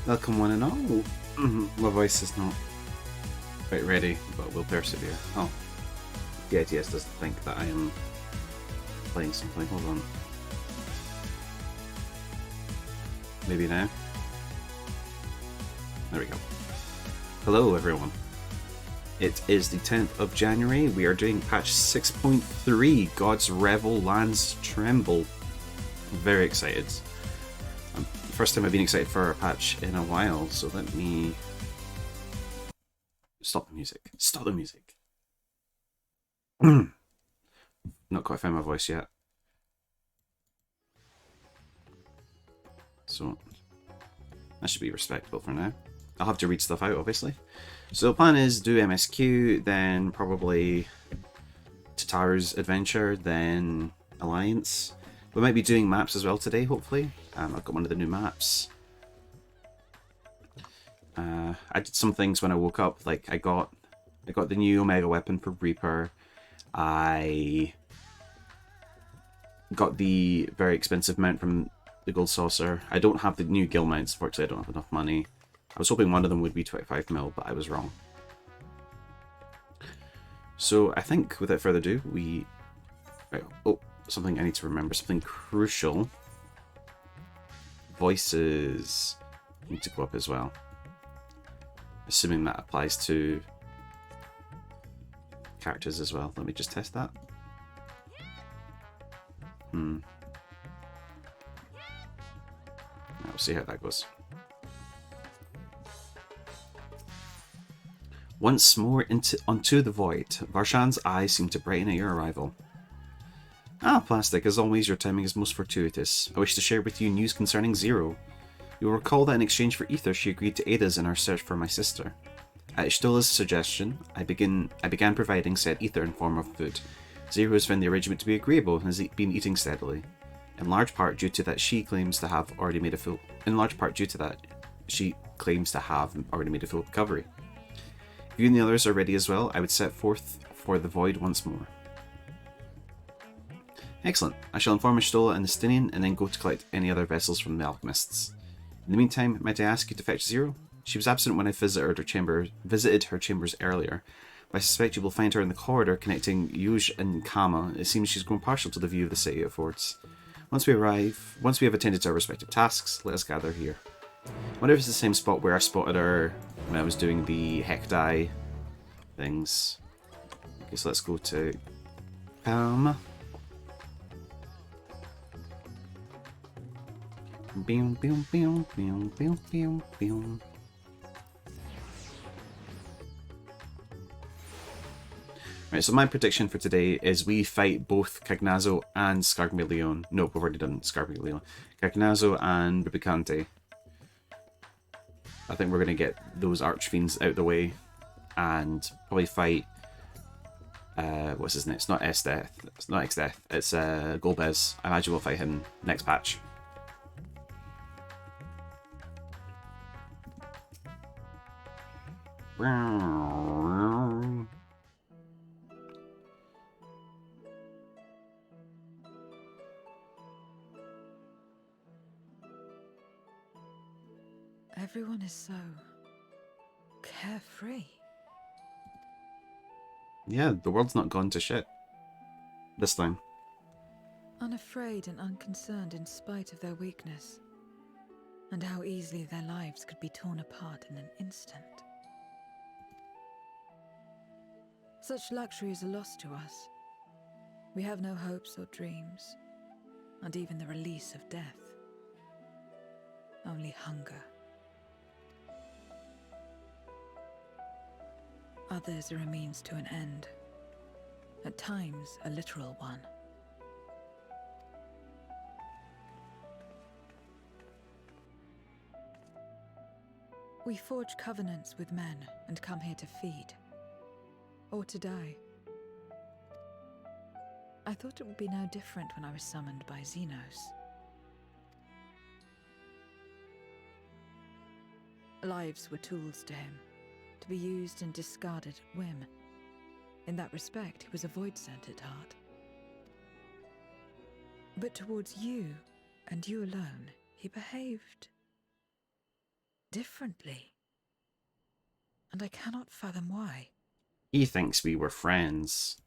Welcome one and all. My voice is not quite ready, but we'll persevere. Oh, the ITS doesn't think that I am playing something. Hold on. Maybe now? There we go. Hello everyone. It is the 10th of January. We are doing patch 6.3, God's Revel lands Tremble. I'm very excited. First time I've been excited for a patch in a while, so let me... Stop the music. Stop the music. Not quite found my voice yet. So, that should be respectable for now. I'll have to read stuff out, obviously. So the plan is do MSQ, then probably Tataru's Adventure, then Alliance. We might be doing maps as well today, hopefully. I've got one of the new maps. I did some things when I woke up, like I got the new Omega weapon for Reaper. I got the very expensive mount from the Gold Saucer. I don't have the new Gil mounts, fortunately I don't have enough money. I was hoping one of them would be 25 mil, but I was wrong. So I think without further ado, we... Right, oh, something I need to remember, something crucial. Voices need to go up as well. Assuming that applies to characters as well. Let me just test that. We'll see how that goes. Once more onto the void. Varshan's eyes seem to brighten at your arrival. Ah, Plastic, as always, your timing is most fortuitous. I wish to share with you news concerning Zero. You will recall that in exchange for ether, she agreed to aid us in our search for my sister. At Ishtola's suggestion, I began providing said ether in form of food. Zero has found the arrangement to be agreeable and has been eating steadily. In large part due to that, she claims to have already made a full recovery. If you and the others are ready as well, I would set forth for the void once more. Excellent. I shall inform Ishtola and the Stinian and then go to collect any other vessels from the alchemists. In the meantime, might I ask you to fetch Zero? She was absent when I visited her chambers earlier, but I suspect you will find her in the corridor connecting Yuj and Kama. It seems she's grown partial to the view of the city it affords. Once we have attended to our respective tasks, let us gather here. I wonder if it's the same spot where I spotted her when I was doing the Hekdai things. Okay, so let's go to Kama. Boom, boom, boom, boom, boom, boom, boom. Right, so my prediction for today is we fight both Cagnazzo and Scarmiglione. Nope, we've already done Scarmiglione. Cagnazzo and Rubicante. I think we're going to get those Archfiends out the way and probably fight... what's his name? It's not S-Death. It's not X-Death. It's Golbez. I imagine we'll fight him next patch. Everyone is so carefree. Yeah, the world's not gone to shit. This time. Unafraid and unconcerned in spite of their weakness. And how easily their lives could be torn apart in an instant. Such luxury is a loss to us. We have no hopes or dreams, and even the release of death. Only hunger. Others are a means to an end, at times a literal one. We forge covenants with men and come here to feed, or to die. I thought it would be no different when I was summoned by Xenos. Lives were tools to him, to be used and discarded at whim. In that respect, he was a void-sent at heart. But towards you, and you alone, he behaved differently. And I cannot fathom why. He thinks we were friends.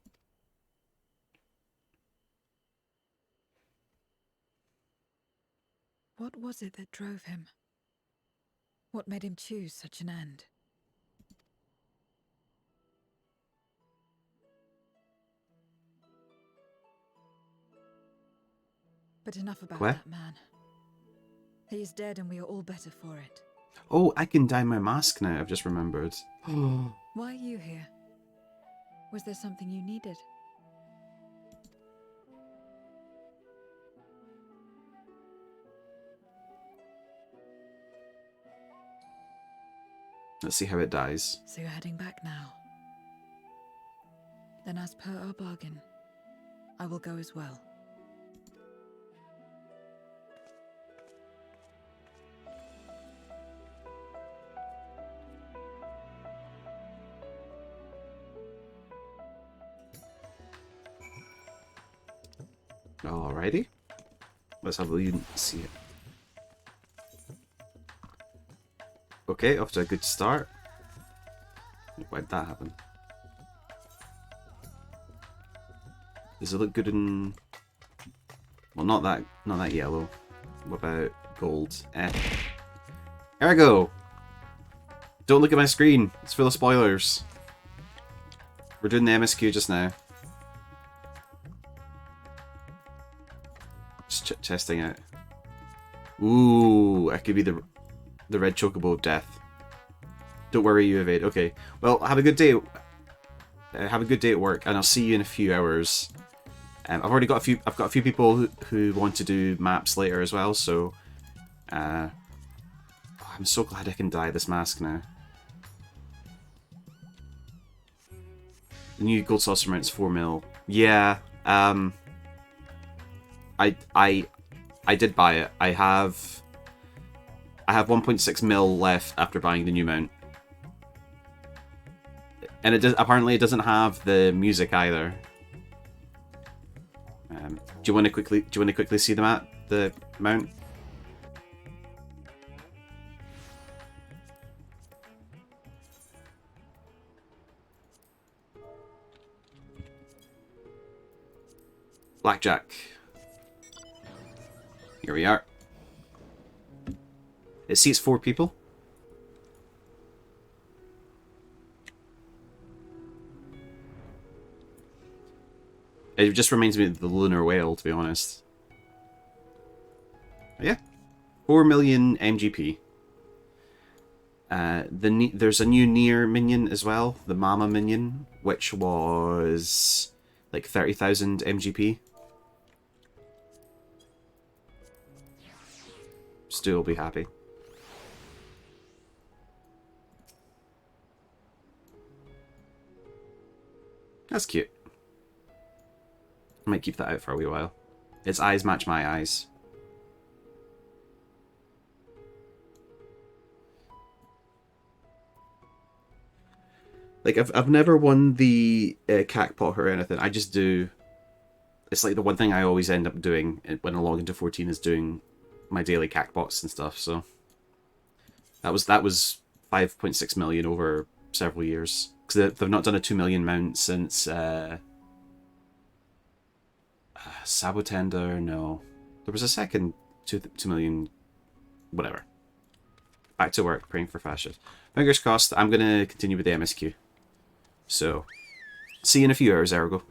What was it that drove him? What made him choose such an end? But enough about What? that man. He is dead and we are all better for it. Oh, I can dye my mask now, I've just remembered. Why are you here? Was there something you needed? Let's see how it dies. So you're heading back now. Then as per our bargain, I will go as well. Alrighty. Let's have a look and see it. Okay, off to a good start. Why'd that happen? Does it look good in... Well, not that yellow. What about gold? There we go! Don't look at my screen, it's full of spoilers. We're doing the MSQ just now. Just testing out. Ooh, that could be the red chocobo of death. Don't worry, you evade. Okay. Well, have a good day. Have a good day at work, and I'll see you in a few hours. I've got a few people who want to do maps later as well. So, I'm so glad I can dye this mask now. The new gold saucer mount's 4 mil. Yeah. I did buy it. I have 1.6 mil left after buying the new mount, and apparently it doesn't have the music either. Do you want to quickly see the mount? Blackjack. Here we are. It seats 4 people. It just reminds me of the lunar whale, to be honest. But yeah, 4 million MGP. There's a new Nier minion as well, the Mama minion, which was like 30,000 MGP. Stu will be happy. That's cute. I might keep that out for a wee while. Its eyes match my eyes. Like, I've never won the Cacpot or anything. I just do... It's like the one thing I always end up doing when I log into 14 is doing my daily Cacpots and stuff, so... That was 5.6 million over several years. Because they've not done a 2 million mount since... Sabotender, no. There was a second 2 million... Whatever. Back to work, praying for fascist. Fingers crossed, I'm going to continue with the MSQ. So, see you in a few hours, Ergo.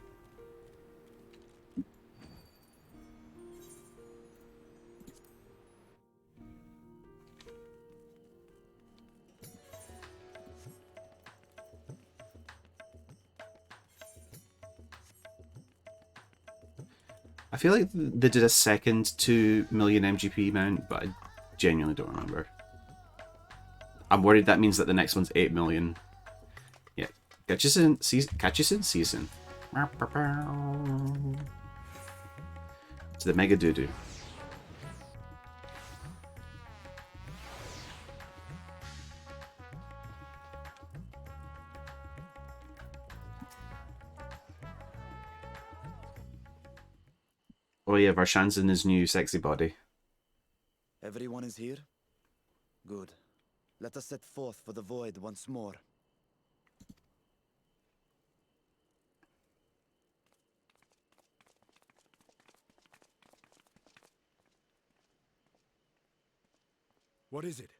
I feel like they did a second 2 million MGP mount, but I genuinely don't remember. I'm worried that means that the next one's 8 million. Yeah. Catch you soon, season. To the Mega Doodoo. Oh yeah, Varshan's in his new sexy body. Everyone is here? Good. Let us set forth for the void once more. What is it?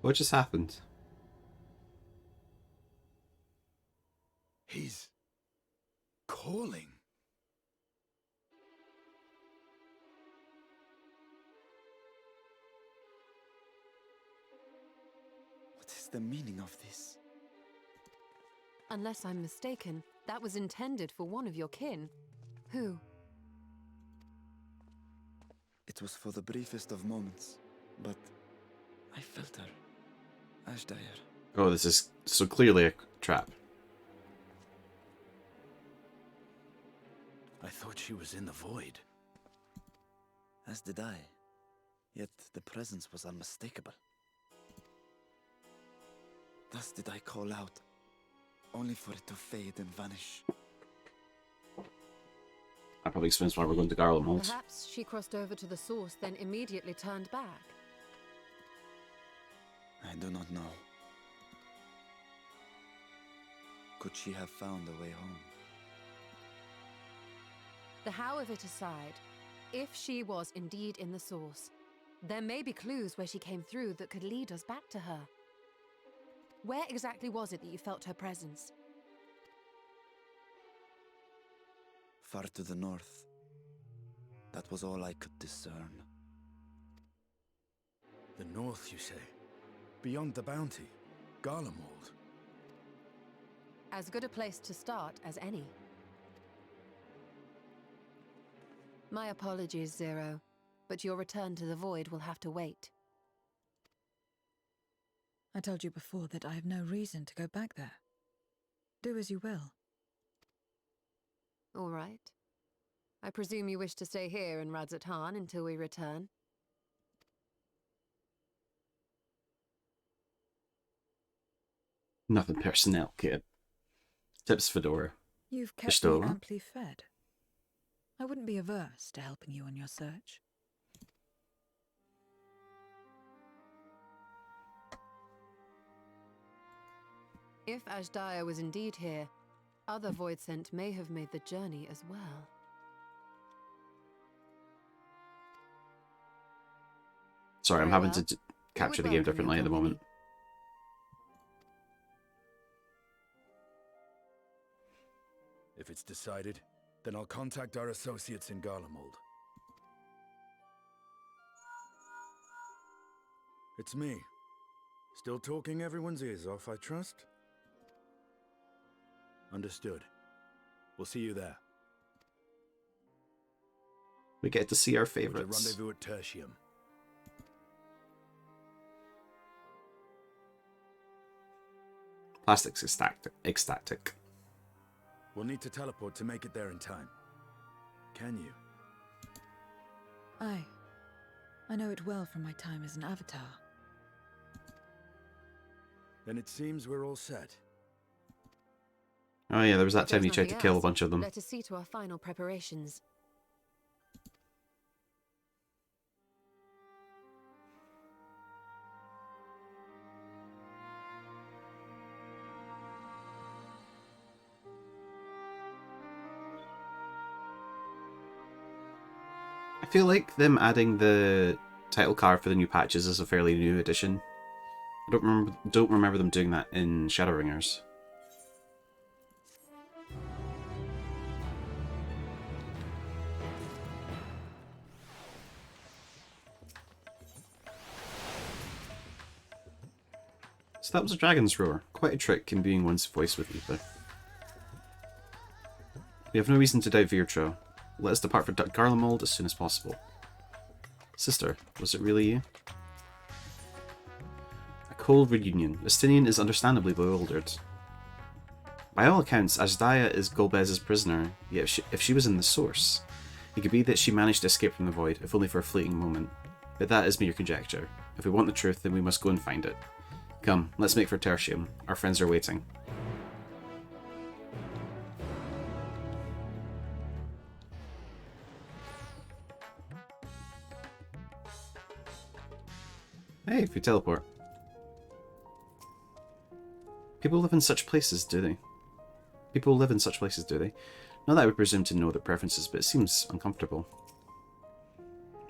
What just happened? He's calling. What is the meaning of this? Unless I'm mistaken, that was intended for one of your kin. Who? It was for the briefest of moments, but I felt her. Ashdire. Oh, this is so clearly a trap. I thought she was in the void. As did I. Yet the presence was unmistakable. Thus did I call out, only for it to fade and vanish. That probably explains why we're going to Garlemald. Perhaps she crossed over to the source, then immediately turned back. I do not know. Could she have found a way home? The how of it aside, if she was indeed in the source, there may be clues where she came through that could lead us back to her. Where exactly was it that you felt her presence? Far to the north. That was all I could discern. The north, you say? Beyond the bounty? Garlemald? As good a place to start as any. My apologies, Zero, but your return to the void will have to wait. I told you before that I have no reason to go back there. Do as you will. All right. I presume you wish to stay here in Radzatan until we return? Nothing personnel, kid. Tips Fedora. You've kept Estou. me amply fed. I wouldn't be averse to helping you on your search. If Ashdaya was indeed here, other Void Sent may have made the journey as well. Sorry, I'm Very having well. to We capture would the game welcome your differently at the moment. company. If it's decided, then I'll contact our associates in Garlemald. It's me. Still talking everyone's ears off, I trust? Understood. We'll see you there. We get to see our We're to favourites. rendezvous at Tertium. Plastics ecstatic. We'll need to teleport to make it there in time. Can you? Aye. I know it well from my time as an avatar. Then it seems we're all set. Oh yeah, there was that If there's time you tried to nothing kill a else, bunch of them. Let us see to our final preparations. I feel like them adding the title card for the new patches is a fairly new addition. I don't remember them doing that in Shadowringers. So that was a Dragon's Roar. Quite a trick imbuing one's voice with ether. We have no reason to doubt Virtro. Let us depart for Garlemald as soon as possible. Sister, was it really you? A cold reunion. Estinian is understandably bewildered. By all accounts, Ashdaya is Golbez's prisoner, yet if she was in the source, It could be that she managed to escape from the void, if only for a fleeting moment. But that is mere conjecture. If we want the truth, then we must go and find it. Come, let's make for Tertium. Our friends are waiting. Hey, if we teleport. People live in such places, do they? People live in such places, do they? Not that I would presume to know their preferences, but it seems uncomfortable.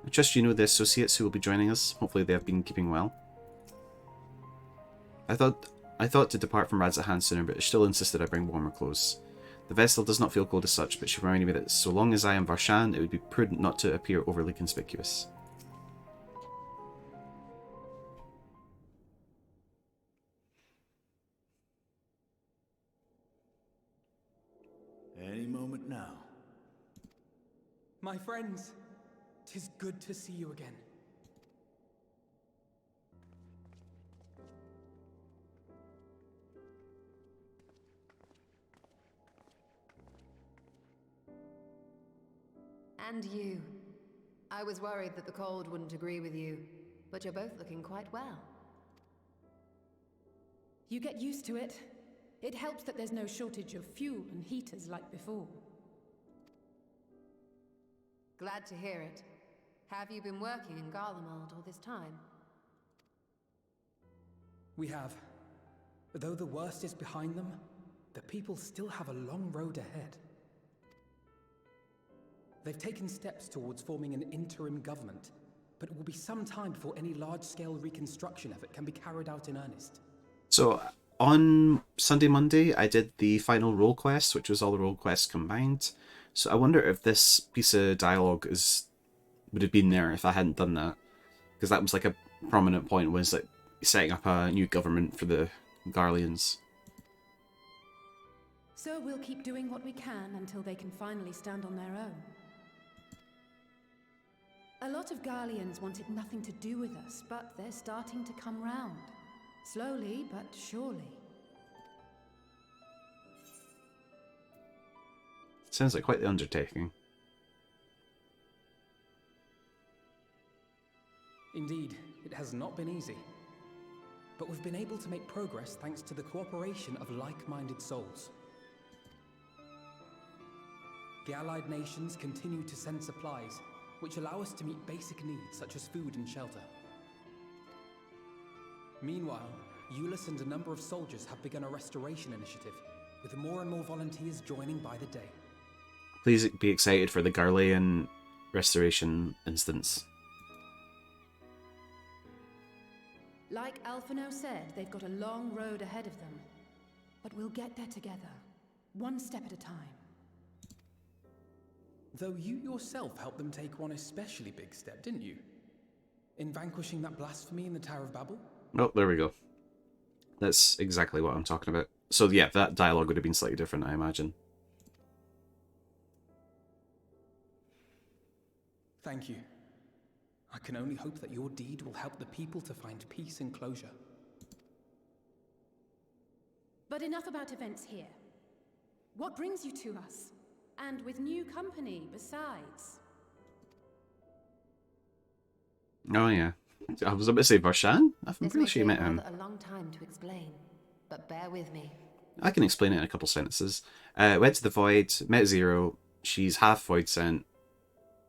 I trust you know the associates who will be joining us. Hopefully they have been keeping well. I thought to depart from Radzahan sooner, but still insisted I bring warmer clothes. The vessel does not feel cold as such, but she reminded me that so long as I am Varshan, it would be prudent not to appear overly conspicuous. Any moment now. My friends, 'tis good to see you again. And you. I was worried that the cold wouldn't agree with you, but you're both looking quite well. You get used to it. It helps that there's no shortage of fuel and heaters like before. Glad to hear it. Have you been working in Garlemald all this time? We have. Though the worst is behind them, the people still have a long road ahead. They've taken steps towards forming an interim government, but it will be some time before any large-scale reconstruction effort can be carried out in earnest. So, on Sunday, Monday, I did the final role quest, which was all the role quests combined. So I wonder if this piece of dialogue would have been there if I hadn't done that. Because that was like a prominent point, was like setting up a new government for the Garleans. So we'll keep doing what we can until they can finally stand on their own. A lot of Garleans wanted nothing to do with us, but they're starting to come round. Slowly, but surely. Sounds like quite the undertaking. Indeed, it has not been easy. But we've been able to make progress thanks to the cooperation of like-minded souls. The allied nations continue to send supplies, which allow us to meet basic needs such as food and shelter. Meanwhile, Euless and a number of soldiers have begun a restoration initiative, with more and more volunteers joining by the day. Please be excited for the Garlean restoration instance. Like Alphino said, they've got a long road ahead of them. But we'll get there together, one step at a time. Though you yourself helped them take one especially big step, didn't you? In vanquishing that blasphemy in the Tower of Babel? Oh, there we go. That's exactly what I'm talking about. So yeah, that dialogue would have been slightly different, I imagine. Thank you. I can only hope that your deed will help the people to find peace and closure. But enough about events here. What brings you to us? And with new company, besides. Oh yeah. I was about to say Varshan? I'm This pretty may sure you take met him. rather a long time to explain, but bear with me. I can explain it in a couple sentences. Went to the Void, met Zero, she's half Void sent,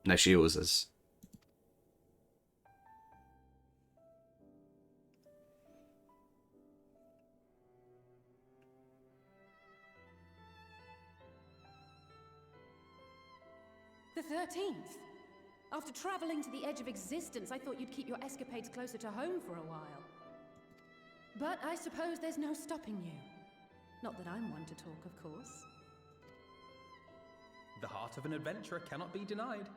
now she owes us. The 13th? After traveling to the edge of existence, I thought you'd keep your escapades closer to home for a while. But I suppose there's no stopping you. Not that I'm one to talk, of course. The heart of an adventurer cannot be denied.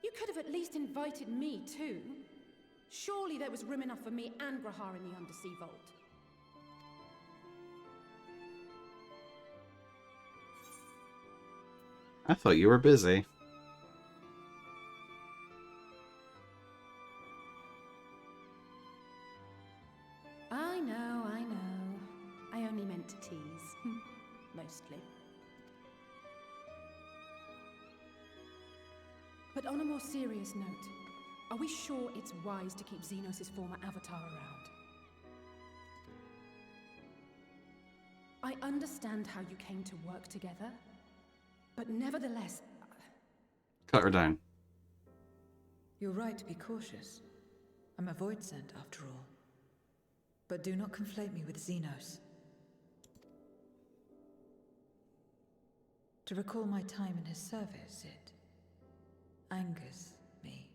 You could have at least invited me too. Surely there was room enough for me and Grahar in the undersea vault. I thought you were busy. I know. I only meant to tease. Mostly. But on a more serious note, are we sure it's wise to keep Xenos' former avatar around? I understand how you came to work together, but nevertheless... Cut her down. You're right to be cautious. I'm a void sent, after all. But do not conflate me with Xenos. To recall my time in his service, it angers me.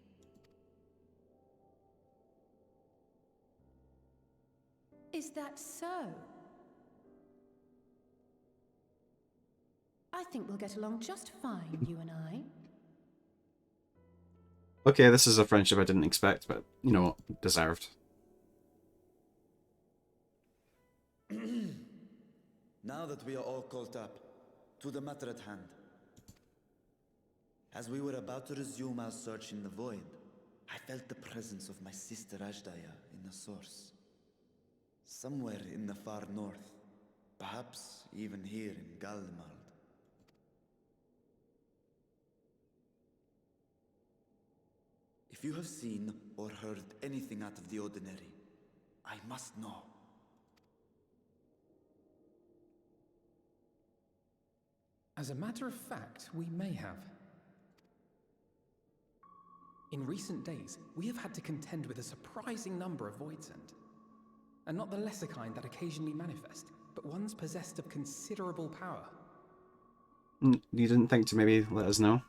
Is that so? I think we'll get along just fine, you and I. Okay, this is a friendship I didn't expect, but, you know what, deserved. Now that we are all caught up, to the matter at hand. As we were about to resume our search in the void, I felt the presence of my sister Ajdaya in the source. Somewhere in the far north, perhaps even here in Galmald. If you have seen or heard anything out of the ordinary, I must know. As a matter of fact, we may have. In recent days, we have had to contend with a surprising number of Voidsent. And not the lesser kind that occasionally manifest, but ones possessed of considerable power. You didn't think to maybe let us know?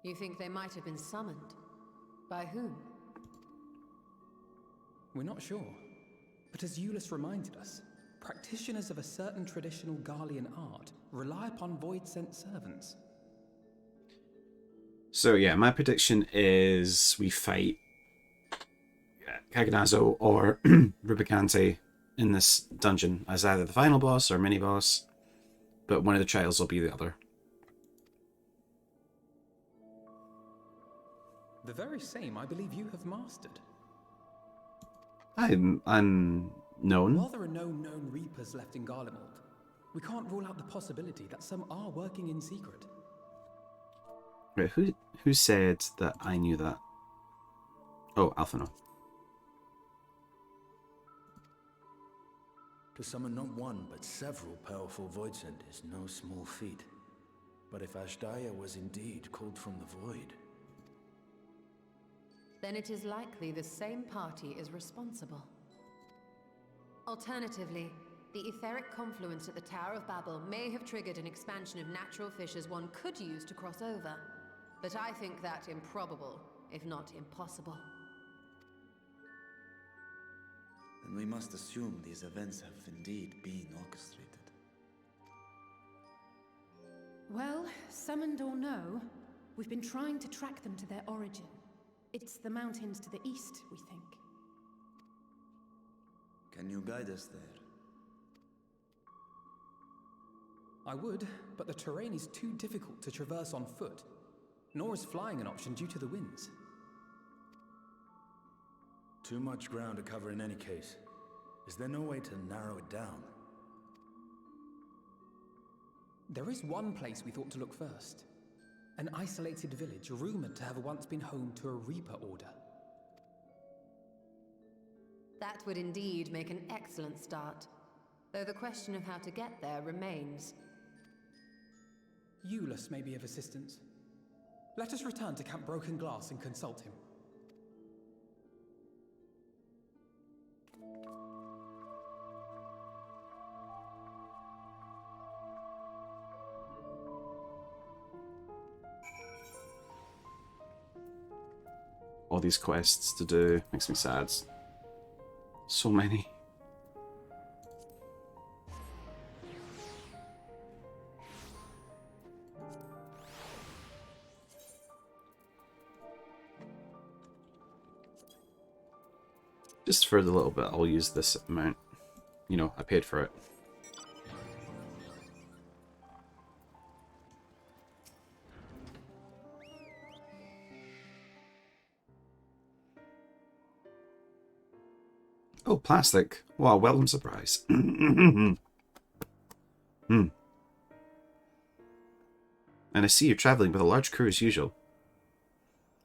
You think they might have been summoned? By whom? We're not sure. But as Euless reminded us, practitioners of a certain traditional Garlean art rely upon void-sent servants. So yeah, my prediction is we fight Kaganazo or Rubicante in this dungeon as either the final boss or mini-boss, but one of the trials will be the other. The very same I believe you have mastered. I'm unknown. While there are no known Reapers left in Garlemald, we can't rule out the possibility that some are working in secret. Right, who said that I knew that? Oh, Alphino. To summon not one, but several powerful Voidsent is no small feat. But if Ajdaya was indeed called from the void... Then it is likely the same party is responsible. Alternatively, the etheric confluence at the Tower of Babel may have triggered an expansion of natural fissures one could use to cross over. But I think that improbable, if not impossible. Then we must assume these events have indeed been orchestrated. Well, summoned or no, we've been trying to track them to their origin. It's the mountains to the east, we think. Can you guide us there? I would, but the terrain is too difficult to traverse on foot. Nor is flying an option due to the winds. Too much ground to cover in any case. Is there no way to narrow it down? There is one place we thought to look first. An isolated village rumored to have once been home to a Reaper order. That would indeed make an excellent start. Though the question of how to get there remains. Euless may be of assistance. Let us return to Camp Broken Glass and consult him. All these quests to do makes me sad. So many. Just for the little bit, I'll use this amount. You know, I paid for it. Oh, plastic. Wow, welcome surprise. And I see you're travelling with a large crew as usual.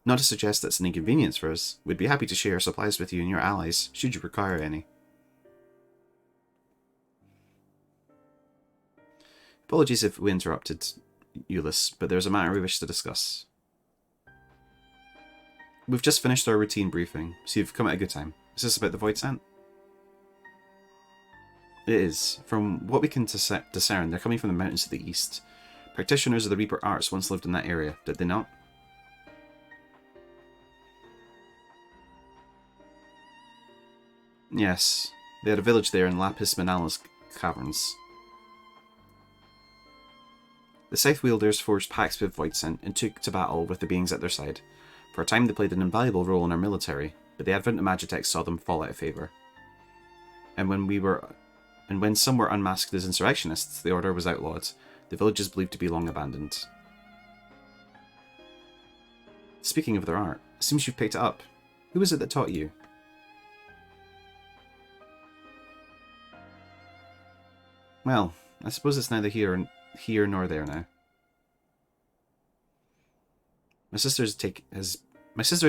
Not to suggest that's an inconvenience for us. We'd be happy to share our supplies with you and your allies, should you require any. Apologies if we interrupted, Euless, but there's a matter we wish to discuss. We've just finished our routine briefing, so you've come at a good time. Is this about the Void Scent? It is. From what we can discern, they're coming from the mountains to the east. Practitioners of the Reaper arts once lived in that area, did they not? Yes. They had a village there in Lapis Manala's caverns. The Scythe Wielders forged pacts with Void Scent and took to battle with the beings at their side. For a time they played an invaluable role in our military, but the advent of Magitech saw them fall out of favour. And when some were unmasked as insurrectionists, the order was outlawed. The village is believed to be long abandoned. Speaking of their art, it seems you've picked it up. Who was it that taught you? Well, I suppose it's neither here nor there now. My sister has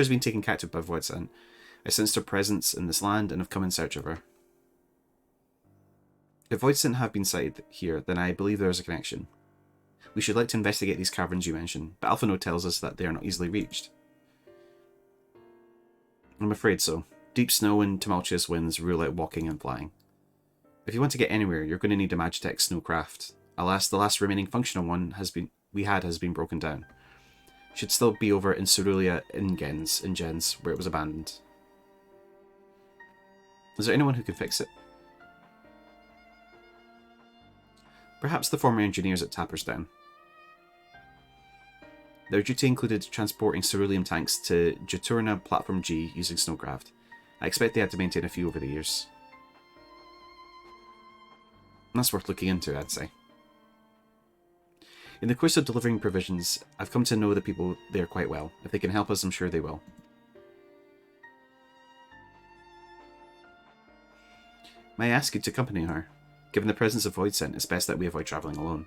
been taken captive by Void Scent. I sensed her presence in this land and have come in search of her. If Void Scent have been sighted here, then I believe there is a connection. We should like to investigate these caverns you mentioned, but Alphino tells us that they are not easily reached. I'm afraid so. Deep snow and tumultuous winds rule out walking and flying. If you want to get anywhere, you're going to need a Magitech snowcraft. Alas, the last remaining functional one has been broken down. Should still be over in Cerulia in Gens, where it was abandoned. Is there anyone who can fix it? Perhaps the former engineers at Tappersdown. Their duty included transporting cerulean tanks to Juturna Platform G using snowcraft. I expect they had to maintain a few over the years. That's worth looking into, I'd say. In the course of delivering provisions, I've come to know the people there quite well. If they can help us, I'm sure they will. May I ask you to accompany her? Given the presence of Void Scent, it's best that we avoid travelling alone.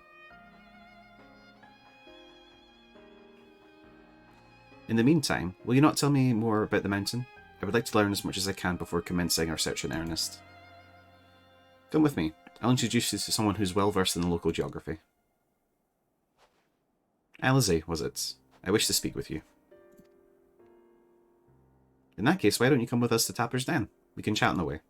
In the meantime, will you not tell me more about the mountain? I would like to learn as much as I can before commencing our search in earnest. Come with me. I'll introduce you to someone who's well versed in the local geography. Alize, was it? I wish to speak with you. In that case, why don't you come with us to Tappersdown? We can chat on the way.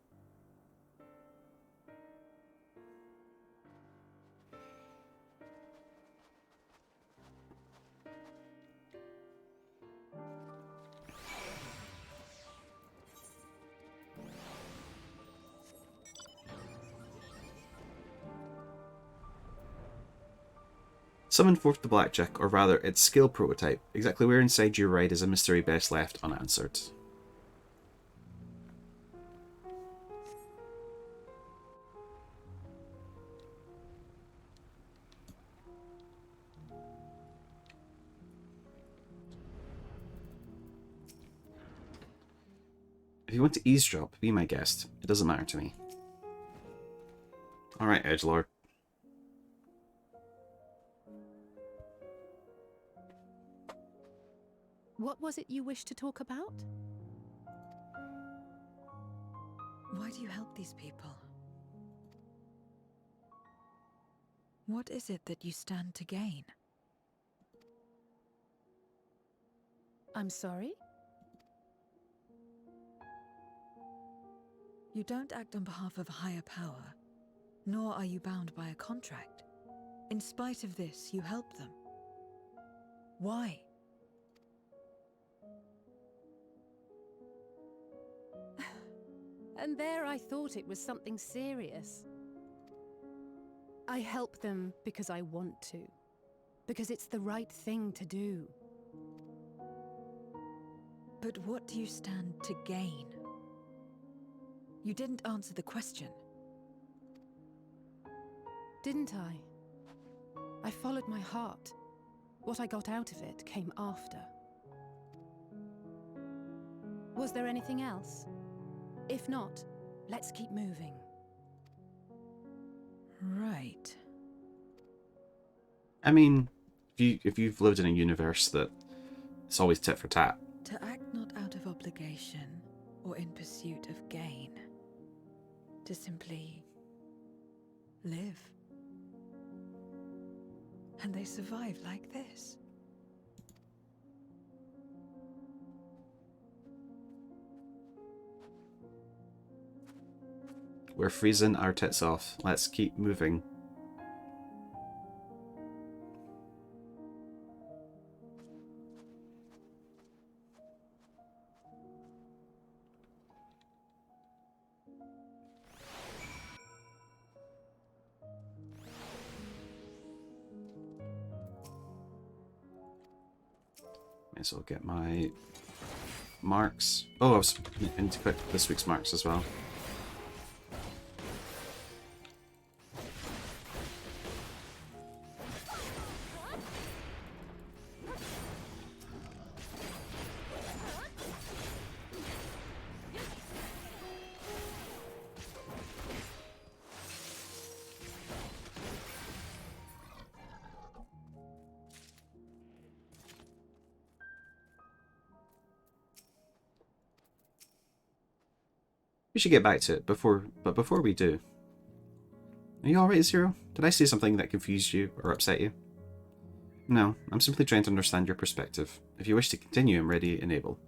Summon forth the blackjack, or rather its skill prototype. Exactly where inside your ride is a mystery best left unanswered. If you want to eavesdrop, be my guest. It doesn't matter to me. Alright, Edgelord. What was it you wished to talk about? Why do you help these people? What is it that you stand to gain? I'm sorry? You don't act on behalf of a higher power, nor are you bound by a contract. In spite of this, you help them. Why? And there I thought it was something serious. I help them because I want to. Because it's the right thing to do. But what do you stand to gain? You didn't answer the question. Didn't I? I followed my heart. What I got out of it came after. Was there anything else? If not, let's keep moving. Right. I mean, if you've lived in a universe that it's always tit for tat. To act not out of obligation or in pursuit of gain. To simply live. And they survive like this. We're freezing our tits off. Let's keep moving. May as well get my marks. Oh, I need to click this week's marks as well. We should get back to it but before we do. Are you alright, Zero? Did I say something that confused you or upset you? No, I'm simply trying to understand your perspective. If you wish to continue, I'm ready and able.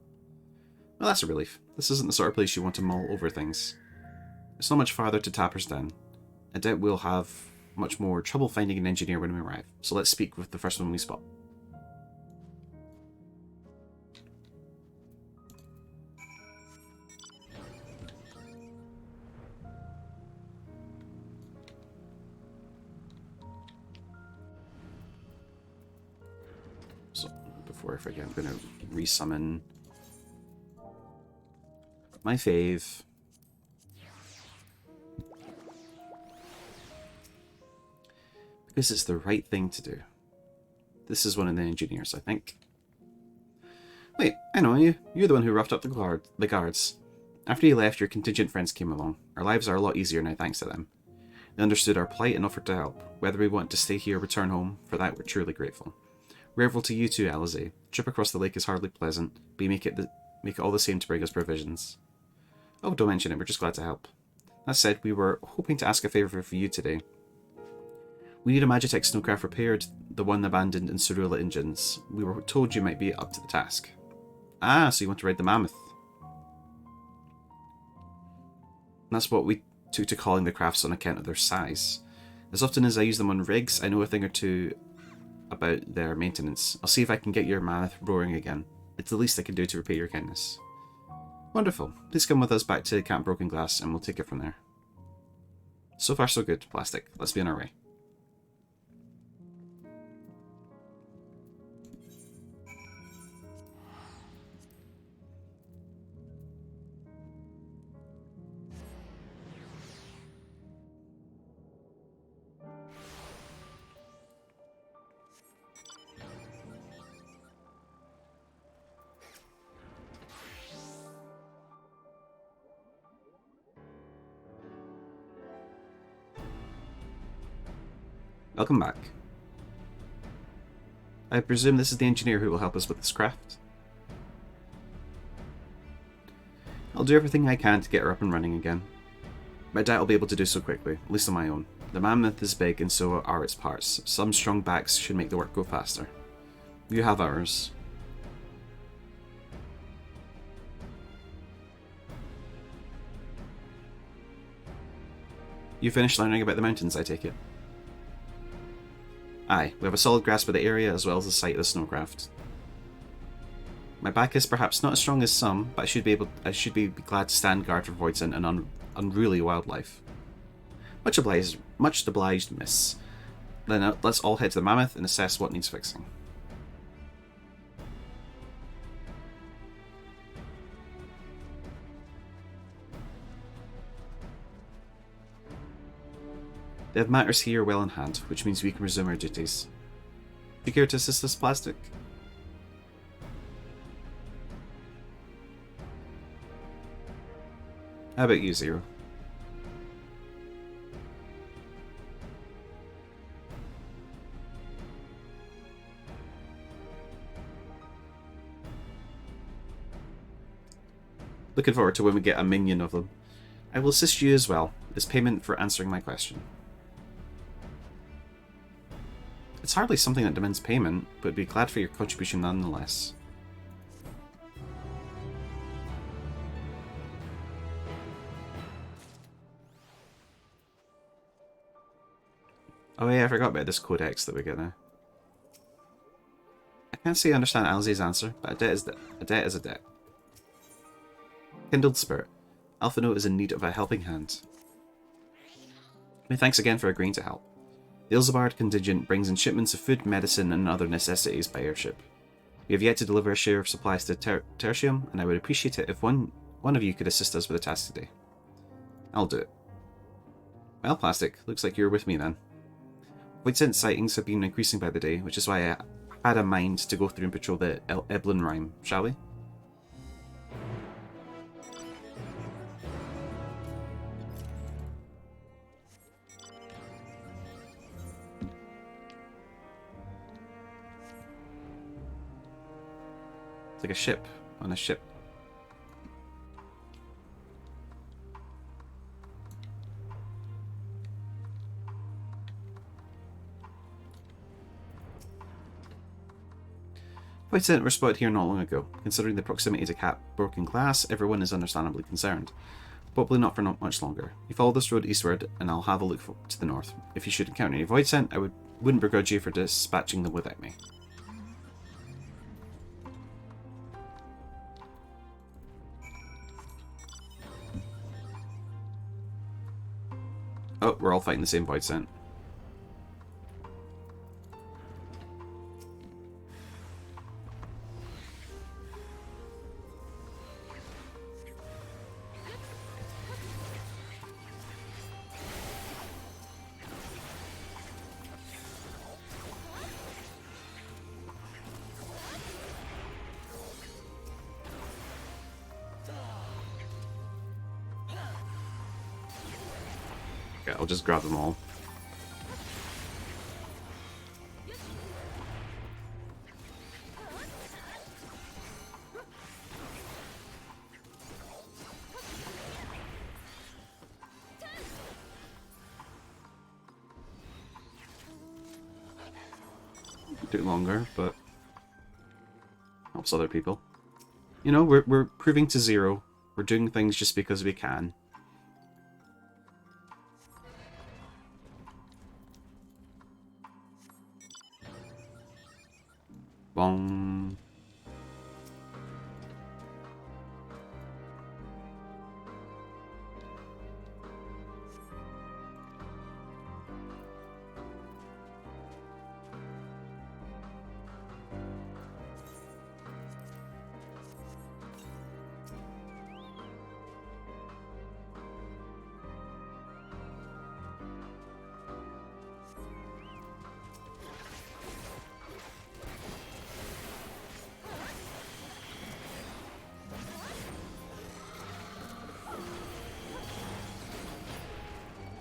Well, that's a relief. This isn't the sort of place you want to mull over things. It's not much farther to Tapper's Den. I doubt we'll have much more trouble finding an engineer when we arrive, so let's speak with the first one we spot. So, before I forget, I'm going to resummon my fave. Because it's the right thing to do. This is one of the engineers, I think. Wait, I know you. You're the one who roughed up the guards. After you left, your contingent friends came along. Our lives are a lot easier now thanks to them. They understood our plight and offered to help. Whether we want to stay here or return home, for that we're truly grateful. Revel to you too, Alizé. Trip across the lake is hardly pleasant, but you make it all the same to bring us provisions. Oh, don't mention it, we're just glad to help. That said, we were hoping to ask a favour for you today. We need a Magitech snowcraft repaired, the one abandoned in Cerula engines. We were told you might be up to the task. Ah, so you want to ride the mammoth. That's what we took to calling the crafts on account of their size. As often as I use them on rigs, I know a thing or two about their maintenance. I'll see if I can get your mammoth roaring again. It's the least I can do to repay your kindness. Wonderful. Please come with us back to Camp Broken Glass and we'll take it from there. So far so good, Plastic. Let's be on our way. Welcome back. I presume this is the engineer who will help us with this craft? I'll do everything I can to get her up and running again. But I doubt I'll be able to do so quickly, at least on my own. The mammoth is big and so are its parts. Some strong backs should make the work go faster. You have ours. You finished learning about the mountains, I take it? Aye, we have a solid grasp of the area as well as the site of the snowcraft. My back is perhaps not as strong as some, but I should be glad to stand guard for Voidsent and unruly wildlife. Much obliged, miss. Then let's all head to the mammoth and assess what needs fixing. They have matters here well in hand, which means we can resume our duties. You care to assist us, Plastic? How about you, Zero? Looking forward to when we get a minion of them. I will assist you as well, as payment for answering my question. It's hardly something that demands payment, but I'd be glad for your contribution nonetheless. Oh yeah, I forgot about this codex that we get now. I can't say I understand Alize's answer, but a debt is a debt is a debt. Kindled Spirit. Alphino is in need of a helping hand. Thanks again for agreeing to help. The Ilzabard contingent brings in shipments of food, medicine, and other necessities by airship. We have yet to deliver a share of supplies to Tertium, and I would appreciate it if one of you could assist us with the task today. I'll do it. Well, Plastic, looks like you're with me then. Voidsent sightings have been increasing by the day, which is why I had a mind to go through and patrol the Eblin Rime, shall we? It's like a ship on a ship. Voidsent were spotted here not long ago. Considering the proximity to broken glass, everyone is understandably concerned. Probably not for much longer. You follow this road eastward, and I'll have a look to the north. If you should encounter any Voidsent, I wouldn't begrudge you for dispatching them without me. Oh, we're all fighting the same Voidsent. Okay, I'll just grab them all. Do it longer, but helps other people. You know, we're proving to zero. We're doing things just because we can. Bong.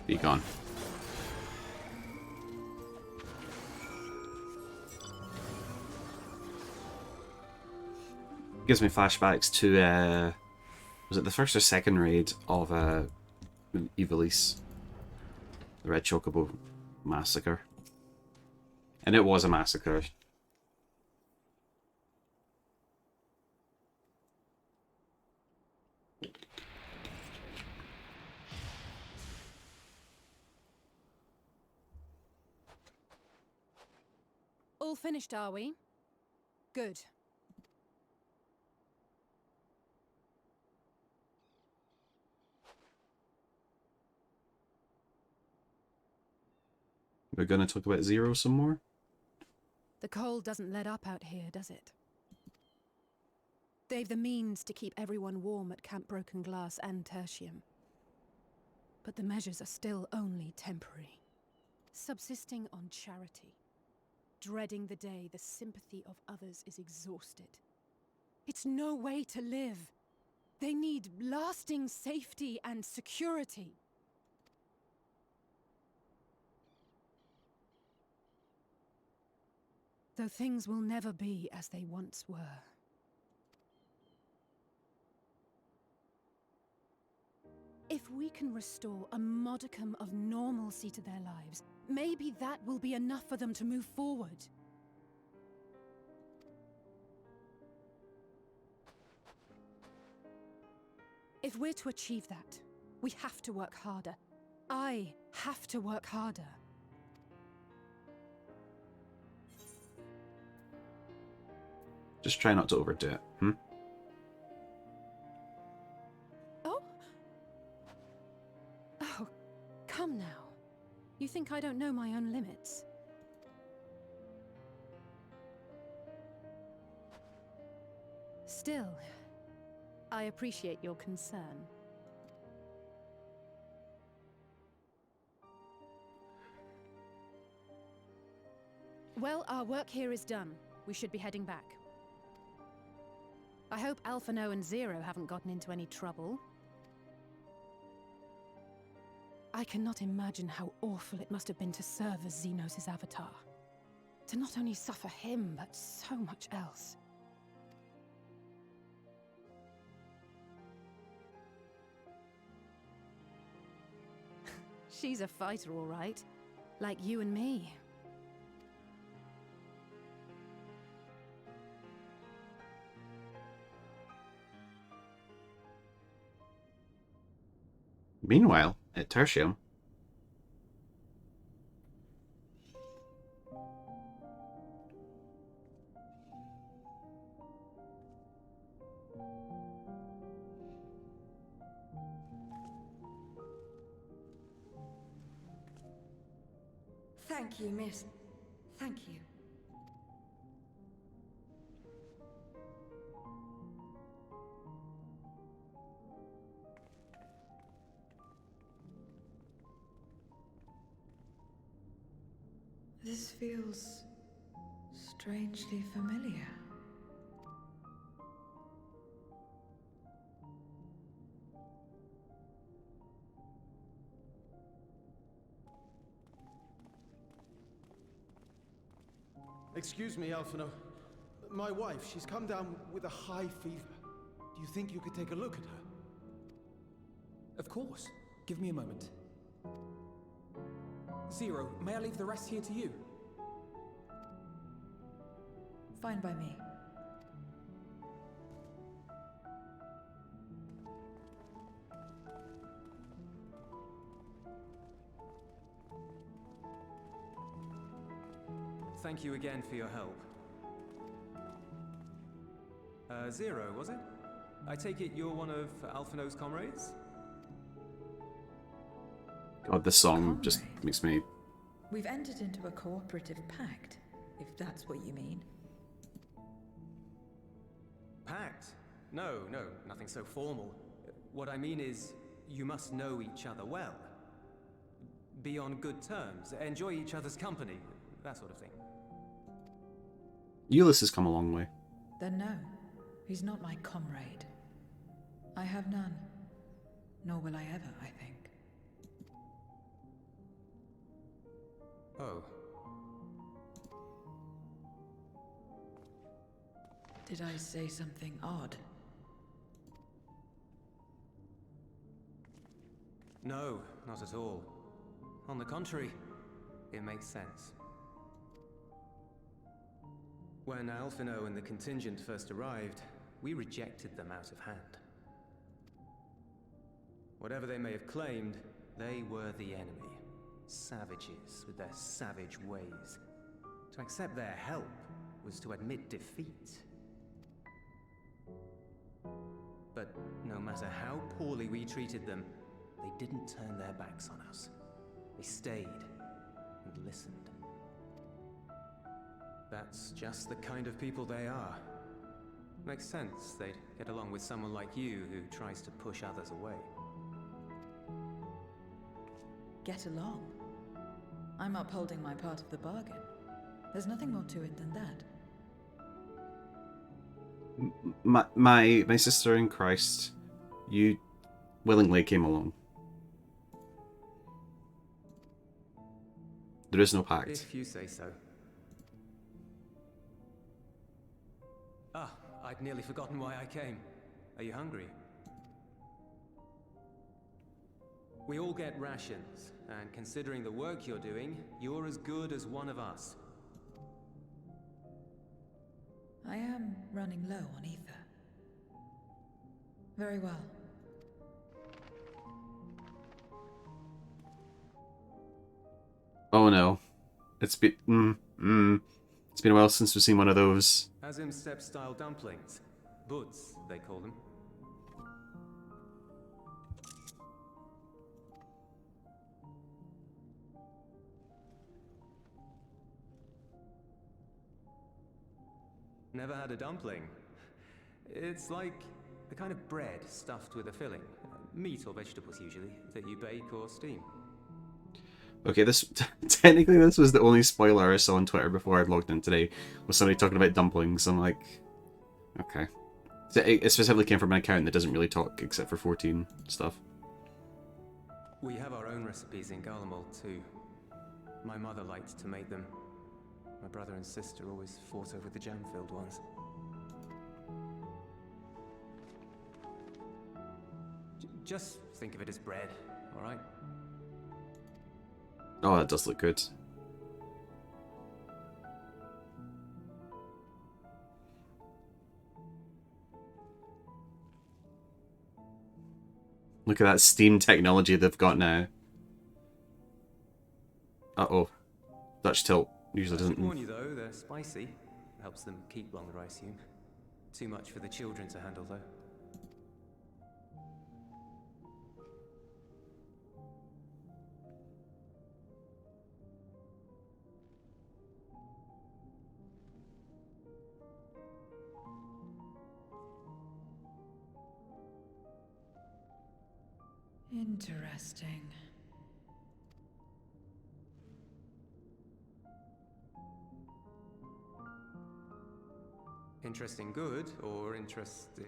Be gone. Gives me flashbacks to was it the first or second raid of Ivalice? The Red Chocobo massacre. And it was a massacre. All finished, are we? Good. We're gonna talk about Zero some more? The cold doesn't let up out here, does it? They've the means to keep everyone warm at Camp Broken Glass and Tertium. But the measures are still only temporary. Subsisting on charity. Dreading the day the sympathy of others is exhausted. It's no way to live. They need lasting safety and security. Though things will never be as they once were. If we can restore a modicum of normalcy to their lives, maybe that will be enough for them to move forward. If we're to achieve that, we have to work harder. I have to work harder. Just try not to overdo it, hmm? Oh, come now. You think I don't know my own limits? Still, I appreciate your concern. Well, our work here is done. We should be heading back. I hope Alphino and Zero haven't gotten into any trouble. I cannot imagine how awful it must have been to serve as Xenos' avatar. To not only suffer him, but so much else. She's a fighter, all right. Like you and me. Meanwhile, at Tertium, Thank you, miss. Thank you. This feels strangely familiar. Excuse me, Alphino. My wife, she's come down with a high fever. Do you think you could take a look at her? Of course. Give me a moment. Zero, may I leave the rest here to you? Fine by me. Thank you again for your help. Zero, was it? I take it you're one of Alphino's comrades? God, this song just makes me... We've entered into a cooperative pact, if that's what you mean. Pact? No, nothing so formal. What I mean is, you must know each other well. Be on good terms, enjoy each other's company, that sort of thing. Euless has come a long way. Then no, he's not my comrade. I have none. Nor will I ever, I think. Oh. Did I say something odd? No, not at all. On the contrary, it makes sense. When Alphino and the contingent first arrived, we rejected them out of hand. Whatever they may have claimed, they were the enemy. Savages with their savage ways. To accept their help was to admit defeat. But no matter how poorly we treated them, they didn't turn their backs on us. They stayed and listened. That's just the kind of people they are. Makes sense they'd get along with someone like you who tries to push others away. Get along. I'm upholding my part of the bargain. There's nothing more to it than that. My sister in Christ, you willingly came along. There is no pact. If you say so. Ah, I'd nearly forgotten why I came. Are you hungry? We all get rations, and considering the work you're doing, you're as good as one of us. I am running low on ether. Very well. Oh no. It's been it's been a while since we've seen one of those. Azim Step style dumplings. Buds, they call them. Never had a dumpling. It's like a kind of bread stuffed with a filling. Meat or vegetables usually, that you bake or steam. Okay, this technically this was the only spoiler I saw on Twitter before I logged in today, was somebody talking about dumplings. I'm like, okay. So it specifically came from an account that doesn't really talk except for 14 stuff. We have our own recipes in Garlemald too. My mother liked to make them. My brother and sister always fought over the jam-filled ones. Just think of it as bread, alright? Oh, that does look good. Look at that steam technology they've got now. Uh-oh. Dutch tilt usually doesn't... warn you though, they're spicy. Helps them keep longer, I assume. Too much for the children to handle though. Interesting. Interesting good, or interesting...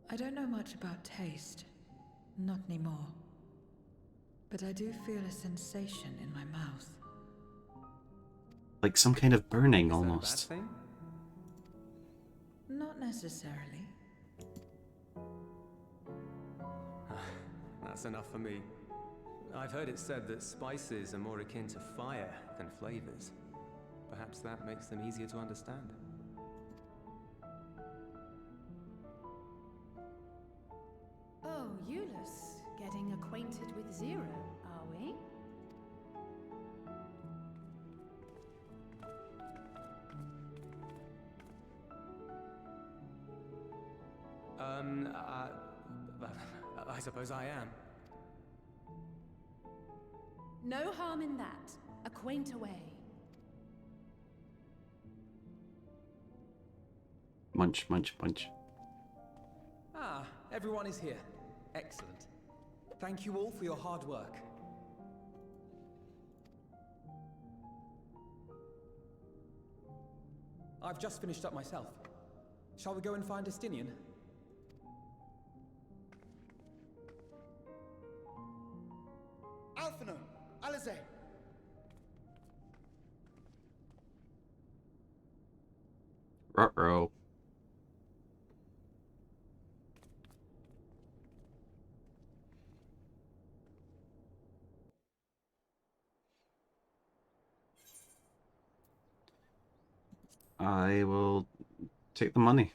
I don't know much about taste. Not anymore. But I do feel a sensation in my mouth. Like some kind of burning, Is that a bad almost. thing? Not necessarily. That's enough for me. I've heard it said that spices are more akin to fire than flavors. Perhaps that makes them easier to understand. Oh, Euless, getting acquainted with Zero, are we? I suppose I am. No harm in that. Acquaint away. Munch, munch, munch. Ah, everyone is here. Excellent. Thank you all for your hard work. I've just finished up myself. Shall we go and find Estinian? Alphino! Alize! Ruh-roh. I will take the money.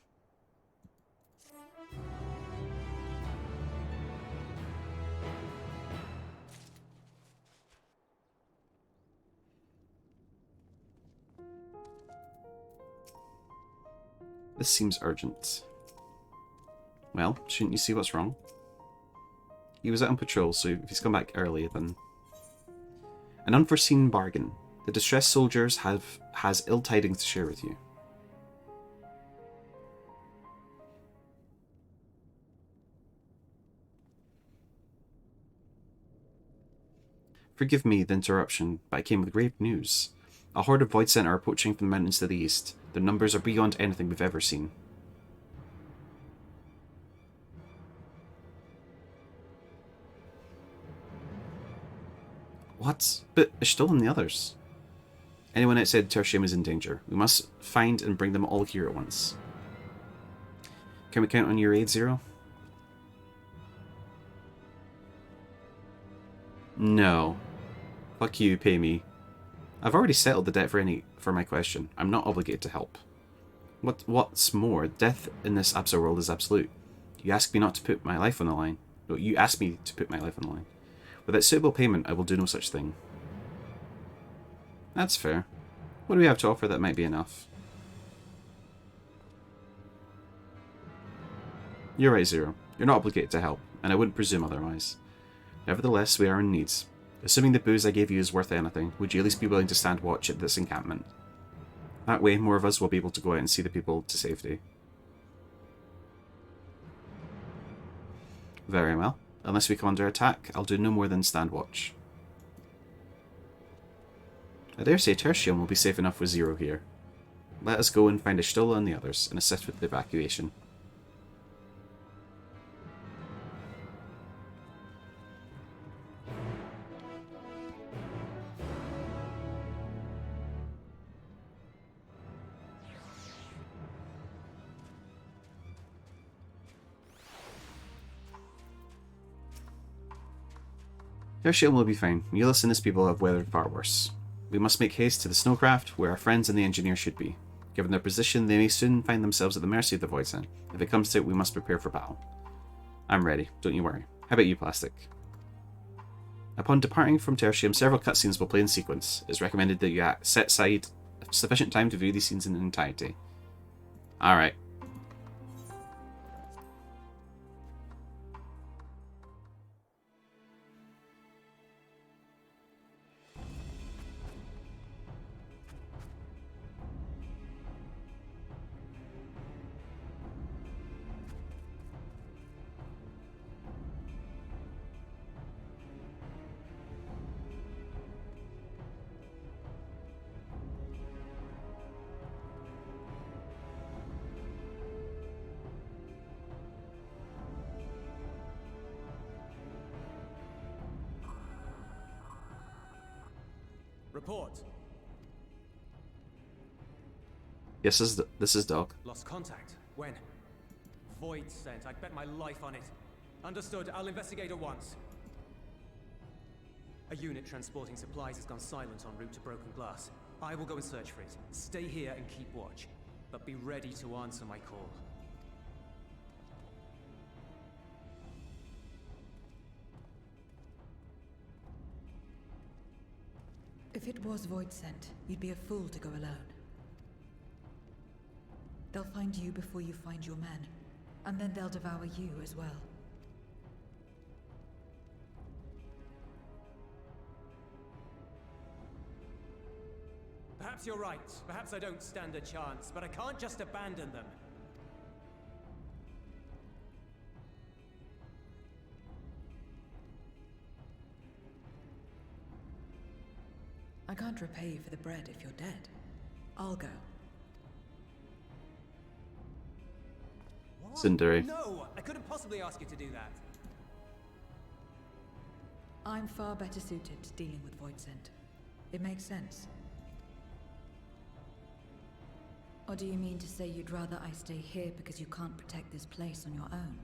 This seems urgent. Well, shouldn't you see what's wrong? He was out on patrol, so if he's come back early, then... An unforeseen bargain. The distressed soldiers has ill tidings to share with you. Forgive me the interruption, but I came with grave news. A horde of Void Center are approaching from the mountains to the east. Their numbers are beyond anything we've ever seen. What? But Ishtal and the others. Anyone outside Tertium is in danger. We must find and bring them all here at once. Can we count on your aid, Zero? No. Fuck you, pay me. I've already settled the debt for my question. I'm not obligated to help. What's more, death in this Absor world is absolute. You ask me not to put my life on the line. No, you ask me to put my life on the line. Without suitable payment, I will do no such thing. That's fair. What do we have to offer that might be enough? You're right, Zero. You're not obligated to help, and I wouldn't presume otherwise. Nevertheless, we are in need. Assuming the booze I gave you is worth anything, would you at least be willing to stand watch at this encampment? That way, more of us will be able to go out and see the people to safety. Very well. Unless we come under attack, I'll do no more than stand watch. I dare say Tertium will be safe enough with Zero here. Let us go and find Ashtola and the others, and assist with the evacuation. Tertium will be fine. Mulus and his people have weathered far worse. We must make haste to the snowcraft, where our friends and the engineer should be. Given their position, they may soon find themselves at the mercy of the Voidsent. If it comes to it, we must prepare for battle. I'm ready, don't you worry. How about you, Plastic? Upon departing from Tertium, several cutscenes will play in sequence. It's recommended that you set aside sufficient time to view these scenes in entirety. Alright. Report. Yes, this is Doc. Lost contact. When? Voidsent. I'd bet my life on it. Understood. I'll investigate at once. A unit transporting supplies has gone silent en route to Broken Glass. I will go and search for it. Stay here and keep watch. But be ready to answer my call. If it was Voidsent, you'd be a fool to go alone. They'll find you before you find your men, and then they'll devour you as well. Perhaps you're right. Perhaps I don't stand a chance, but I can't just abandon them. I can't repay you for the bread if you're dead. I'll go. What? Tsundere. No! I couldn't possibly ask you to do that. I'm far better suited to dealing with Voidsent. It makes sense. Or do you mean to say you'd rather I stay here because you can't protect this place on your own?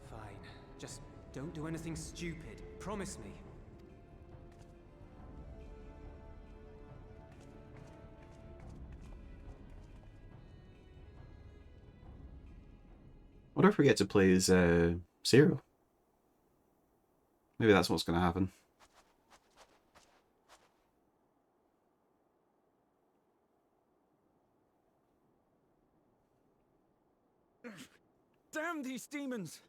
Fine. Just don't do anything stupid. Promise me. What if I forget to play as Zero? Maybe that's what's going to happen. Damn these demons!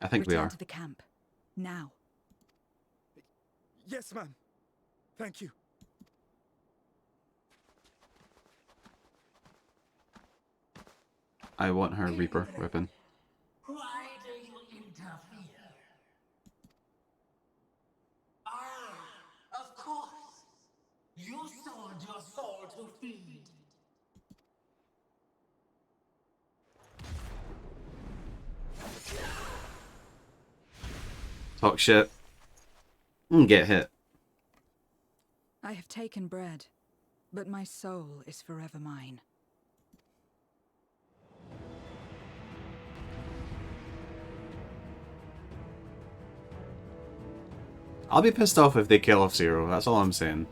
I think we Return are. to the camp. Now. Yes, ma'am. Thank you. I want her Reaper weapon. Why do you interfere? Ah, of course. You sold your soul to feed. Talk shit. And get hit. I have taken bread, but my soul is forever mine. I'll be pissed off if they kill off Zero, that's all I'm saying.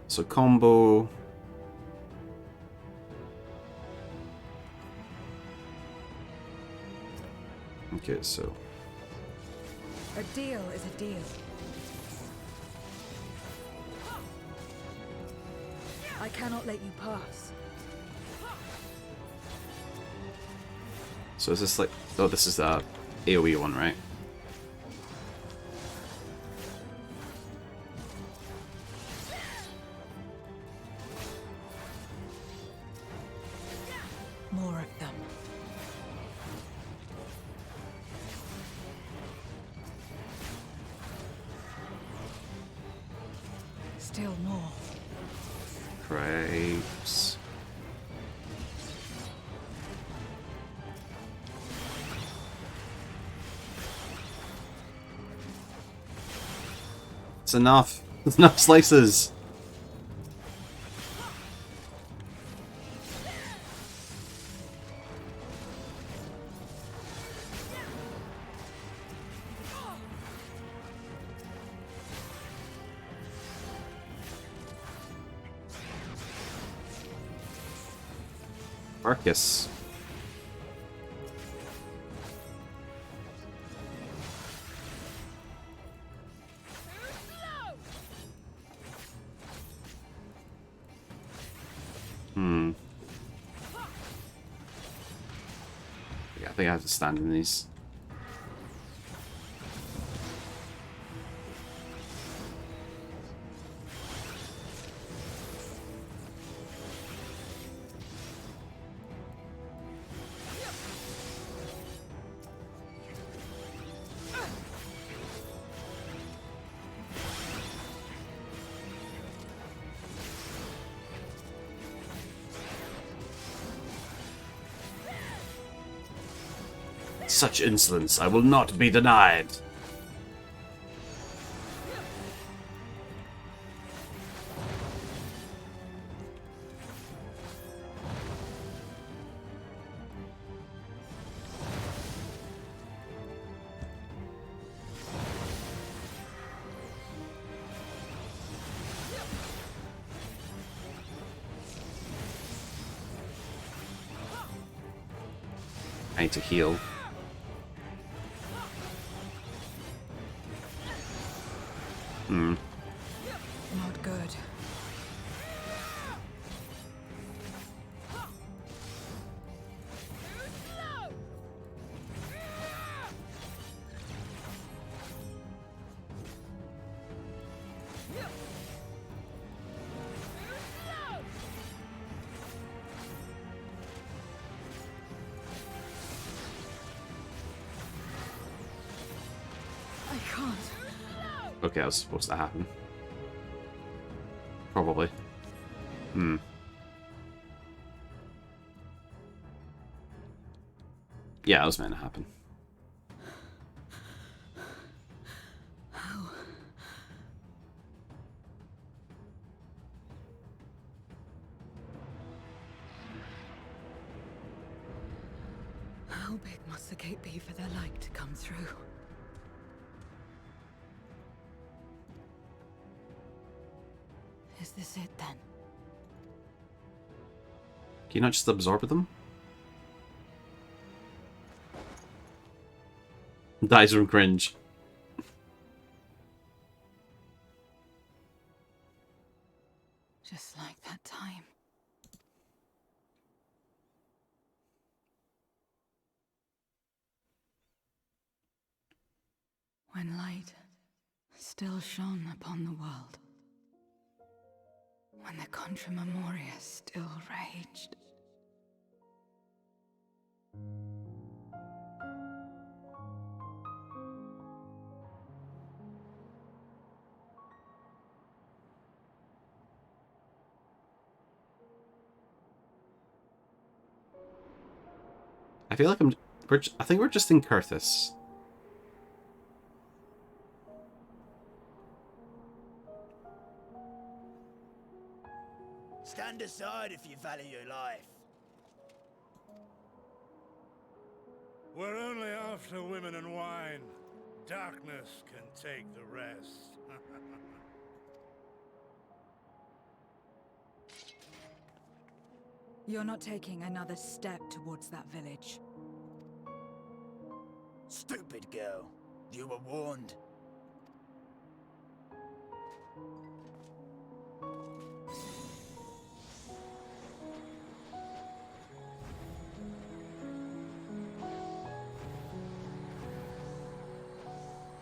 So combo. Okay, so A deal is a deal. I cannot let you pass. so is this like, oh, this is the AoE one, right? More of them. Still more. Cripes. It's enough. There's enough slices. Arcus. Yeah, I think I have to stand in these. Such insolence, I will not be denied. I need to heal. Not good. I can't. Okay, that was supposed to happen. Probably. Yeah, it was meant to happen. How big must the gate be for their light to come through? Is this it then? Can you not just absorb them? Dies from cringe. Just like that time. When light still shone upon the world. When the Contra Memoria still raged. I feel like I'm I think we're just in Curtis. Stand aside if you value your life. We're only after women and wine. Darkness can take the rest. You're not taking another step towards that village. Stupid girl. You were warned.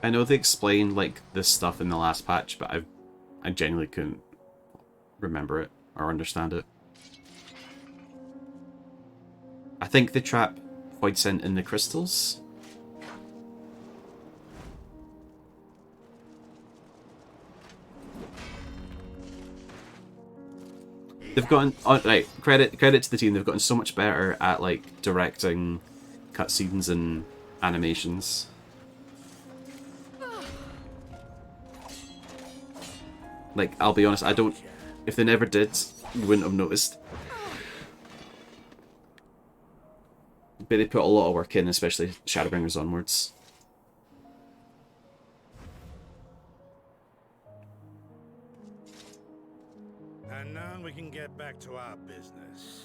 I know they explained like this stuff in the last patch, but I genuinely couldn't remember it or understand it. I think they trap Voidsent in the crystals. They've gotten right, credit to the team. They've gotten so much better at like directing cutscenes and animations. Like, I'll be honest, I don't... If they never did, you wouldn't have noticed. But they put a lot of work in, especially Shadowbringers onwards. And now we can get back to our business.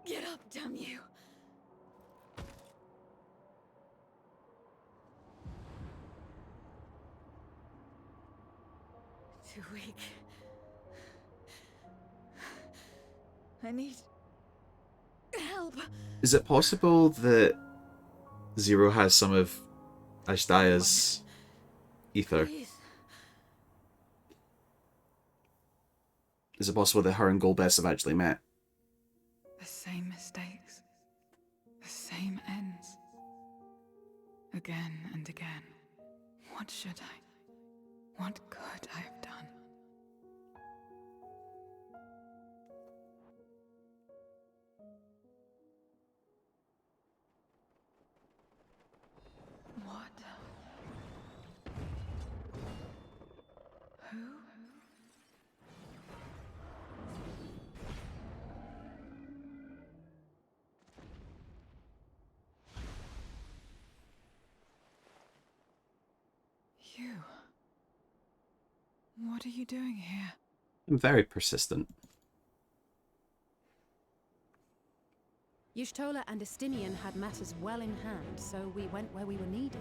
Get up, damn you! Too weak. I need help. Is it possible that Zero has some of Ashdaya's ether? Please. Is it possible that her and Golbez have actually met? The same mistakes. The same ends. Again and again. What should I? What could I have done? What? Who? You. What are you doing here? I'm very persistent. Y'shtola and Estinian had matters well in hand, so we went where we were needed.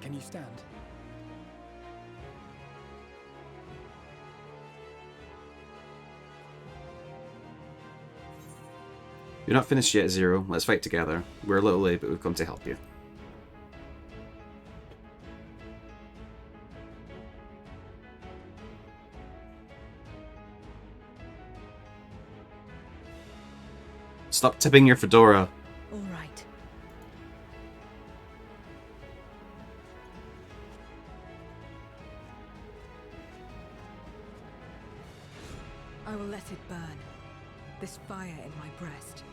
Can you stand? You're not finished yet, Zero. Let's fight together. We're a little late, but we've come to help you. Stop tipping your fedora. All right. I will let it burn. This fire in my breast.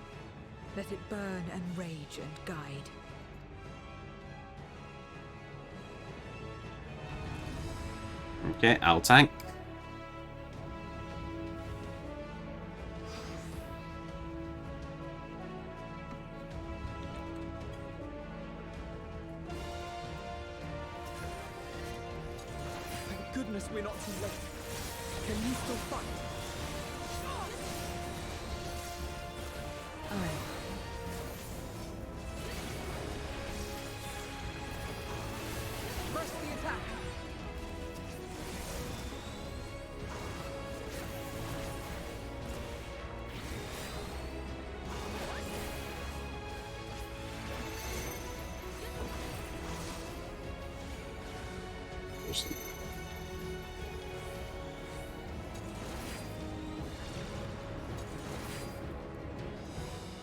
Let it burn and rage and guide. Okay, I'll tank. Thank goodness we're not too late. Can you still fight?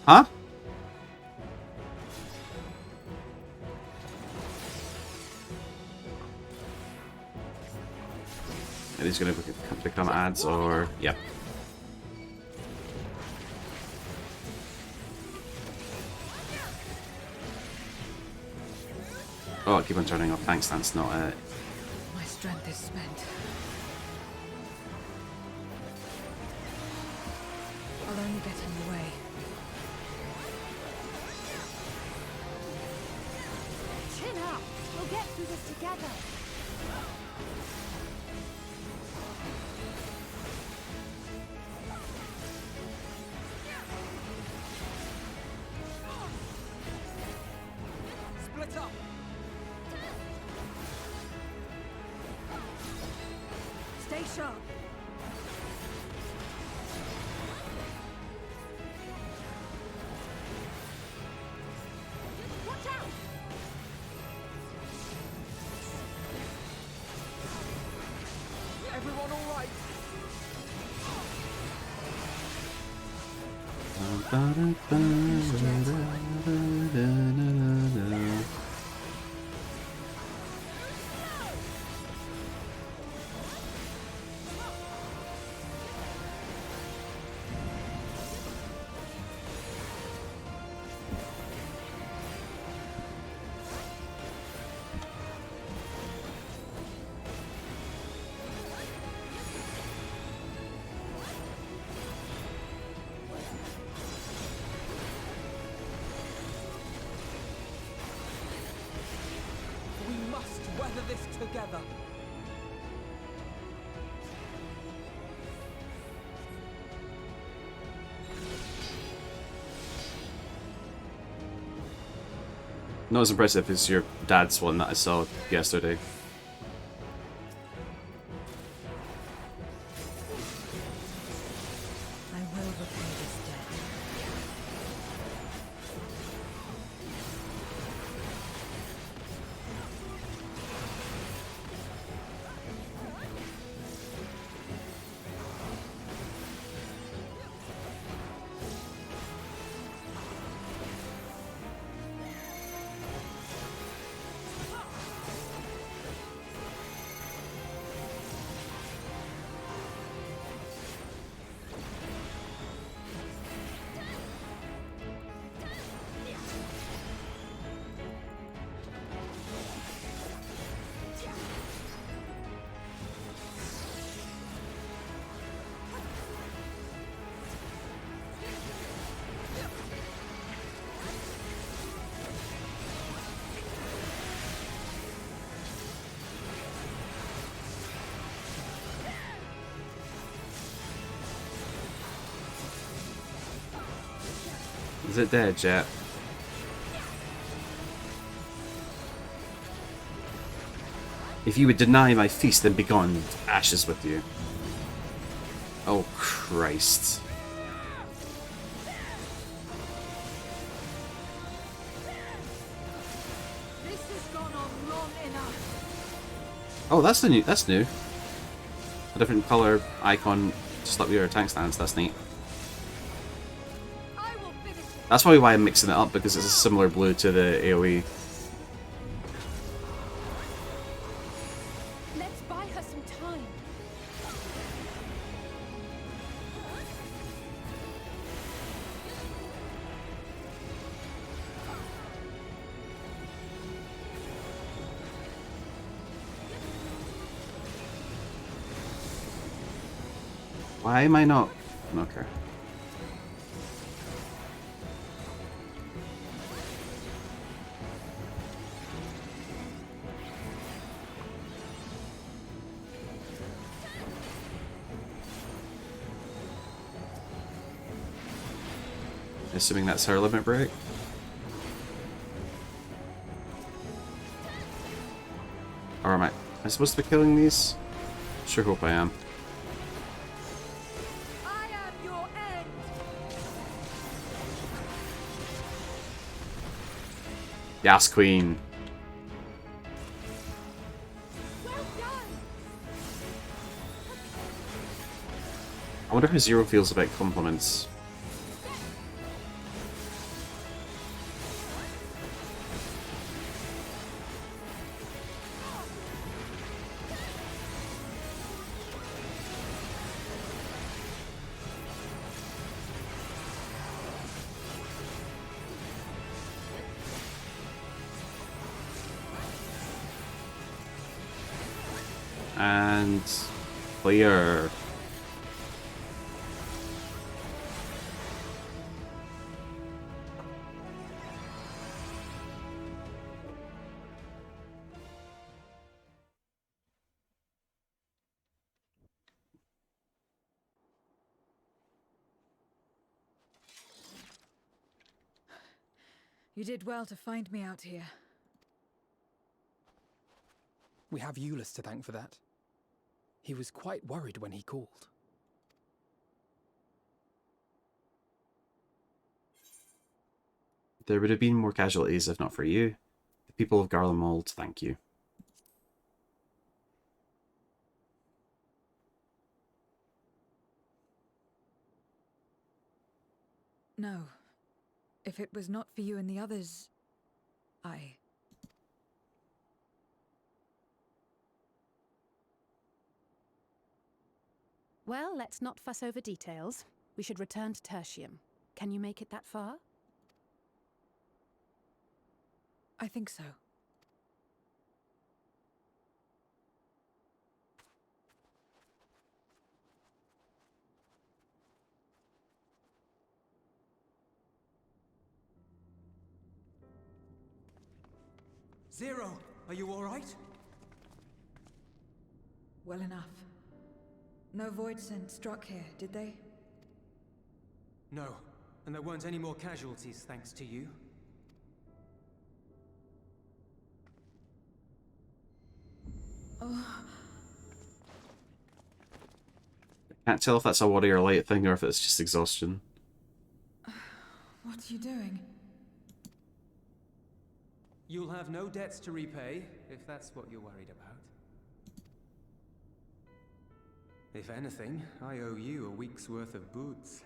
Huh? Are these going to become ads or... Yep. Oh, I keep on turning off tank stance, not it. My strength is spent. I'll only get in the way. Chin up! We'll get through this together! Split up! Stay sharp! Watch out! Everyone all right? We must weather this together. Not as impressive as your dad's one that I saw yesterday. I will repay this debt. Is it dead yet? If you would deny my feast, then begone, ashes with you. Oh, Christ. This has gone on long enough! Oh, that's the new. That's new. A different color icon, just like your tank stance. That's neat. I will finish it! That's probably why I'm mixing it up, because it's a similar blue to the AoE. Let's buy her some time! Why am I not? Okay. Assuming that's her limit break. Or am I supposed to be killing these? Sure hope I am. I am your end! Yes, Queen. Well done! I wonder how Zero feels about compliments. And clear. You did well to find me out here. We have Euless to thank for that. He was quite worried when he called. There would have been more casualties if not for you. The people of Garlemald thank you. No. If it was not for you and the others, Well, let's not fuss over details. We should return to Tertium. Can you make it that far? I think so. Zero, are you all right? Well enough. No void scent struck here, did they? No, and there weren't any more casualties thanks to you. Oh. Can't tell if that's a warrior light thing or if it's just exhaustion. What are you doing? You'll have no debts to repay, if that's what you're worried about. If anything, I owe you a week's worth of boots.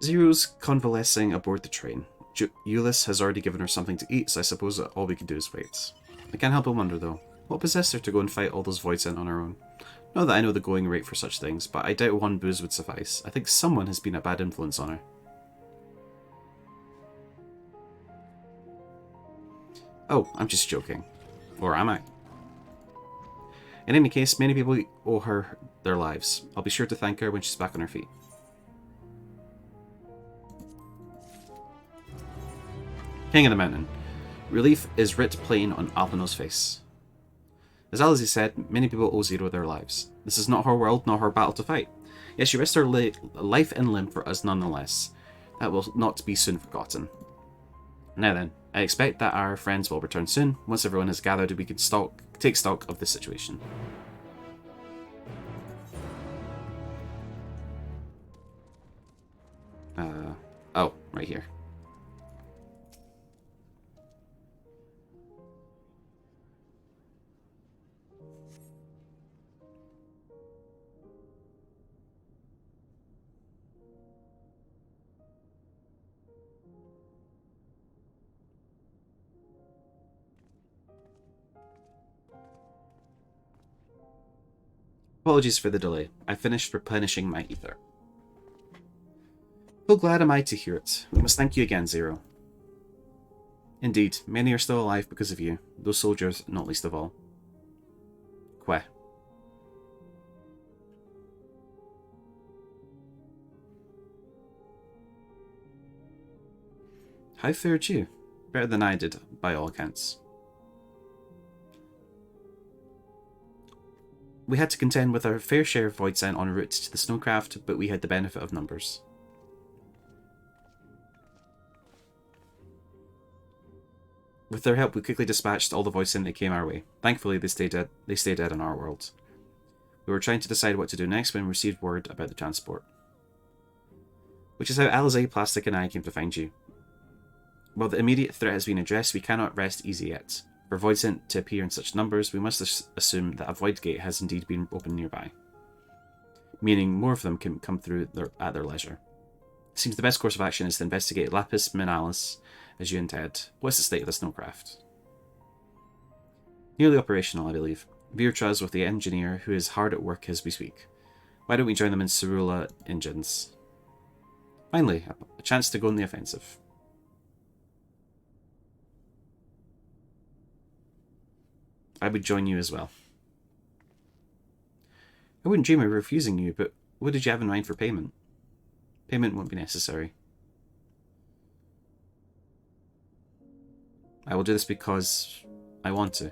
Zero's convalescing aboard the train. Euless has already given her something to eat, so I suppose that all we can do is wait. I can't help but wonder, though, what possessed her to go and fight all those voids in on her own? Not that I know the going rate for such things, but I doubt one booze would suffice. I think someone has been a bad influence on her. Oh, I'm just joking. Or am I? In any case, many people owe her their lives. I'll be sure to thank her when she's back on her feet. King of the Mountain. Relief is writ plain on Alpino's face. As Alice said, many people owe Zero their lives. This is not her world, nor her battle to fight. Yet she risked her life and limb for us nonetheless. That will not be soon forgotten. Now then, I expect that our friends will return soon. Once everyone has gathered, we can take stock of the situation. Oh, right here. Apologies for the delay. I finished replenishing my ether. So glad am I to hear it. We must thank you again, Zero. Indeed, many are still alive because of you, those soldiers not least of all. Queh. How fared you? Better than I did, by all accounts. We had to contend with our fair share of void sent en route to the snowcraft, but we had the benefit of numbers. With their help, we quickly dispatched all the void sent that came our way. Thankfully, they stayed dead in our world. We were trying to decide what to do next when we received word about the transport. Which is how Alizé, Plastic, and I came to find you. While the immediate threat has been addressed, we cannot rest easy yet. For void sent to appear in such numbers, we must assume that a void gate has indeed been opened nearby. Meaning more of them can come through at their leisure. It seems the best course of action is to investigate Lapis Minalis as you intend. What's the state of the snowcraft? Nearly operational, I believe. Virtua's with the engineer, who is hard at work as we speak. Why don't we join them in Cerula engines? Finally, a chance to go on the offensive. I would join you as well. I wouldn't dream of refusing you, but what did you have in mind for payment? Payment won't be necessary. I will do this because I want to.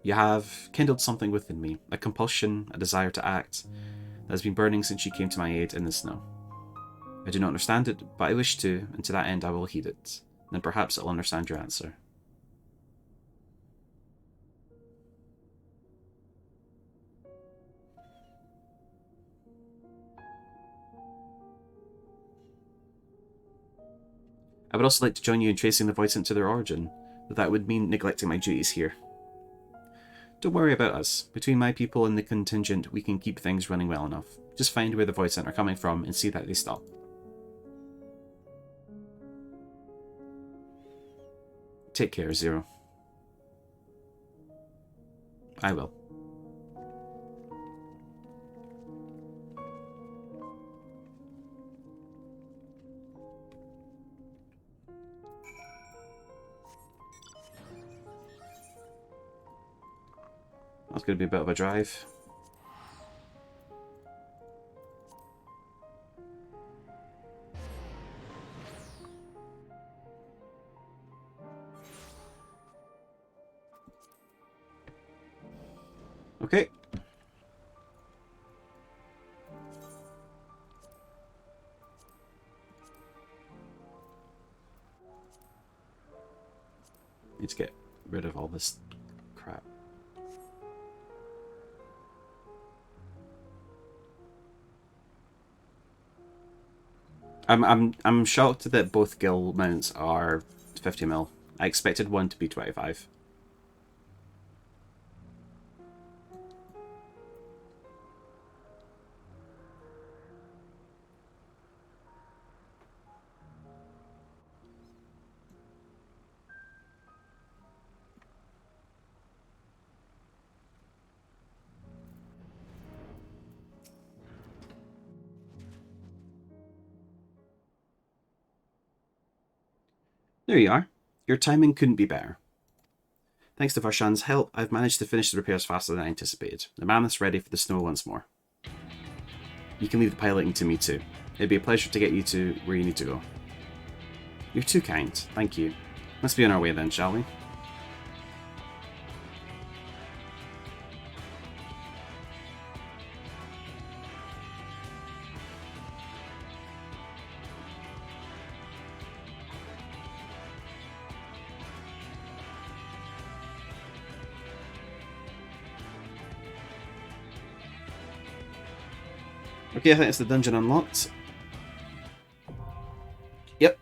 You have kindled something within me, a compulsion, a desire to act, that has been burning since you came to my aid in the snow. I do not understand it, but I wish to, and to that end I will heed it. Then perhaps I'll understand your answer. I would also like to join you in tracing the Voidsent to their origin, but that would mean neglecting my duties here. Don't worry about us. Between my people and the contingent, we can keep things running well enough. Just find where the Voidsent are coming from and see that they stop. Take care, Zero. I will. That's going to be a bit of a drive. Okay. Need to get rid of all this crap. I'm shocked that both gill mounts are 50mm. I expected one to be 25. There you are. Your timing couldn't be better. Thanks to Varshan's help, I've managed to finish the repairs faster than I anticipated. The mammoth's ready for the snow once more. You can leave the piloting to me too. It'd be a pleasure to get you to where you need to go. You're too kind. Thank you. Let's be on our way then, shall we? Okay, I think it's the dungeon unlocked. Yep.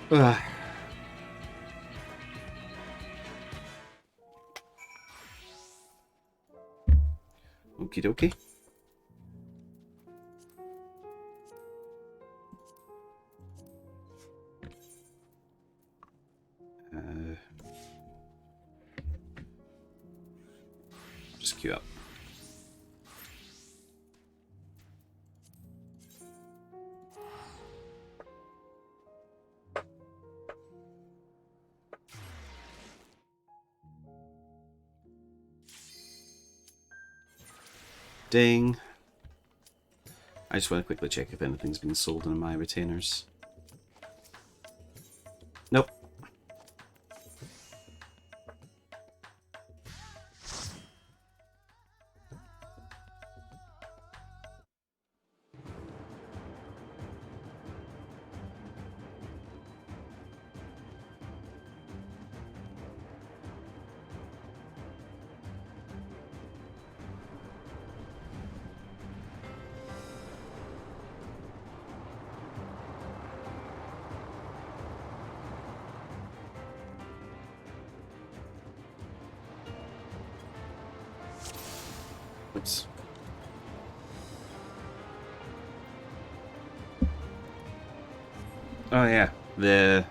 Ugh. Okie dokie. Just queue up. Ding. I just want to quickly check if anything's been sold in my retainers. Nope. Oops. Oh yeah, the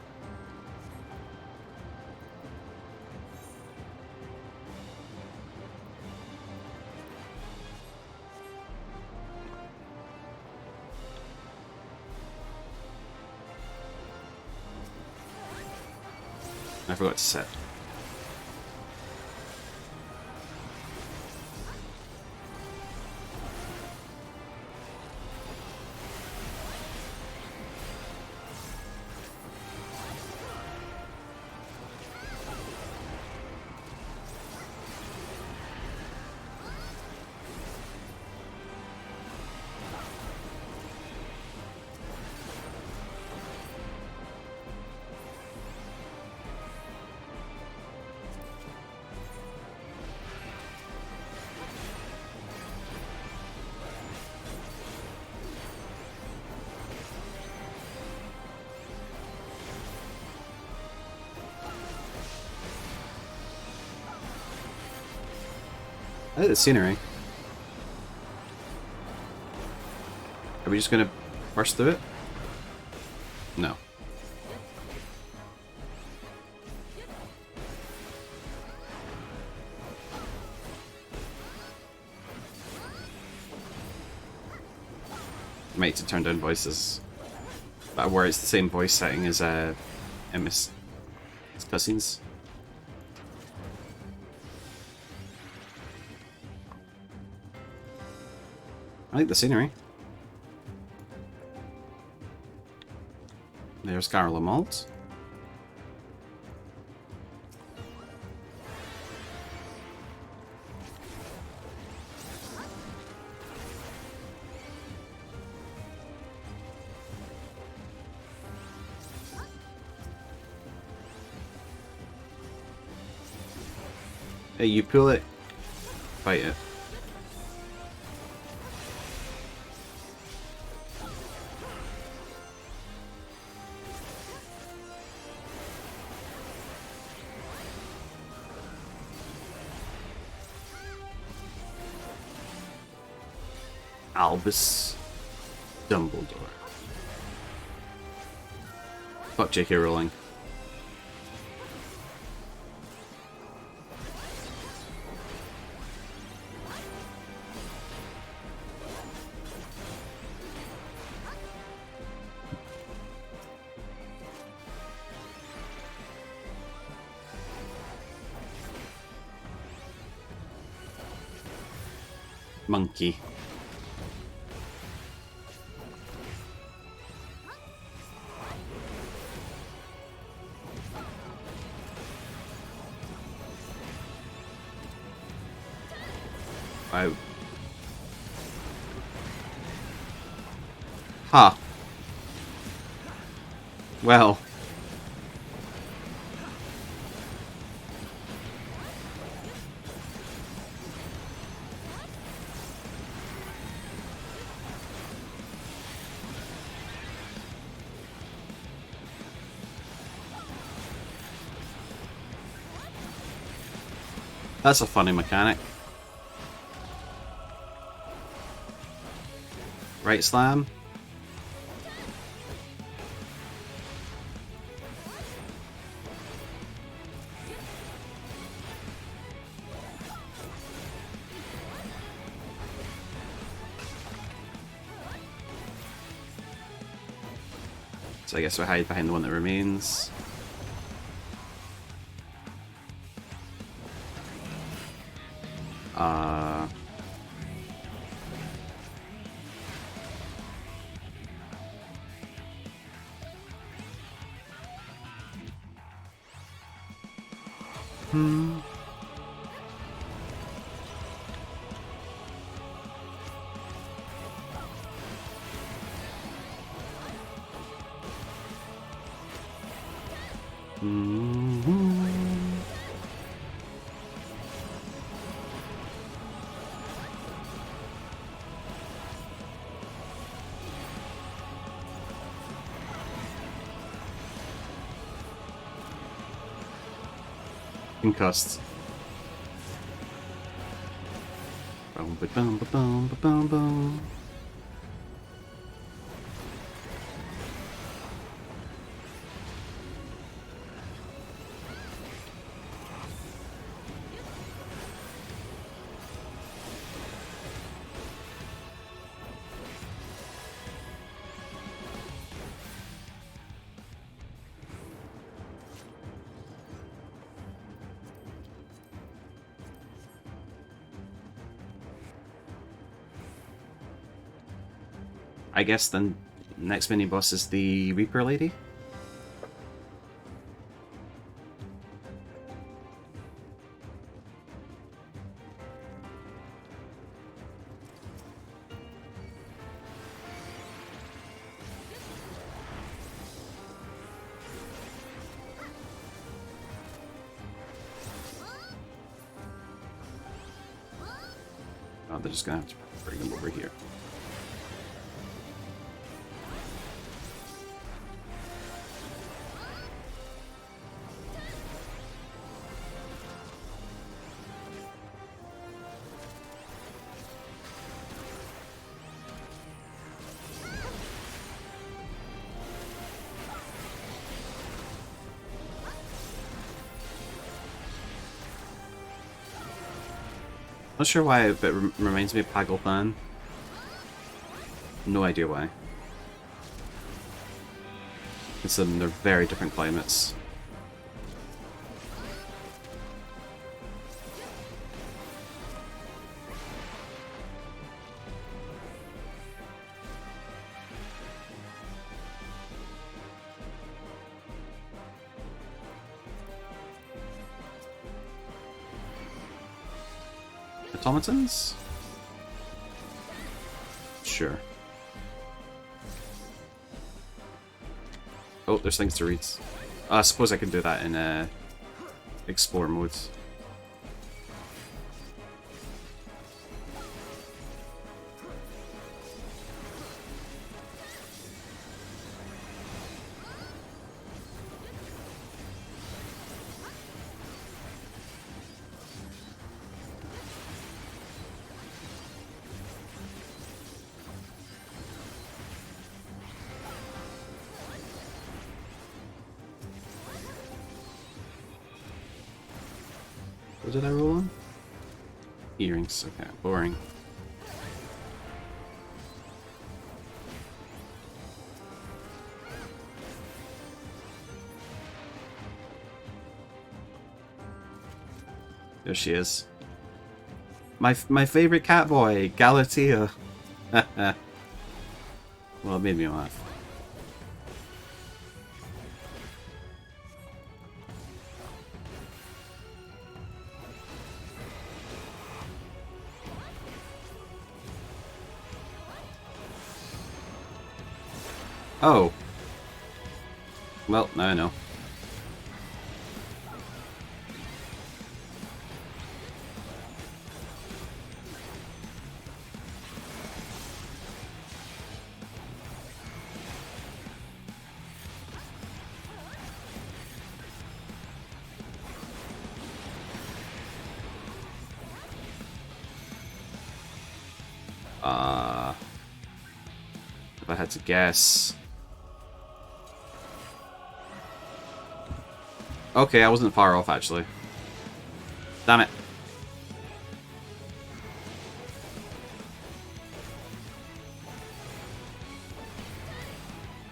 I forgot to set. I like the scenery. Are we just gonna burst through it? No. Might to turn down voices, but where it's the same voice setting as MS cutscenes. I like the scenery. There's Garla Malt. Hey, you pull it, fight it. Albus Dumbledore. Fuck J.K. Rowling. Monkey. Wow. Huh. Well. That's a funny mechanic. Right slam. So I guess we hide behind the one that remains. Concussed. Boom, boom, boom, boom, boom. I guess then next mini boss is the Reaper Lady. Oh, they're just gonna have to bring them over here. Not sure why, but it reminds me of Pagelpan. No idea why. They're very different climates. Automatons? Sure. Oh, there's things to read. I suppose I can do that in explore mode. What did I roll on? Earrings, okay, boring. There she is. My favorite cat boy, Galatea. Well, it made me laugh. Oh. Well, now I know. If I had to guess. Okay, I wasn't far off actually. Damn it.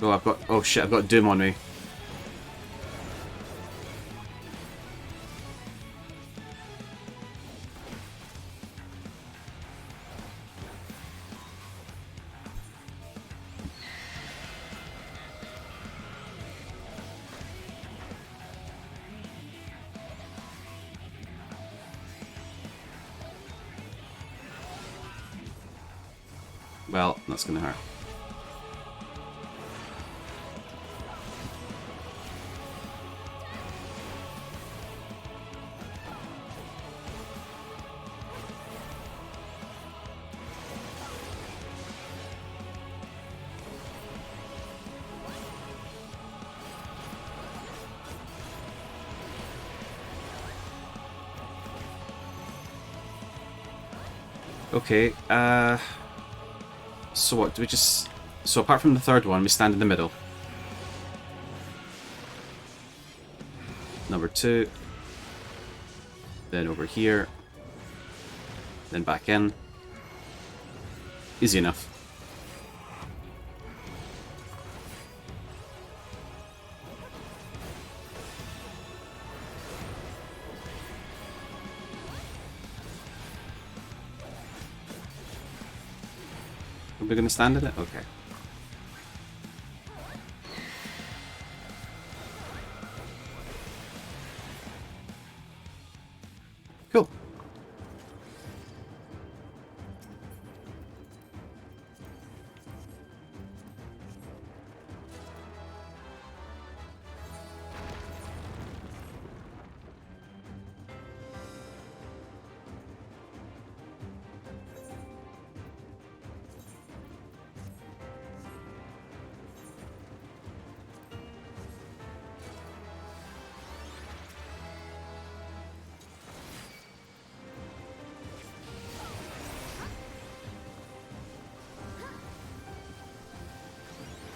Oh, oh shit, I've got Doom on me. Well, that's gonna hurt. Okay, so what, do we just... So apart from the third one, we stand in the middle. Number 2. Then over here. Then back in. Easy enough. Are we going to stand in it? Okay.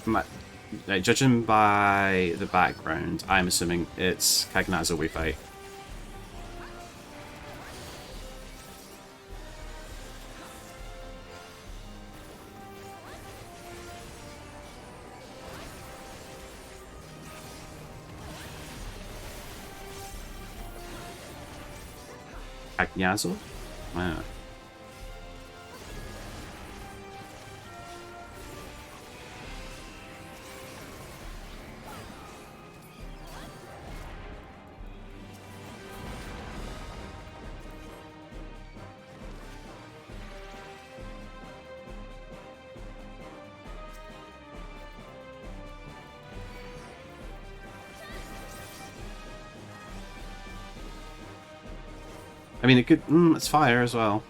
Right, judging by the background, I'm assuming it's Cagnazzo we fight. Cagnazzo? Wow. I mean, it could. It's fire as well.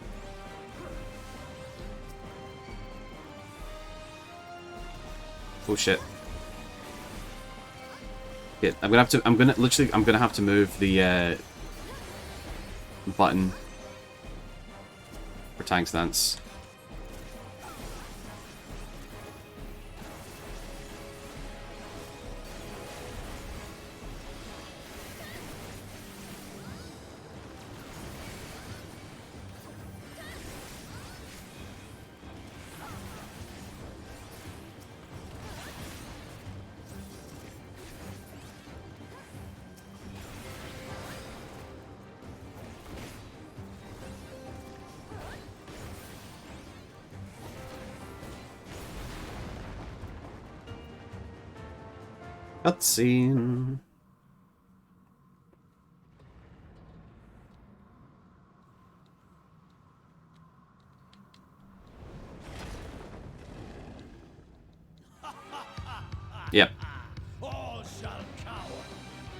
Oh shit! Yeah, I'm gonna have to. I'm gonna have to move the button for tank stance. Cutscene. Yep. All shall cower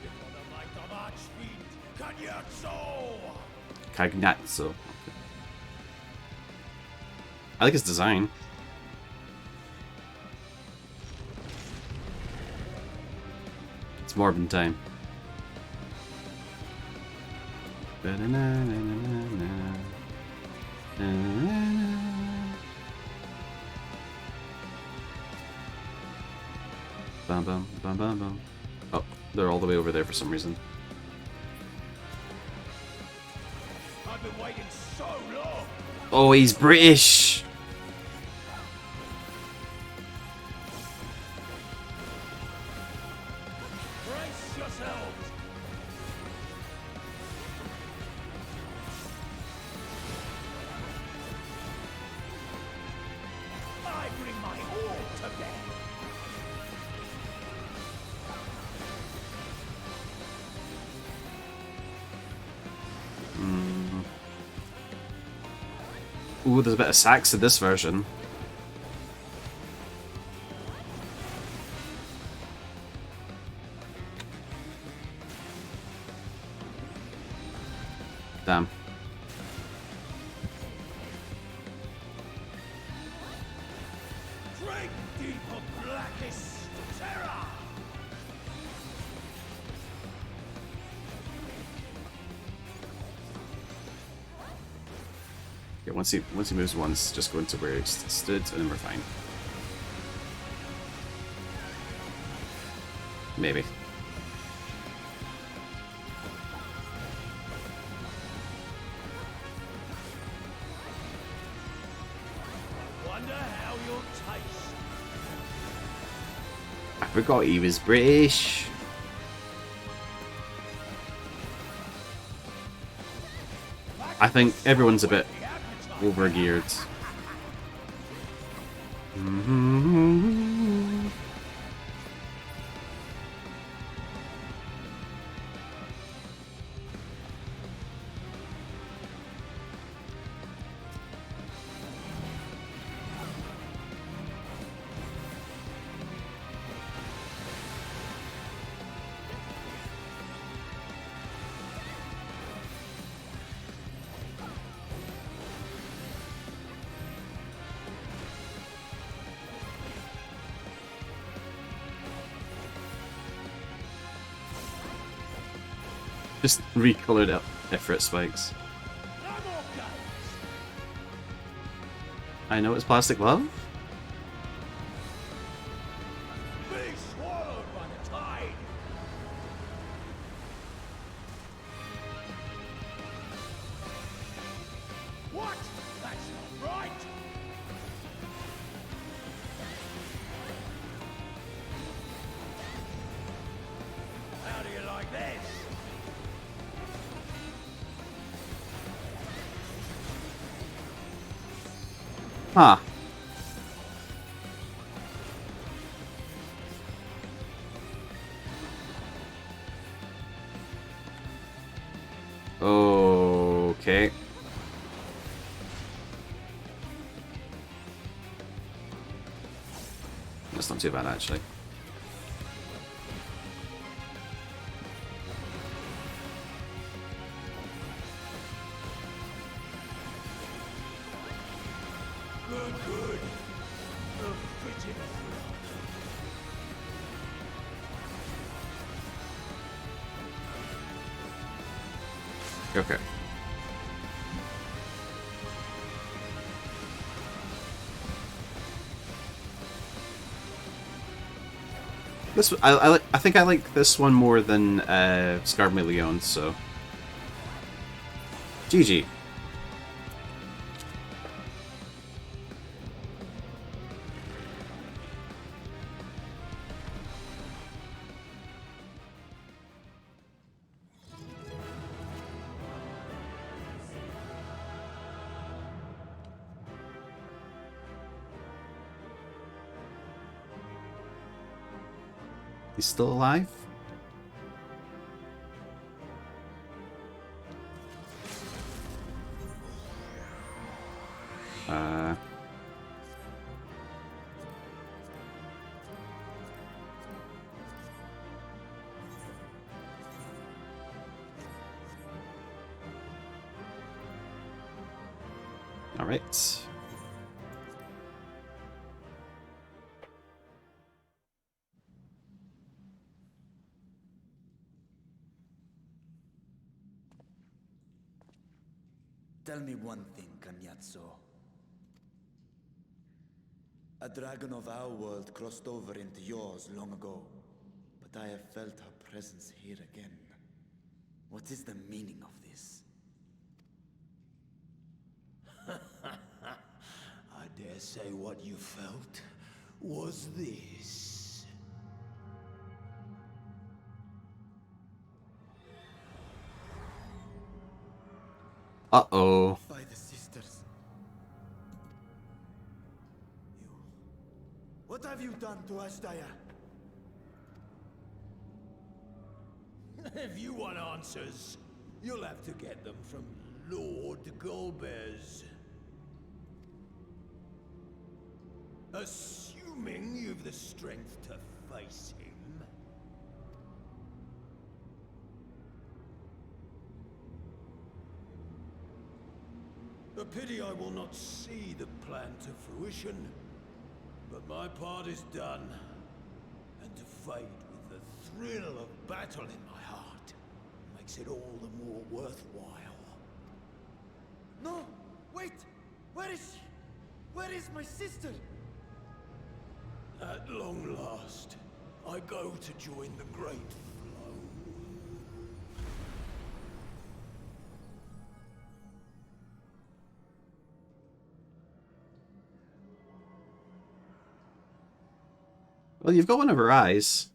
before the might of Archfiend Cagnazzo. Cagnazzo. Okay. I like his design. It's Morbin time. Bum bum bum bum bum. Oh, they're all the way over there for some reason. I've been waiting so long. Oh, he's British. Brace yourselves. I bring my all to bear. Ooh, there's a bit of sax in this version. Damn. Drink deep of blackest terror. Yeah, once he moves once, just go into where he stood, and then we're fine. Maybe. Wonder how you'll taste. I forgot he was British. I think everyone's a bit overgeared. Just recolored up Ifrit spikes. I know it's plastic love. this! Huh. Okay. That's not too bad, actually. Good, good. A fitting Okay. This I think I like this one more than Scarmy Leon, so GG. He's still alive? All right. Tell me one thing, Cagnazzo. A dragon of our world crossed over into yours long ago, but I have felt her presence here again. What is the meaning of this? I dare say what you felt was this. Uh-oh. By the sisters. You... What have you done to Ashdaya? If you want answers, you'll have to get them from Lord Golbez. Assuming you've the strength to face him. A pity I will not see the plan to fruition, but my part is done. And to fight with the thrill of battle in my heart makes it all the more worthwhile. No! Wait! Where is she? Where is my sister? At long last, I go to join the great flow. Well, you've got one of her eyes.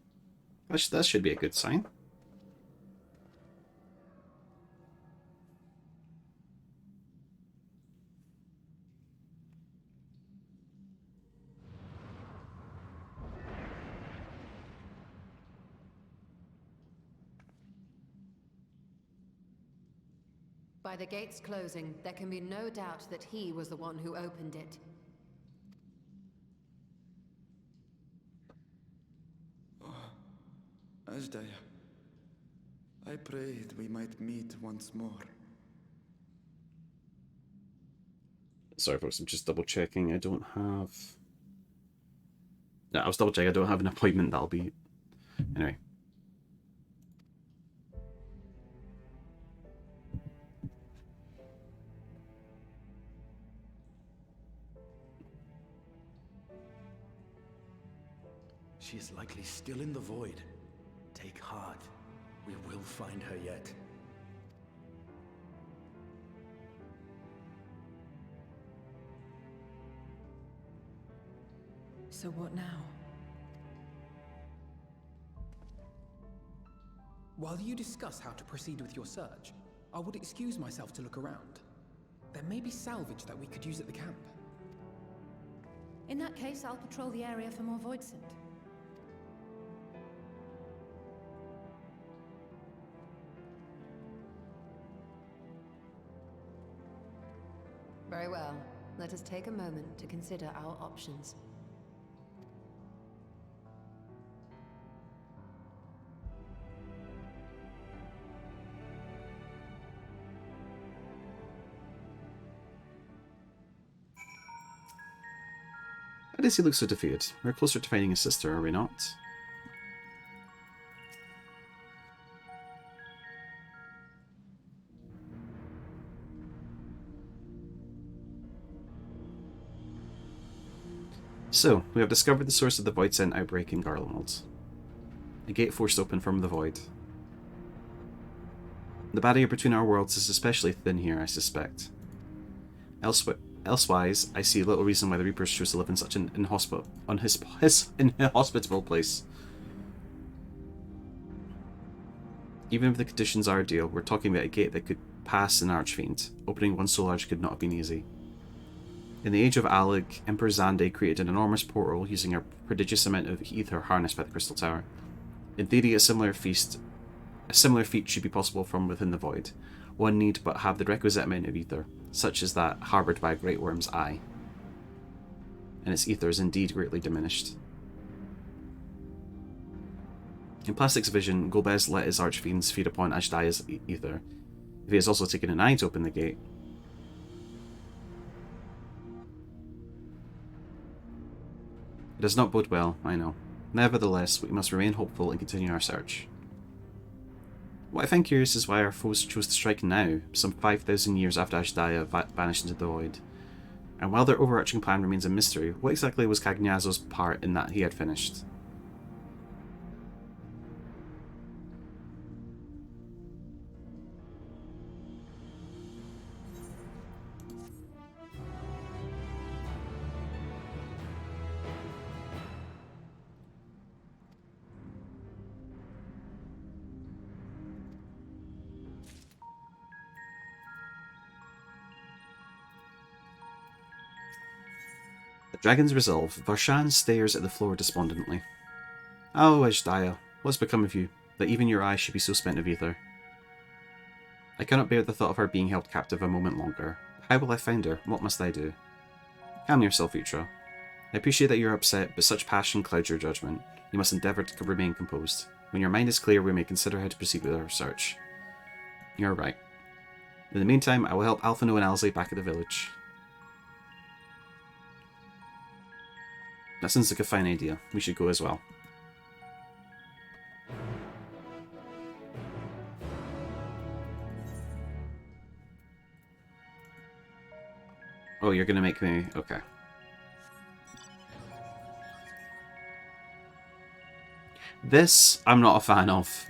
That should be a good sign. By the gates closing, there can be no doubt that he was the one who opened it. Ashdaya, I prayed we might meet once more. Sorry, folks, I'm just double checking. I don't have. No, I was double checking. I don't have an appointment. That'll be. Anyway. She is likely still in the void. Take heart. We will find her yet. So what now? While you discuss how to proceed with your search, I would excuse myself to look around. There may be salvage that we could use at the camp. In that case, I'll patrol the area for more Voidsent. Very well. Let us take a moment to consider our options. Why does he look so defeated? We're closer to finding his sister, are we not? So, we have discovered the source of the Voidsent outbreak in Garlemald. A gate forced open from the void. The barrier between our worlds is especially thin here, I suspect. Elsewise, I see little reason why the Reapers chose to live in such an inhospitable place. Even if the conditions are ideal, we're talking about a gate that could pass an Archfiend. Opening one so large could not have been easy. In the age of Alec, Emperor Xande created an enormous portal using a prodigious amount of ether harnessed by the Crystal Tower. In theory, a similar feat should be possible from within the void. One need but have the requisite amount of ether, such as that harboured by a great worm's eye. And its ether is indeed greatly diminished. In Plastic's vision, Golbez let his archfiends feed upon Ashdaya's ether. If he has also taken an eye to open the gate. It does not bode well, I know. Nevertheless, we must remain hopeful and continue our search. What I find curious is why our foes chose to strike now, some 5,000 years after Ashdaya vanished into the void. And while their overarching plan remains a mystery, what exactly was Cagnazzo's part in that he had finished? Dragon's Resolve. Varshan stares at the floor despondently. Oh, Ashdaya, what's become of you, that even your eyes should be so spent of ether? I cannot bear the thought of her being held captive a moment longer. How will I find her? What must I do? Calm yourself, Utra. I appreciate that you're upset, but such passion clouds your judgment. You must endeavour to remain composed. When your mind is clear, we may consider how to proceed with our search. You're right. In the meantime, I will help Alphino and Alzay back at the village. That sounds like a fine idea. We should go as well. Oh, you're gonna make me... Okay. This, I'm not a fan of.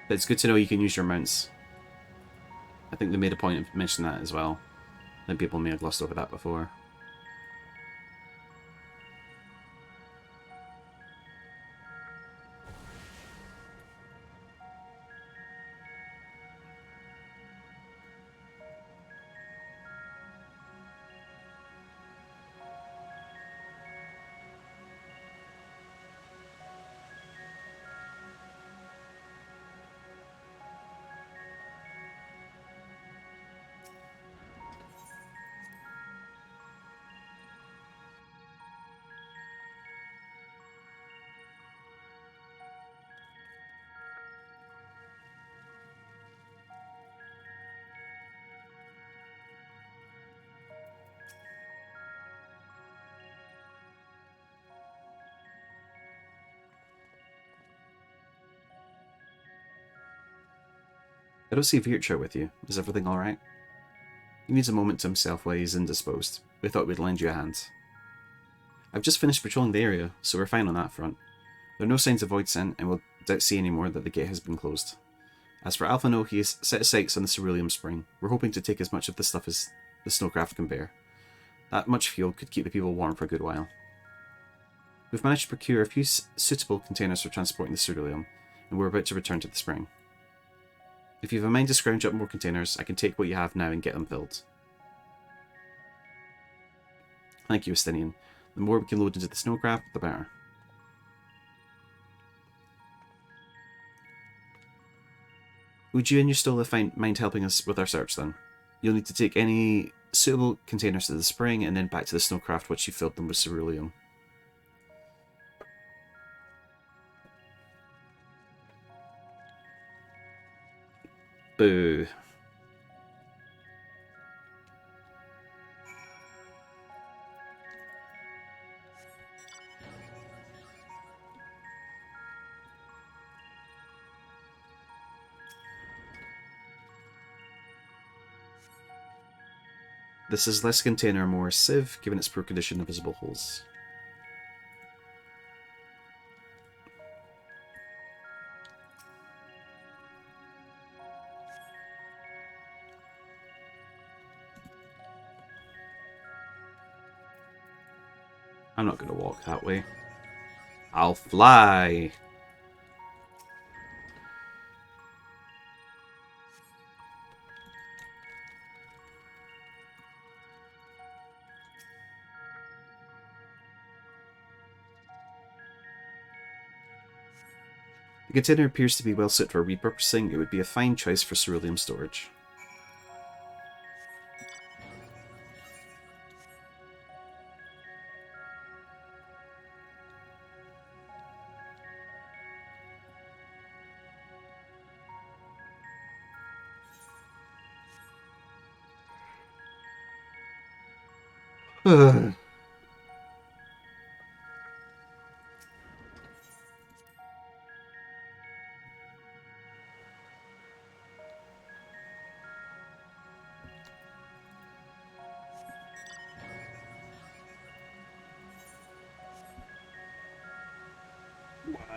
But it's good to know you can use your mounts. I think they made a point of mentioning that as well. And people may have glossed over that before. I don't see Virtua with you. Is everything alright? He needs a moment to himself while he's indisposed. We thought we'd lend you a hand. I've just finished patrolling the area, so we're fine on that front. There are no signs of Voidsent, and we'll doubt see anymore that the gate has been closed. As for Alphino, he has set his sights on the Cerulean Spring. We're hoping to take as much of the stuff as the snowcraft can bear. That much fuel could keep the people warm for a good while. We've managed to procure a few suitable containers for transporting the ceruleum, and we're about to return to the spring. If you have a mind to scrounge up more containers, I can take what you have now and get them filled. Thank you, Estinian. The more we can load into the snowcraft, the better. Would you and your Stola mind helping us with our search then? You'll need to take any suitable containers to the spring and then back to the snowcraft once you filled them with ceruleum. Boo. This is less container, more sieve, given its poor condition of visible holes. I'm not going to walk that way. I'll fly! The container appears to be well suited for repurposing. It would be a fine choice for ceruleum storage.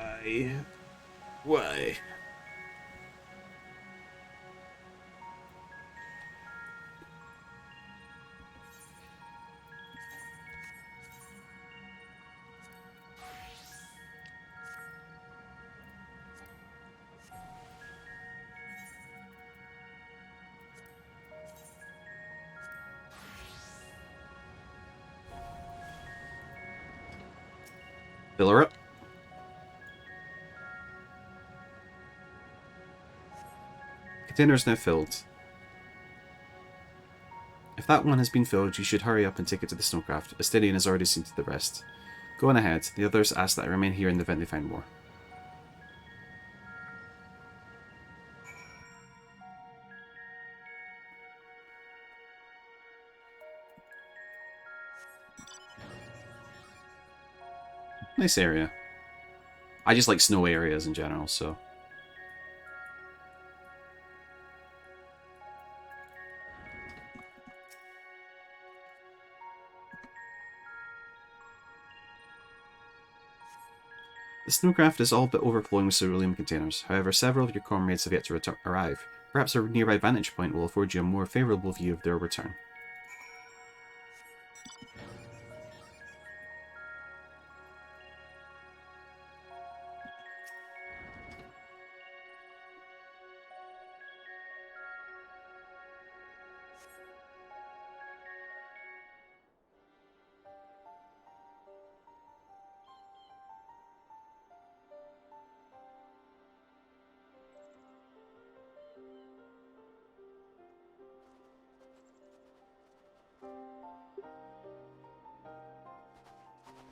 Why? Why? Fill her up. Container is now filled. If that one has been filled, you should hurry up and take it to the snowcraft. Estinian has already seen to the rest. Go on ahead. The others ask that I remain here in the event they find more. Nice area. I just like snow areas in general, so... The snowcraft is all but overflowing with ceruleum containers. However, several of your comrades have yet to arrive. Perhaps a nearby vantage point will afford you a more favourable view of their return.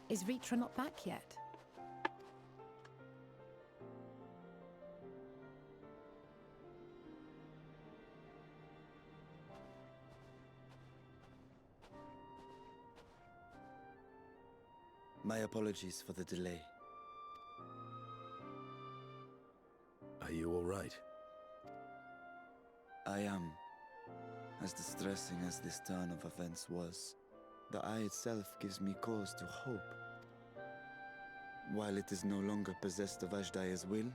Is Ritra not back yet? My apologies for the delay. Are you all right? I am. As distressing as this turn of events was, the eye itself gives me cause to hope. While it is no longer possessed of Ashdaya's will,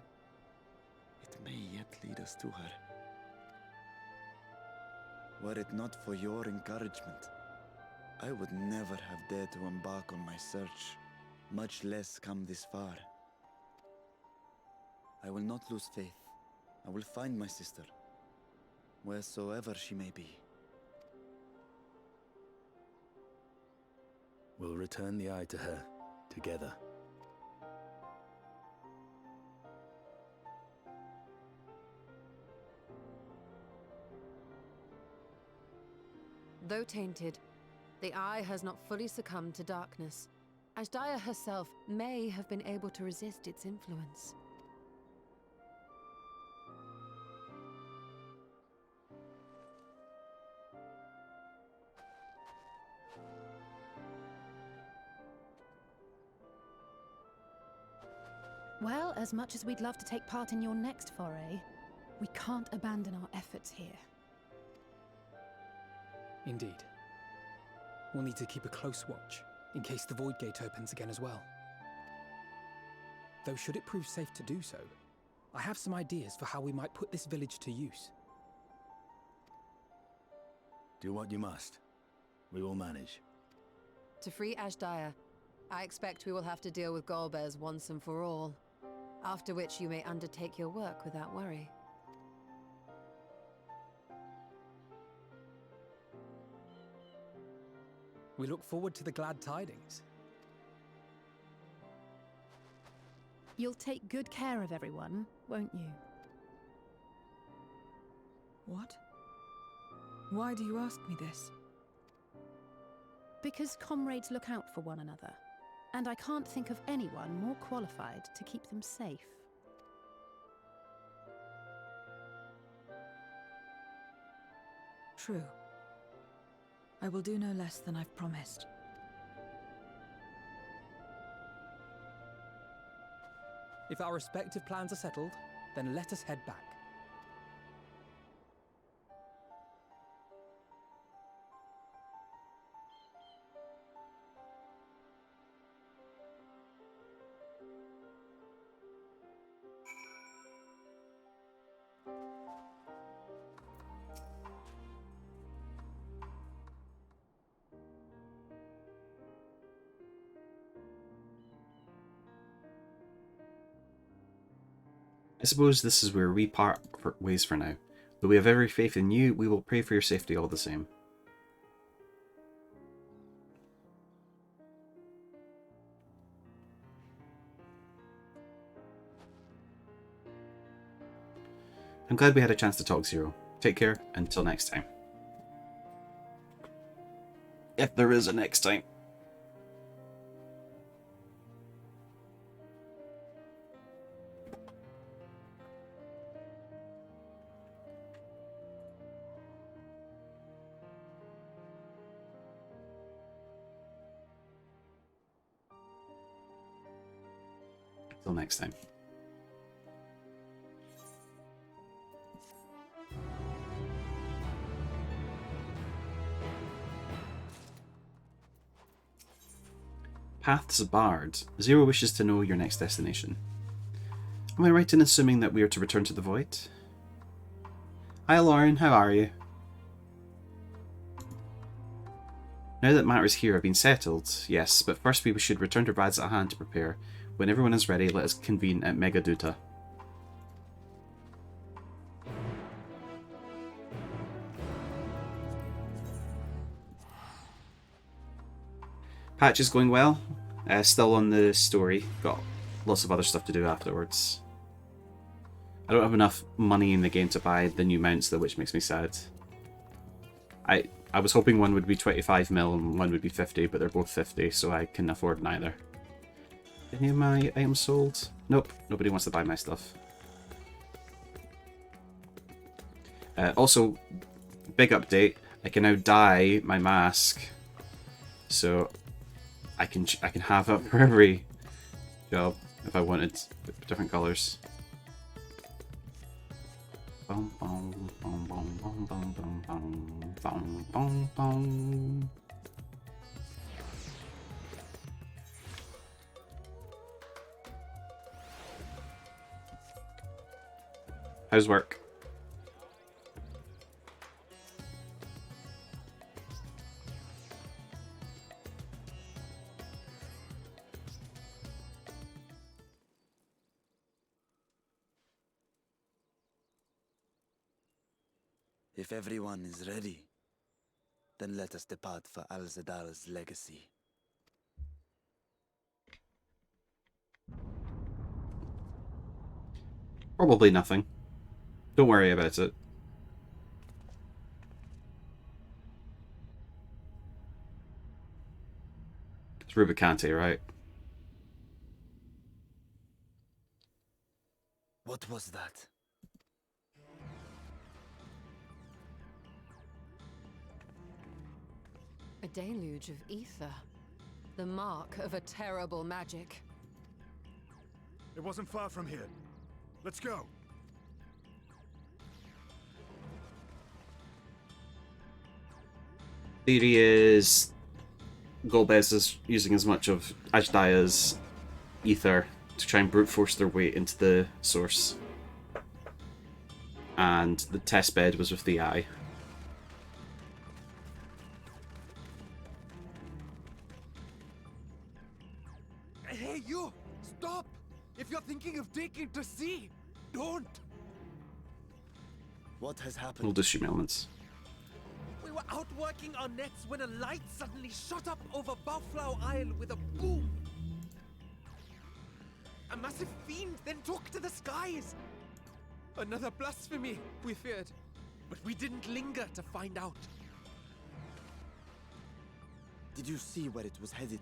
it may yet lead us to her. Were it not for your encouragement, I would never have dared to embark on my search. much less come this far. I will not lose faith. I will find my sister, wheresoever she may be. We'll return the eye to her, together. Though tainted, the eye has not fully succumbed to darkness. Ashdaya herself may have been able to resist its influence. Well, as much as we'd love to take part in your next foray, we can't abandon our efforts here. Indeed. We'll need to keep a close watch, in case the Void Gate opens again as well. Though should it prove safe to do so, I have some ideas for how we might put this village to use. Do what you must. We will manage. To free Ashdaya, I expect we will have to deal with Golbez once and for all. After which you may undertake your work without worry. We look forward to the glad tidings. You'll take good care of everyone, won't you? What? Why do you ask me this? Because comrades look out for one another, and I can't think of anyone more qualified to keep them safe. True. I will do no less than I've promised. If our respective plans are settled, then let us head back. I suppose this is where we part ways for now. Though we have every faith in you, we will pray for your safety all the same. I'm glad we had a chance to talk, Zero. Take care, until next time. If there is a next time. Till next time. Paths barred. Zero wishes to know your next destination. Am I right in assuming that we are to return to the Void? Hi Lauren, how are you? Now that matters here have been settled, yes, but first we should return to Rad's at hand to prepare. When everyone is ready, let us convene at Megaduta. Patch is going well. Still on the story. Got lots of other stuff to do afterwards. I don't have enough money in the game to buy the new mounts though, which makes me sad. I was hoping one would be 25 mil and one would be 50, but they're both 50, so I can afford neither. Any of my items sold? Nope, nobody wants to buy my stuff. Also, big update, I can now dye my mask, so I can have it for every job if I wanted different colours. Bum, bum, bum, bum, bum, bum, bum, bum, bum, bum. How's work? If everyone is ready, then let us depart for Al-Zadal's legacy. Probably nothing. Don't worry about it. It's Rubicante, right? What was that? A deluge of ether. The mark of a terrible magic. It wasn't far from here. Let's go. Theory is Golbez is using as much of Ajdaya's ether to try and brute force their way into the source. And the test bed was with the eye. Hey, you! Stop! If you're thinking of taking to sea, don't! What has happened? We'll just shoot elements. We were out working our nets when a light suddenly shot up over Buffalo Isle with a boom. A massive fiend then took to the skies. Another blasphemy, we feared. But we didn't linger to find out. Did you see where it was headed?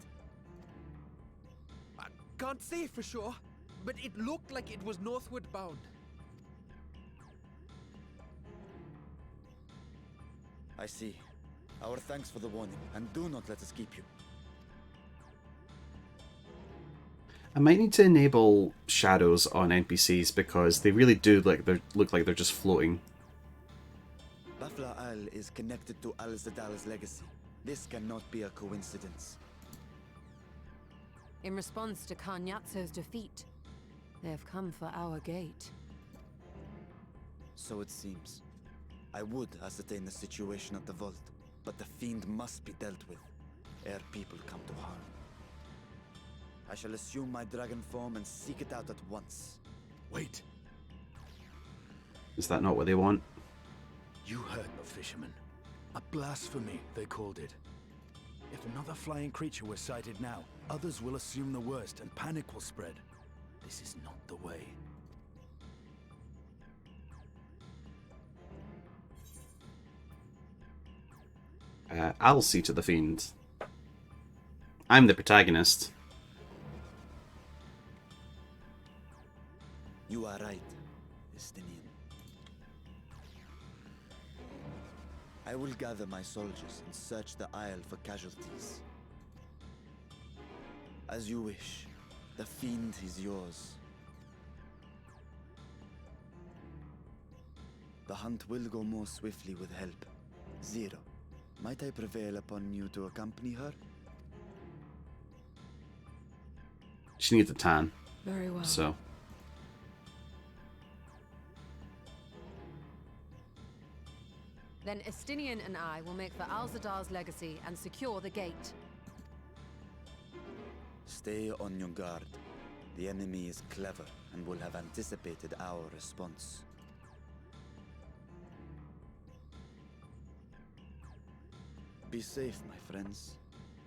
I can't say for sure, but it looked like it was northward bound. I see. Our thanks for the warning, and do not let us keep you. I might need to enable shadows on NPCs because they really do look like they're just floating. Buffalo Isle is connected to Al-Zadal's legacy. This cannot be a coincidence. In response to Karnyatso's defeat, they have come for our gate. So it seems. I would ascertain the situation at the vault, but the fiend must be dealt with, ere people come to harm. I shall assume my dragon form and seek it out at once. Wait. Is that not what they want? You heard the fisherman. A blasphemy, they called it. If another flying creature were sighted now, others will assume the worst and panic will spread. This is not the way. I'll see to the fiend. I'm the protagonist. You are right, Estinian. I will gather my soldiers and search the Isle for casualties. As you wish. The fiend is yours. The hunt will go more swiftly with help. Zero, might I prevail upon you to accompany her? She needs a tan. Very well. So. Then Estinian and I will make for Al-Zadar's legacy and secure the gate. Stay on your guard. The enemy is clever and will have anticipated our response. Be safe, my friends,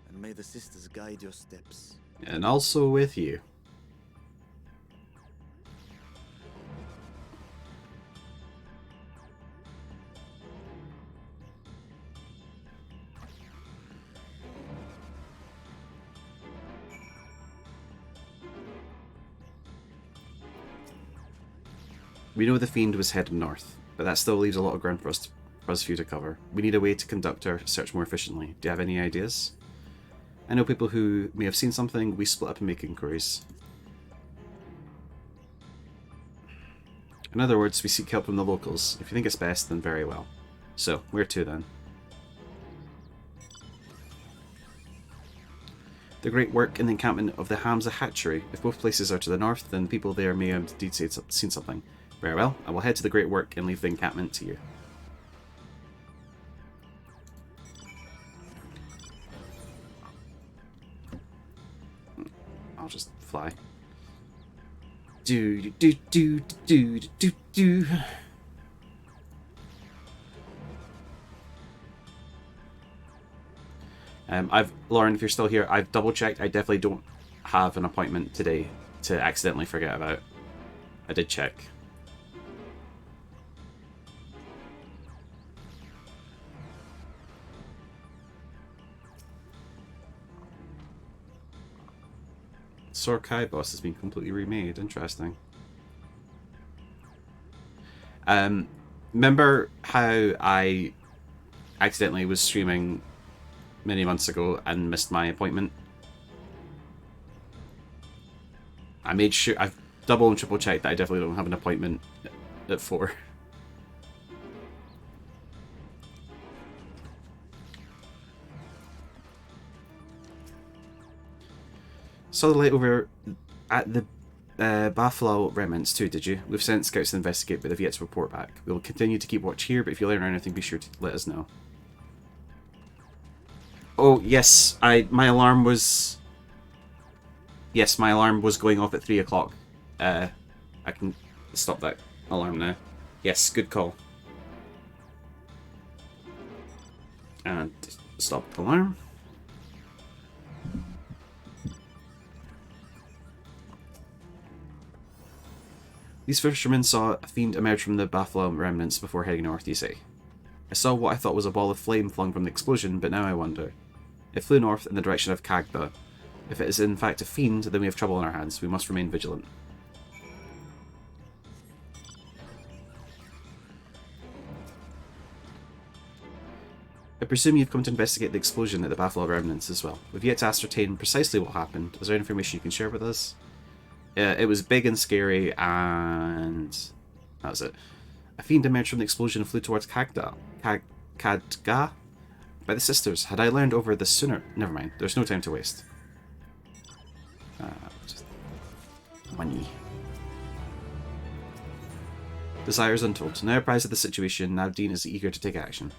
and may the sisters guide your steps. And also with you. We know the fiend was headed north, but that still leaves a lot of ground for us to cover. We need a way to conduct our search more efficiently. Do you have any ideas? I know people who may have seen something. We split up and make inquiries. In other words, we seek help from the locals. If you think it's best, then very well. So, where to then? The great work in the encampment of the Hamza hatchery. If both places are to the north, then people there may have indeed seen something. Very well, I will head to the great work and leave the encampment to you. I'll just fly. Do do do do do do do. Lauren, if you're still here, I've double checked. I definitely don't have an appointment today to accidentally forget about. I did check. Sorkai boss has been completely remade. Interesting. Remember how I accidentally was streaming many months ago and missed my appointment? I made sure I've double and triple checked that I definitely don't have an appointment at 4. Saw the light over at the Buffalo remnants too, did you? We've sent scouts to investigate, but they've yet to report back. We will continue to keep watch here, but if you learn anything, be sure to let us know. Oh, yes, my alarm was... Yes, my alarm was going off at 3 o'clock. I can stop that alarm now. Yes, good call. And stop the alarm. These fishermen saw a fiend emerge from the Buffalo remnants before heading north, you say. I saw what I thought was a ball of flame flung from the explosion, but now I wonder. It flew north in the direction of Kagda. If it is in fact a fiend, then we have trouble on our hands. We must remain vigilant. I presume you've come to investigate the explosion at the Buffalo remnants as well. We've yet to ascertain precisely what happened. Is there information you can share with us? It was big and scary, and that was it. A fiend emerged from the explosion and flew towards Kagda by the sisters. Had I learned over this sooner? Never mind. There's no time to waste. Just money. Desires untold. Now apprised of the situation, Navdeen is eager to take action.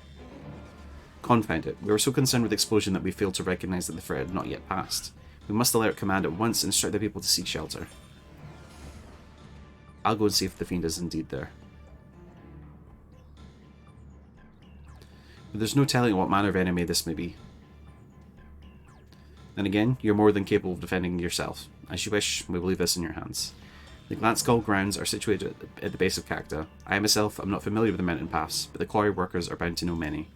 Confound it. We were so concerned with the explosion that we failed to recognize that the threat had not yet passed. We must alert command at once and instruct the people to seek shelter. I'll go and see if the fiend is indeed there. But there's no telling what manner of enemy this may be. Then again, you're more than capable of defending yourself. As you wish, we will leave this in your hands. The Glanskull grounds are situated at the base of Cacta. I myself am not familiar with the mountain paths, but the quarry workers are bound to know many.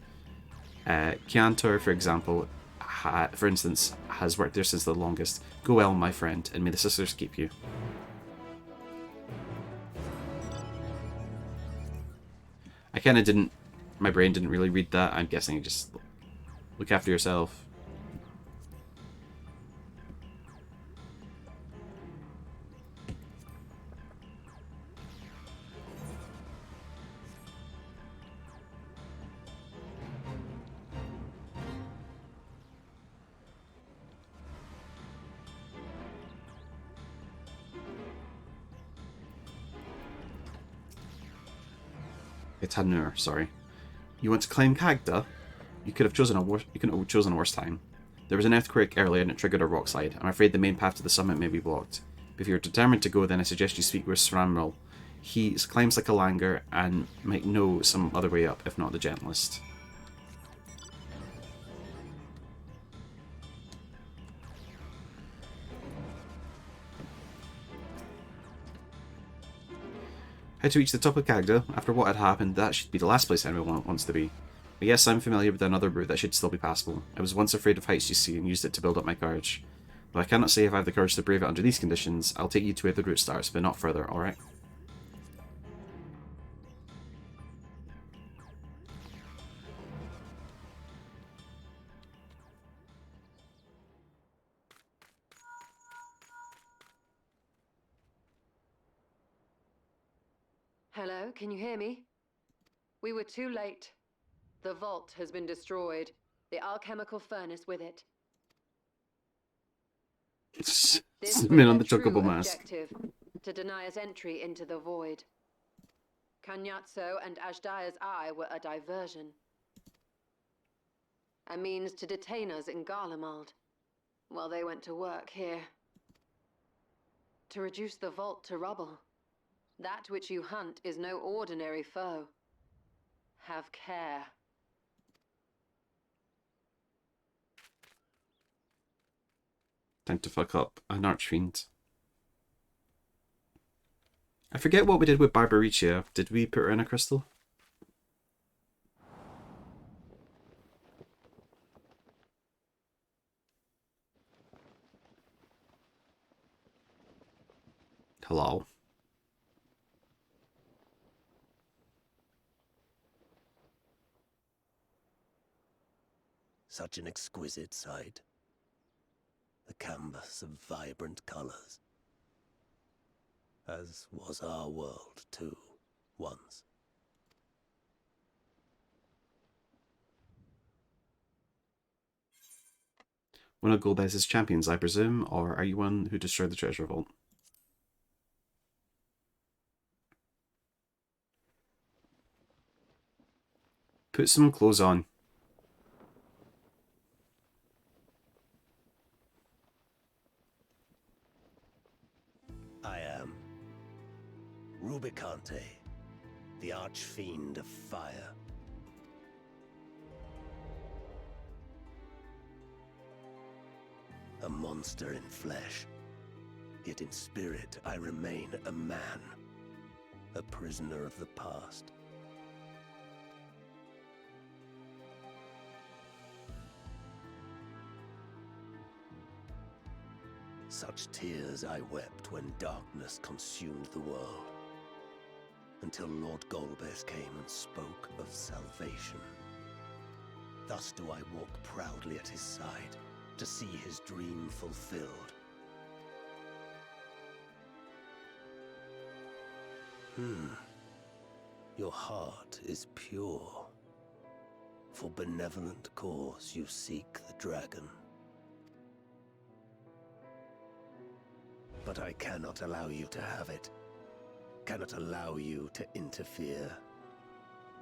Kiantor, for example, for instance, has worked there since the longest. Go well, my friend, and may the sisters keep you. I kind of didn't... My brain didn't really read that. I'm guessing you just look after yourself. Tanur, sorry. You want to claim Kagda? You could have chosen a worse time. There was an earthquake earlier and it triggered a rock slide. I'm afraid the main path to the summit may be blocked. But if you're determined to go, then I suggest you speak with Tremble. He climbs like a langer and might know some other way up, if not the gentlest. How to reach the top of Kagda? After what had happened, that should be the last place anyone wants to be. But yes, I'm familiar with another route that should still be passable. I was once afraid of heights, you see, and used it to build up my courage. Though I cannot say if I have the courage to brave it under these conditions, I'll take you to where the route starts, but not further, alright? Hello, can you hear me? We were too late. The vault has been destroyed. The alchemical furnace with it. This was Men on their the chocobo true mask. objective, to deny us entry into the void. Kanyatso and Ashdaya's eye were a diversion. A means to detain us in Garlemald, while they went to work here. To reduce the vault to rubble. That which you hunt is no ordinary foe. Have care. Time to fuck up an archfiend. I forget what we did with Barbaricia. Did we put her in a crystal? Hello. Such an exquisite sight. The canvas of vibrant colors. As was our world, too, once. One of Golbez's champions, I presume, or are you one who destroyed the treasure vault? Put some clothes on. I am Rubicante, the archfiend of fire. A monster in flesh, yet in spirit I remain a man, a prisoner of the past. Such tears I wept when darkness consumed the world, until Lord Golbez came and spoke of salvation. Thus do I walk proudly at his side, to see his dream fulfilled. Your heart is pure. For benevolent cause you seek the dragon. But I cannot allow you to have it. Cannot allow you to interfere.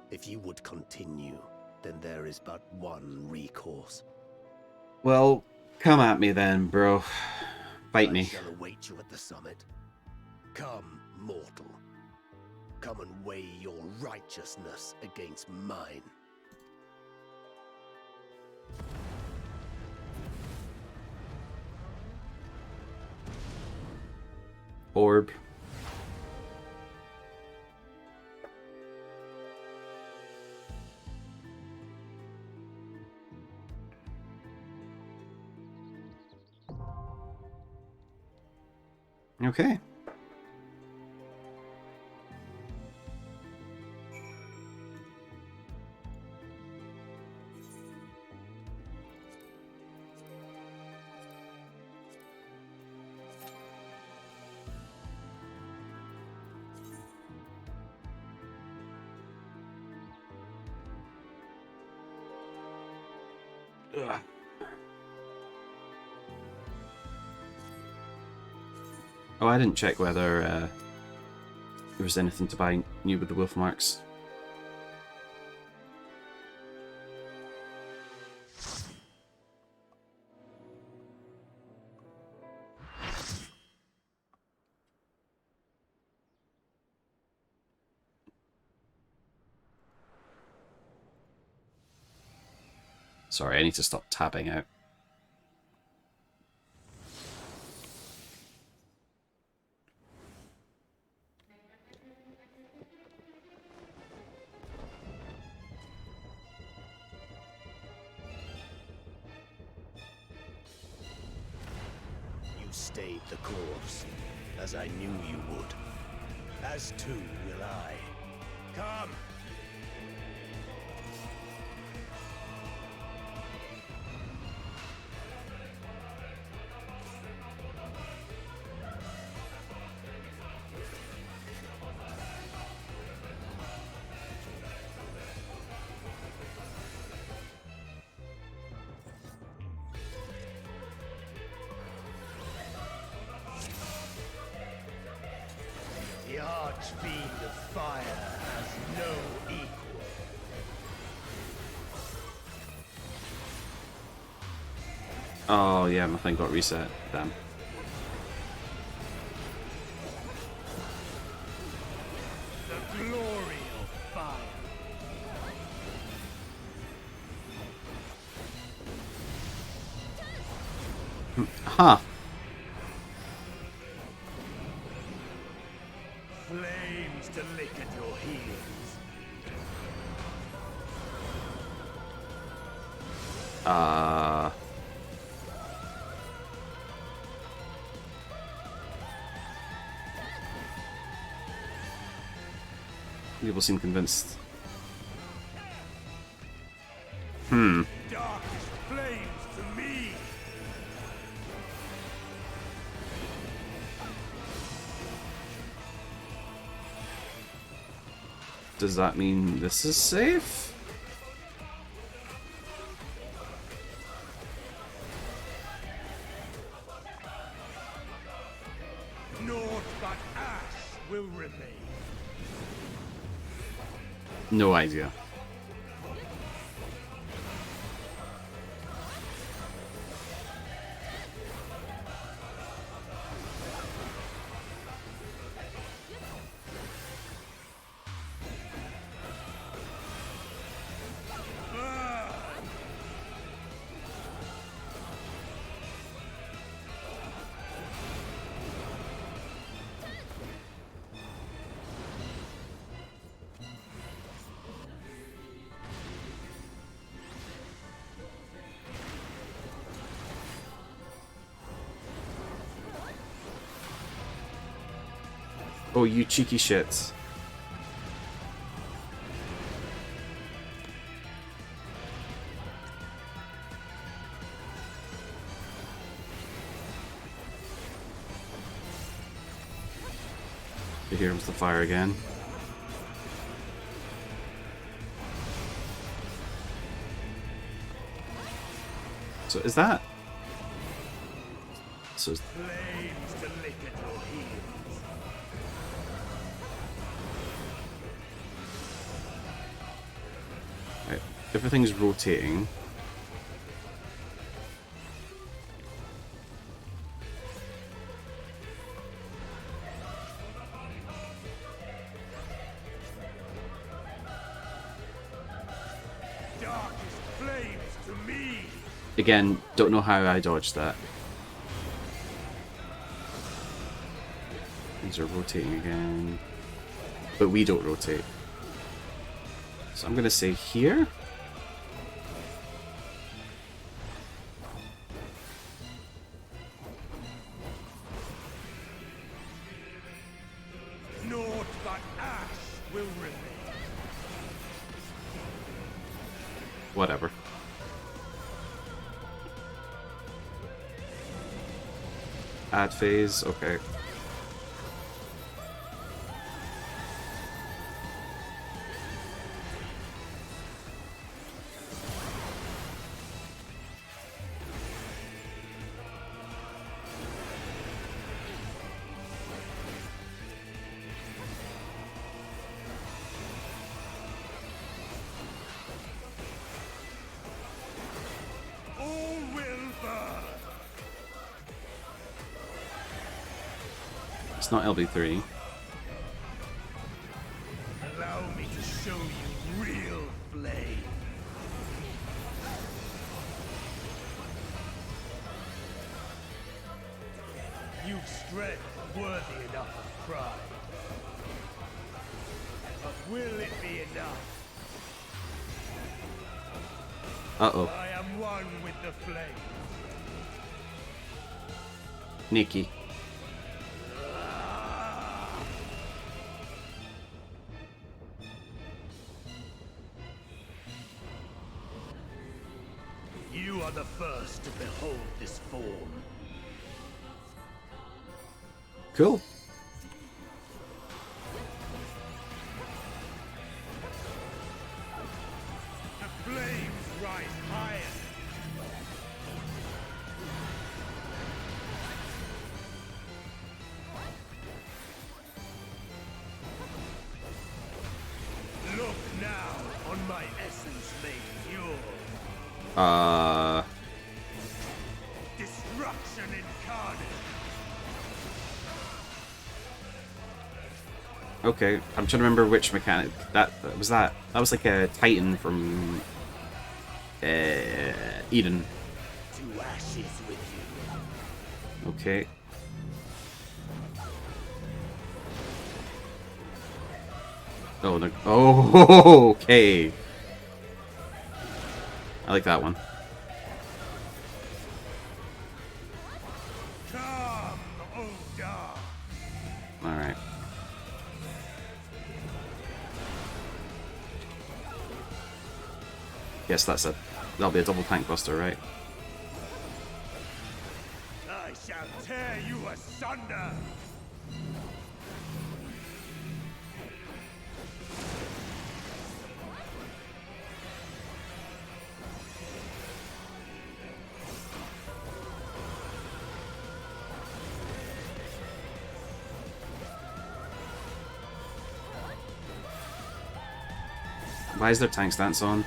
If you would continue, then there is but one recourse. Well, come at me then, bro. Bite me. I shall await you at the summit. Come, mortal. Come and weigh your righteousness against mine. Orb. Okay. Ugh. Oh, I didn't check whether there was anything to buy new with the wolf marks. Sorry, I need to stop tabbing out. You stayed the course, as I knew you would. As too will I. Come! The Archfiend of Fire has no equal. Oh yeah, my thing got reset. Damn. The glory of fire. Huh. flames to lick at your heels. People seem convinced. Darkest flames to me. Does that mean this is safe? Naught but ash will remain. No idea. Oh, you cheeky shits. Here comes the fire again. So is that? So Flames to lick at your heels. right, everything's rotating. Darkest flames to me. Again, don't know how I dodged that. Things are rotating again. But we don't rotate. So I'm gonna say here. Naught but ash will remain. Whatever. Add phase, okay. All will burn. It's not LB3. Allow me to show you real flame. You've strength worthy enough of pride. But will it be enough? Uh-oh. I am one with the flame. Nikki. You are the first to behold this form. Cool. The flames rise higher. Look now on my essence made pure. Destruction incarnate. Okay, I'm trying to remember which mechanic that was. That was like a Titan from Eden. To ashes with you. Okay. Oh, no. Oh, okay. I like that one. Alright. Yes, that'll be a double tank buster, right? I shall tear you asunder! Why is there tank stance on?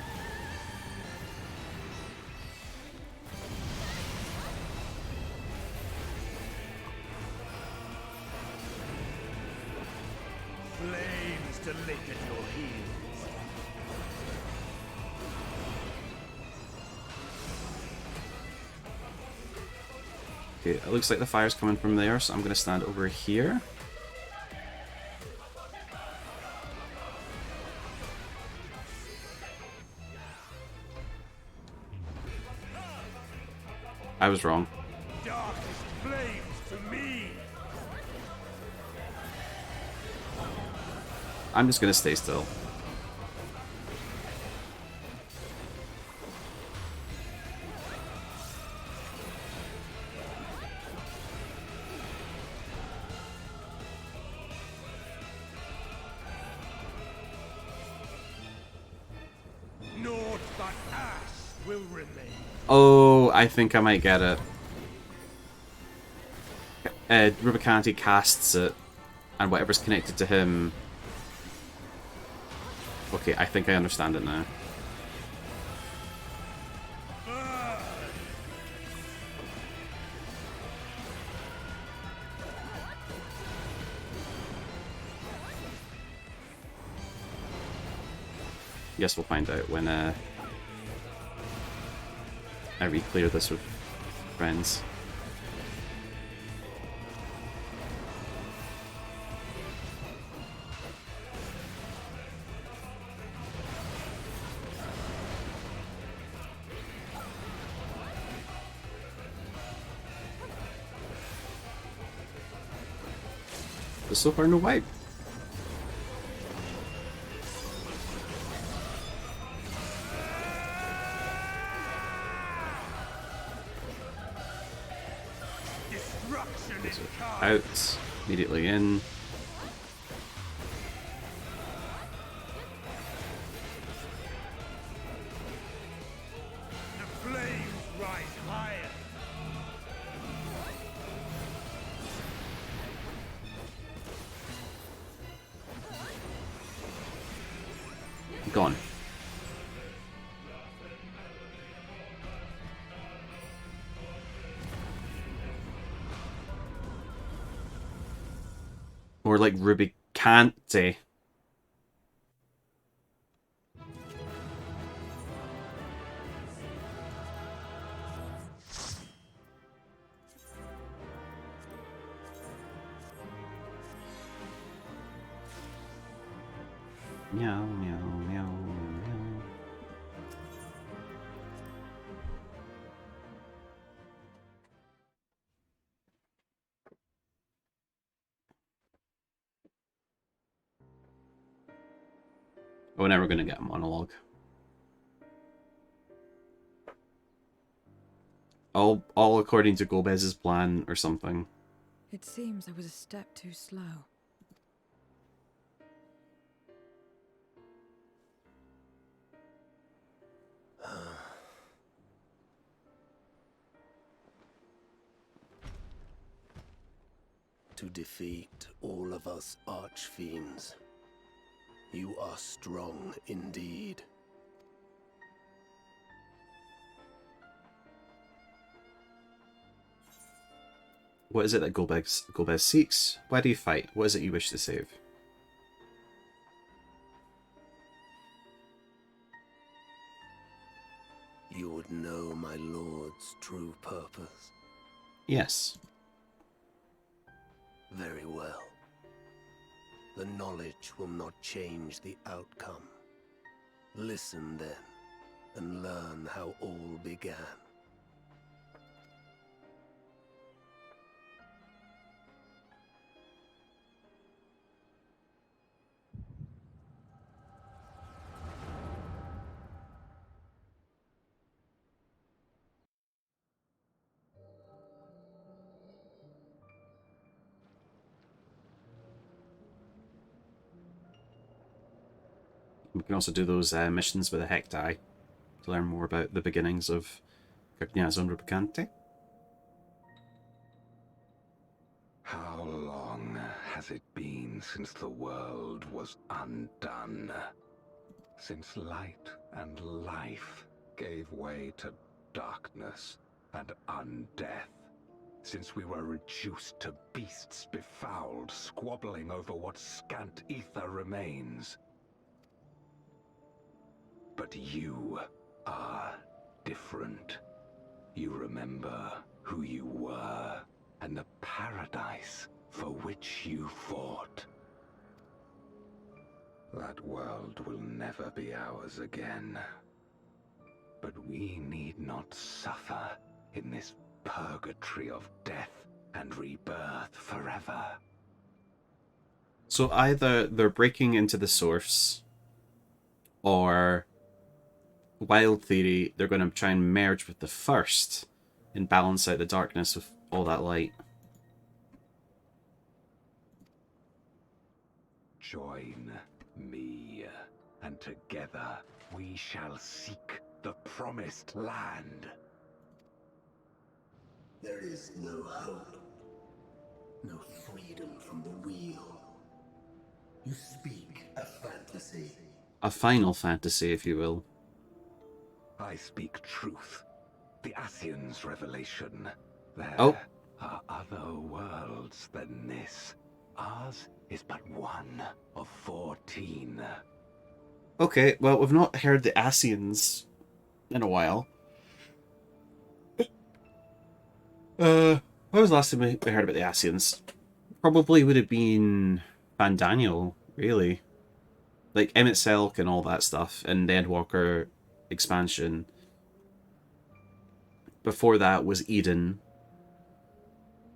Flames to lick at your heels. Okay, it looks like the fire's coming from there, so I'm gonna stand over here. I was wrong. Darkest flames to me. I'm just gonna stay still. Naught but ash will remain. Oh, I think I might get it. Rubicanti casts it, and whatever's connected to him... Okay, I think I understand it now. Yes, we'll find out when I re-clear this with friends. But so far, no wipe. Out, immediately in. The flames rise higher. Gone. Or like Rubicanti. Meow, meow, meow, meow. We're never gonna get a monologue. All according to Gomez's plan or something. It seems I was a step too slow. To defeat all of us archfiends, you are strong indeed. What is it that Gomez seeks? Why do you fight? What is it you wish to save? You would know my lord's true purpose. Yes. Very well. The knowledge will not change the outcome. Listen then, and learn how all began. We can also do those missions with a Heck Die to learn more about the beginnings of Cognizione Rubicante. How long has it been since the world was undone? Since light and life gave way to darkness and undeath? Since we were reduced to beasts befouled, squabbling over what scant ether remains? But you are different. You remember who you were and the paradise for which you fought. That world will never be ours again. But we need not suffer in this purgatory of death and rebirth forever. So either they're breaking into the source, or wild theory, they're going to try and merge with the first and balance out the darkness with all that light. Join me, and together we shall seek the promised land. There is no hope, no freedom from the wheel. You speak a fantasy. A final fantasy, if you will. I speak truth. The Ascian's revelation. There are other worlds than this. Ours is but one of 14. Okay, well, we've not heard the Ascians in a while. When was the last time we heard about the Ascians? Probably would have been Van Daniel, really. Like Emmett Selk and all that stuff, and the Endwalker expansion. Before that was Eden.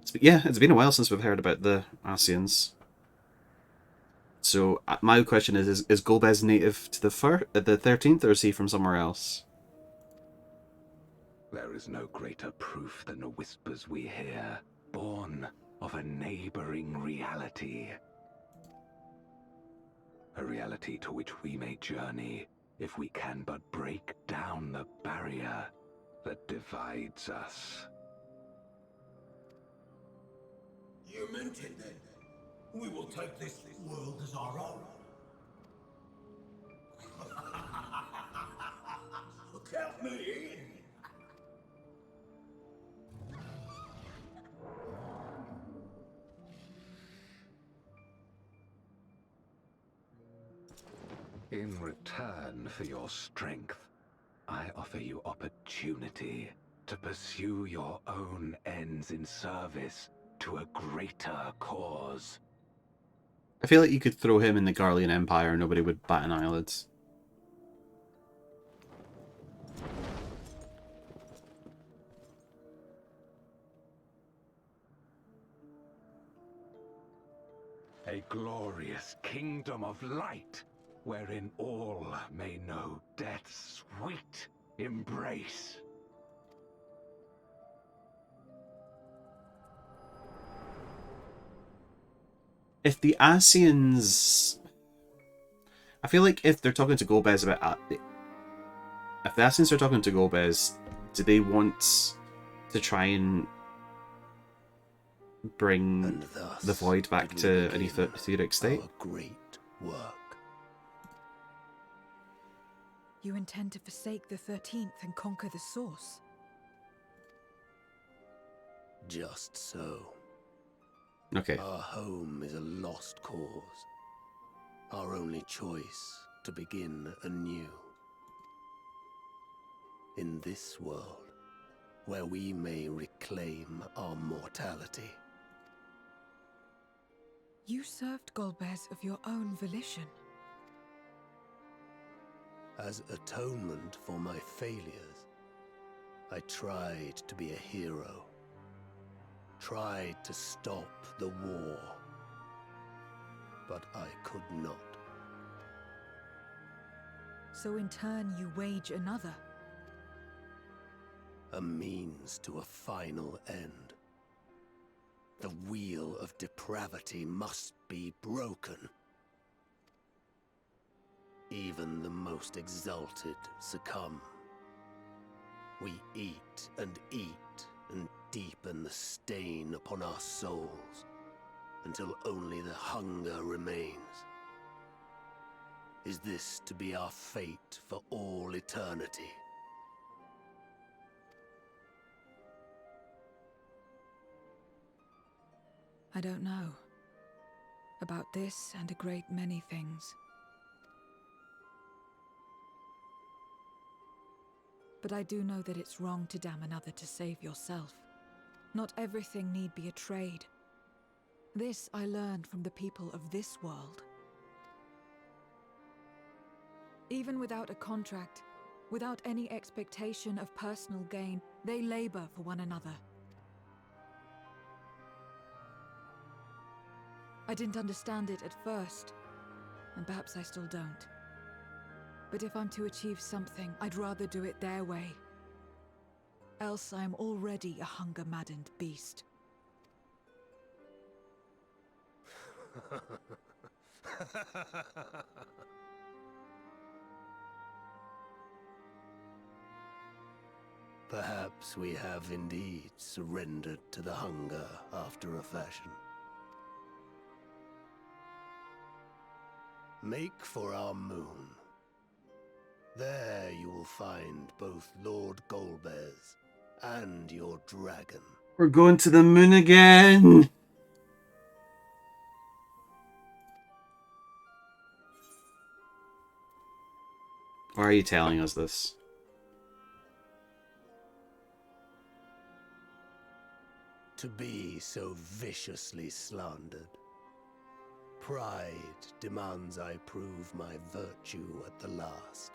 It's been a while since we've heard about the Ascians. So my question is Golbez native to the 13th, or is he from somewhere else? There is no greater proof than the whispers we hear, born of a neighboring reality. A reality to which we may journey if we can but break down the barrier that divides us. You meant it then. We will take this world as our own. Count me in. In return for your strength, I offer you opportunity to pursue your own ends in service to a greater cause. I feel like you could throw him in the Garlean Empire and nobody would bat an eyelid. A glorious kingdom of light, wherein all may know death's sweet embrace. If the Ascians... I feel like if they're talking to Golbez about... If the Ascians are talking to Golbez, do they want to try and bring the Void back to an etheric state? Great work. You intend to forsake the 13th and conquer the source? Just so. Okay. Our home is a lost cause. Our only choice to begin anew. In this world, where we may reclaim our mortality. You served Golbez of your own volition. As atonement for my failures, I tried to be a hero. Tried to stop the war. But I could not. So in turn you wage another. A means to a final end. The wheel of depravity must be broken. Even the most exalted succumb. We eat and deepen the stain upon our souls, until only the hunger remains. Is this to be our fate for all eternity? I don't know. About this and a great many things. But I do know that it's wrong to damn another to save yourself. Not everything need be a trade. This I learned from the people of this world. Even without a contract, without any expectation of personal gain, they labor for one another. I didn't understand it at first, and perhaps I still don't. But if I'm to achieve something, I'd rather do it their way. Else I am already a hunger-maddened beast. Perhaps we have indeed surrendered to the hunger after a fashion. Make for our moon. There you will find both Lord Golbez and your dragon. We're going to the moon again! Why are you telling us this? To be so viciously slandered. Pride demands I prove my virtue at the last.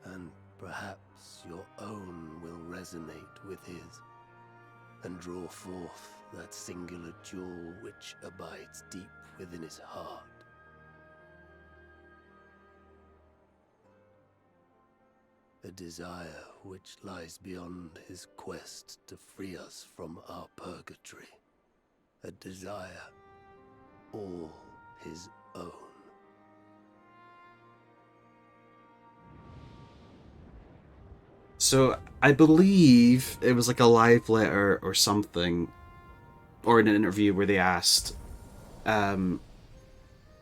And perhaps your own will resonate with his, and draw forth that singular jewel which abides deep within his heart. A desire which lies beyond his quest to free us from our purgatory. A desire all his own. So, I believe it was like a live letter or something, or in an interview where they asked, hold on,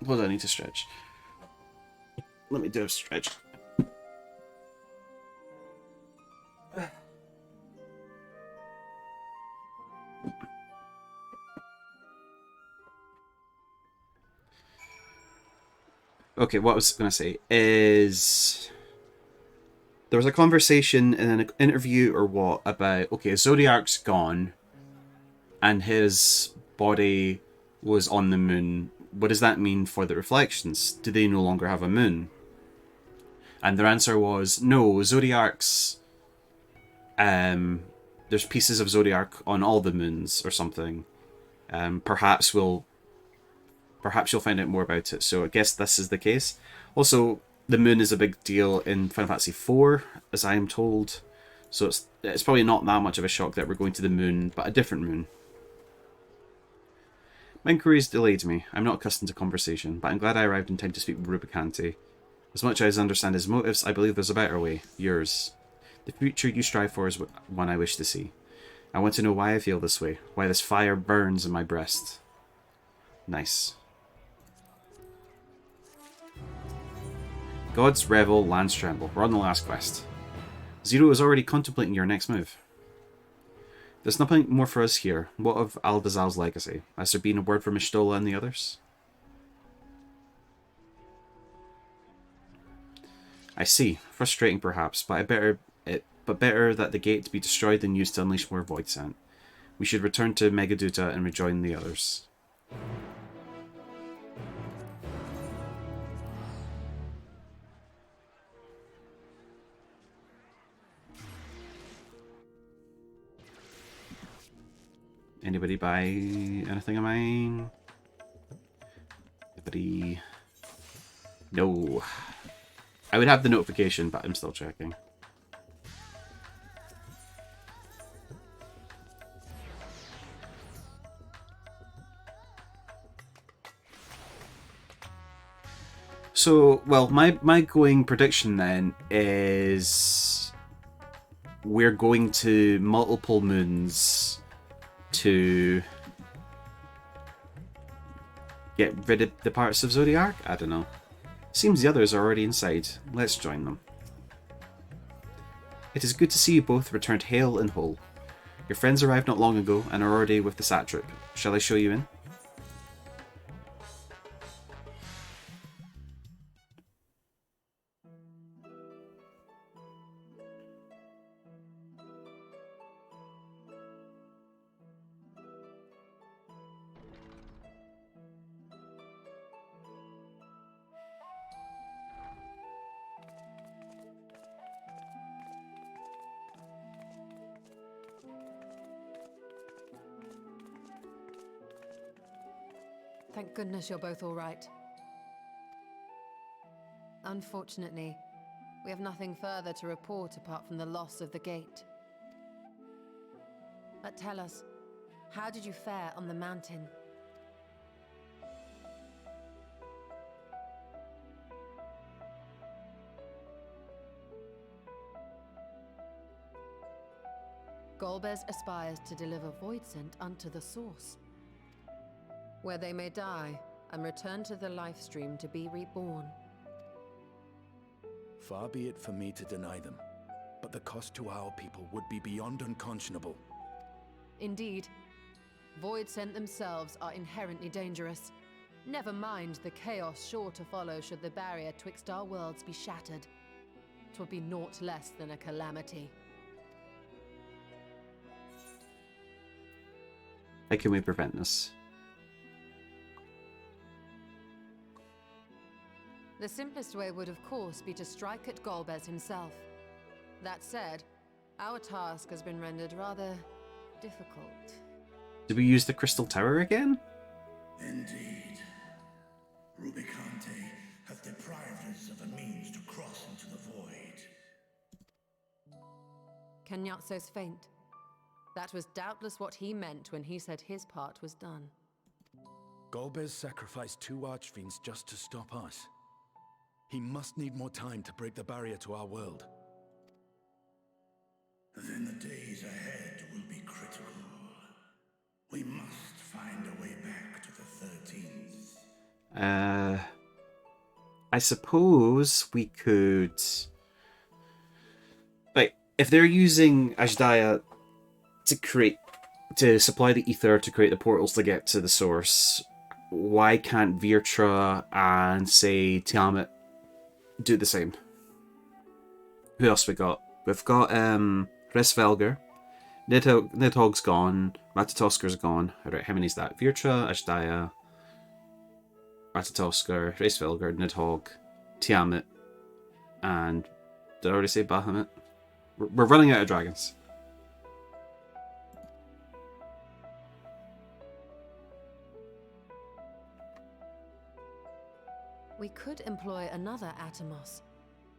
I need to stretch. Let me do a stretch. Okay, what I was going to say is there was a conversation in an interview or what about, okay, Zodiark's gone and his body was on the moon. What does that mean for the reflections? Do they no longer have a moon? And their answer was, no, Zodiark's... there's pieces of Zodiark on all the moons or something. Perhaps you'll find out more about it. So I guess this is the case. Also, the moon is a big deal in Final Fantasy IV, as I am told. So it's probably not that much of a shock that we're going to the moon, but a different moon. My inquiries delayed me. I'm not accustomed to conversation, but I'm glad I arrived in time to speak with Rubicante. As much as I understand his motives, I believe there's a better way. Yours. The future you strive for is one I wish to see. I want to know why I feel this way, why this fire burns in my breast. Nice. God's Revel, lands Tremble. We're on the last quest. Zero is already contemplating your next move. There's nothing more for us here. What of Aldazal's legacy? Has there been a word for Mishtola and the others? I see. Frustrating perhaps, but better that the gate be destroyed than used to unleash more Void Scent. We should return to Megaduta and rejoin the others. Anybody buy anything of mine? Anybody? No. I would have the notification, but I'm still checking. So, well, my going prediction then is we're going to multiple moons to get rid of the parts of Zodiac? I don't know. Seems the others are already inside. Let's join them. It is good to see you both returned hale and whole. Your friends arrived not long ago and are already with the satrap. Shall I show you in? Thank goodness you're both all right. Unfortunately, we have nothing further to report apart from the loss of the gate. But tell us, how did you fare on the mountain? Golbez aspires to deliver Voidsent unto the source, where they may die and return to the life stream to be reborn. Far be it for me to deny them, but the cost to our people would be beyond unconscionable. Indeed, Voidsent themselves are inherently dangerous. Never mind the chaos sure to follow should the barrier twixt our worlds be shattered. 'Twould be naught less than a calamity. How can we prevent this? The simplest way would, of course, be to strike at Golbez himself. That said, our task has been rendered rather difficult. Did we use the Crystal Tower again? Indeed. Rubicante hath deprived us of a means to cross into the void. Kenyatso's faint. That was doubtless what he meant when he said his part was done. Golbez sacrificed 2 archfiends just to stop us. He must need more time to break the barrier to our world. Then the days ahead will be critical. We must find a way back to the 13th. I suppose we could... Like, if they're using Ajdaya to supply the ether to create the portals to get to the source, why can't Virtra and, say, Tiamat do the same? Who else we got? We've got Resvelger. Nidhogg's gone. Ratatosker's gone. Alright, how many is that? Virtra, Ajdaya, Ratatosker, Resvelger, Nidhogg, Tiamat, and did I already say Bahamut? We're running out of dragons. We could employ another Atomos,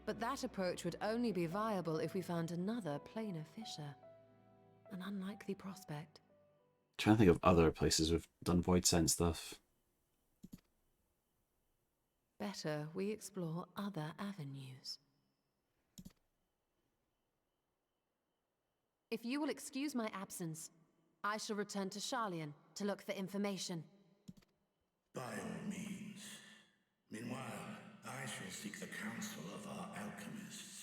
but that approach would only be viable if we found another planar fissure. An unlikely prospect. Trying to think of other places we've done Voidsent stuff. Better we explore other avenues. If you will excuse my absence, I shall return to Sharlayan to look for information. By all means. Meanwhile, I shall seek the counsel of our alchemists.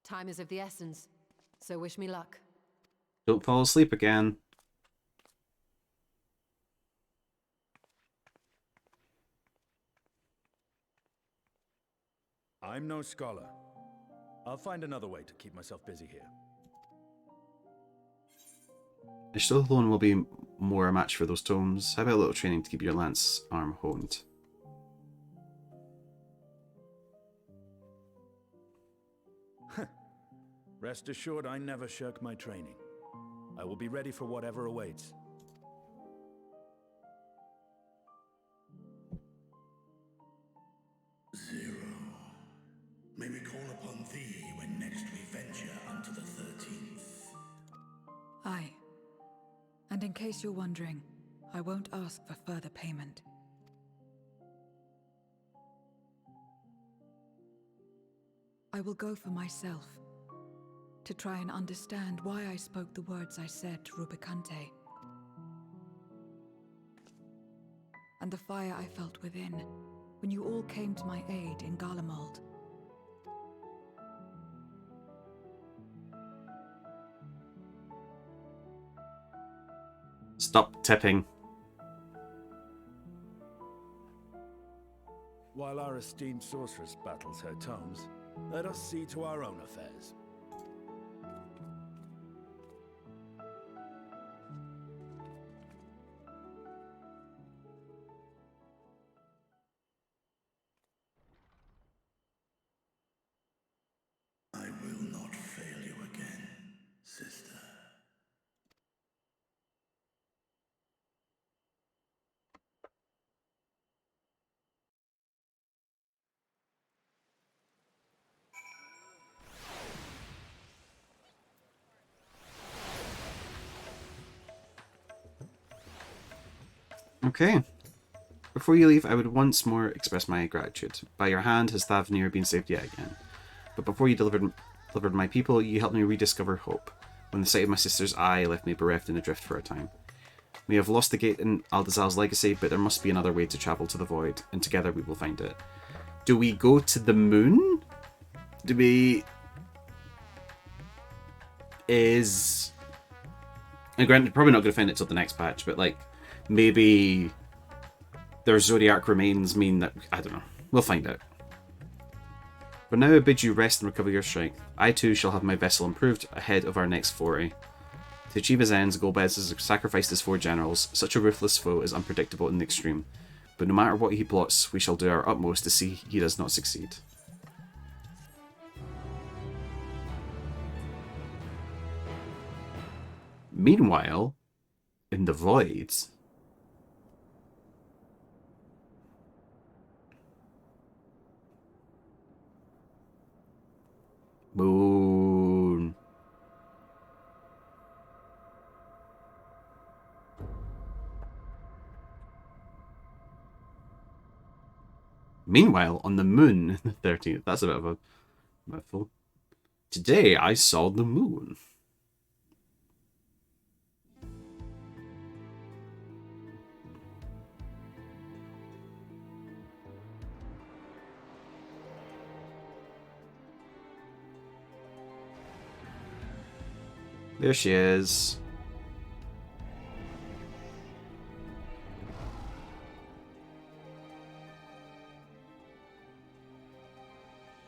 Time is of the essence, so wish me luck. Don't fall asleep again. I'm no scholar, I'll find another way to keep myself busy here. Ishtal alone will be more a match for those tomes. How about a little training to keep your lance arm honed? Rest assured, I never shirk my training. I will be ready for whatever awaits. Zero. May we call upon thee when next we venture unto the 13th? Aye. And in case you're wondering, I won't ask for further payment. I will go for myself, to try and understand why I spoke the words I said to Rubicante. And the fire I felt within, when you all came to my aid in Garlemald. Stop tipping. While our esteemed sorceress battles her tomes, let us see to our own affairs. I will not fail you again, sister. Okay. Before you leave, I would once more express my gratitude. By your hand has Thavnir been saved yet again. But before you delivered my people, you helped me rediscover hope, when the sight of my sister's eye left me bereft and adrift for a time. We have lost the gate in Aldazal's legacy, but there must be another way to travel to the void, and together we will find it. Do we go to the moon? Do we... And granted, probably not going to find it till the next patch, but like, maybe their Zodiac remains mean that... I don't know. We'll find out. But now I bid you rest and recover your strength. I too shall have my vessel improved ahead of our next foray. To achieve his ends, Golbez has sacrificed his 4 generals. Such a ruthless foe is unpredictable in the extreme. But no matter what he plots, we shall do our utmost to see he does not succeed. Meanwhile, in the void... Moon. Meanwhile, on the moon, the 13th, that's a bit of a mouthful. Today I saw the moon. There she is.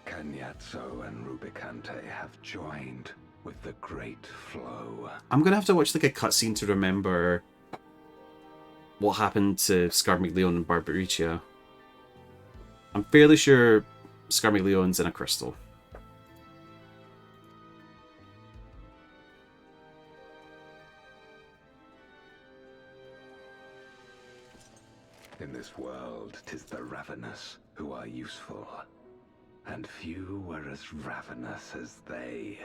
Cagnazzo and Rubicante have joined with the Great Flow. I'm gonna have to watch like a cutscene to remember what happened to Scarmiglione and Barbaricia. I'm fairly sure Scarmiglione's in a crystal. In this world, 'tis the ravenous who are useful, and few were as ravenous as they.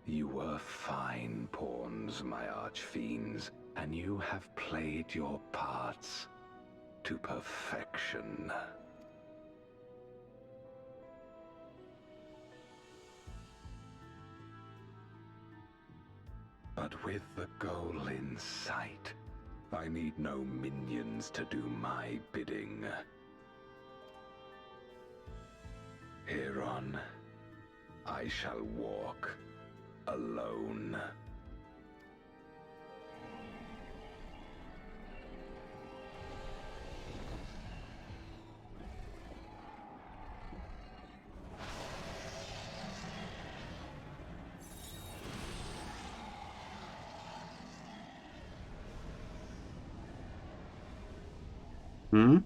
You were fine pawns, my archfiends, and you have played your parts to perfection. But with the goal in sight, I need no minions to do my bidding. Hereon, I shall walk alone. Hmm?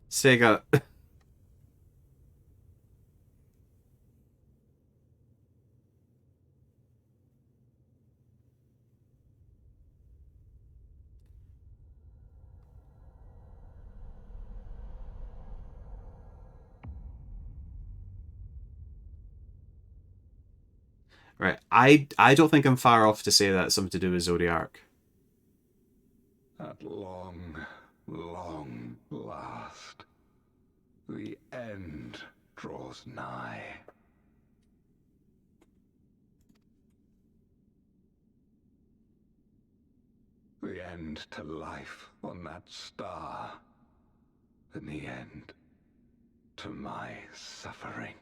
Sega. Right. I don't think I'm far off to say that's something to do with Zodiac. At long, long last, the end draws nigh. The end to life on that star, and the end to my suffering.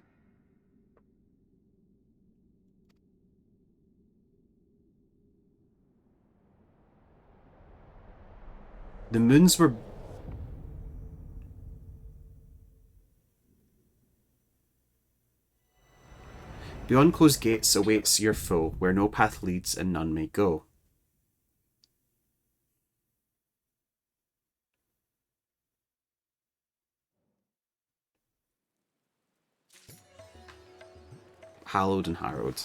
The moons were... Beyond closed gates awaits your foe, where no path leads and none may go. Hallowed and harrowed.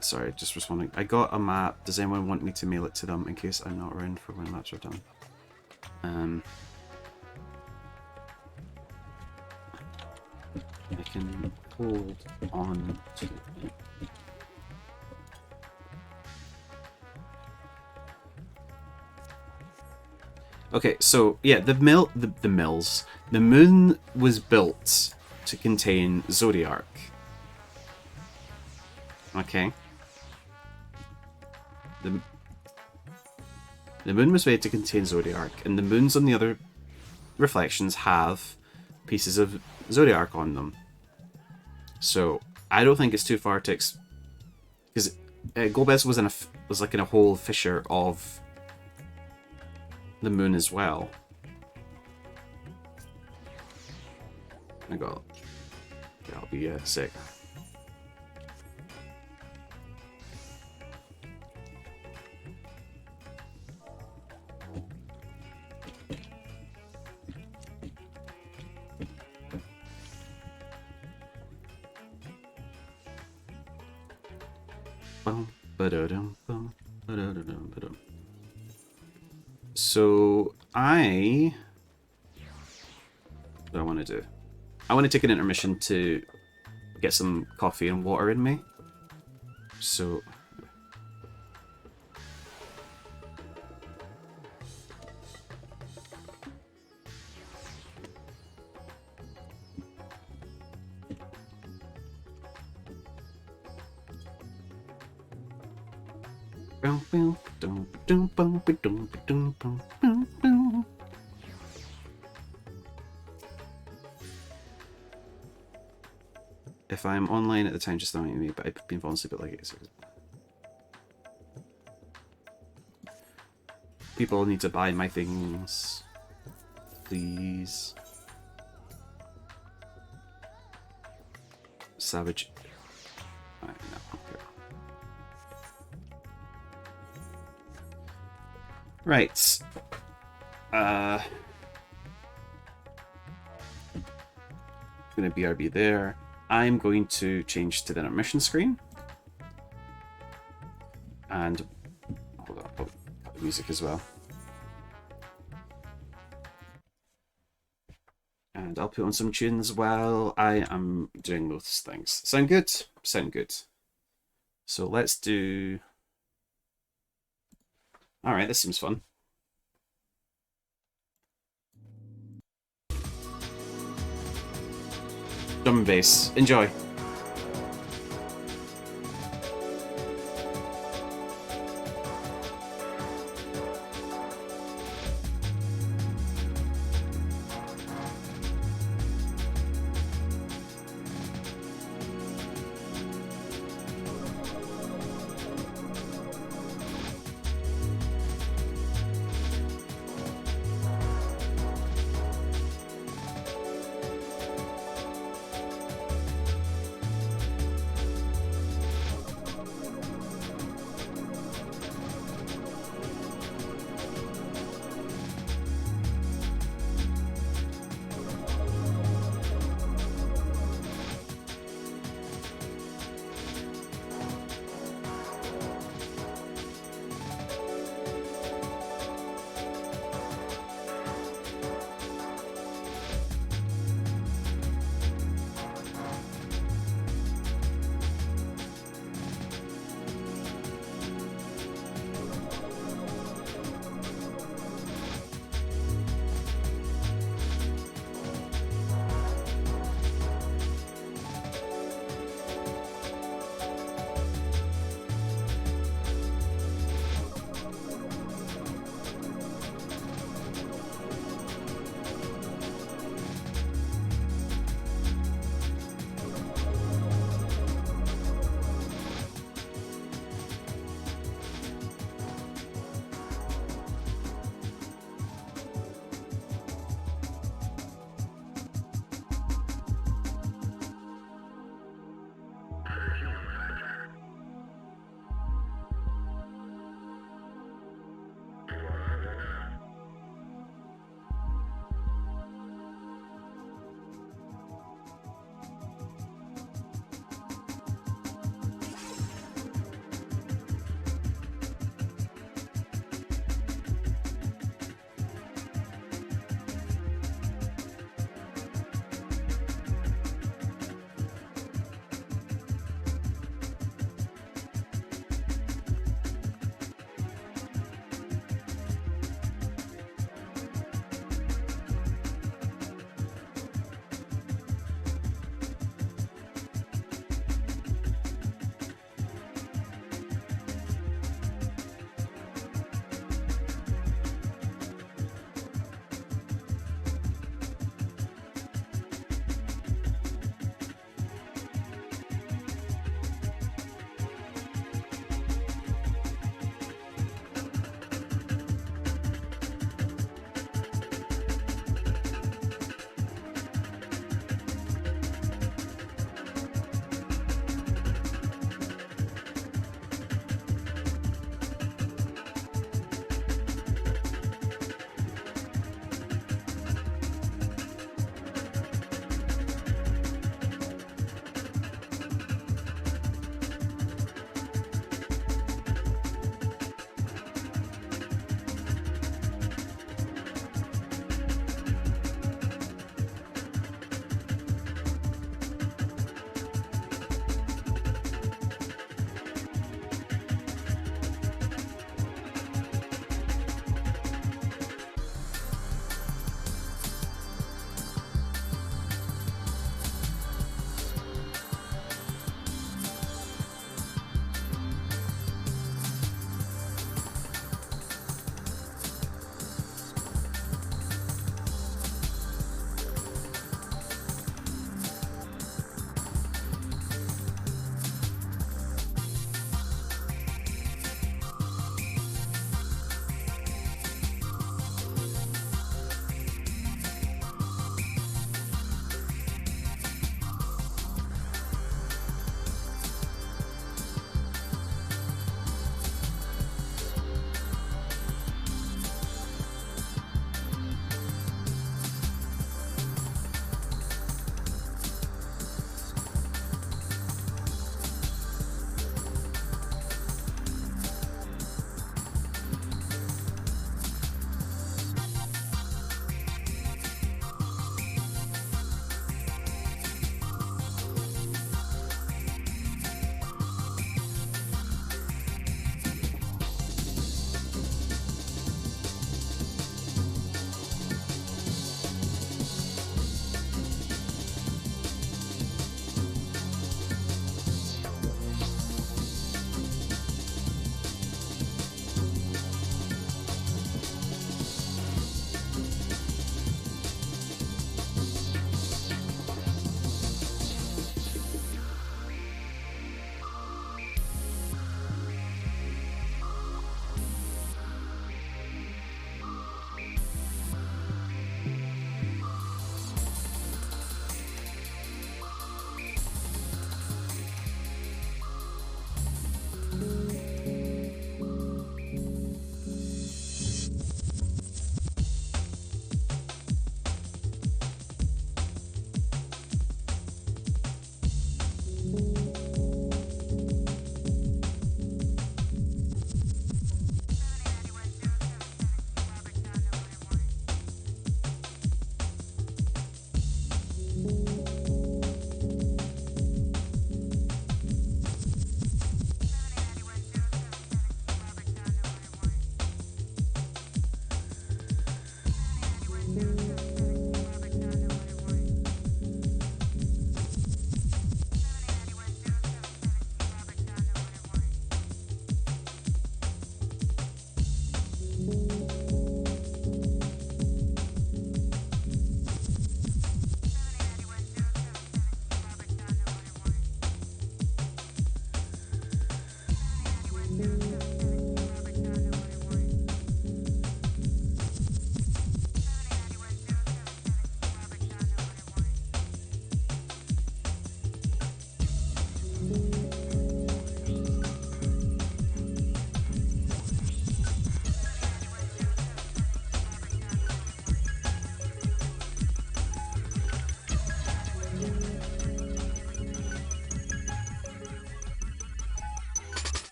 Sorry, just responding. I got a map. Does anyone want me to mail it to them in case I'm not around for when maps are done? I can hold on to it. Okay, so yeah, the mills. The moon was built to contain Zodiac. Okay. The moon was made to contain Zodiac, and the moons on the other reflections have pieces of Zodiac on them. So I don't think it's too far to because Golbez was like in a whole fissure of the moon as well. I got. Yeah, I'll be sick. So what do I want to do? I want to take an intermission to get some coffee and water in me. So if I'm online at the time, just remind me, but I've been falling asleep at like 8. People need to buy my things. Please. Savage. No, okay. Right. Gonna BRB there. I'm going to change to the intermission screen. And hold on, I'll put the music as well. And I'll put on some tunes while I am doing those things. Sound good? Sound good. So let's do... Alright, this seems fun. Drum and bass. Enjoy.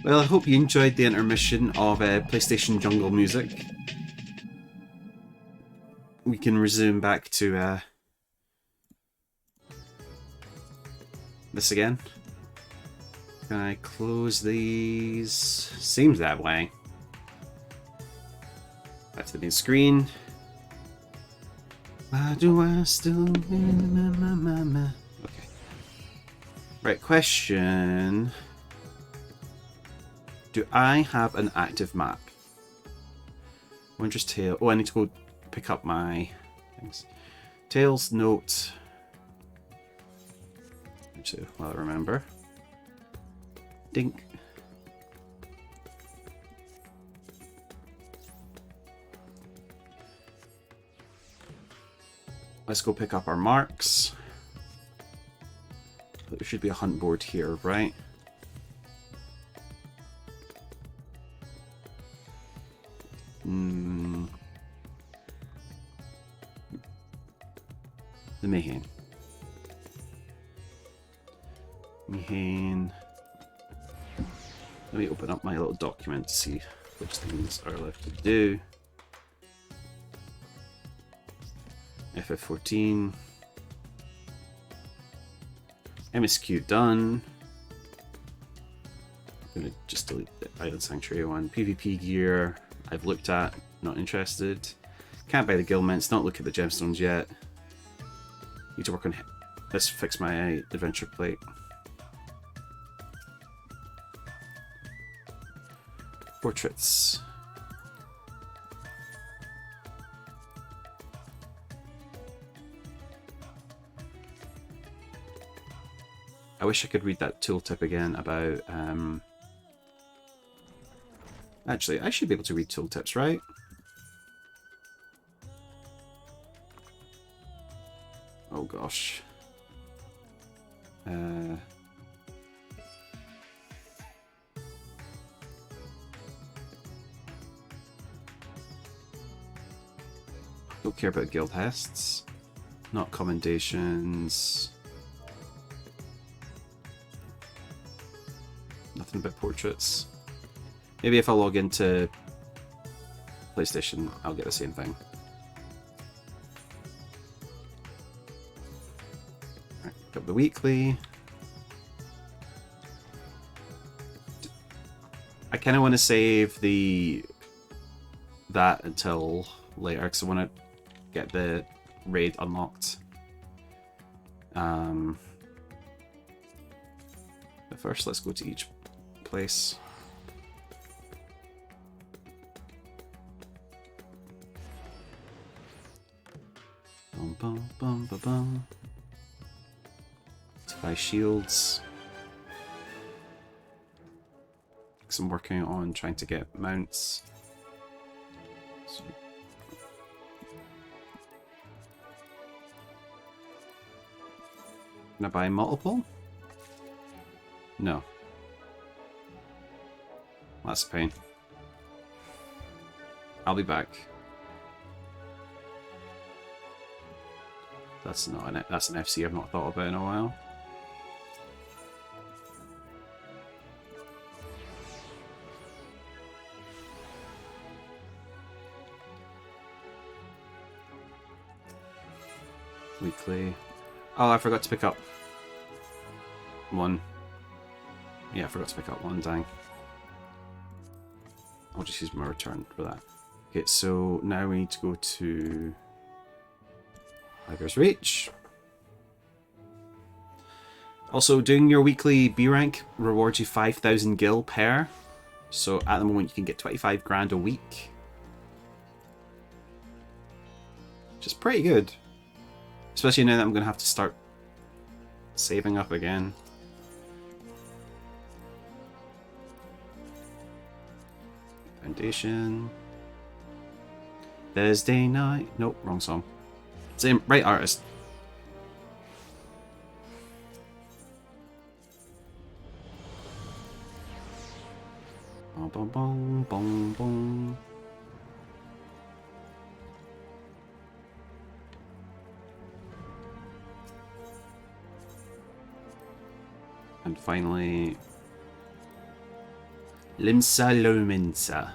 Well, I hope you enjoyed the intermission of PlayStation Jungle music. We can resume back to this again. Can I close these? Seems that way. Back to the main screen. Why do I still... Okay. Right, question. Do I have an active map? Wondrous Tale. Oh, I need to go pick up my things. Tales, note. Actually, well, I remember. Dink. Let's go pick up our marks. There should be a hunt board here, right? The Mayhain. Mayhain. Let me open up my little document to see which things are left to do. FF14. MSQ done. I'm gonna just delete the Island Sanctuary one. PvP gear, I've looked at, not interested. Can't buy the Gilments, not look at the gemstones yet. Need to work on this, fix my adventure plate. Portraits. I wish I could read that tooltip again about... Actually, I should be able to read tooltips, right? Oh gosh. Don't care about guild hests. Not commendations. Nothing but portraits. Maybe if I log into PlayStation, I'll get the same thing. Alright, pick up the weekly. I kind of want to save that until later because I want to get the raid unlocked. But first, let's go to each place. Bum, bum, bum, bum, bum. To buy shields. Because I'm working on trying to get mounts. So, can I buy multiple? No. That's a pain. I'll be back. That's an FC I've not thought about in a while. Weekly. Oh, I forgot to pick up one. Yeah, I forgot to pick up one, dang. I'll just use my return for that. Okay, so now we need to go to Tiger's Reach. Also, doing your weekly B rank rewards you 5,000 gil per. So at the moment you can get 25 grand a week. Which is pretty good. Especially now that I'm going to have to start saving up again. Foundation. Thursday night. Nope, wrong song. Same, right artist. Bong, bong, bong, bong, bong. And finally, Limsa Lominsa.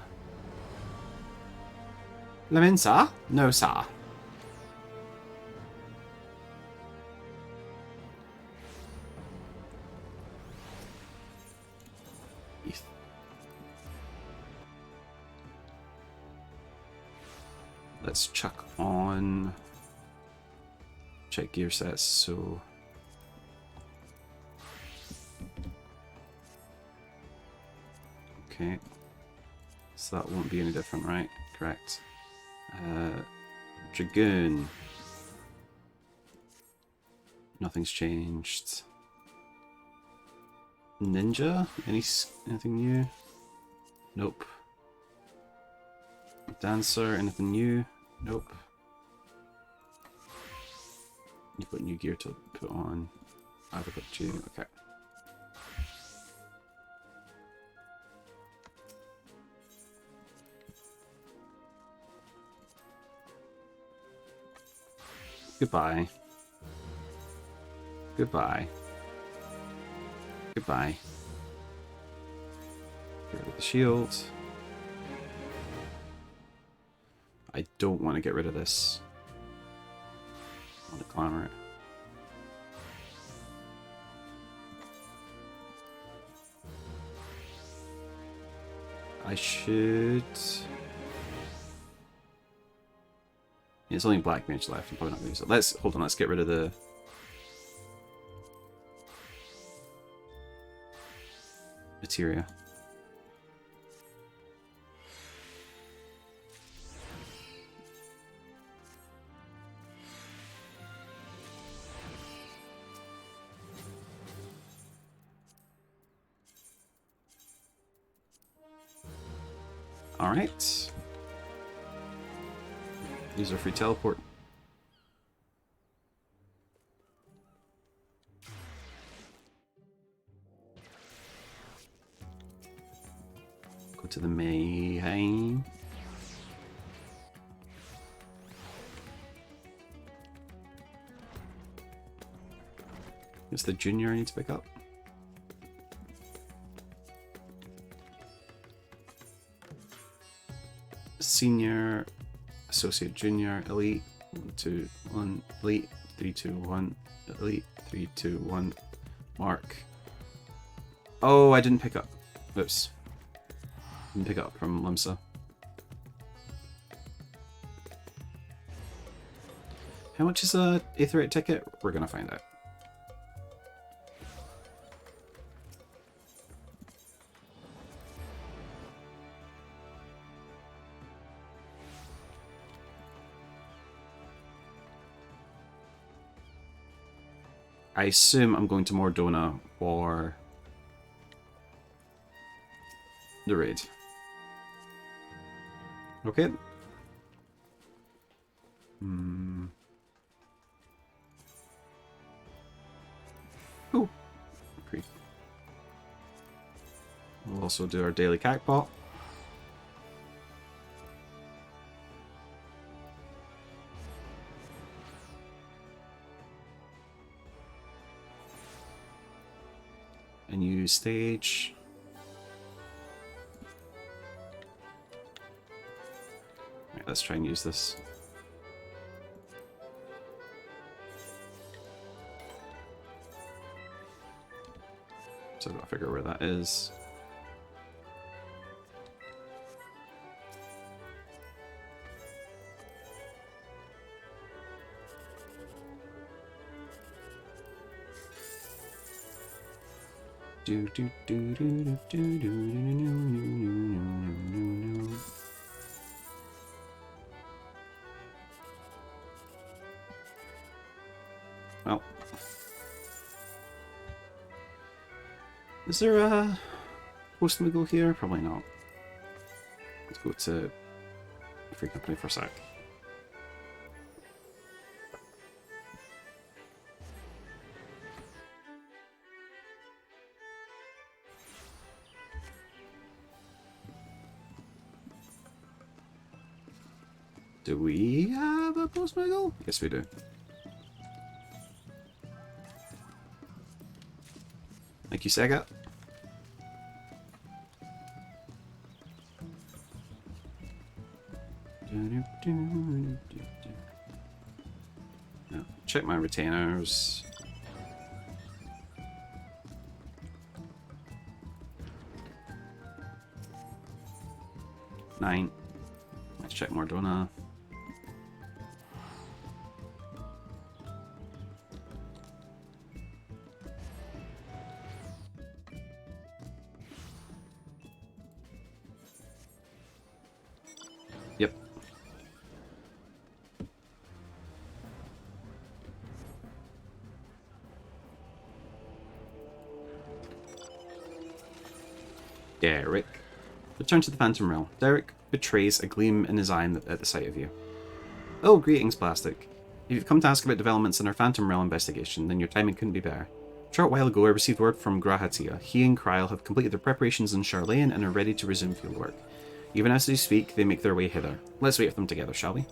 Lominsa? No, sir. Let's chuck on. Check gear sets, so. Okay. So that won't be any different, right? Correct. Dragoon. Nothing's changed. Ninja? Anything new? Nope. Dancer? Anything new? Nope. You've got new gear to put on. I've got you. Okay. Goodbye. Goodbye. Goodbye. Get rid of the shield. I don't want to get rid of this. I want to clamor it. I should... Yeah, it's only black mage left. I'm probably not going to use it. Let's hold on. Let's get rid of the materia. All right. Use our free teleport. Go to the Mayhem. It's the junior I need to pick up. Senior, associate, junior, elite, 1, 2, 1, elite, 3, 2, 1, elite, 3, 2, 1, mark. Oh, I didn't pick up. Oops. Didn't pick up from Limsa. How much is a Aetherite ticket? We're gonna find out. I assume I'm going to Mordona for the raid. Okay. Oh, great. We'll also do our daily cackpot. A new stage. Right, let's try and use this. So I've got to figure out where that is. Do do do do do do do. Well, is there a post Moogle here? Probably not. Let's go to Free Company for a sec. Do we have a post Moogle? Yes, we do. Thank you, Sega. Now, check my retainers. Nine. Let's check Mordona. Yep. Derek. Return to the Phantom Realm. Derek betrays a gleam in his eye at the sight of you. Oh, greetings, Plastic. If you've come to ask about developments in our Phantom Realm investigation, then your timing couldn't be better. A short while ago, I received word from Grahatia. He and Kryl have completed their preparations in Charlene and are ready to resume fieldwork. Even as they speak, they make their way hither. Let's wait for them together, shall we?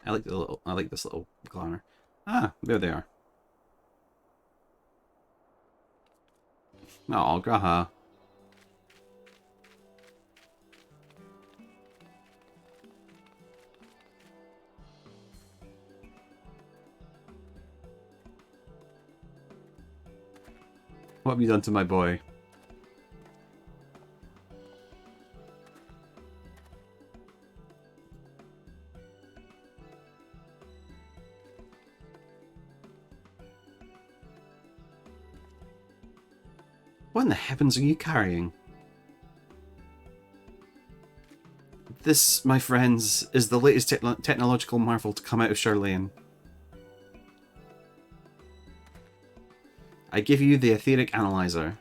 I like this little glamour. Ah, there they are. Oh, Graha. What have you done to my boy? What in the heavens are you carrying? This, my friends, is the latest technological marvel to come out of Charlene. I give you the etheric analyzer.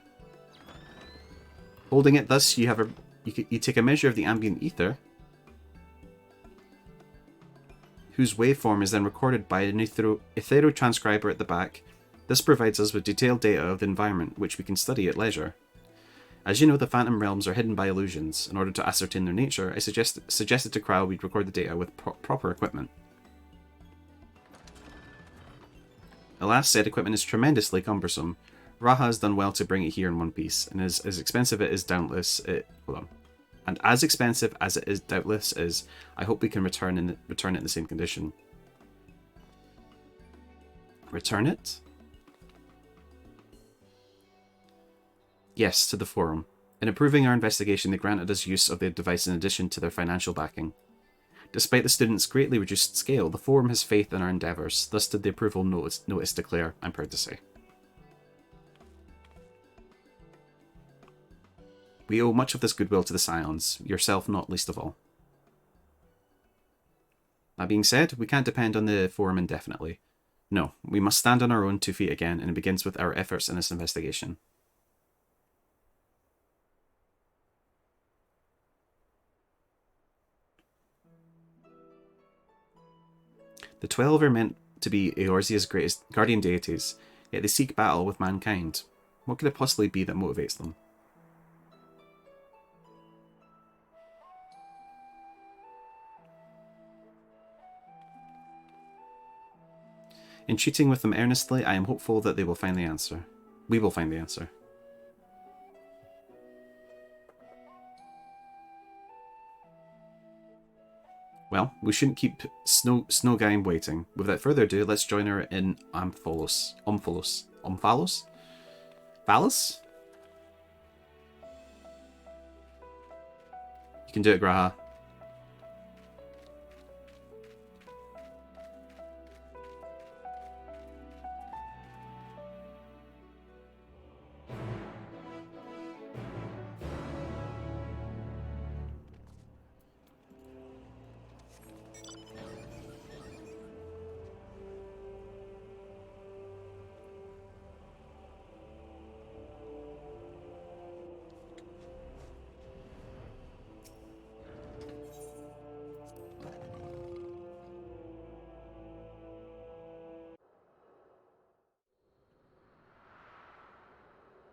Holding it thus, you take a measure of the ambient ether, whose waveform is then recorded by an etherotranscriber at the back. This provides us with detailed data of the environment, which we can study at leisure. As you know, the Phantom Realms are hidden by illusions. In order to ascertain their nature, I suggested to Kryl we'd record the data with proper equipment. Alas, said equipment is tremendously cumbersome. Raha has done well to bring it here in one piece, and as expensive it is doubtless and as expensive as it is doubtless is, I hope we can return it in the same condition. Return it? Yes, to the Forum. In approving our investigation, they granted us use of the device in addition to their financial backing. Despite the students' greatly reduced scale, the Forum has faith in our endeavours. Thus did the approval notice declare, I'm proud to say. We owe much of this goodwill to the Scions, yourself not least of all. That being said, we can't depend on the Forum indefinitely. No, we must stand on our own 2 feet again, and it begins with our efforts in this investigation. The 12 are meant to be Eorzea's greatest guardian deities, yet they seek battle with mankind. What could it possibly be that motivates them? In treating with them earnestly, I am hopeful that they will find the answer. We will find the answer. Well, we shouldn't keep Snowgime waiting. Without further ado, let's join her in Omphalos. Omphalos? Phallus? You can do it, Graha.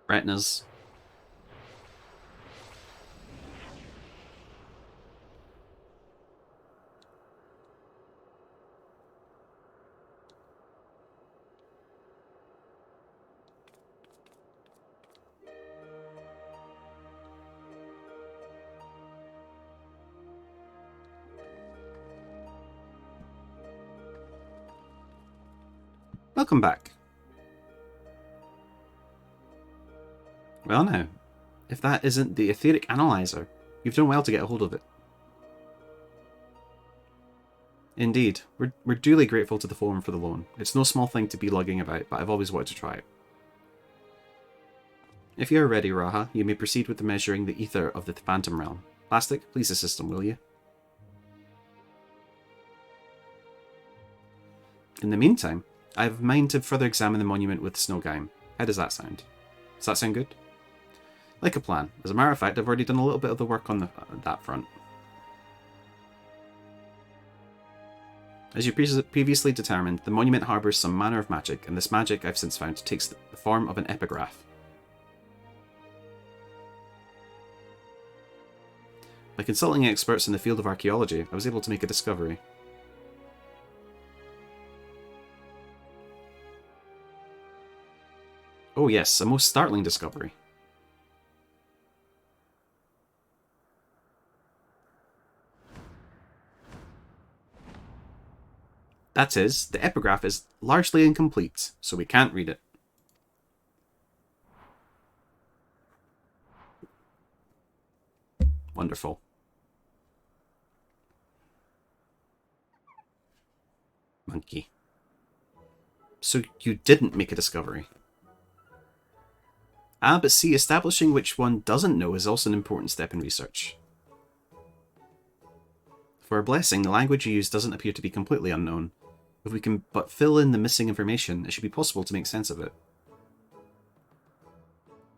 Retinas. Welcome back. Well now, if that isn't the etheric analyzer, you've done well to get a hold of it. Indeed, we're duly grateful to the Forum for the loan. It's no small thing to be lugging about, but I've always wanted to try it. If you are ready, Raha, you may proceed with the measuring the ether of the Phantom Realm. Plastic, please assist him, will you? In the meantime, I have in mind to further examine the monument with Snowgime. How does that sound? Does that sound good? Like a plan. As a matter of fact, I've already done a little bit of the work on that front. As you previously determined, the monument harbours some manner of magic, and this magic, I've since found, takes the form of an epigraph. By consulting experts in the field of archaeology, I was able to make a discovery. Oh yes, a most startling discovery. That is, the epigraph is largely incomplete, so we can't read it. Wonderful. Monkey. So you didn't make a discovery. Ah, but see, establishing which one doesn't know is also an important step in research. For a blessing, the language you use doesn't appear to be completely unknown. If we can but fill in the missing information, it should be possible to make sense of it.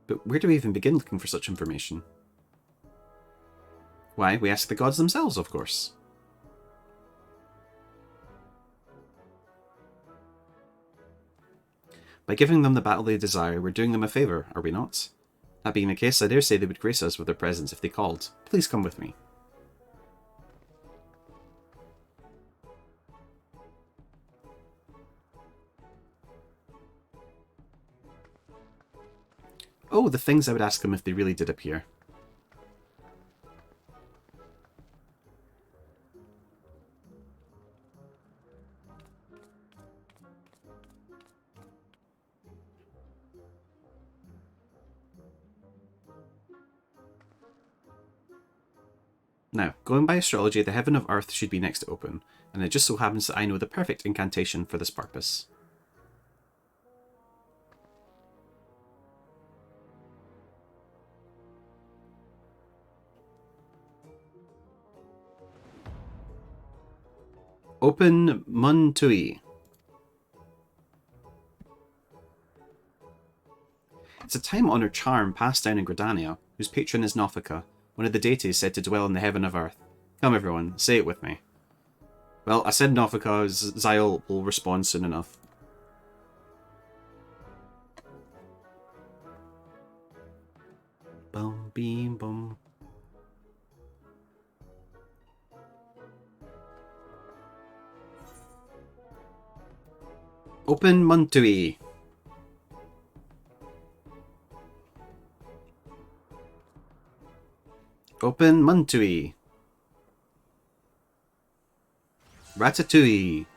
But where do we even begin looking for such information? Why, we ask the gods themselves, of course. By giving them the battle they desire, we're doing them a favour, are we not? That being the case, I dare say they would grace us with their presence if they called. Please come with me. Oh, the things I would ask them if they really did appear. Now, going by astrology, the heaven of Earth should be next to open, and it just so happens that I know the perfect incantation for this purpose. Open Mun Tui. It's a time-honoured charm passed down in Gridania, whose patron is Nofika, one of the deities said to dwell in the heaven of Earth. Come everyone, say it with me. Well, I said Nofika, Zyle will respond soon enough. Bum beam bum. Open Muntui. Open Muntui. Ratatouille.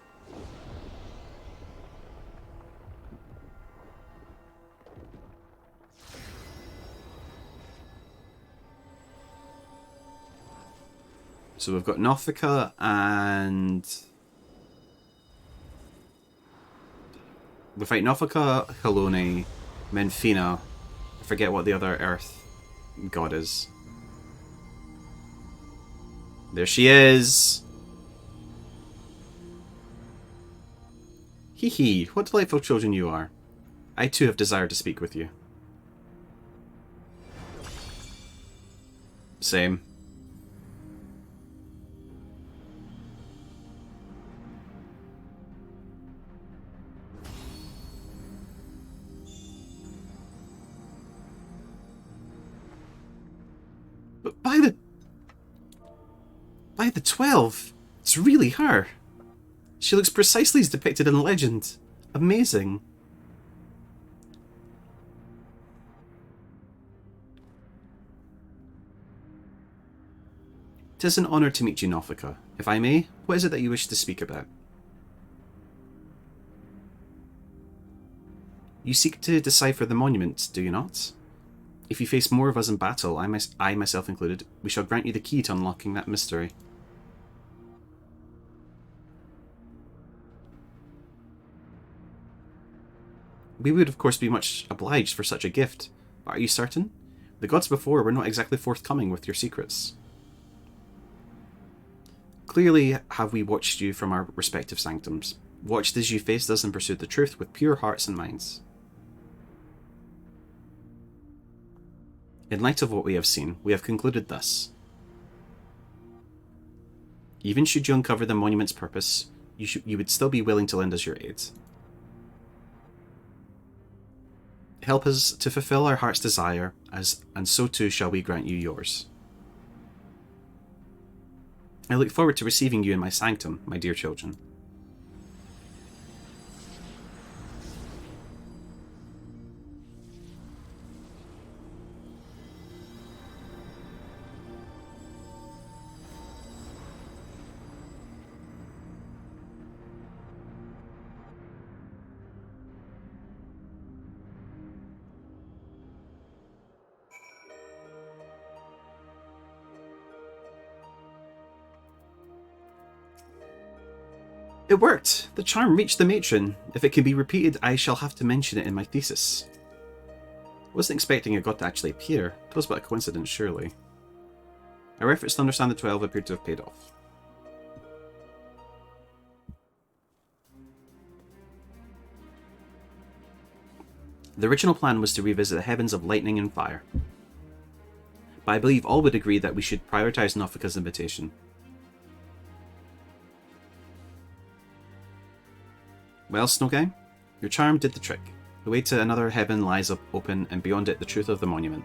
So we've got Nofika and... we fight Nofika, Halone, Menfina. I forget what the other Earth god is. There she is! Hee hee, what delightful children you are. I too have desired to speak with you. Same. But by the 12, it's really her. She looks precisely as depicted in legend. Amazing. It is an honour to meet you, Nofika. If I may, what is it that you wish to speak about? You seek to decipher the monument, do you not? If you face more of us in battle, I myself included, we shall grant you the key to unlocking that mystery. We would of course be much obliged for such a gift, but are you certain? The gods before were not exactly forthcoming with your secrets. Clearly have we watched you from our respective sanctums, watched as you faced us and pursued the truth with pure hearts and minds. In light of what we have seen, we have concluded thus. Even should you uncover the monument's purpose, you would still be willing to lend us your aid. Help us to fulfill our heart's desire, and so too shall we grant you yours. I look forward to receiving you in my sanctum, my dear children. It worked! The charm reached the matron. If it can be repeated, I shall have to mention it in my thesis. Wasn't expecting a god to actually appear. It was but a coincidence, surely. Our efforts to understand the 12 appeared to have paid off. The original plan was to revisit the heavens of lightning and fire. But I believe all would agree that we should prioritize Nofika's invitation. Well, Snowguy, your charm did the trick. The way to another heaven lies up open, and beyond it the truth of the monument.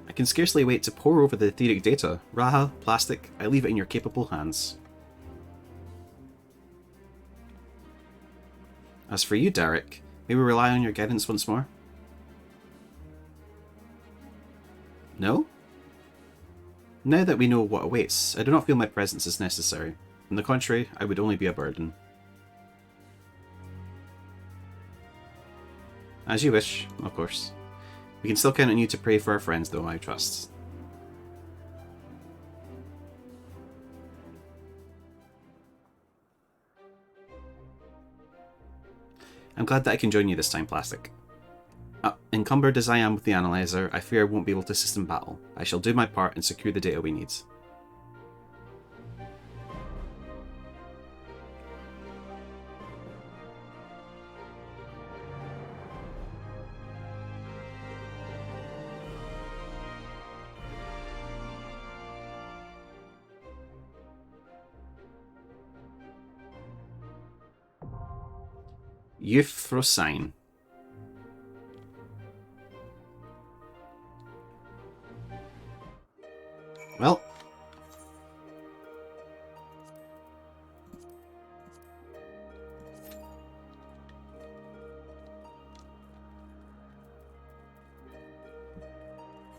I can scarcely wait to pore over the etheric data. Raha, Plastic, I leave it in your capable hands. As for you, Derek, may we rely on your guidance once more? No? Now that we know what awaits, I do not feel my presence is necessary. On the contrary, I would only be a burden. As you wish, of course. We can still count on you to pray for our friends, though, I trust. I'm glad that I can join you this time, Plastic. Encumbered as I am with the analyzer, I fear I won't be able to assist in battle. I shall do my part and secure the data we need. Euphrosyne. Well.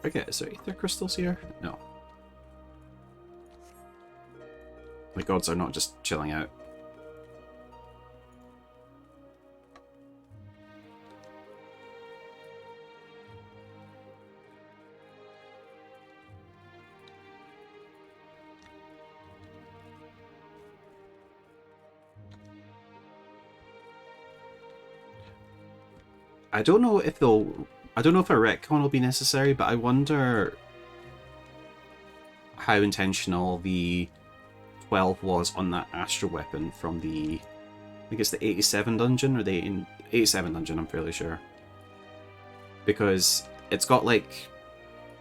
Okay, is there ether crystals here? No. The gods are not just chilling out. I don't know if a retcon will be necessary, but I wonder how intentional the 12 was on that astral weapon from the, I think it's the 87 dungeon, or the 87 dungeon, I'm fairly sure. Because it's got like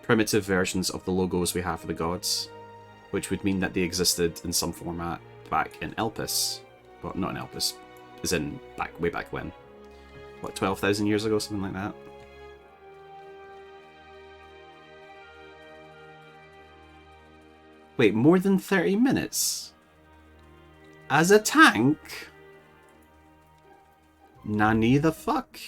primitive versions of the logos we have for the gods, which would mean that they existed in some format back in Elpis. Well, not in Elpis, as in way back when. What, 12,000 years ago, something like that? Wait, more than 30 minutes? As a tank? Nani the fuck?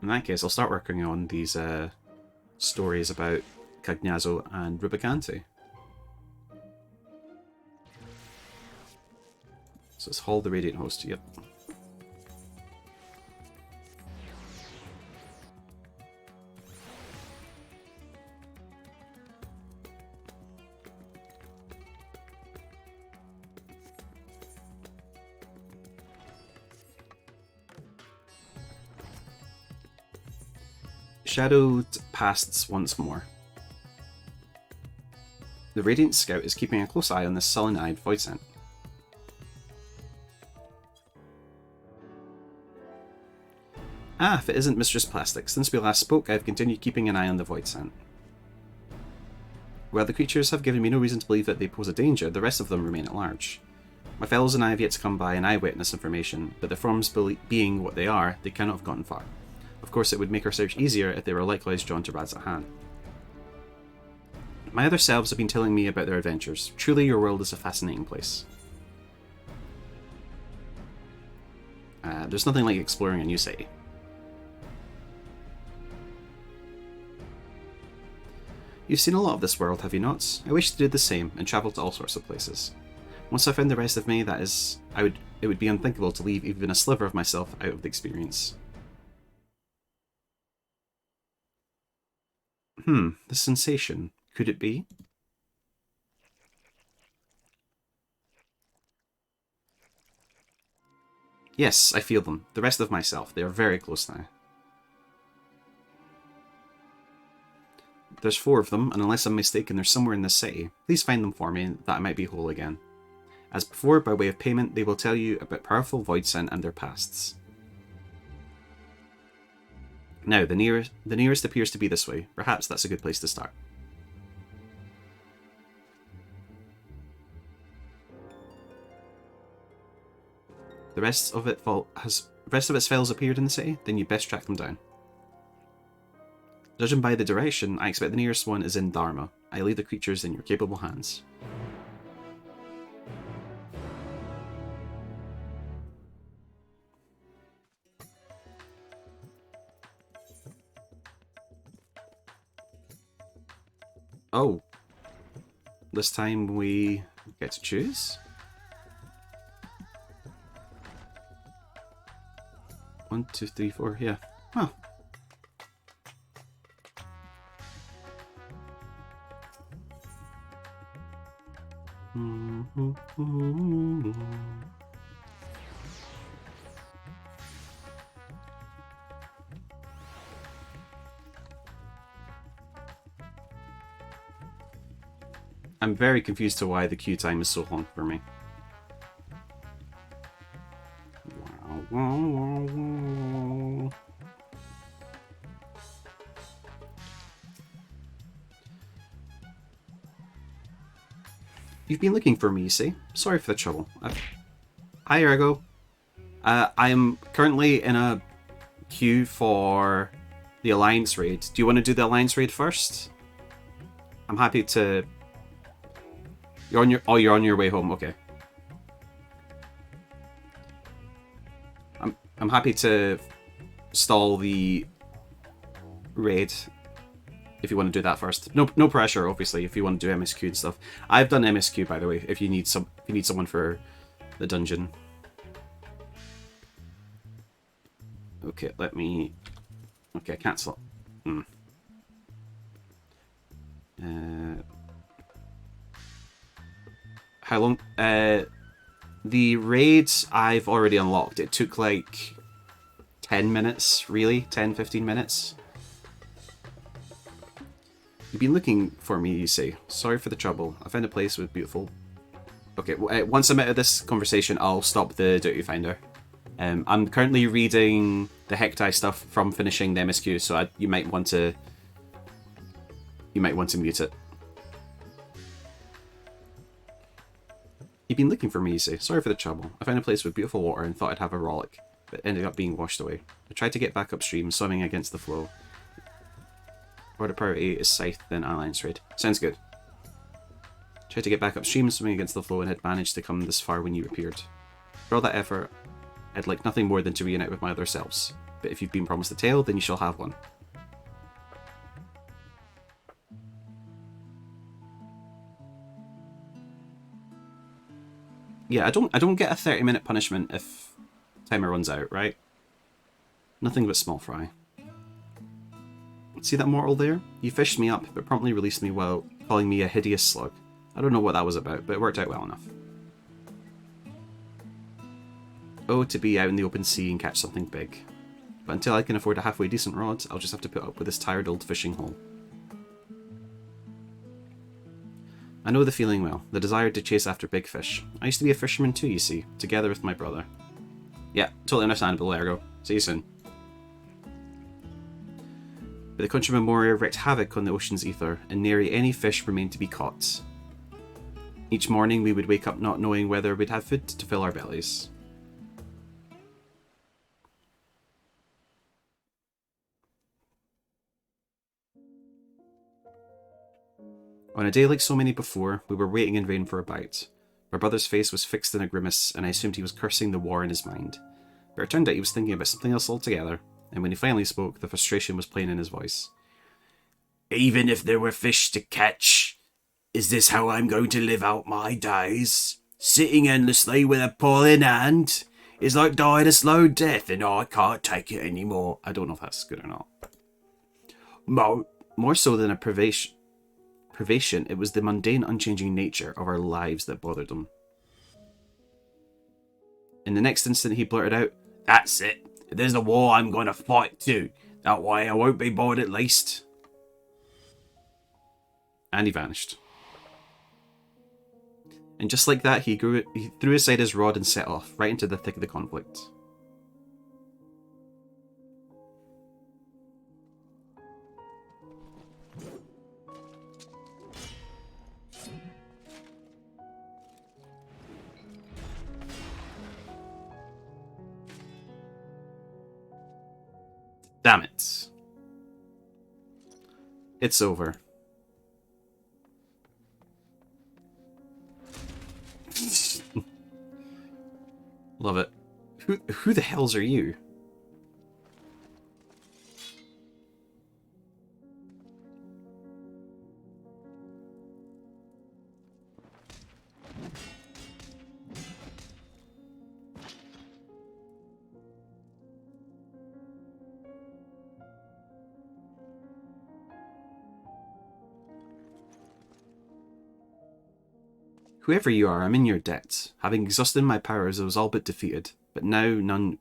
In that case, I'll start working on these stories about Cagnazzo and Rubicante. So it's Hall the Radiant Host, yep. Shadowed pasts once more. The Radiant Scout is keeping a close eye on this sullen-eyed void scent. Ah, if it isn't Mistress Plastic. Since we last spoke, I have continued keeping an eye on the void scent. While the creatures have given me no reason to believe that they pose a danger, the rest of them remain at large. My fellows and I have yet to come by an eyewitness information, but the forms being what they are, they cannot have gotten far. Of course, it would make our search easier if they were likewise drawn to Radz-at-Han. My other selves have been telling me about their adventures. Truly, your world is a fascinating place. There's nothing like exploring a new city. You've seen a lot of this world, have you not? I wish to do the same and travel to all sorts of places. Once I found the rest of me, it would be unthinkable to leave even a sliver of myself out of the experience. The sensation. Could it be? Yes, I feel them. The rest of myself. They are very close now. There's 4 of them, and unless I'm mistaken, they're somewhere in this city. Please find them for me, that I might be whole again. As before, by way of payment, they will tell you about powerful void scent and their pasts. Now, the nearest appears to be this way. Perhaps that's a good place to start. The rest of its fellows appeared in the city? Then you best track them down. Judging by the direction, I expect the nearest one is in Dharma. I leave the creatures in your capable hands. Oh. This time we get to choose? 1, 2, 3, 4, yeah. Huh. I'm very confused to why the queue time is so long for me. You've been looking for me, you see? Sorry for the trouble. Hi, Ergo. I am currently in a queue for the Alliance raid. Do you want to do the Alliance raid first? I'm happy to... You're on your way home, okay. I'm happy to stall the raid if you want to do that first. No pressure, obviously, if you want to do MSQ and stuff. I've done MSQ, by the way, if you need someone for the dungeon. Okay, let me... Okay, cancel. How long? The raids I've already unlocked. It took like 10 minutes, really? 10-15 minutes? You've been looking for me, you say. Sorry for the trouble. I found a place with beautiful... Okay, once I'm out of this conversation, I'll stop the Duty Finder. I'm currently reading the Hektai stuff from finishing the MSQ, so you might want to mute it. You've been looking for me, you say. Sorry for the trouble. I found a place with beautiful water and thought I'd have a rollick, but ended up being washed away. I tried to get back upstream, swimming against the flow. Order priority is Scythe, then Alliance raid. Sounds good. Tried to get back upstream, swimming against the flow, and had managed to come this far when you appeared. For all that effort, I'd like nothing more than to reunite with my other selves. But if you've been promised a tale, then you shall have one. Yeah, I don't get a 30-minute punishment if timer runs out, right? Nothing but small fry. See that mortal there? He fished me up, but promptly released me while calling me a hideous slug. I don't know what that was about, but it worked out well enough. Oh, to be out in the open sea and catch something big. But until I can afford a halfway decent rod, I'll just have to put up with this tired old fishing hole. I know the feeling well, the desire to chase after big fish. I used to be a fisherman too, you see, together with my brother. Yeah, totally understandable, Ergo. See you soon. But the countryman warrior wreaked havoc on the ocean's ether, and nary any fish remained to be caught. Each morning we would wake up not knowing whether we'd have food to fill our bellies. On a day like so many before, we were waiting in vain for a bite. My brother's face was fixed in a grimace, and I assumed he was cursing the war in his mind. But it turned out he was thinking about something else altogether, and when he finally spoke, the frustration was plain in his voice. Even if there were fish to catch, is this how I'm going to live out my days? Sitting endlessly with a paw in hand? It's like dying a slow death, and I can't take it anymore. I don't know if that's good or not. More so than a privation, it was the mundane, unchanging nature of our lives that bothered him. In the next instant, he blurted out, "That's it. If there's a war, I'm going to fight too. That way I won't be bored at least." And he vanished. And just like that, he threw aside his rod and set off, right into the thick of the conflict. Damn it. It's over. Love it. Who the hells are you? Whoever you are, I'm in your debt. Having exhausted my powers, I was all but defeated, but now none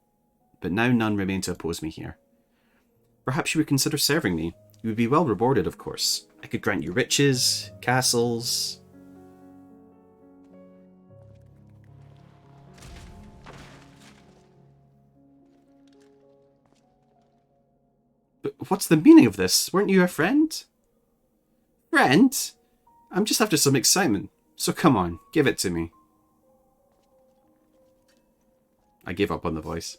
remain to oppose me here. Perhaps you would consider serving me. You would be well rewarded, of course. I could grant you riches, castles. But what's the meaning of this? Weren't you a friend? Friend? I'm just after some excitement. So come on, give it to me. I gave up on the voice.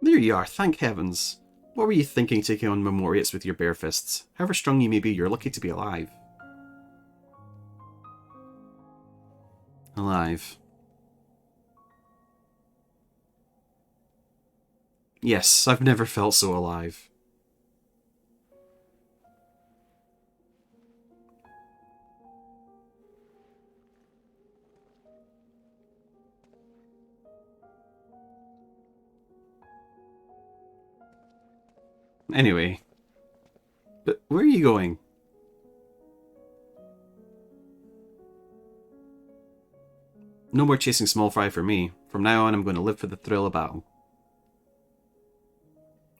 There you are, thank heavens. What were you thinking taking on Memoriates with your bare fists? However strong you may be, you're lucky to be alive. Alive. Yes, I've never felt so alive. Anyway. But where are you going? No more chasing small fry for me. From now on, I'm going to live for the thrill of battle.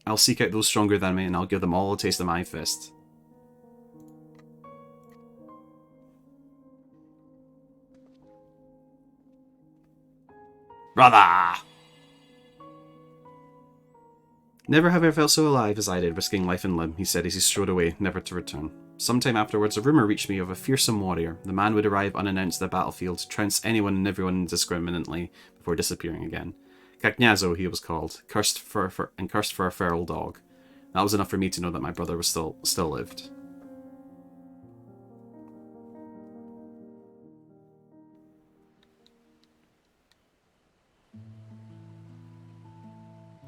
I'll seek out those stronger than me, and I'll give them all a taste of my fist. Brother! Never have I felt so alive as I did, risking life and limb, he said as he strode away, never to return. Sometime afterwards, a rumour reached me of a fearsome warrior. The man would arrive unannounced at the battlefield, trounce anyone and everyone indiscriminately, before disappearing again. Cagnazo, he was called, cursed for a feral dog. That was enough for me to know that my brother was still lived.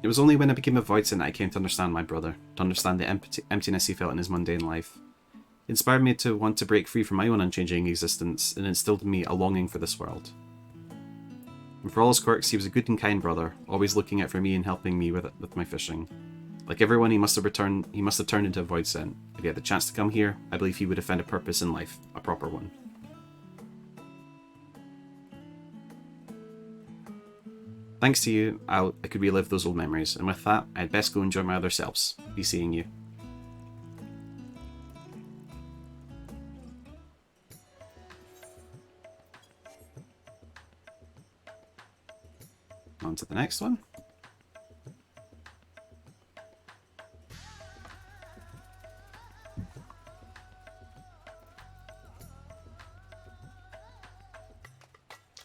It was only when I became a Voidsent that I came to understand my brother, to understand the emptiness he felt in his mundane life. It inspired me to want to break free from my own unchanging existence, and instilled in me a longing for this world. And for all his quirks, he was a good and kind brother, always looking out for me and helping me with my fishing. Like everyone, he must have turned into a Voidsent. If he had the chance to come here, I believe he would have found a purpose in life, a proper one. Thanks to you, I could relive those old memories, and with that, I'd best go enjoy my other selves. Be seeing you. On to the next one.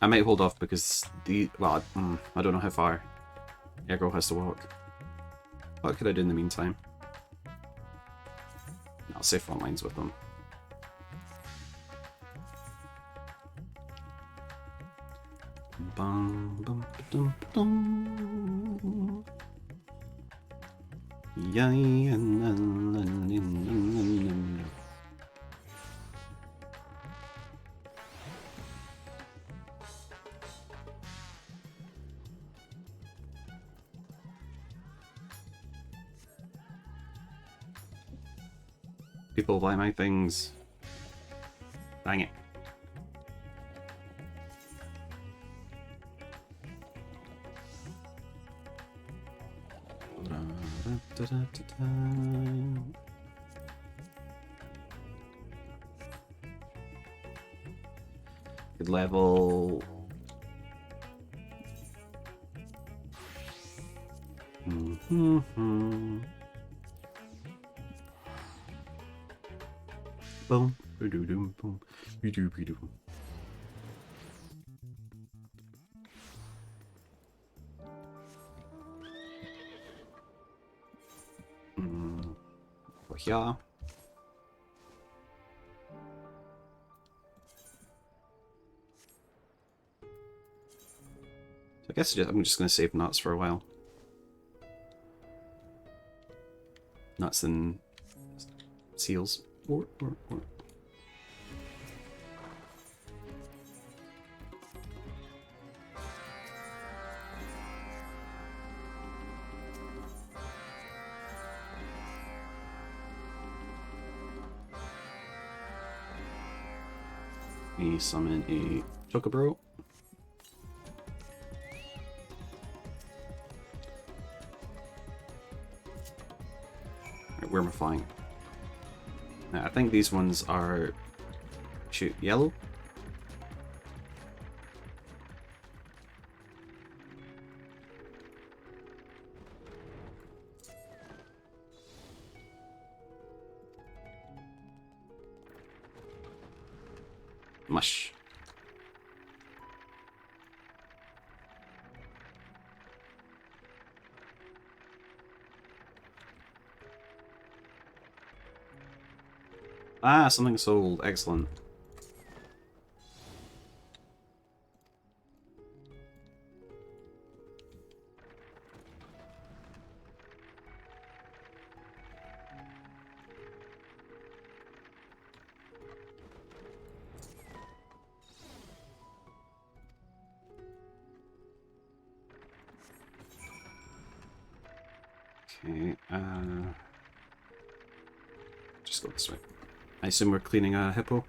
I might hold off because I don't know how far Ergo has to walk. What could I do in the meantime? I'll save front lines with them. Bum, bum, dum, dum. Yeah, yeah, na, na, na, na, na. People buy my things. Dang it. Good level. Boom. Boom. Boom. Yeah. So I guess I'm just going to save nuts for a while. Nuts and seals. Or. We summon a Chocobro. Right, where am I flying? I think these ones are yellow. Mush. Ah, something sold. Excellent. Okay, just go this way. I assume we're cleaning a hippo.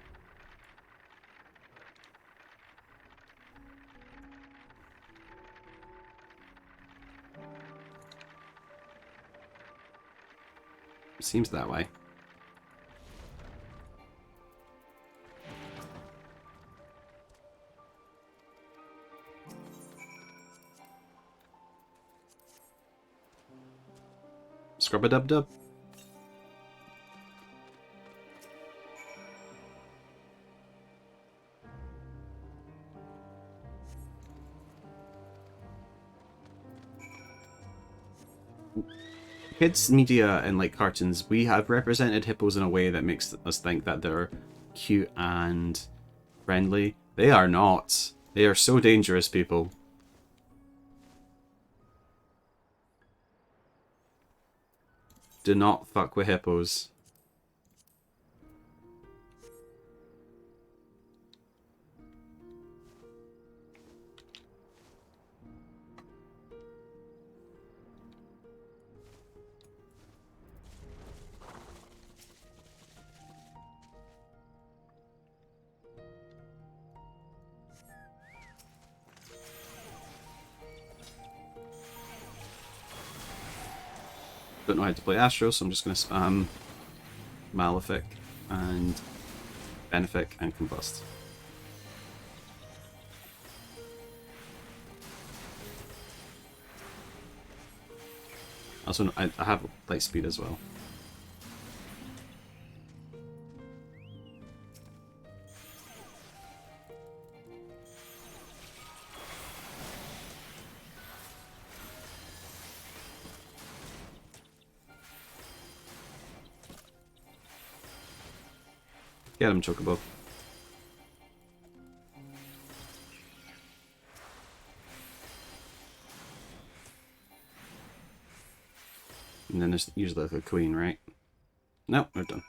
Seems that way. Scrub-a-dub-dub. kids media and like cartoons, we have represented hippos in a way that makes us think that they're cute and friendly. They are not. They are so dangerous, people. Do not fuck with hippos. Don't know how to play Astro, so I'm just going to spam Malefic and Benefic and Combust. Also, I have light speed as well. Get him, Chocobo. And then there's usually like a queen, right? No, we're done.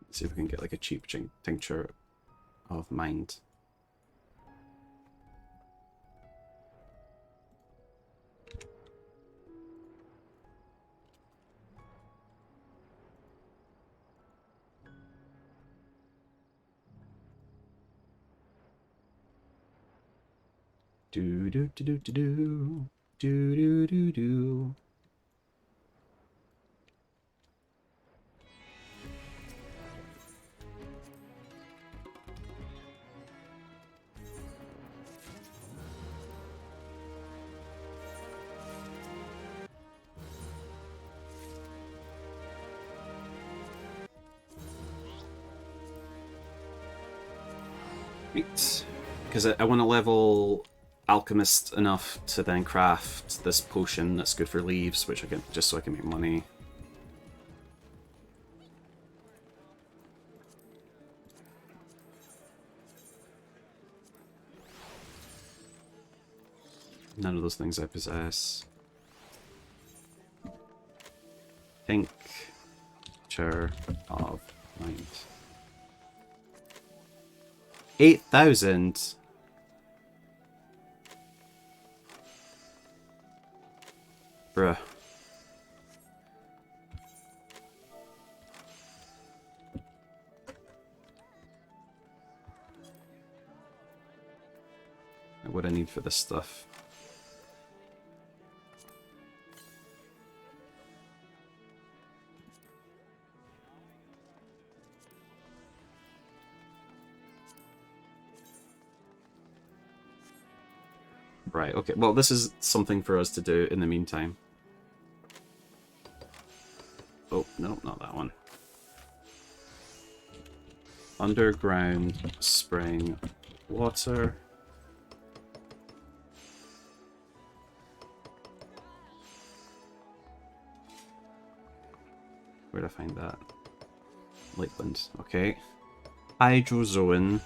Let's see if we can get like a cheap tincture of mind. Do do do do do do do do do do. Right, because I want to level Alchemist enough to then craft this potion that's good for leaves, which I can just so I can make money. None of those things I possess. Tincture of mind. 8,000. Bruh. What I need for this stuff. Right, okay. Well, this is something for us to do in the meantime. Oh, no, not that one. Underground spring water. Where'd I find that? Lakeland, okay. Hydrozoan.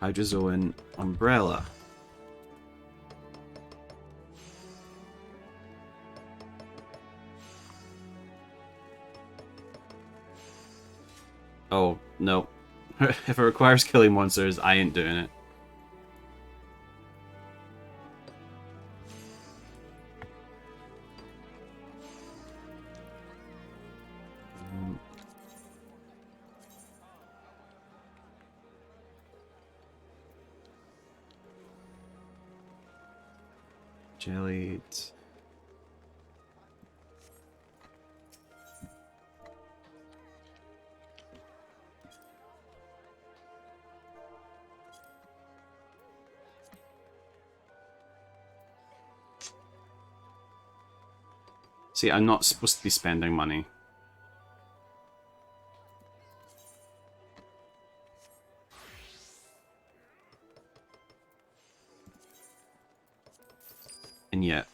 Hydrozoan umbrella. Oh, no. If it requires killing monsters, I ain't doing it. Jellied. See, I'm not supposed to be spending money. And yet.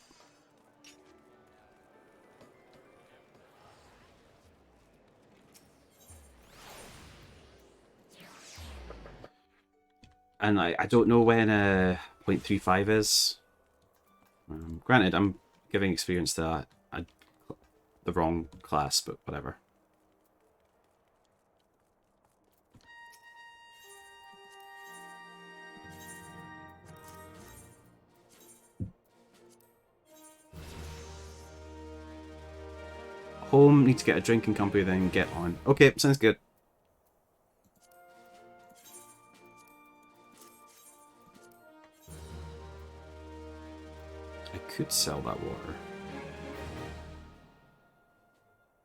And I don't know when 0.35 is. Granted, I'm giving experience to the wrong class, but whatever. Home, need to get a drinking company, then get on. Okay, sounds good. I could sell that water.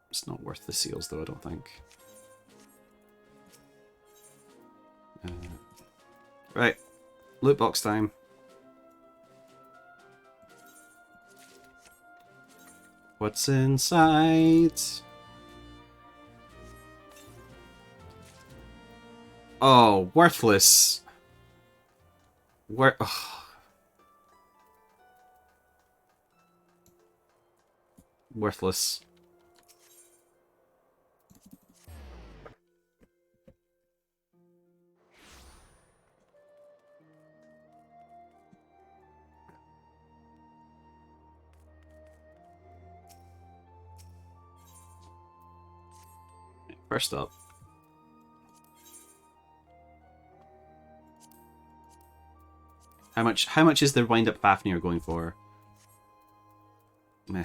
It's not worth the seals, though, I don't think. Right, loot box time. What's inside? Oh, worthless. Worthless. First up. How much is the wind up Fafnir going for? Meh.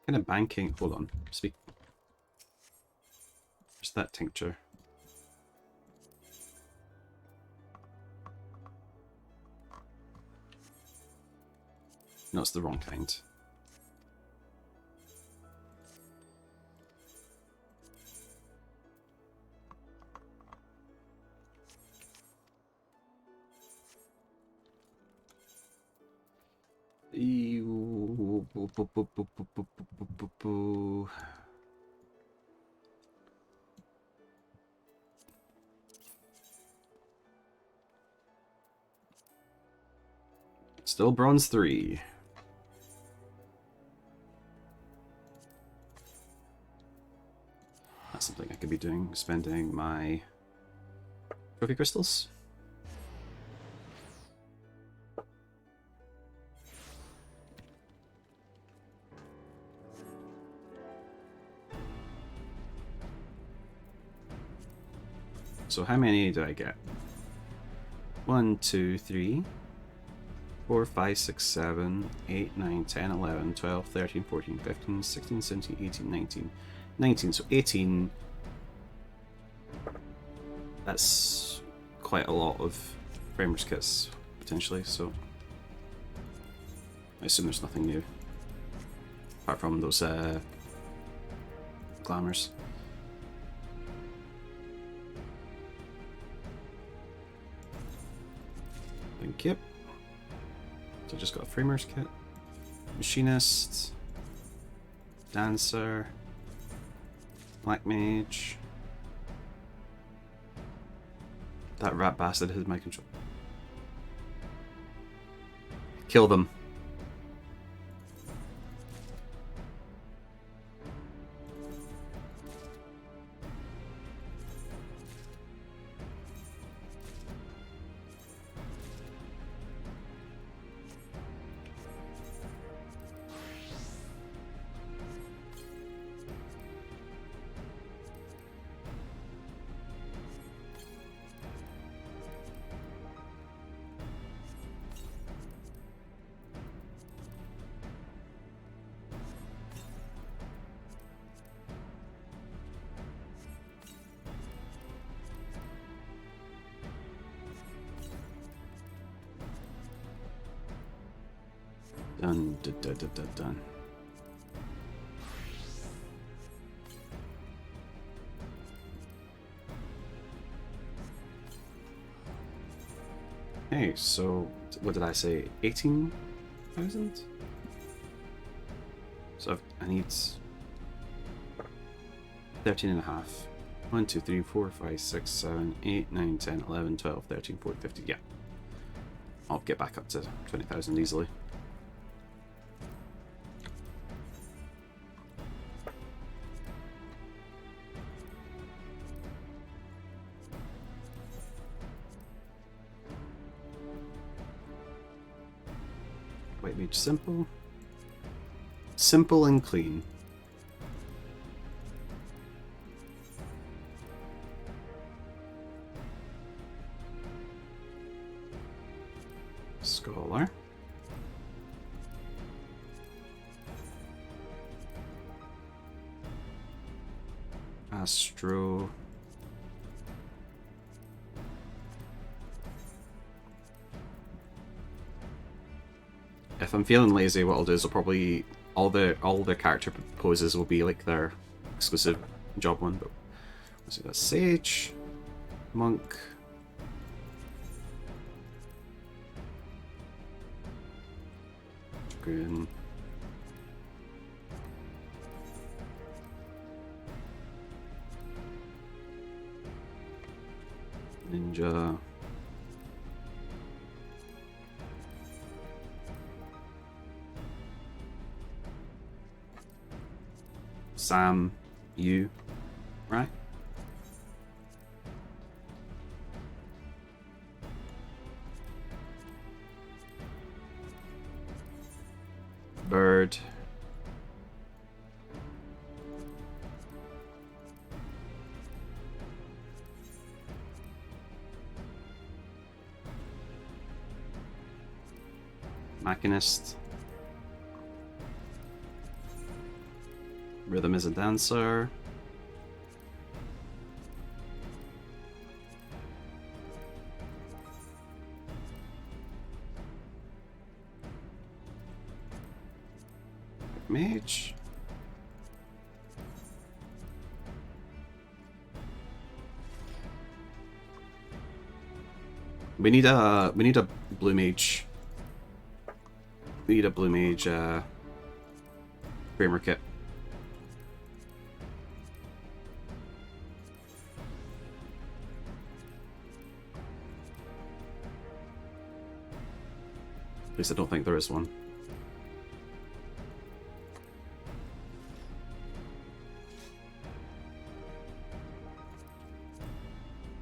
Kind of banking. Hold on. Speak. Where's that tincture? No, it's the wrong kind. Still bronze 3. That's something I could be doing, spending my trophy crystals. So how many do I get? 1, 2, 3, 4, 5, 6, 7, 8, 9, 10, 11, 12, 13, 14, 15, 16, 17, 18, 19. 19, so 18. That's quite a lot of framers kits, potentially, so I assume there's nothing new. Apart from those glamours. Thank you. So I just got a framers kit. Machinist. Dancer. Black Mage. That rat bastard has my control. Kill them. Dun, dun, dun, dun, dun, dun. Okay, so what did I say? 18,000? So I need 13 and a half. 1, 2, 3, 4, 5, 6, 7, 8, 9, 10, 11, 12, 13, 14, 15. Yeah. I'll get back up to 20,000 easily. White mage simple. Simple and clean. Scholar. Astro. If I'm feeling lazy, what I'll do is I'll probably all the character poses will be like their exclusive job one. But let's see, that's Sage, Monk, Dragoon, Ninja. Sam, you, right? Bird. Machinist. Rhythm is a dancer. Mage. We need a blue mage. We need a blue mage framer kit. At least I don't think there is one.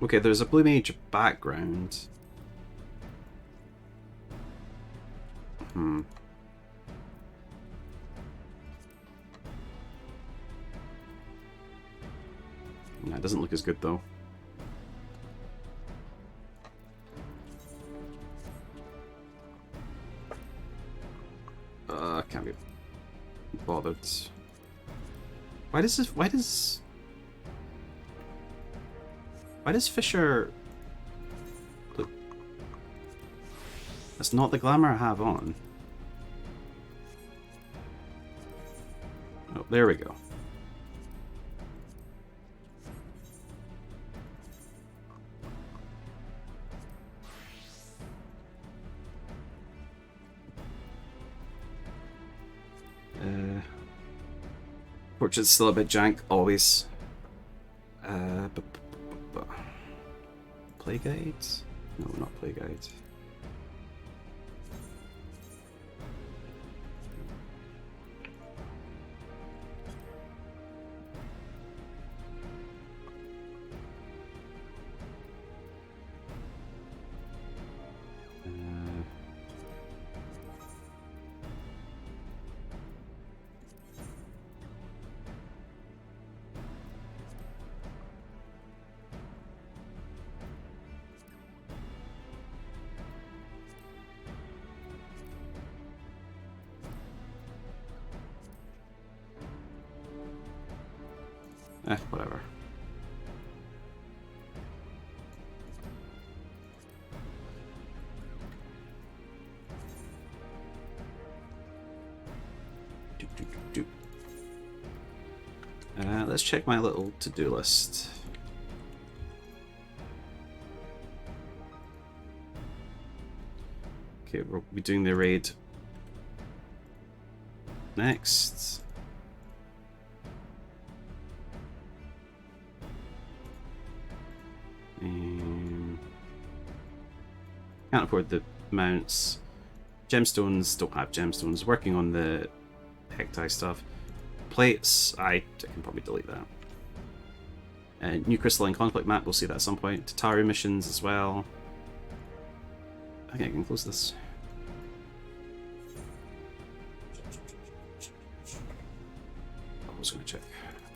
Okay, there's a blue mage background. Hmm. Nah, it doesn't look as good though. Can't be bothered. Why does Fisher look? That's not the glamour I have on. Oh, there we go. Portrait's still a bit jank, always. Play guides? No, not play guides. Whatever. let's check my little to-do list. Okay, we'll be doing the raid next. Can't afford the mounts. Gemstones, don't have gemstones. Working on the hecti stuff. Plates, I can probably delete that. New crystalline conflict map, we'll see that at some point. Tataru missions as well. I think I can close this.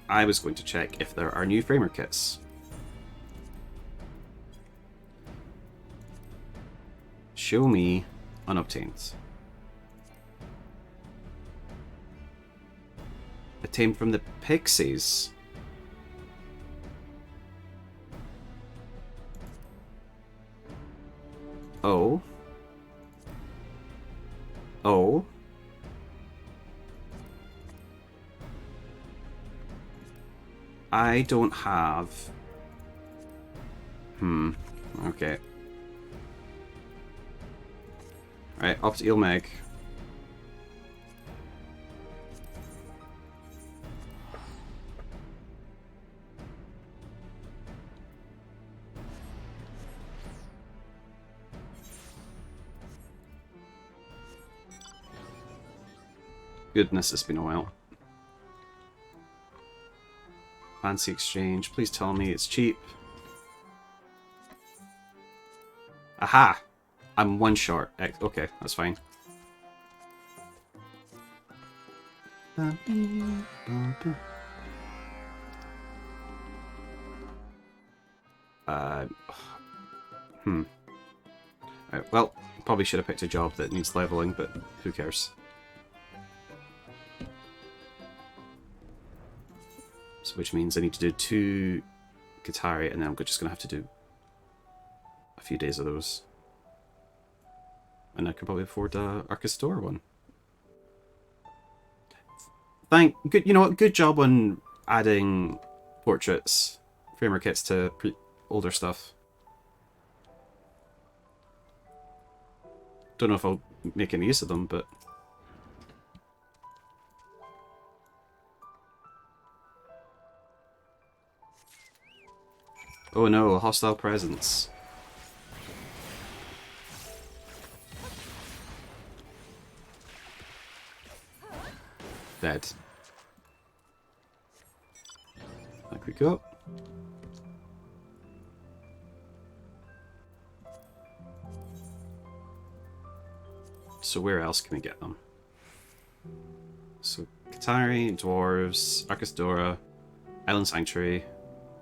I was going to check if there are new framer kits. Show me unobtained. Obtained from the Pixies. Oh. Oh. I don't have... Okay. Alright, off to Ilmeg. Goodness, it's been a while. Fancy exchange. Please tell me it's cheap. Aha! I'm one short. Okay, that's fine. Right, well, probably should have picked a job that needs leveling, but who cares? So, which means I need to do 2 Qatari, and then I'm just going to have to do a few days of those. And I can probably afford a Archistor one. You know what? Good job on adding portraits, framer kits to older stuff. Don't know if I'll make any use of them, but... Oh no, hostile presence. Dead. Back we go. So where else can we get them? So Qatari, Dwarves, Archisdora, Island Sanctuary,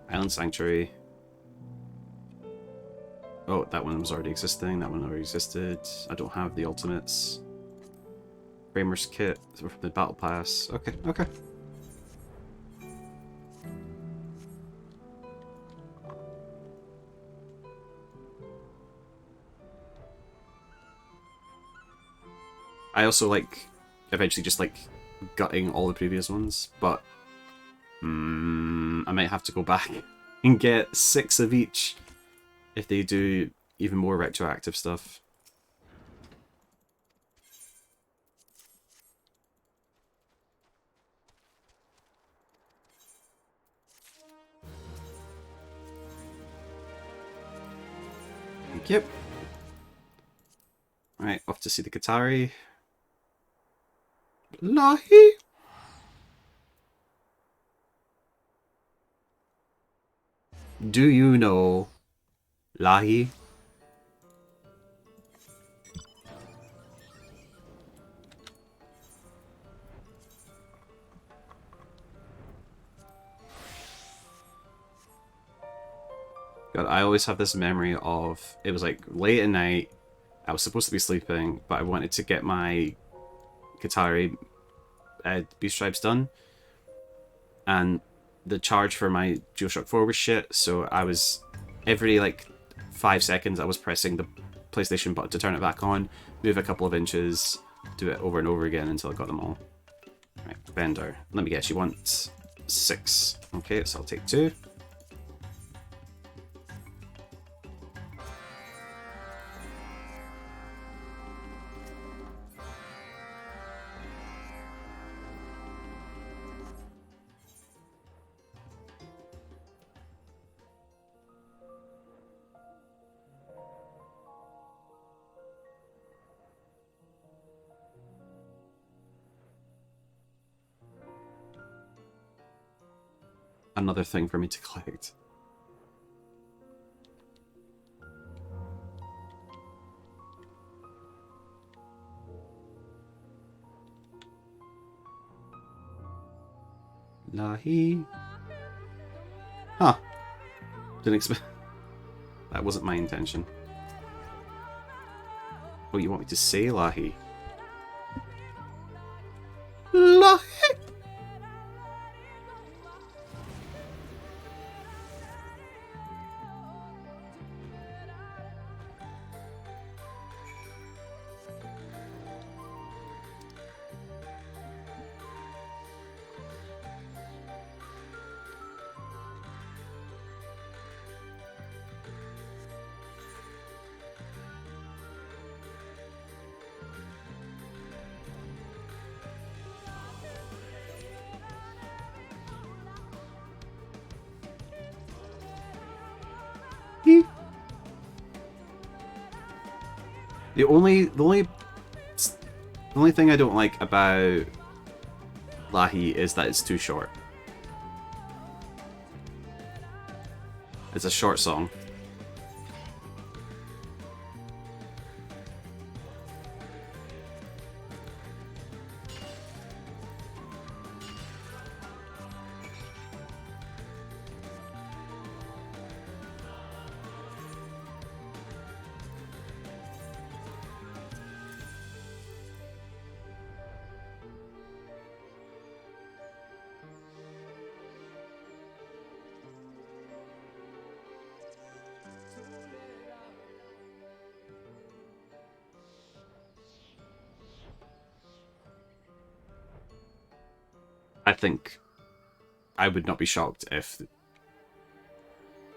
Island Sanctuary. Oh, that one was already existing, that one already existed. I don't have the ultimates. Framer's kit from the battle pass. Okay, okay. I also like eventually just like gutting all the previous ones, but I might have to go back and get 6 of each if they do even more retroactive stuff. Yep. Alright, off to see the Qatari. Lahi! Do you know Lahi? God, I always have this memory of, it was like late at night, I was supposed to be sleeping, but I wanted to get my Qatari Beast Tribes done, and the charge for my DualShock 4 was shit, so I was, every like 5 seconds I was pressing the PlayStation button to turn it back on, move a couple of inches, do it over and over again until I got them all. Right, Bender. Let me guess, you want 6. Okay, so I'll take 2. Another thing for me to collect. Lahi. Huh. Didn't expect. That wasn't my intention. Oh, you want me to say Lahi? Lahi! The only thing I don't like about Lahi is that it's too short. It's a short song. I think I would not be shocked if...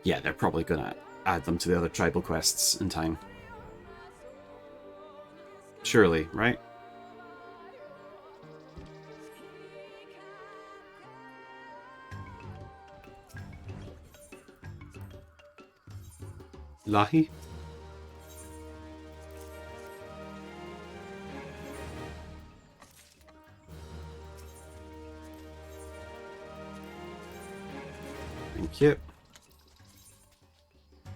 Yeah, they're probably going to add them to the other tribal quests in time. Surely, right? Lahi? Thank you.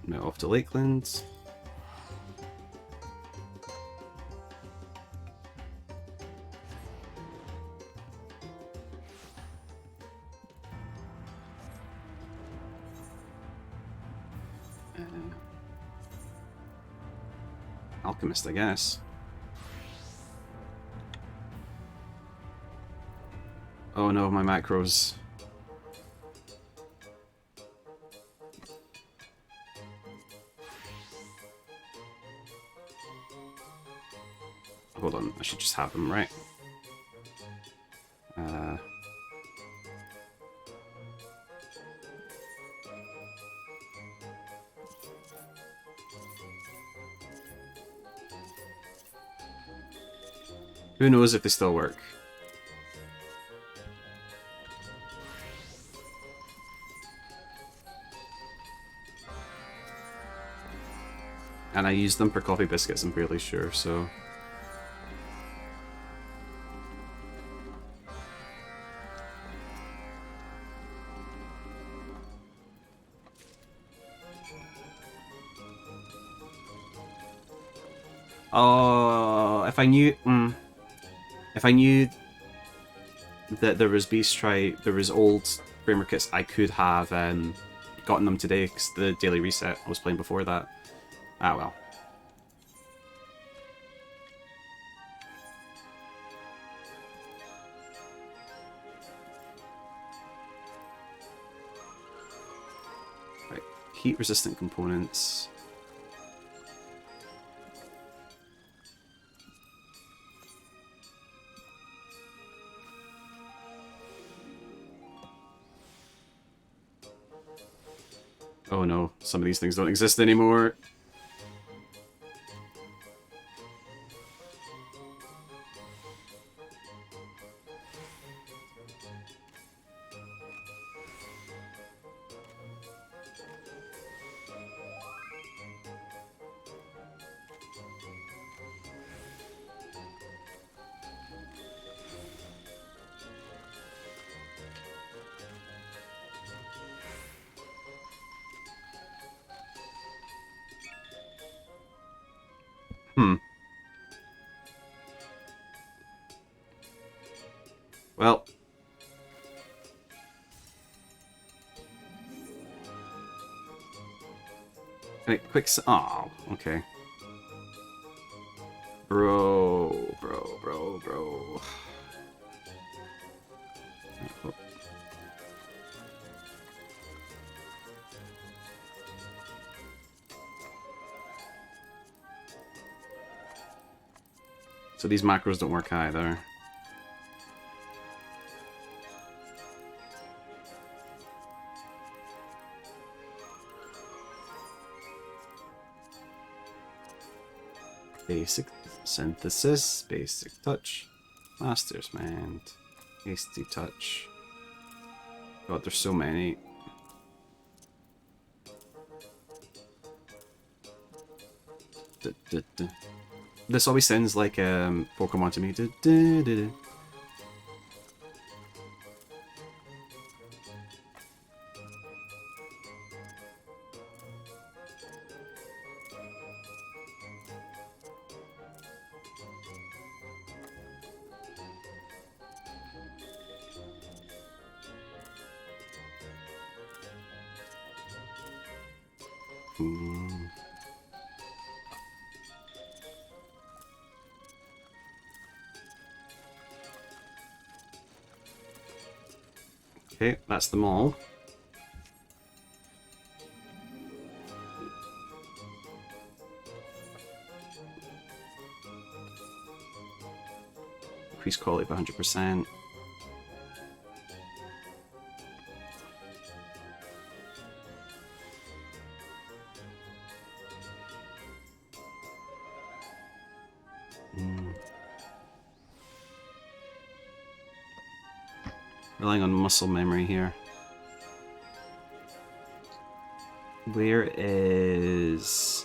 Now off to Lakelands. Alchemist, I guess. Oh no, my macros. Hold on, I should just have them, right? Who knows if they still work? And I use them for coffee biscuits, I'm fairly sure, so... Oh, if I knew... If I knew that there was there was old framer kits, I could have gotten them today, because the daily reset I was playing before that. Ah well. Right, heat-resistant components. Oh no, some of these things don't exist anymore. Well. Quick. Oh, okay. Bro. Oh. So these macros don't work either. Basic synthesis, basic touch, master's mind, hasty touch. God, there's so many. This always sounds like Pokemon to me. Okay, that's them all. Increase quality by 100%. Relying on muscle memory here. Where is...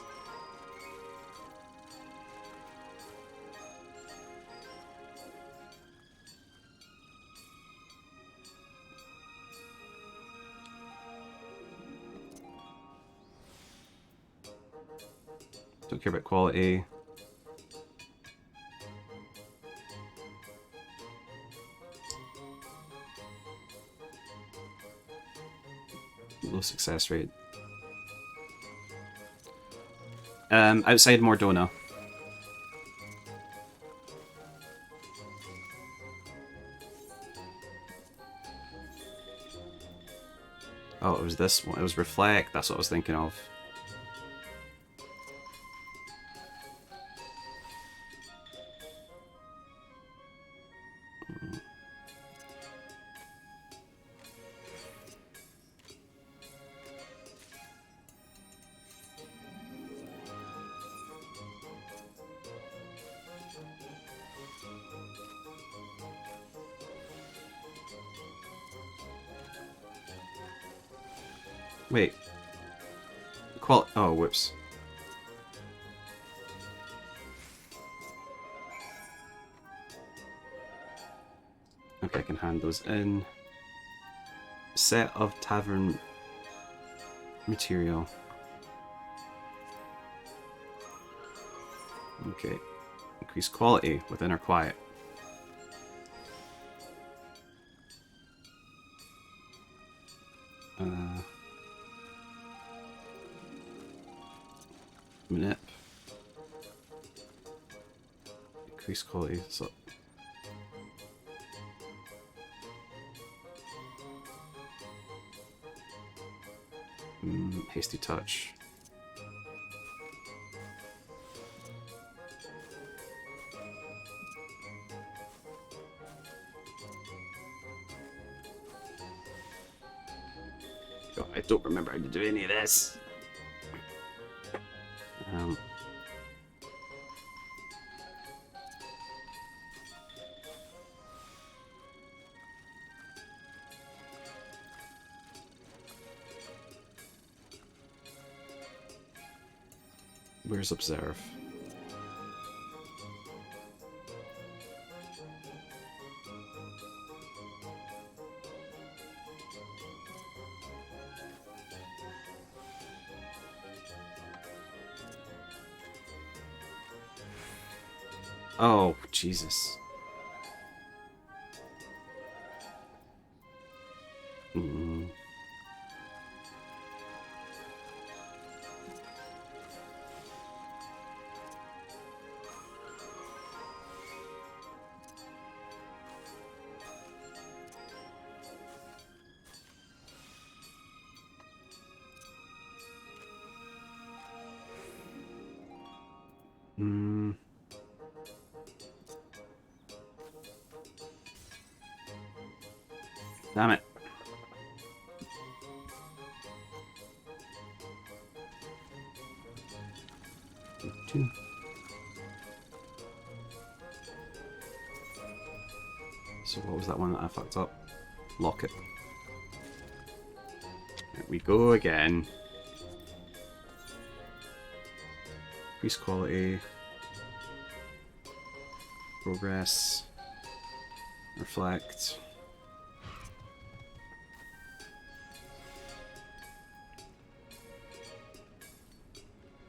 Don't care about quality. Low success rate. Outside Mordona. Oh, it was this one. It was Reflect. That's what I was thinking of. Wait. Oh, whoops. Okay, I can hand those in. Set of tavern material. Okay. Increase quality with inner quiet. Manip. Increase quality. So. Hasty touch. God, I don't remember how to do any of this. Where's observe? Oh, Jesus. Mm. Mm. Damn it. Two. So what was that one that I fucked up? Lock it. There we go again. Increase quality. Progress. Reflect.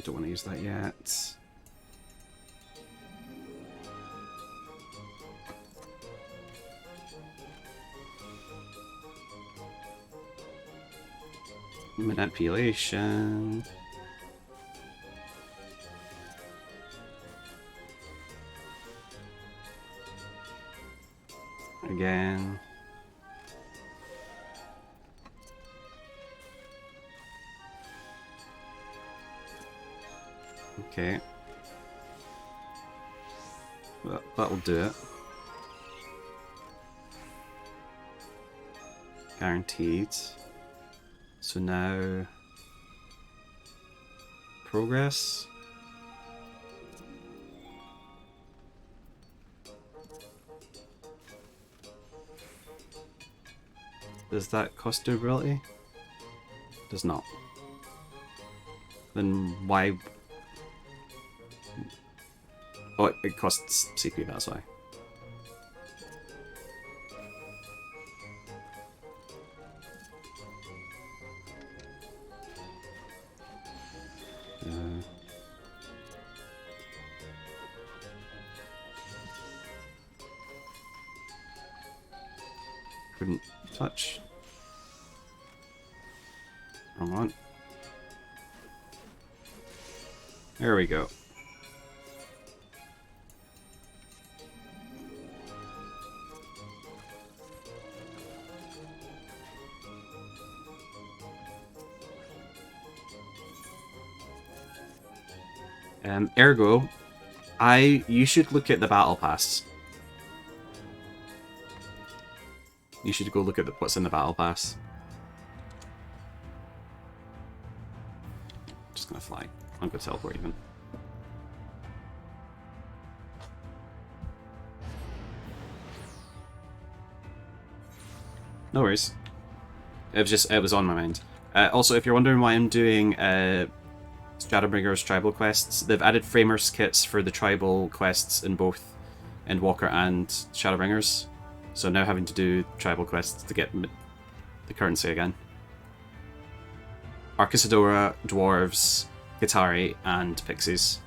Don't want to use that yet. Manipulation. Again. Okay. That'll do it. Guaranteed. So now... Progress? Does that cost durability? Does not. Then why... Oh, it costs CP, that's why. Couldn't touch. Wrong one. There we go. Ergo, you should look at the battle pass. You should go look at what's in the battle pass. Just gonna fly. I'm gonna teleport even. No worries. It was on my mind. Also, if you're wondering why I'm doing Shadowbringers tribal quests, they've added framers kits for the tribal quests in both Endwalker and Shadowbringers. So now having to do tribal quests to get the currency again. Archisadora, Dwarves, Guitari, and Pixies.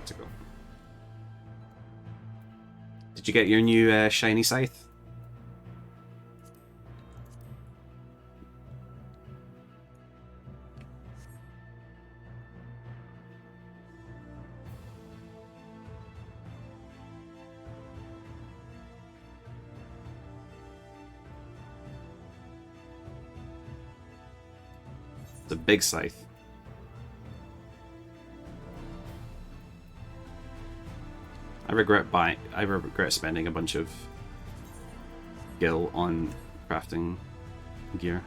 To go. Did you get your new shiny scythe? The big scythe. I regret spending a bunch of gil on crafting gear.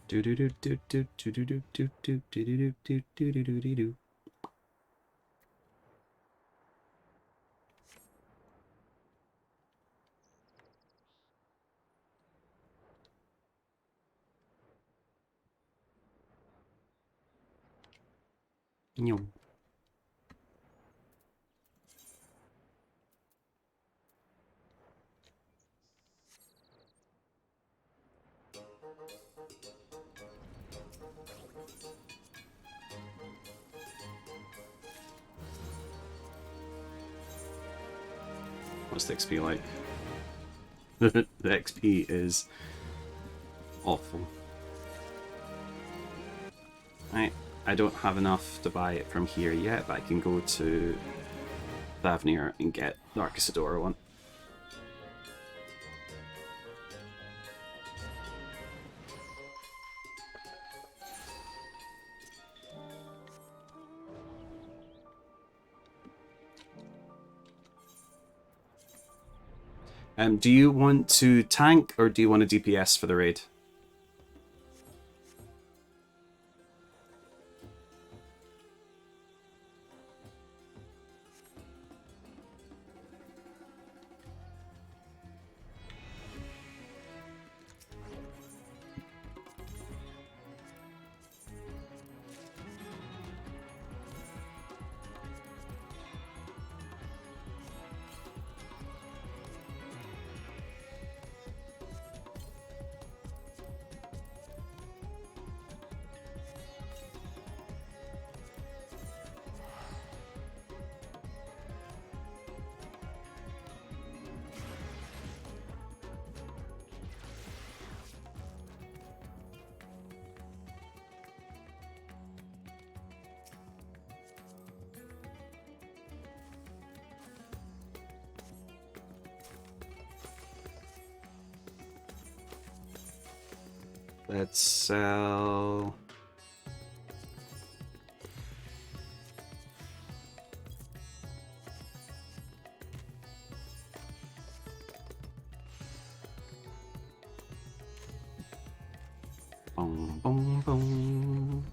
Do do do do do do do do do do do do do do do do do do. Nyum. What's the XP like? The XP is awful. Right, I don't have enough to buy it from here yet, but I can go to Thavnir and get the Arcasadora one. Do you want to tank or do you want a DPS for the raid? Let's sell... Boom, boom, boom.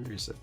Where is it?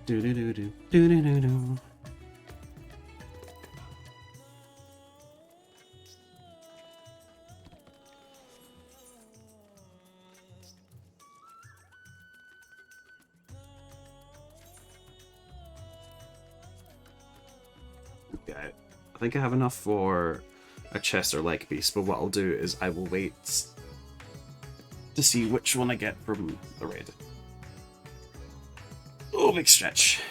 Do do do do do do do do. Okay, I think I have enough for a chest or leg piece, but what I'll do is I will wait to see which one I get from the raid. Oh, big stretch.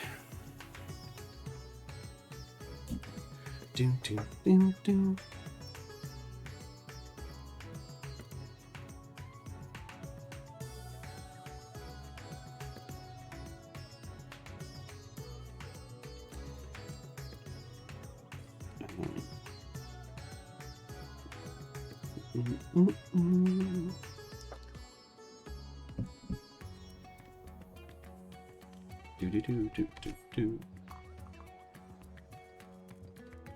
Do, do, do, do. Do,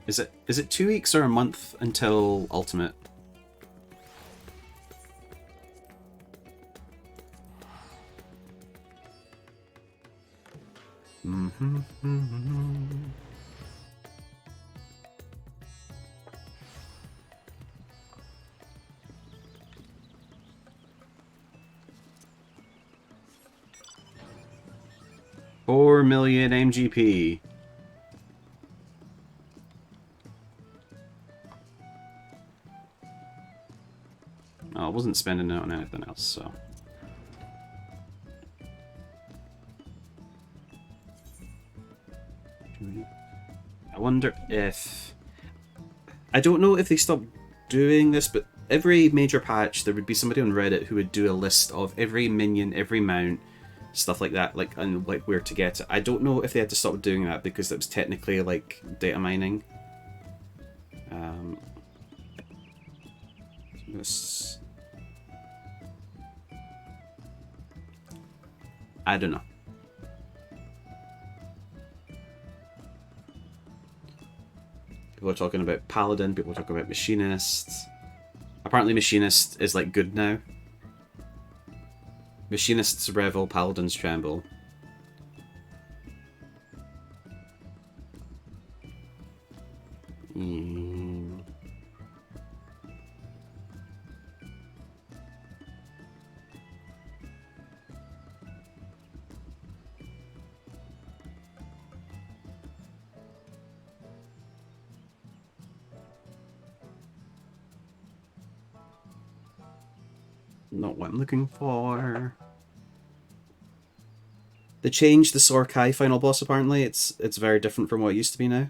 Is it 2 weeks or a month until Ultimate? $4 million MGP. Oh, I wasn't spending it on anything else, so. I wonder if... I don't know if they stopped doing this, but every major patch there would be somebody on Reddit who would do a list of every minion, every mount, stuff like that, and where to get it. I don't know if they had to stop doing that because that was technically like data mining. This... I don't know. People are talking about Paladin, people are talking about Machinist. Apparently Machinist is like good now. Machinist's Revel, Paladin's Tremble. Not what I'm looking for. They changed the Sorkai final boss apparently. It's very different from what it used to be now.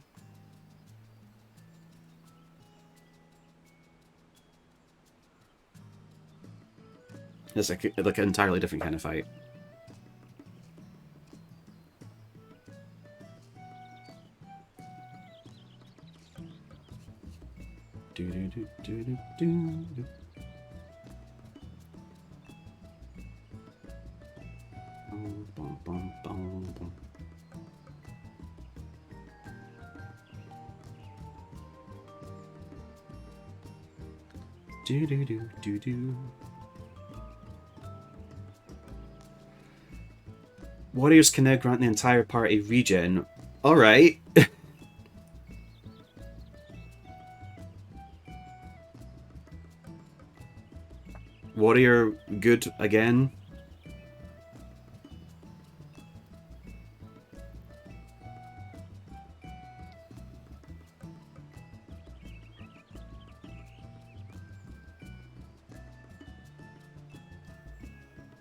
It's like an entirely different kind of fight. Do do do do do do. Bum, bum, bum, bum. Do do do do do. Warriors can now grant the entire party regen. Alright. Warrior good again.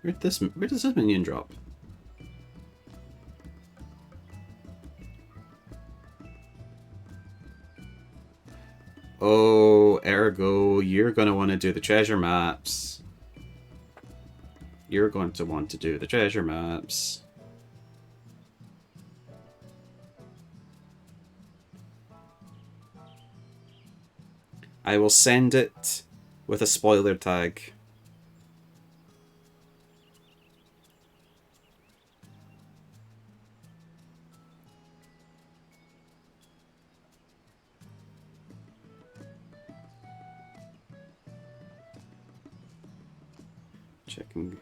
Where does this minion drop? Oh, ergo, you're gonna want to do the treasure maps. You're going to want to do the treasure maps. I will send it with a spoiler tag. Checking.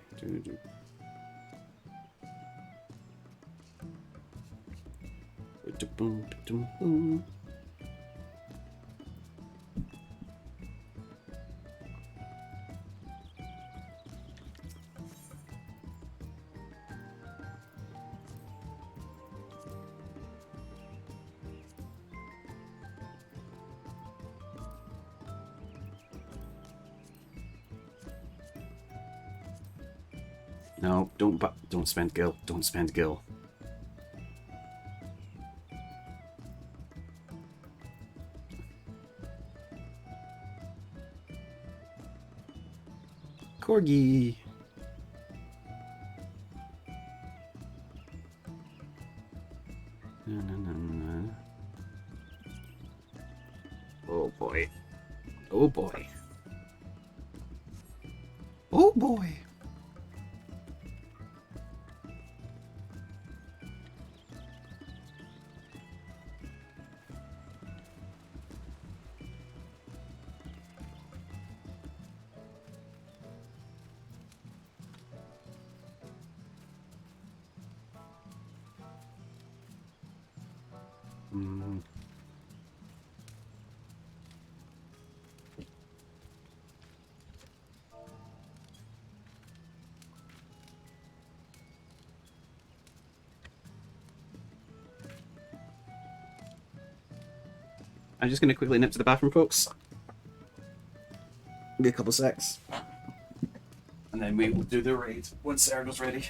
No, don't spend gil. Don't spend gil. Corgi. No. Oh boy. Oh boy. Oh boy. I'm just going to quickly nip to the bathroom, folks. Be a couple secs. And then we will do the raid once Ergo's ready.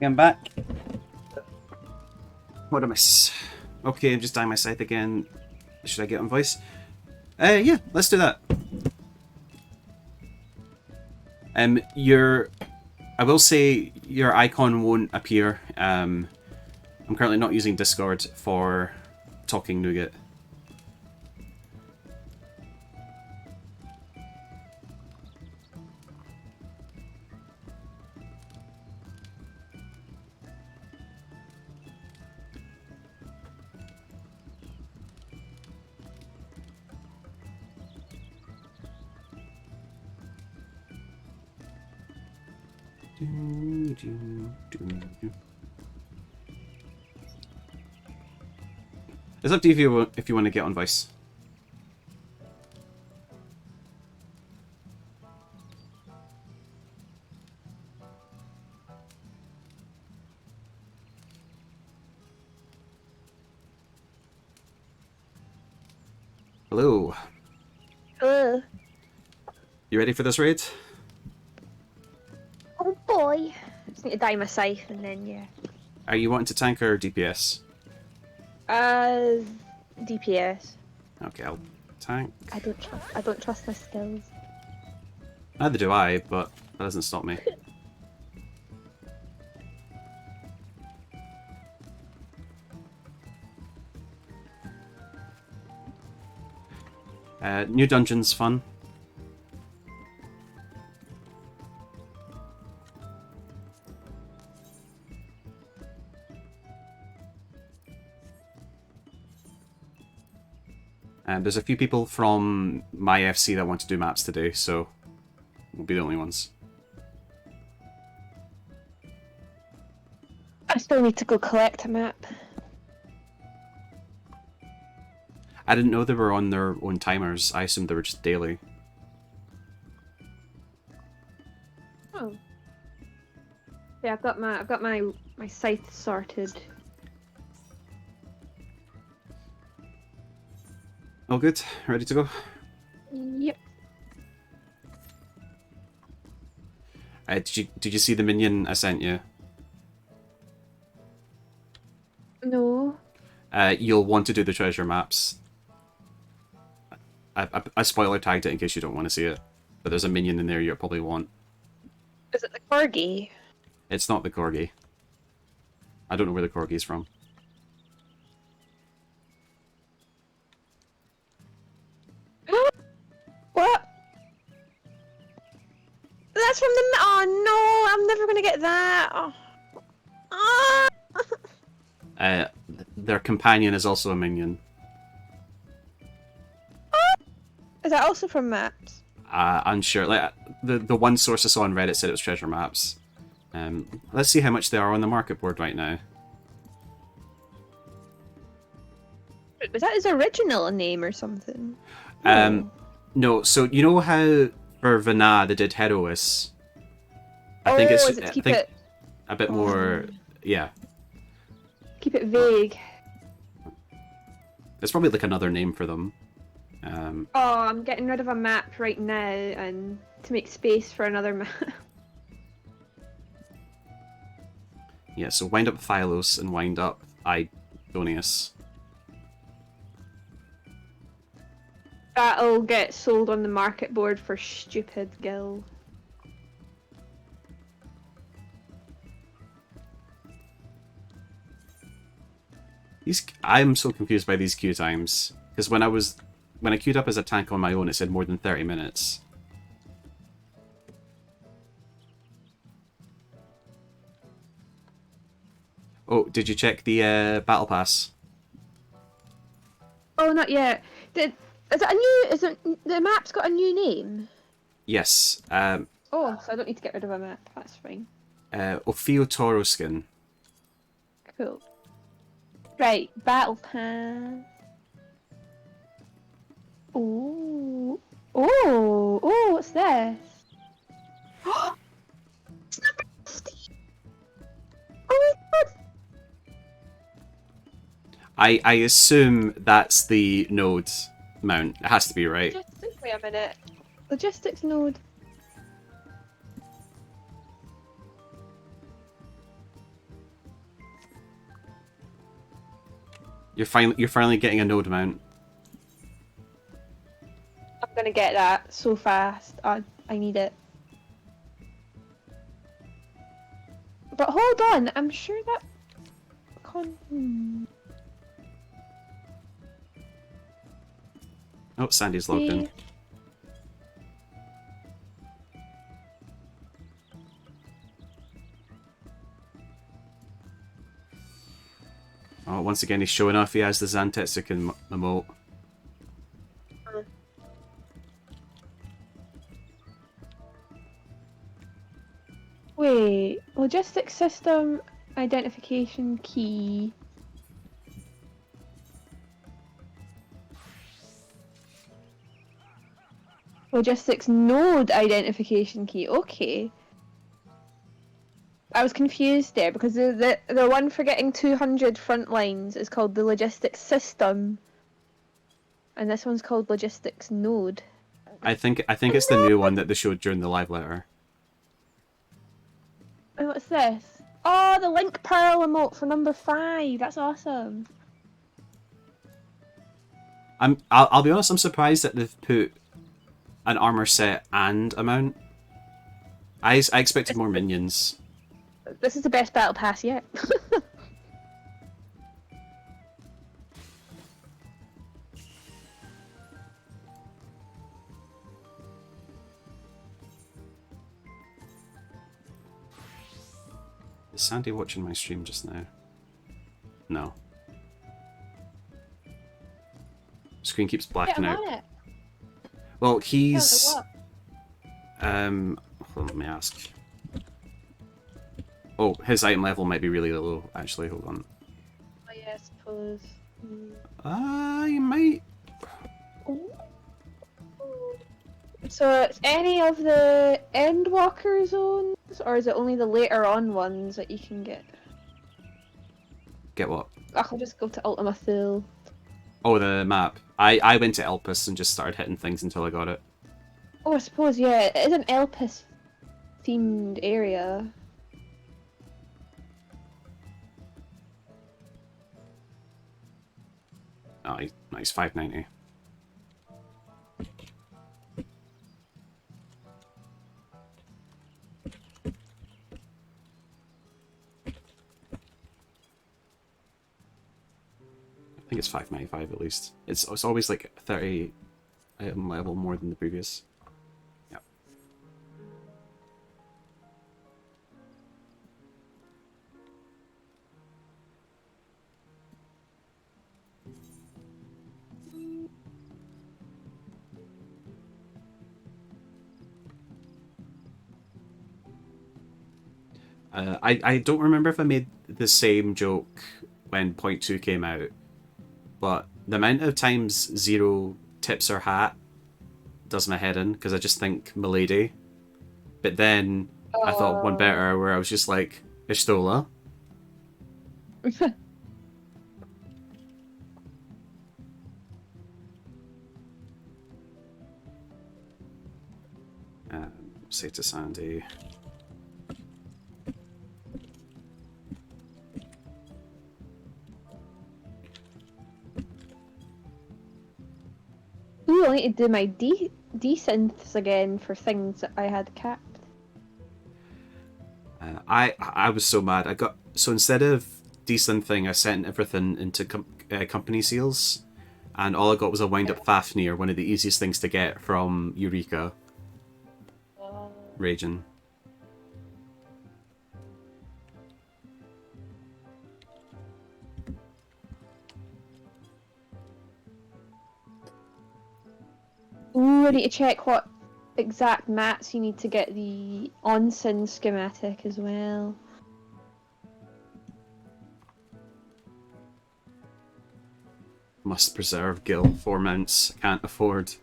I'm back. What a miss. Okay, I'm just dying my scythe again. Should I get on voice? Yeah, let's do that. I will say your icon won't appear. I'm currently not using Discord for talking Nougat. It's up to you if you want to get on voice. Hello. Hello. You ready for this raid? Oh boy. Just need to dye my scythe and then yeah. Are you wanting to tank or DPS? DPS. Okay, I'll tank. I don't trust my skills. Neither do I, but that doesn't stop me. New dungeon's fun. There's a few people from my FC that want to do maps today, so we'll be the only ones. I still need to go collect a map. I didn't know they were on their own timers. I assumed they were just daily. Oh. Yeah, I've got my scythe sorted. All good? Ready to go? Yep. Did you see the minion I sent you? No. You'll want to do the treasure maps. I spoiler tagged it in case you don't want to see it. But there's a minion in there you probably want. Is it the corgi? It's not the corgi. I don't know where the corgi's from. What? That's from the. Oh no! I'm never gonna get that. Oh. Ah! Their companion is also a minion. Is that also from maps? Unsure. Like the one source I saw on Reddit said it was treasure maps. Let's see how much they are on the market board right now. Was that his original name or something? No. So you know how for Vana they did Herois. I think it's a bit more. Yeah. Keep it vague. It's probably like another name for them. Oh, I'm getting rid of a map right now and to make space for another map. Yeah, so wind up Thylos and wind up Idonius. That'll get sold on the market board for stupid gil. I'm so confused by these queue times because when I queued up as a tank on my own, it said more than 30 minutes. Oh, did you check the battle pass? Oh, not yet. Is it a new? Is it the map's got a new name? Yes. Oh, so I don't need to get rid of a map. That's fine. Ophio Toro skin. Cool. Right, battle pass. Ooh. Oh, what's this? It's number 50. Oh my god. I assume that's the node mount. It has to be, right? Wait a minute. Logistics node. You're finally getting a node mount. I'm gonna get that so fast. I need it. But hold on, I'm sure that Oh, Sandy's logged in. Oh, once again, he's showing off. He has the Zantetsuken emote. Wait, logistics system identification key. Logistics node identification key. Okay. I was confused there because the one for getting 200 front lines is called the logistics system, and this one's called logistics node. I think it's the new one that they showed during the live letter. And what's this? Oh, the Link Pearl emote for number 5. That's awesome. I'll be honest. I'm surprised that they've put an armor set and a mount. I expected more minions. This is the best battle pass yet. Is Sandy watching my stream just now? No. Screen keeps blacking out. Well, he's... hold on, let me ask. Oh, his item level might be really low, actually. Hold on. Oh yeah, I suppose. You might... So it's any of the Endwalker zones, or is it only the later on ones that you can get? Get what? I'll just go to Ultima Thule. Oh, the map. I went to Elpis and just started hitting things until I got it. Oh, I suppose, yeah, it is an Elpis themed area. Oh, nice, 590. it's 595 at least. It's always like 30 item level more than the previous. Yeah. I don't remember if I made the same joke when Point 2 came out, but the amount of times Zero tips her hat does my head in, because I just think Milady. But then I thought one better where I was just like, Ishtola. Say to Sandy. Ooh, I need to do my desynths again for things that I had capped. I was so mad. So instead of desynthing, I sent everything into company seals, and all I got was a wind up Fafnir, one of the easiest things to get from Eureka. Raging. Ooh, I need to check what exact mats you need to get the onsen schematic as well. Must preserve Gil. 4 mounts. Can't afford.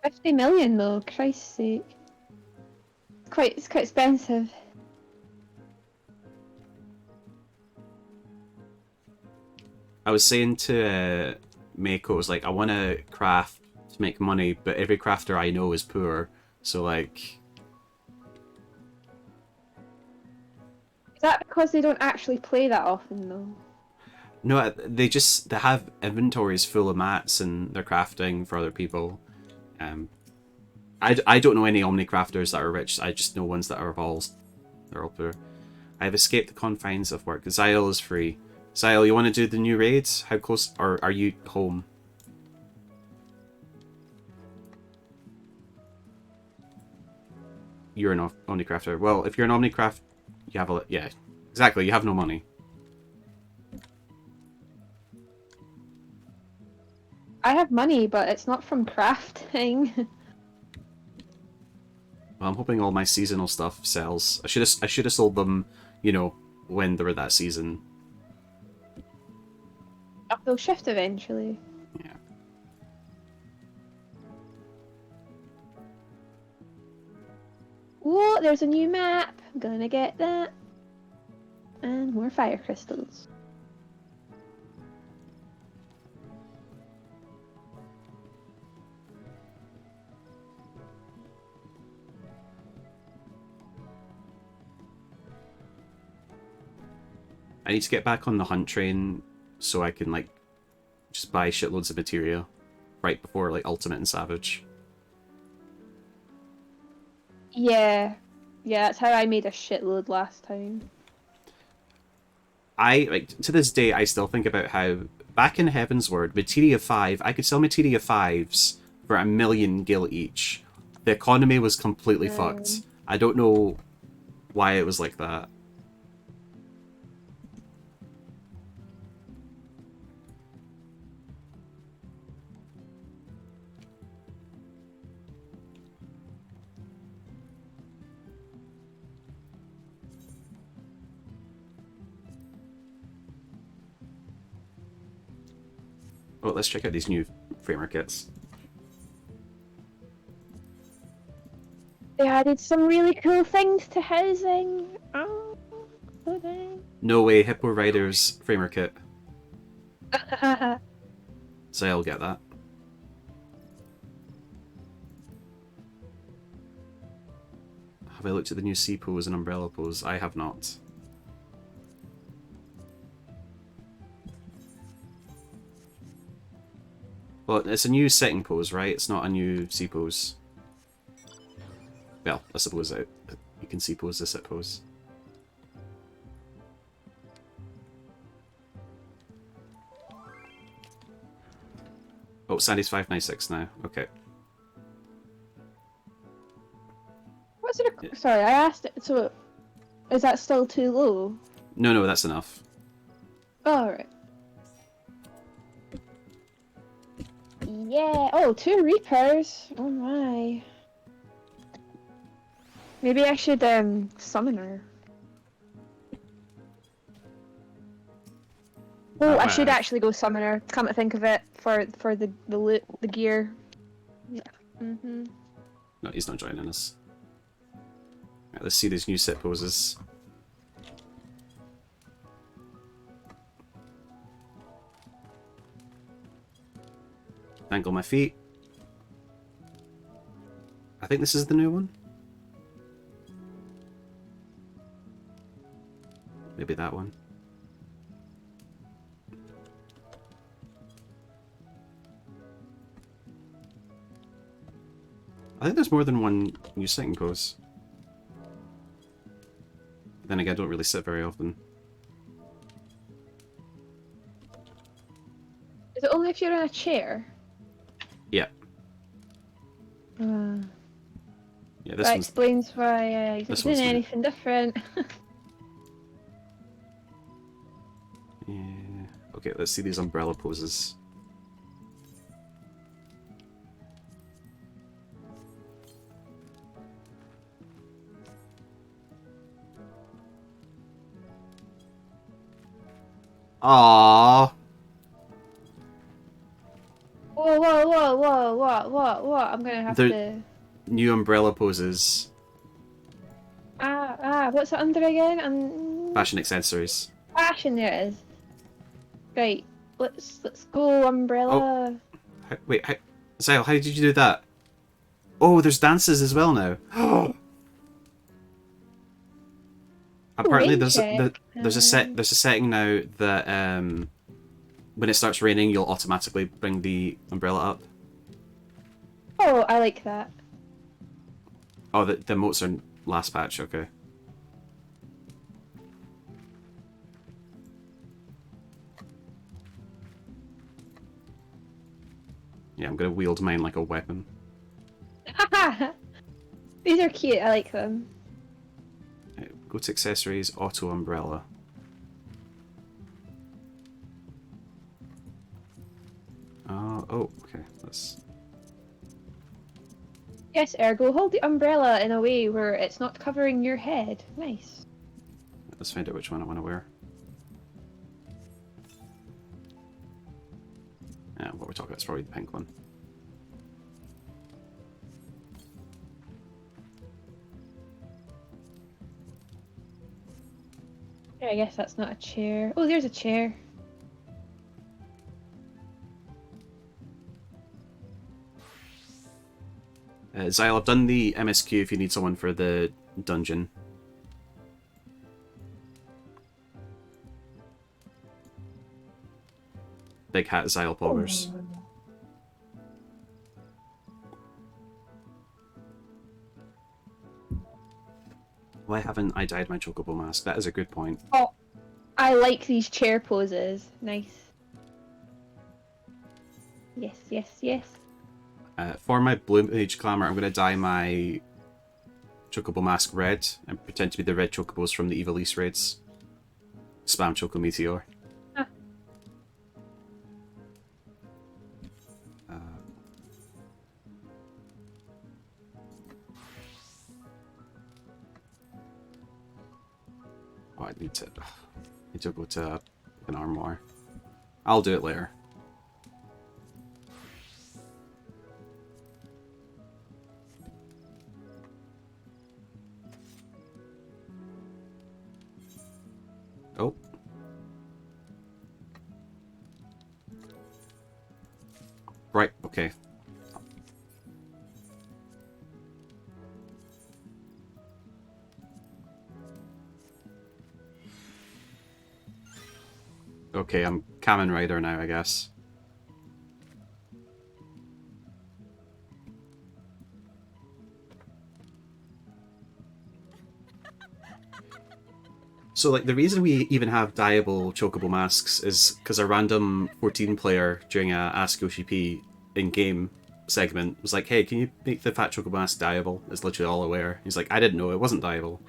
50 million though, Christ's sake. It's quite expensive. I was saying to Mako, was like, I want to craft to make money, but every crafter I know is poor, so like... Is that because they don't actually play that often though? No, they have inventories full of mats and they're crafting for other people. I don't know any Omnicrafters that are rich, I just know ones that are they're all poor. I have escaped the confines of work. Zyle is free. Zyle, you want to do the new raids? How close, or are you home? You're an Omnicrafter. Well, if you're an Omnicraft, you have yeah, exactly, you have no money. I have money, but it's not from crafting. Well, I'm hoping all my seasonal stuff sells. I should have sold them, you know, when they were that season. They'll shift eventually. Yeah. Whoa, there's a new map. I'm gonna get that. And more fire crystals. I need to get back on the hunt train so I can, like, just buy shitloads of materia right before, like, Ultimate and Savage. Yeah. Yeah, that's how I made a shitload last time. To this day, I still think about how, back in Heavensward, Materia 5, I could sell Materia 5s for 1 million gil each. The economy was completely fucked. I don't know why it was like that. Oh, let's check out these new framer kits. They added some really cool things to housing. Oh, so dang. No way, Hippo Rider's framer kit. So I'll get that. Have I looked at the new sea pose and umbrella pose? I have not. Well, it's a new sitting pose, right? It's not a new sea pose. Well, I suppose you can sea pose the sit pose. Oh, Sandy's 596 now. Okay. What's it? Sorry, I asked it. So, is that still too low? No, that's enough. Oh, right. Yeah. Oh, 2 Reapers. Oh my. Maybe I should summon her. Oh, I should actually go summon her. Come to think of it, for the loot, the gear. Yeah. Mhm. No, he's not joining us. Right, let's see these new sit poses. Angle my feet. I think this is the new one. Maybe that one. I think there's more than one new sitting pose. Then again, I don't really sit very often. Is it only if you're in a chair? Yeah. Uh, Yeah, this that one's... explains why he's not this doing one's new. anything different. Yeah. Okay, let's see these umbrella poses. Aww. Whoa! I'm gonna have to. New umbrella poses. What's it under again? Fashion accessories. Fashion. There it is. Right. Let's go, umbrella. Wait, Zyle, how did you do that? Oh, there's dances as well now. Apparently, there's a setting now that when it starts raining, you'll automatically bring the umbrella up. Oh, I like that. Oh, the emotes are last patch. Okay. Yeah, I'm gonna wield mine like a weapon. These are cute. I like them. Go to accessories, auto umbrella. Oh, okay. Let's. Yes, ergo, hold the umbrella in a way where it's not covering your head. Nice. Let's find out which one I want to wear. What we're talking about is probably the pink one. Yeah, I guess that's not a chair. Oh, there's a chair. Zyle, I've done the MSQ if you need someone for the dungeon. Big hat Zyle poggers. Why haven't I dyed my chocobo mask? That is a good point. Oh, I like these chair poses. Nice. Yes. For my Blue Mage Clamor, I'm going to dye my chocobo mask red and pretend to be the red chocobos from the Evilise raids. Spam Choco Meteor. I need to go to an armoire. I'll do it later. Oh. Right, okay. Okay, I'm Kamen Rider now, I guess. So, like, the reason we even have dyeable chocobo masks is because a random 14 player during a Ask Yoshi P in-game segment was like, hey, can you make the Fat Chocobo mask dyeable? It's literally all I wear. He's like, I didn't know it wasn't dyeable.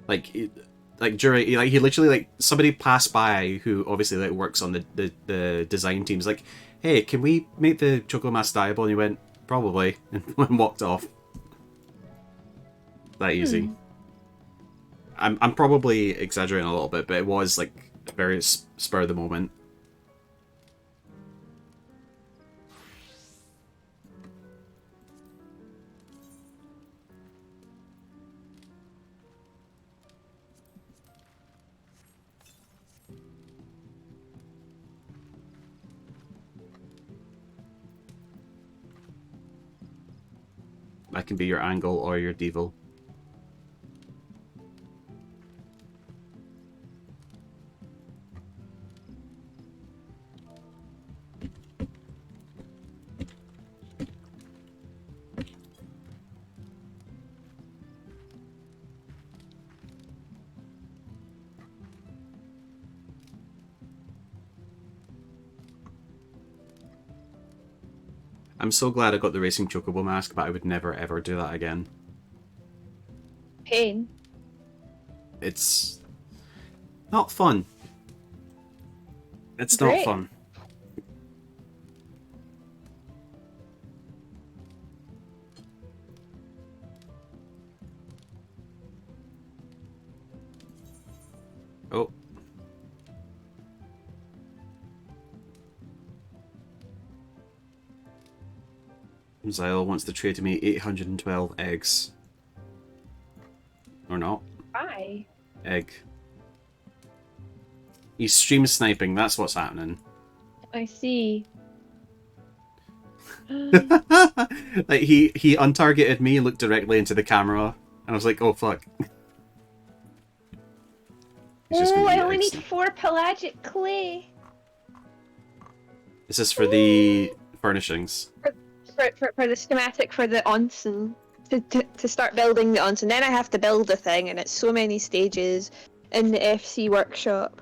Like during, like he literally, like, somebody passed by who obviously like works on the design teams, like, hey, can we make the Chocobo mask dyeable? And he went, probably, and walked off. That easy. I'm probably exaggerating a little bit, but it was like very spur of the moment. That can be your angle or your devil. I'm so glad I got the Racing Chocobo mask, but I would never ever do that again. Pain. It's not fun. It's Great. not fun. Oh. Zyle wants to trade me 812 eggs. Or not. Why? Egg. He's stream sniping, that's what's happening. I see. Like he untargeted me, looked directly into the camera, and I was like, oh fuck. Oh, I only need 4 pelagic clay. Is this for the furnishings? For the schematic for the onsen. To start building the onsen. Then I have to build a thing, and it's so many stages in the FC workshop.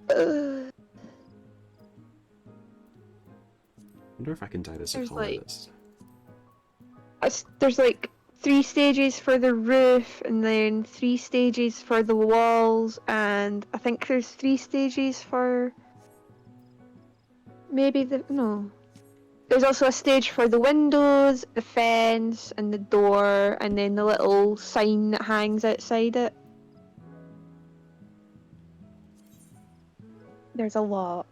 I wonder if I can dye this a color. There's like 3 stages for the roof, and then 3 stages for the walls, and I think there's 3 stages for maybe no. There's also a stage for the windows, the fence, and the door, and then the little sign that hangs outside it. There's a lot.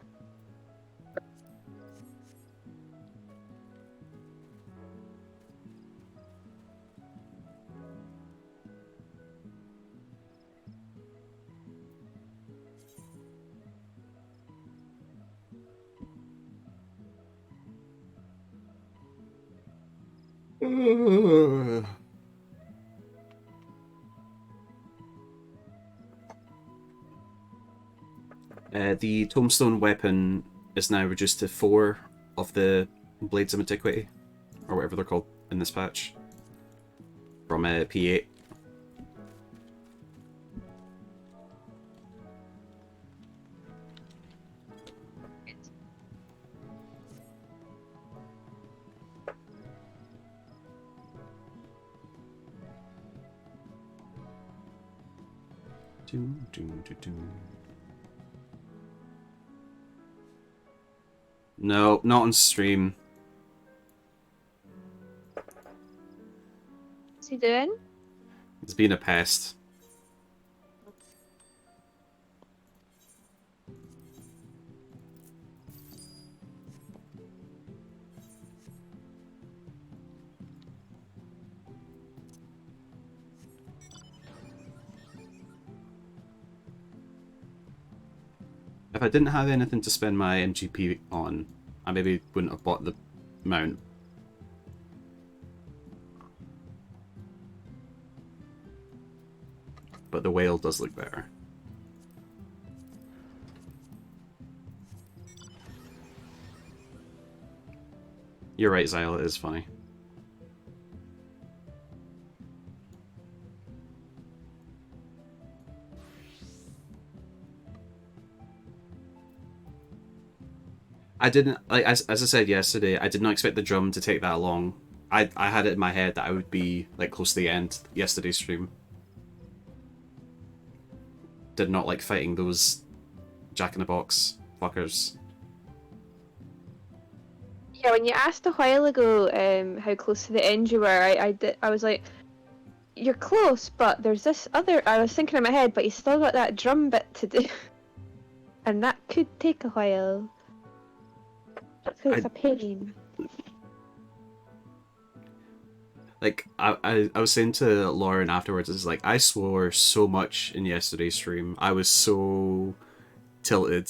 The tombstone weapon is now reduced to 4 of the Blades of Antiquity, or whatever they're called in this patch, from P8. No, not on stream. What's he doing? He's being a pest. If I didn't have anything to spend my MGP on, I maybe wouldn't have bought the mount. But the whale does look better. You're right, Zyle, it is funny. I didn't like as I said yesterday. I did not expect the drum to take that long. I had it in my head that I would be like close to the end yesterday's stream. Did not like fighting those Jack in the Box fuckers. Yeah, when you asked a while ago how close to the end you were, I was like, you're close, but there's this other. I was thinking in my head, but you still got that drum bit to do, and that could take a while. It's a pain. Like I was saying to Lauren afterwards, is like I swore so much in yesterday's stream. I was so tilted.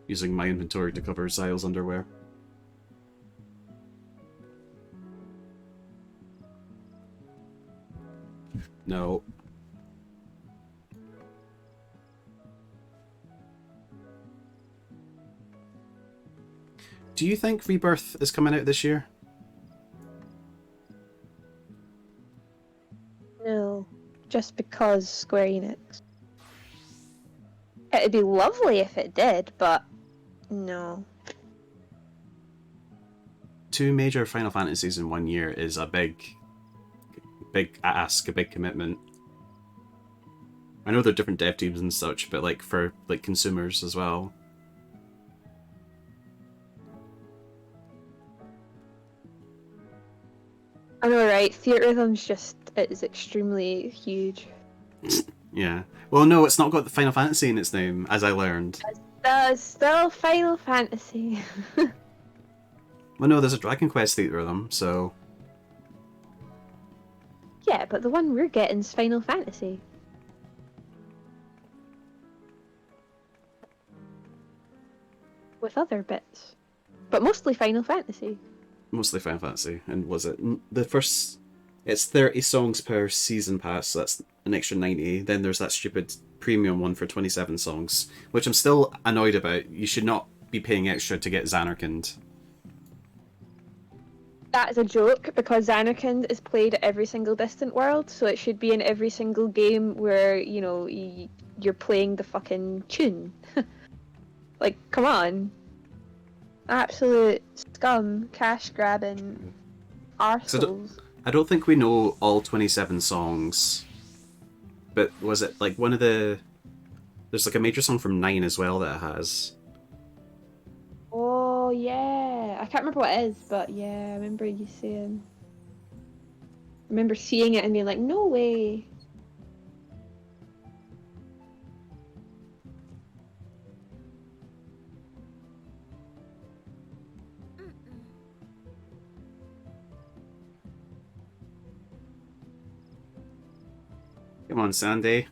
Using my inventory to cover Zyle's underwear. No. Do you think Rebirth is coming out this year? No, just because Square Enix. It'd be lovely if it did, but no. 2 major Final Fantasies in 1 year is a big ask, a big commitment. I know they're different dev teams and such, but like for like consumers as well. I know, right? Theatrhythm's just is extremely huge. Yeah. Well, no, it's not got the Final Fantasy in its name, as I learned. That's still Final Fantasy. Well, no, there's a Dragon Quest Theatrhythm, so... Yeah, but the one we're getting's Final Fantasy. With other bits. But mostly Final Fantasy. Mostly Final Fantasy. And was it... The first... It's 30 songs per season pass, so that's an extra 90. Then there's that stupid premium one for 27 songs, which I'm still annoyed about. You should not be paying extra to get Xanarkand. That is a joke, because Xanarkand is played at every single Distant World, so it should be in every single game where, you know, you're playing the fucking tune. Like, come on. Absolute scum, cash grabbing arseholes. I don't think we know all 27 songs, but was it like one of the... There's like a major song from 9 as well that it has. Oh, yeah. I can't remember what it is, but yeah, I remember you saying... I remember seeing it and being like, no way. Come on, Sandy.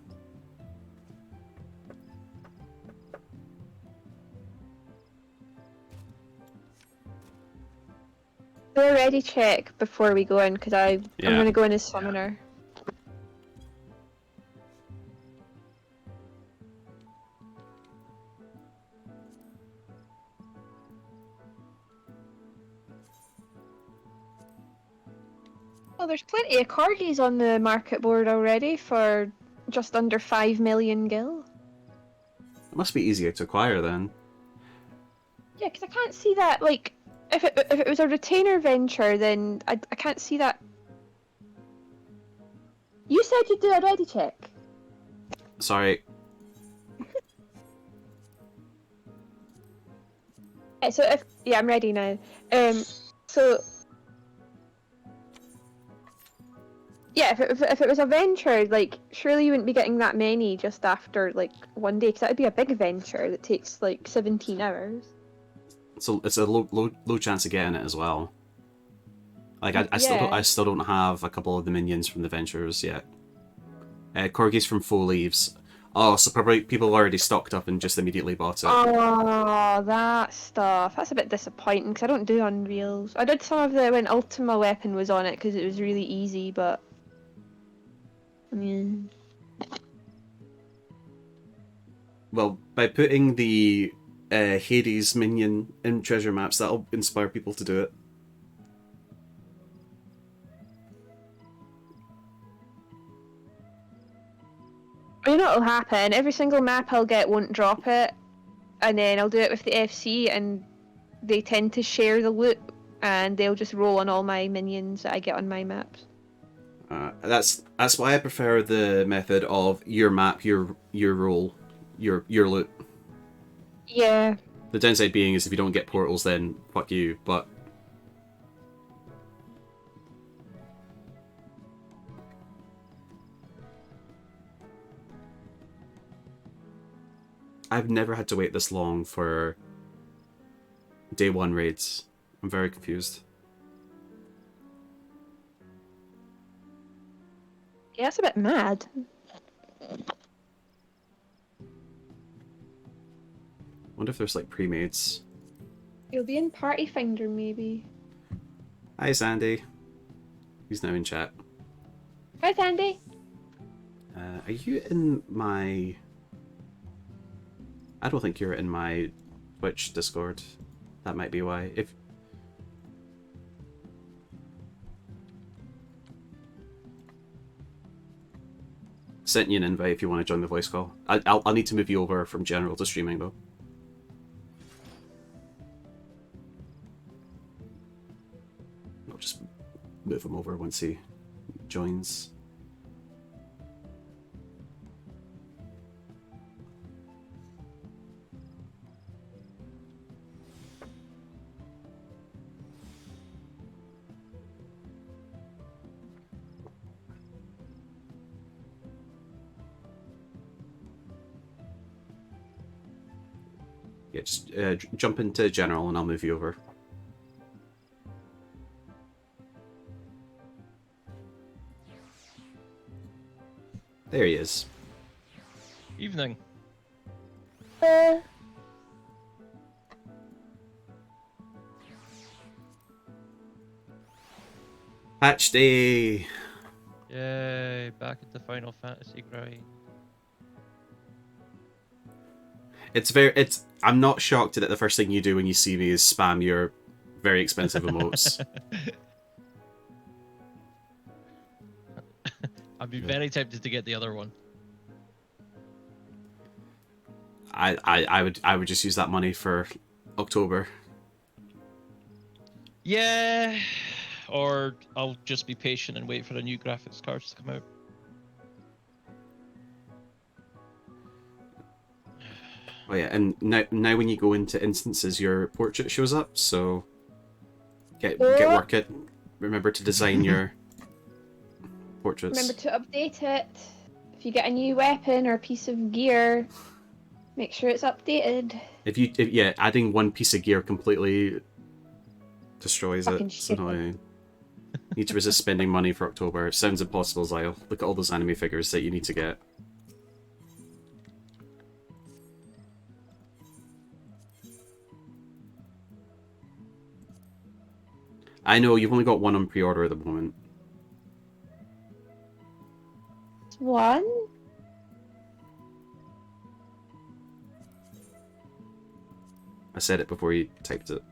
Do a ready check before we go in, because I'm going to go in as summoner. Well, there's plenty of corgis on the market board already for just under 5 million gil. It must be easier to acquire then. Yeah, because I can't see that, like, if it was a retainer venture, then I can't see that. You said you'd do a ready check. Sorry. So I'm ready now. So yeah, if it was a venture, like, surely you wouldn't be getting that many just after like one day, because that would be a big venture that takes like 17 hours. So it's a low chance of getting it as well. Like I still don't have a couple of the minions from the ventures yet. Corgis from Four Leaves. Oh, so probably people already stocked up and just immediately bought it. Oh, that stuff. That's a bit disappointing because I don't do Unreals. I did some of the when Ultima Weapon was on it because it was really easy, but yeah. Well, by putting the Hades minion in treasure maps, that'll inspire people to do it. You know what'll happen? Every single map I'll get won't drop it, and then I'll do it with the FC, and they tend to share the loot, and they'll just roll on all my minions that I get on my maps. That's why I prefer the method of your map, your roll, your loot. Yeah. The downside being is if you don't get portals, then fuck you. But I've never had to wait this long for day 1 raids. I'm very confused. Yeah, it's a bit mad. Wonder if there's like pre-mades. You'll be in Party Finder, maybe. Hi, Sandy. He's now in chat. Hi, Sandy. Are you in my... I don't think you're in my Twitch Discord. That might be why. If sent you an invite if you want to join the voice call. I'll need to move you over from general to streaming though. I'll just move him over once he joins. Yeah, just jump into general and I'll move you over. There he is. Evening. Patch day! Yay, back at the Final Fantasy grind. I'm not shocked that the first thing you do when you see me is spam your very expensive emotes. I'd be very tempted to get the other one. I would just use that money for October. Yeah, or I'll just be patient and wait for the new graphics cards to come out. Oh yeah, and now when you go into instances, your portrait shows up. So get working. Remember to design your portraits. Remember to update it. If you get a new weapon or piece of gear, make sure it's updated. If adding one piece of gear completely destroys Fucking it. It's annoying. Need to resist spending money for October. It sounds impossible, Zyle. Look at all those anime figures that you need to get. I know, you've only got one on pre-order at the moment. One? I said it before you typed it.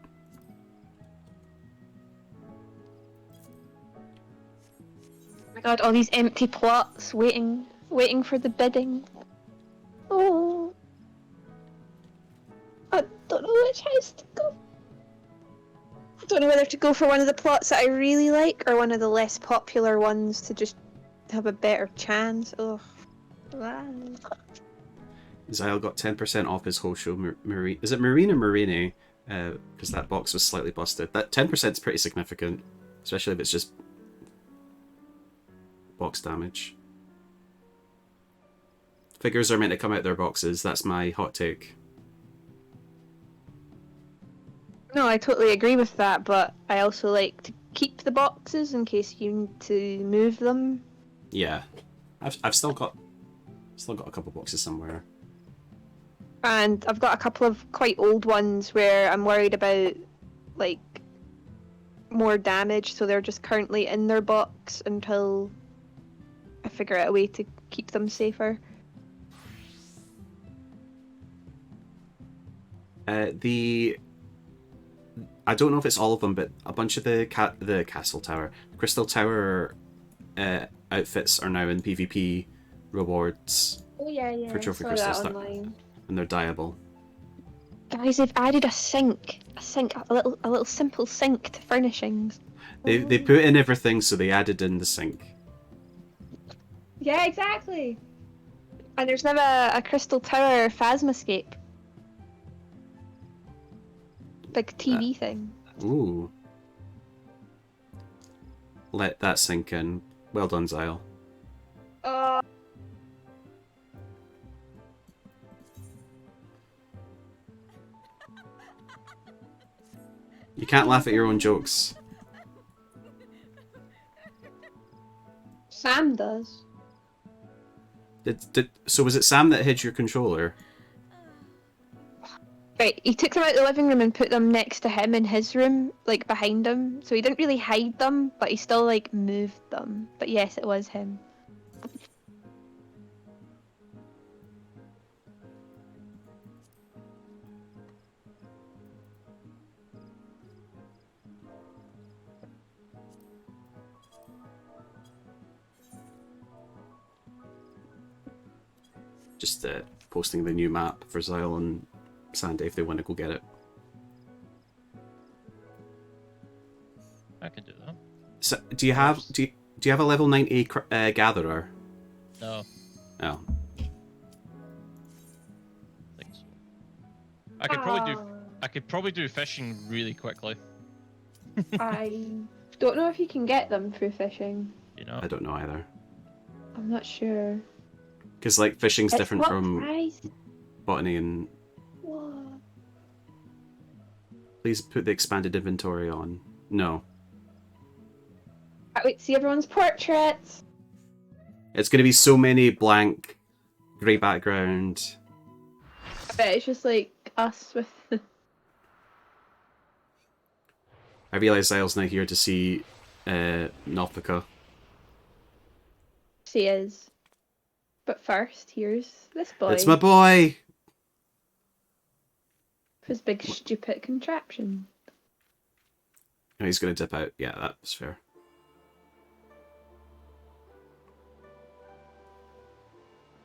Oh my god, all these empty plots waiting for the bidding. Oh. I don't know which house to go. I don't know whether to go for one of the plots that I really like or one of the less popular ones to just have a better chance. Ugh. Zyle got 10% off his whole show. Is it Marine or Marine? Because that box was slightly busted. That 10% is pretty significant, especially if it's just box damage. Figures are meant to come out their boxes. That's my hot take. No, I totally agree with that, but I also like to keep the boxes in case you need to move them. Yeah, I've still got Still got a couple boxes somewhere. And I've got a couple of quite old ones where I'm worried about, like, more damage, so they're just currently in their box until I figure out a way to keep them safer. I don't know if it's all of them, but a bunch of the castle tower, crystal tower outfits are now in PvP rewards. Oh yeah, for trophy I saw crystals that online. and they're dyeable. Guys, they've added a sink, a little simple sink to furnishings. They put in everything, so they added in the sink. Yeah, exactly. And there's now a crystal tower phasmascape. Like TV thing. Ooh. Let that sink in. Well done, Zyle. You can't laugh at your own jokes. Sam does. So was it Sam that hid your controller? Right, he took them out of the living room and put them next to him in his room, like behind him. So he didn't really hide them, but he still like moved them. But yes, it was him. Just posting the new map for Zyle and Sandy if they want to go get it. I can do that. So, do you have a level 90 gatherer? No. Oh. I think so. I could probably do fishing really quickly. I don't know if you can get them through fishing. You know. I don't know either. I'm not sure. Because like fishing's At different what from price? botany and. What? Please put the expanded inventory on. No. Wait, see everyone's portraits. It's going to be so many blank, grey background. I bet it's just like us with. I realise Zyle's not here to see Northica. She is. But first, here's this boy. It's my boy! His big stupid contraption. Oh, he's going to dip out. Yeah, that's fair.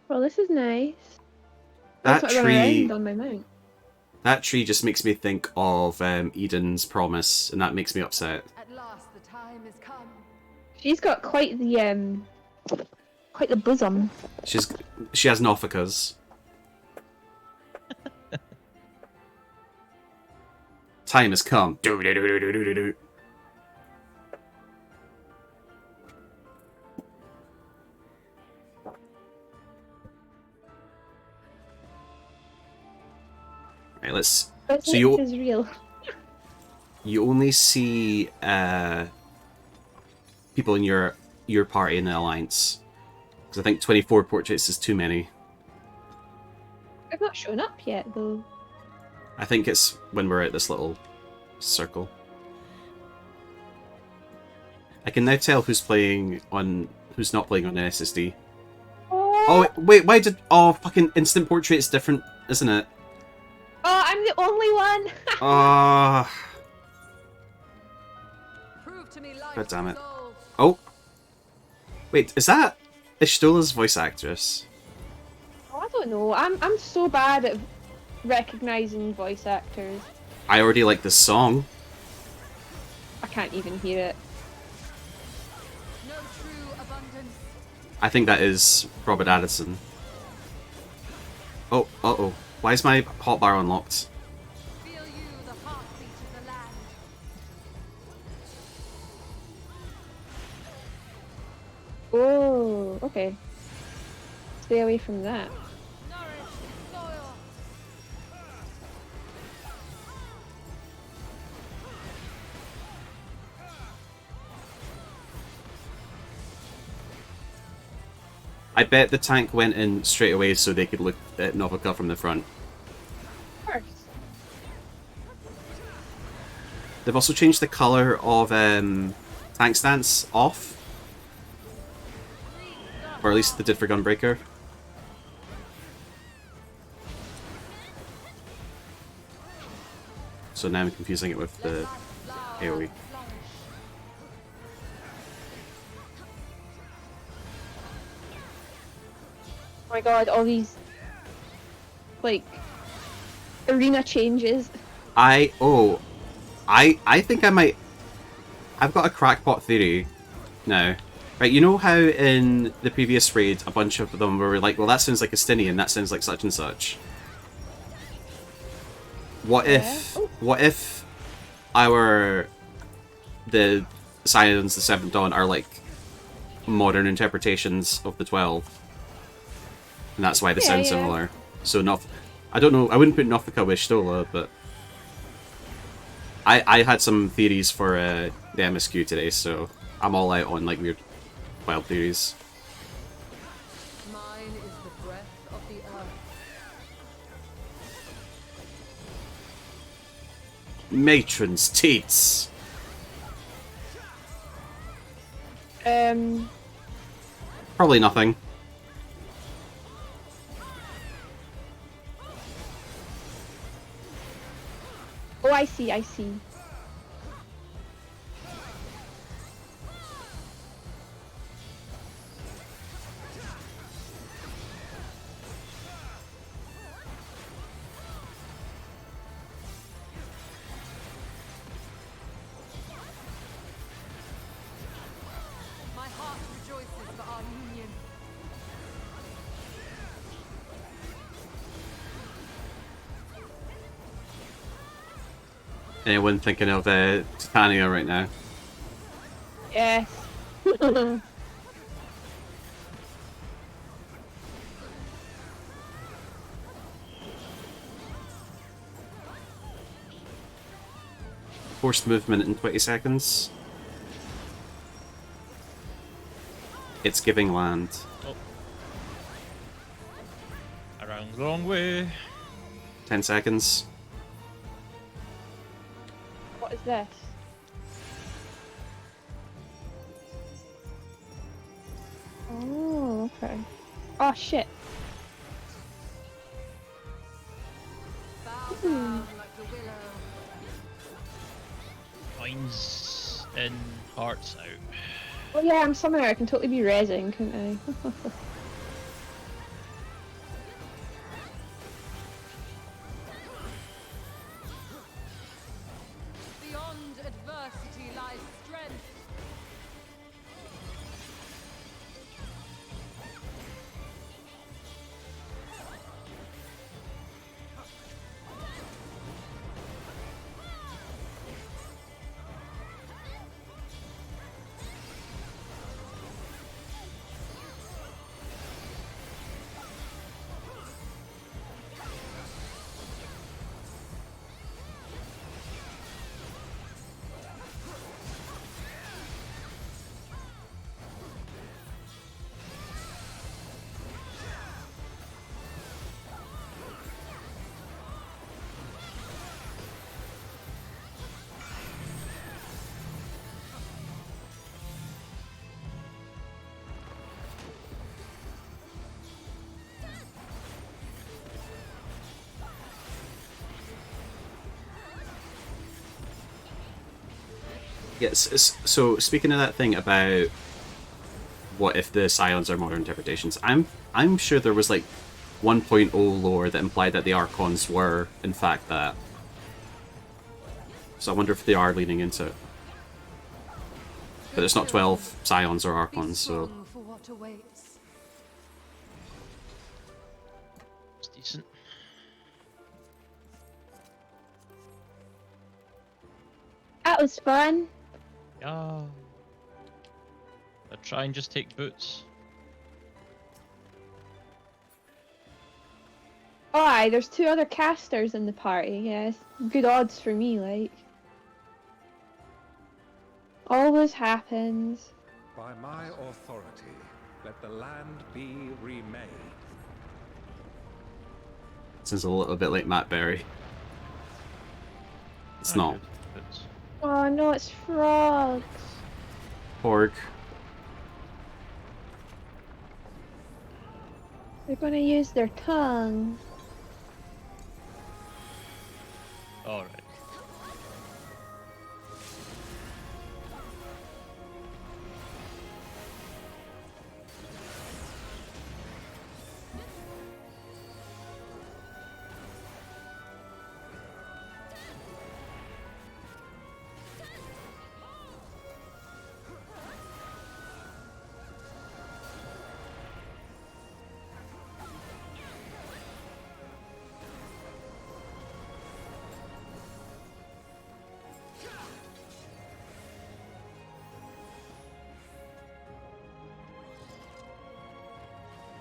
Well, this is nice. That That's what tree. I run around on my mount. That tree just makes me think of Eden's promise, and that makes me upset. At last the time has come. She's got quite the bosom. She has Northicas. Time has come. Do-do-do-do-do-do-do. Right, let's. So This is real. You only see people in your party in the alliance, because I think 24 portraits is too many. I've not shown up yet though. I think it's when we're at this little circle. I can now tell who's not playing on an SSD. Oh wait, why did fucking instant portrait's different, isn't it? Oh, I'm the only one. God damn it. Oh. Wait, is that Ishtola's voice actress? Oh, I don't know. I'm so bad at recognizing voice actors. I already like this song. I can't even hear it. I think that is Robert Addison. Oh, uh-oh. Why is my hotbar unlocked? Oh, okay. Stay away from that. I bet the tank went in straight away so they could look at Novica from the front. Of course. They've also changed the colour of tank stance off. Or at least they did for Gunbreaker. So now I'm confusing it with the AoE. Oh my god, all these, like, arena changes. I think I might... I've got a crackpot theory now. Right, you know how in the previous raid a bunch of them were like, well, that sounds like a Stinian, that sounds like such and such. What if the Scions, the Seventh Dawn are like modern interpretations of the 12? And that's why they sound similar. So I don't know, I wouldn't put Nothica with Stola, but I had some theories for the MSQ today, so I'm all out on like weird wild theories. Mine is the breath of the earth. Matron's teats. Probably nothing. Oh, I see, I see. My heart rejoices for our union. Anyone thinking of Titania right now? Yes. Forced movement in 20 seconds. It's giving land. Oh. Around the wrong way. 10 seconds. What is this? Oh, okay. Oh, shit. Mine's in, hearts out. Oh yeah, I'm summoner. I can totally be rezzing, couldn't I? Beyond adversity lies strength. Yes. So speaking of that thing about what if the Scions are modern interpretations, I'm sure there was like 1.0 lore that implied that the Archons were in fact that. So I wonder if they are leaning into it. But it's not 12 Scions or Archons, so For what awaits. It's decent. That was fun. Yeah. I'll try and just take boots. Oh, aye, there's 2 other casters in the party. Yes, good odds for me, like. Always happens. By my authority, Let the land be remade. Sounds a little bit like Matt Berry. It's not. Oh no, it's frogs. Porg. They're gonna use their tongue. Alright.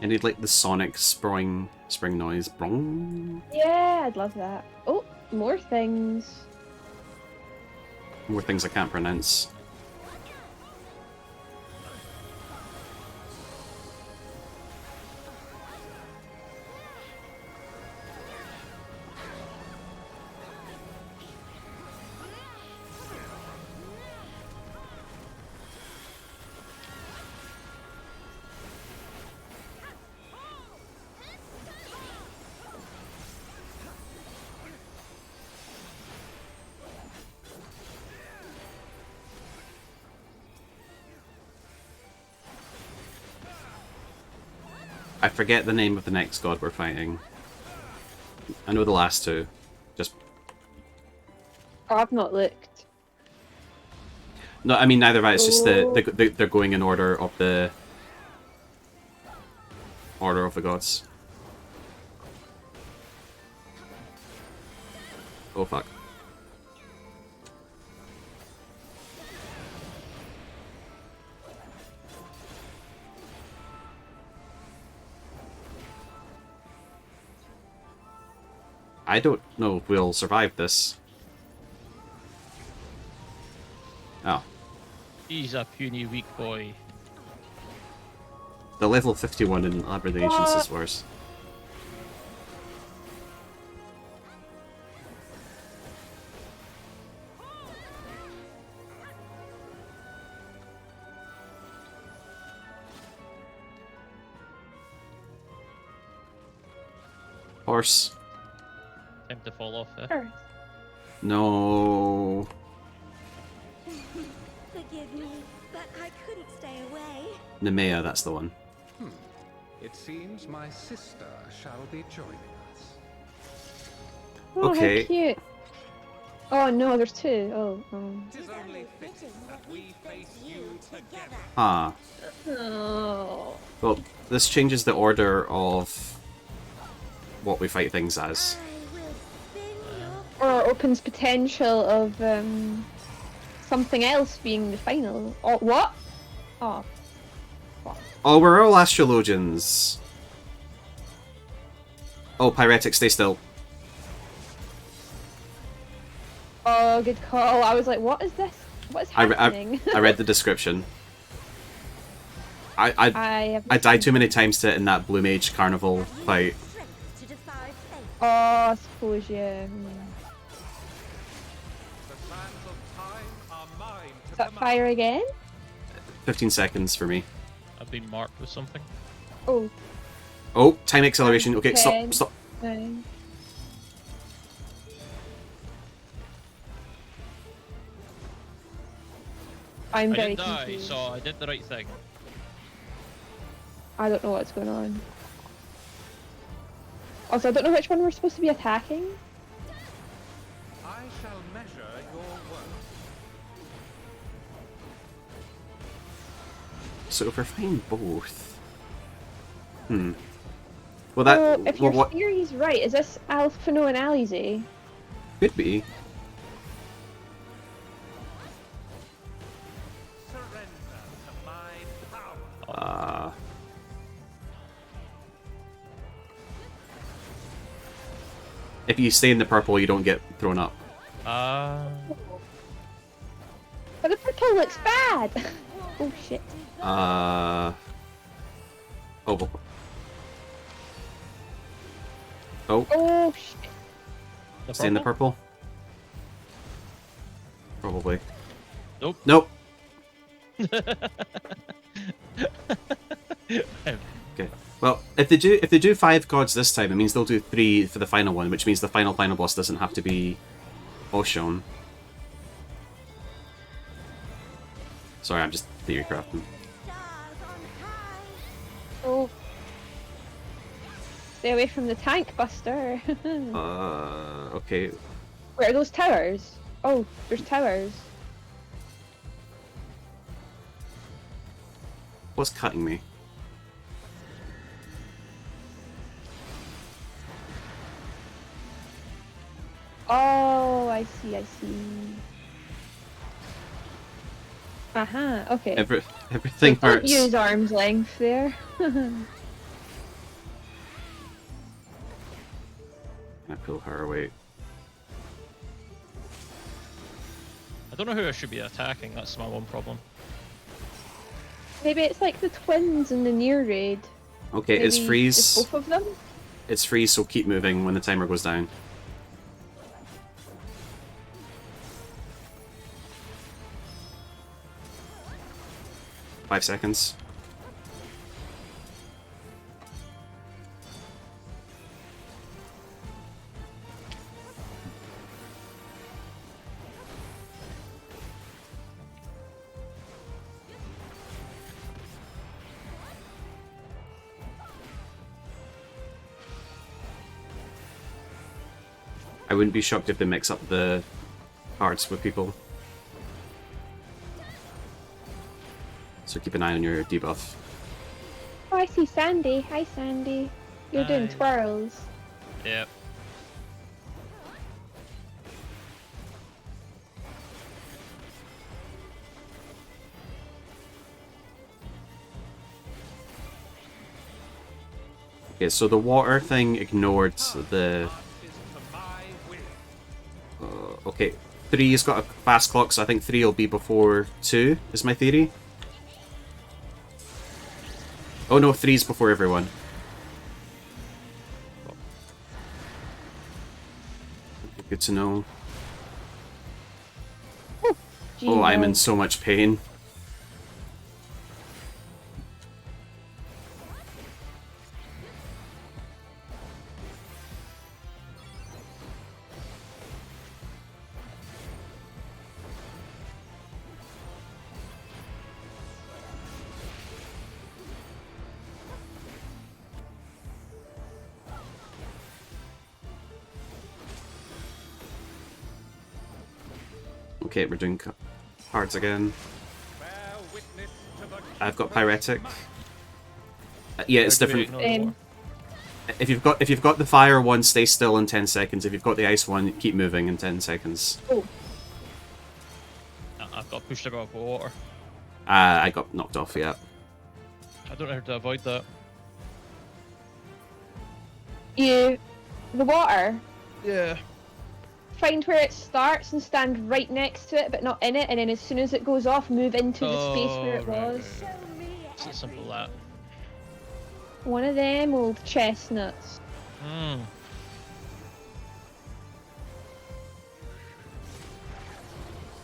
And he'd like the sonic spring noise. Brong. Yeah, I'd love that. Oh, more things. More things I can't pronounce. I forget the name of the next god we're fighting. I know the last two. Just Oh, I've not looked. no, I mean neither of that. It's just that they're going in order of the gods. Oh fuck. I don't know if we'll survive this. Oh. He's a puny weak boy. The level 51 in Labyrinth of Ancients is worse. Horse. Time to fall off there. Sure. No. Forgive me, but I couldn't stay away. Nemea, that's the one. It seems my sister shall be joining us. Oh, Okay. how cute. Oh no, there's two. Oh. It is only fitting that we face you together. Ah. Oh. Well, this changes the order of what we fight things as. Or opens potential of something else being the final. Oh, what? Oh. Oh, we're all astrologians. Oh, Pyretic, stay still. Oh, good call. I was like, what is this? What is happening? I read the description. I died too many times to it in that Blue Mage Carnival fight. Oh, I suppose, yeah. Is that fire again? 15 seconds for me. I've been marked with something. Oh. Oh, time acceleration. Okay, 10, stop. 9. I'm very didn't die, confused. so I did the right thing. I don't know what's going on. Also, I don't know which one we're supposed to be attacking. I shall measure your worth. So if we're fighting both. Well, that. So, if well, your what theory's right, is this Alphino and Alizé? could be. If you stay in the purple, you don't get thrown up. But the purple looks bad! Oh shit. Oh. Oh. Oh shit. Stay in the purple? Probably. Nope. Nope. Okay. Well, if they do 5 gods this time, it means they'll do 3 for the final one, which means the final boss doesn't have to be all shown. Sorry, I'm just theory crafting. Oh. Stay away from the tank, Buster. Okay. Where are those towers? Oh, there's towers. What's cutting me? Oh, I see. Okay. Everything so hurts. Don't use arm's length there. Can I pull her away? I don't know who I should be attacking, that's my one problem. Maybe it's like the twins in the near raid. Okay, Maybe it's freeze. just both of them? It's freeze, so keep moving when the timer goes down. Five seconds. I wouldn't be shocked if they mix up the cards with people. So keep an eye on your debuff. Oh, I see Sandy. Hi, Sandy. You're doing twirls. Yep. Okay, so the water thing ignored the... okay, 3's got a fast clock, so I think 3 will be before 2, is my theory. Oh no, 3's before everyone. Good to know. Oh, I'm in so much pain. Okay, we're doing cards again. I've got Pyretic. Yeah, it's different. If you've got the fire one, stay still in 10 seconds. If you've got the ice one, keep moving in 10 seconds. Oh. I've got pushed above water. I got knocked off, yeah. I don't know how to avoid that. The water. Yeah. Find where it starts and stand right next to it, but not in it, and then as soon as it goes off, move into the space where it was. It's as simple as that. One of them old chestnuts. Hmm.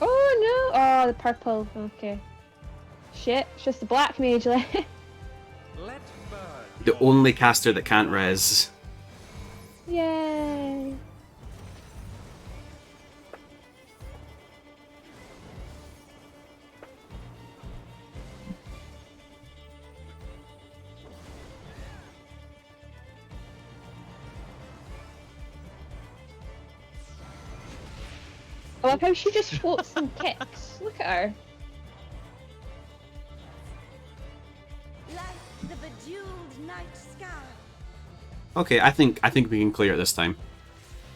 Oh no! Oh, the purple. Okay. Shit, it's just the black mage left. The only caster that can't res. Yay! I love how she just floats and kicks. Look at her. Like the bejeweled night sky. Okay, I think we can clear it this time.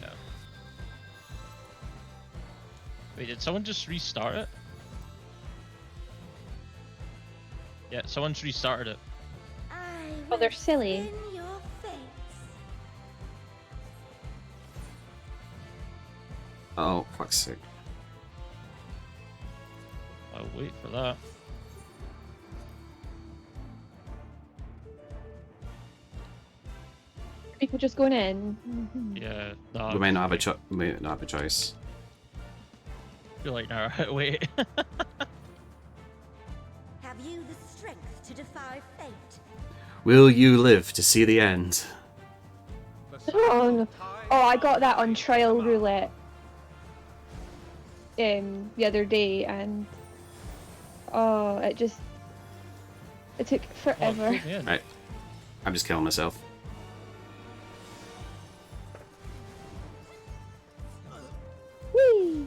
Yeah. Wait, did someone just restart it? Yeah, someone's restarted it. Oh, they're silly. Oh, fuck's sake. I'll wait for that. People just going in. Yeah, no. We might not have a choice. You're like, no, wait. Have you the strength to defy fate? Will you live to see the end? Oh, no. Oh, I got that on trial roulette the other day, and oh, it took forever. Right, I'm just killing myself. Whee!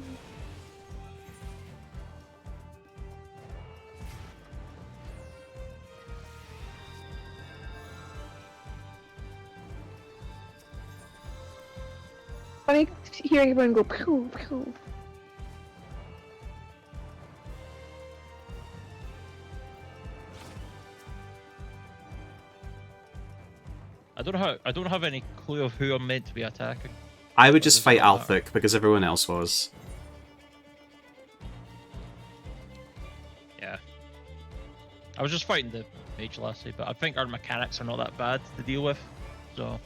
Funny hearing everyone go pew pew. I don't have any clue of who I'm meant to be attacking. I would just fight Althik because everyone else was. Yeah. I was just fighting the Mage Lassie, but I think our mechanics are not that bad to deal with, so...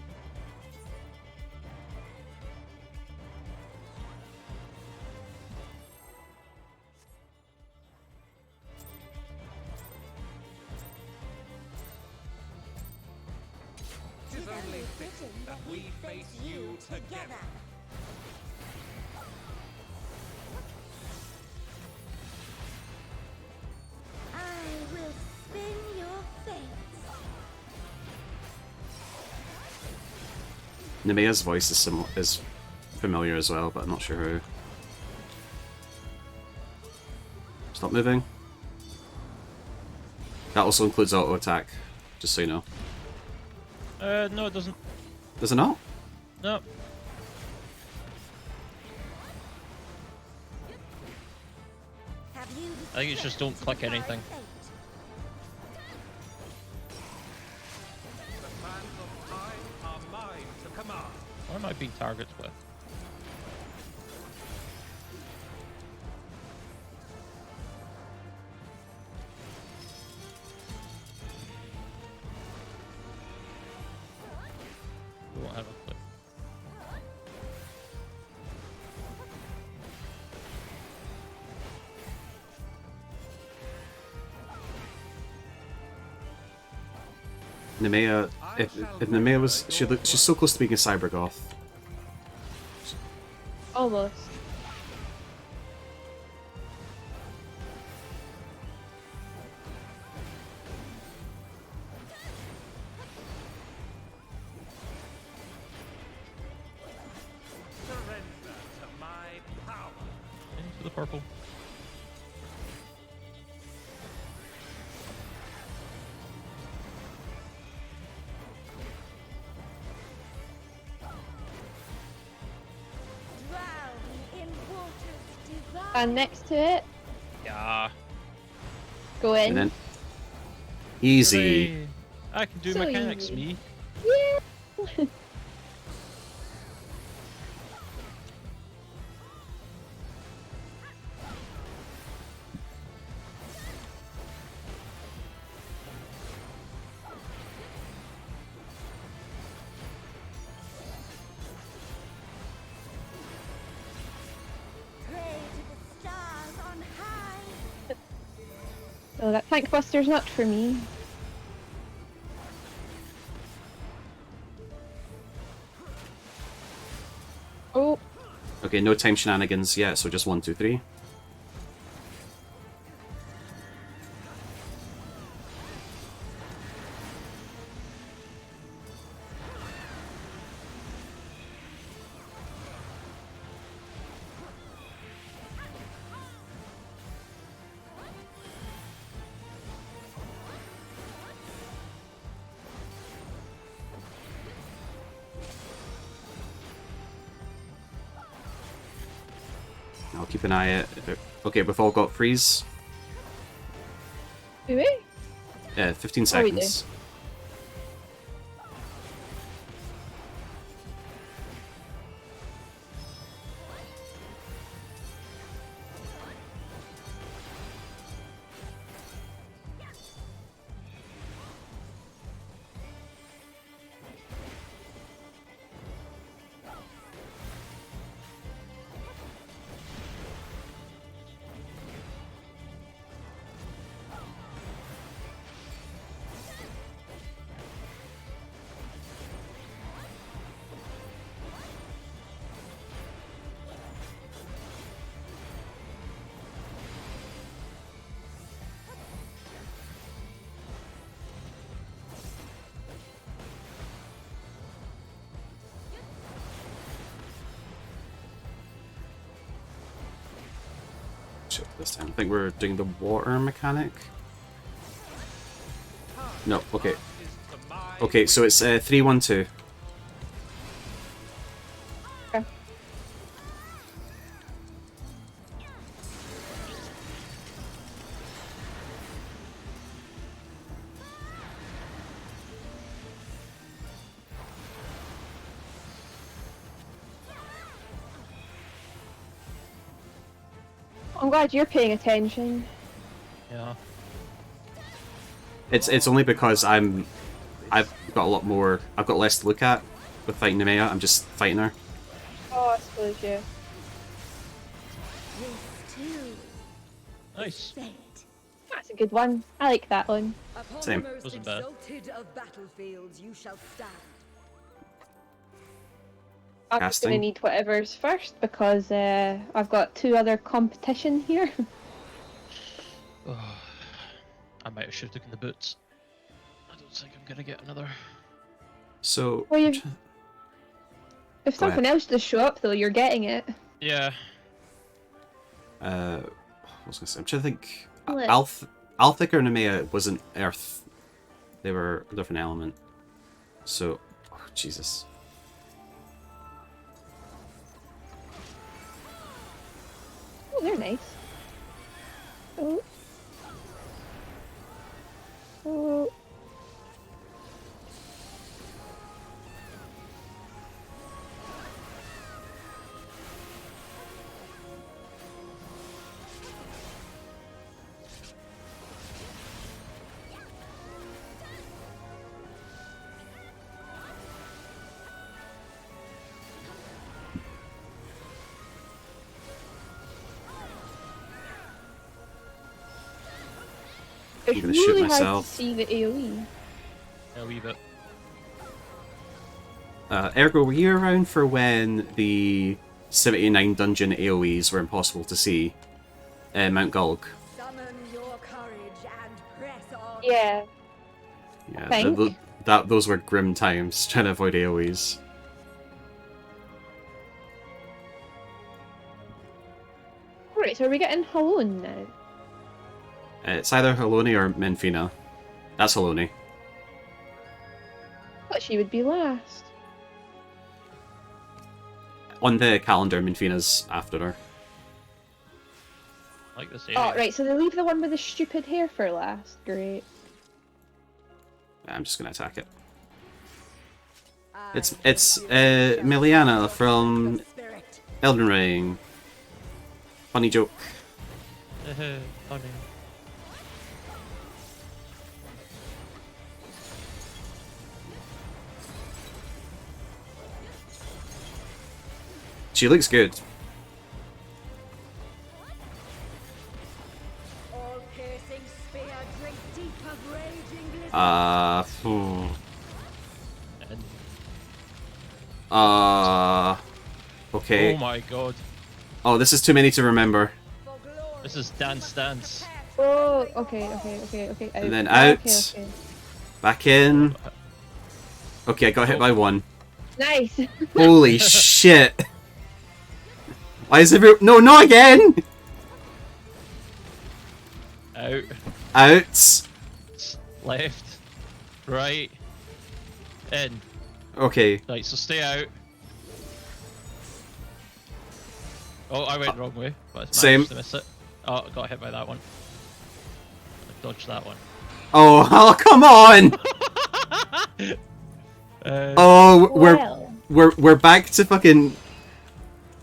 Tis only fitting that we face you together. I will spin your fates. Nemea's voice is familiar as well, but I'm not sure who. Stop moving. That also includes auto attack, just so you know. No, it doesn't. Does it not? No. I think it's just don't click anything. What am I being targets with? We won't have a clue. Nemea, if Nemea was, she's so close to being a Cybergoth. Almost. Into the purple. And next to it, Yeah. go in. And then easy. Hooray. I can do So mechanics, easy. me. Yeah. Pray to the stars on high. Oh, that tank buster's not for me. Oh, Okay, no time shenanigans yet, so just 1, 2, 3. I'll keep an eye at. Okay, we've all got freeze. do we? Yeah, 15 Oh, we do. seconds. switch it this time. I think we're doing the water mechanic. No, okay. Okay, so it's 3-1-2. Okay. I'm glad you're paying attention. Yeah. It's only because I've got a lot more. I've got less to look at with fighting Nemea. I'm just fighting her. Oh, I suppose, yeah. Nice. That's a good one. I like that one. Same. The most Wasn't bad. exalted of battlefields, you shall stand. I'm just gonna Casting. need whatever's first because I've got 2 other competition here. Oh, I might have should have taken the boots. I don't think I'm gonna get another. So. Well, if Go something ahead. else does show up, though, you're getting it. Yeah. What was I gonna say? I'm trying to think. What? Althic or Nemea wasn't Earth. They were a different element. So, oh, Jesus. Oh, they're nice. Oh. Oh. It's gonna shoot really hard to myself. see the AoE. A wee bit. Ergo, were you around for when the 79 dungeon AoEs were impossible to see? Mount Gulg. Summon your courage and press on. Yeah. Yeah, Think. those were grim times trying to avoid AoEs. Alright, so are we getting Halone now? It's either Haloni or Menfina. That's Haloni. Thought she would be last. On the calendar, Menfina's after her. Like this Oh, area. right, so they leave the one with the stupid hair for last. Great. I'm just gonna attack it. It's Meliana from Elden Ring. Funny joke. Funny. She looks good. All-piercing spear drinks deep of raging blizzard. Okay. Oh my god. Oh, this is too many to remember. This is Dance Dance. Oh, okay. Out. And then Yeah, out. Okay. Back in. Okay, I got hit by one. Nice. Holy shit. Why is everyone... No, not again! Out. Out. Left. Right. In. Okay. Right, so stay out. Oh, I went wrong way, but it's Same. managed to miss it. Oh, I got hit by that one. I dodged that one. Oh, come on! We're back to fucking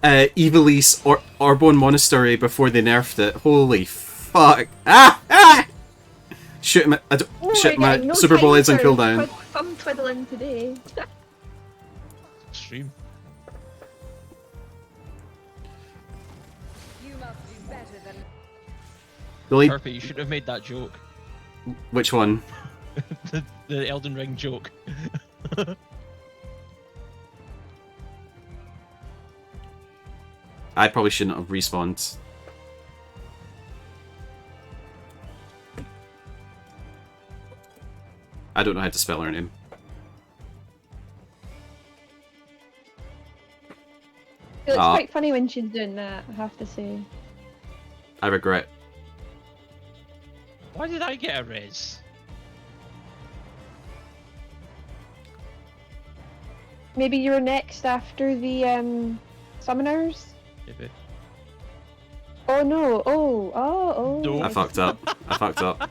Evilise or Arbonne Monastery before they nerfed it. Holy fuck! Shoot him! Shit, my no Super Bowl time is on for cooldown. Thumb twiddling today. Extreme. You must do better than Perfect, you should have made that joke. Which one? the Elden Ring joke. I probably shouldn't have respawned. I don't know how to spell her name. It looks quite funny when she's doing that, I have to say. I regret. Why did I get a res? Maybe you're next after the summoners? Maybe. Oh no, oh. No. I fucked up. I fucked up.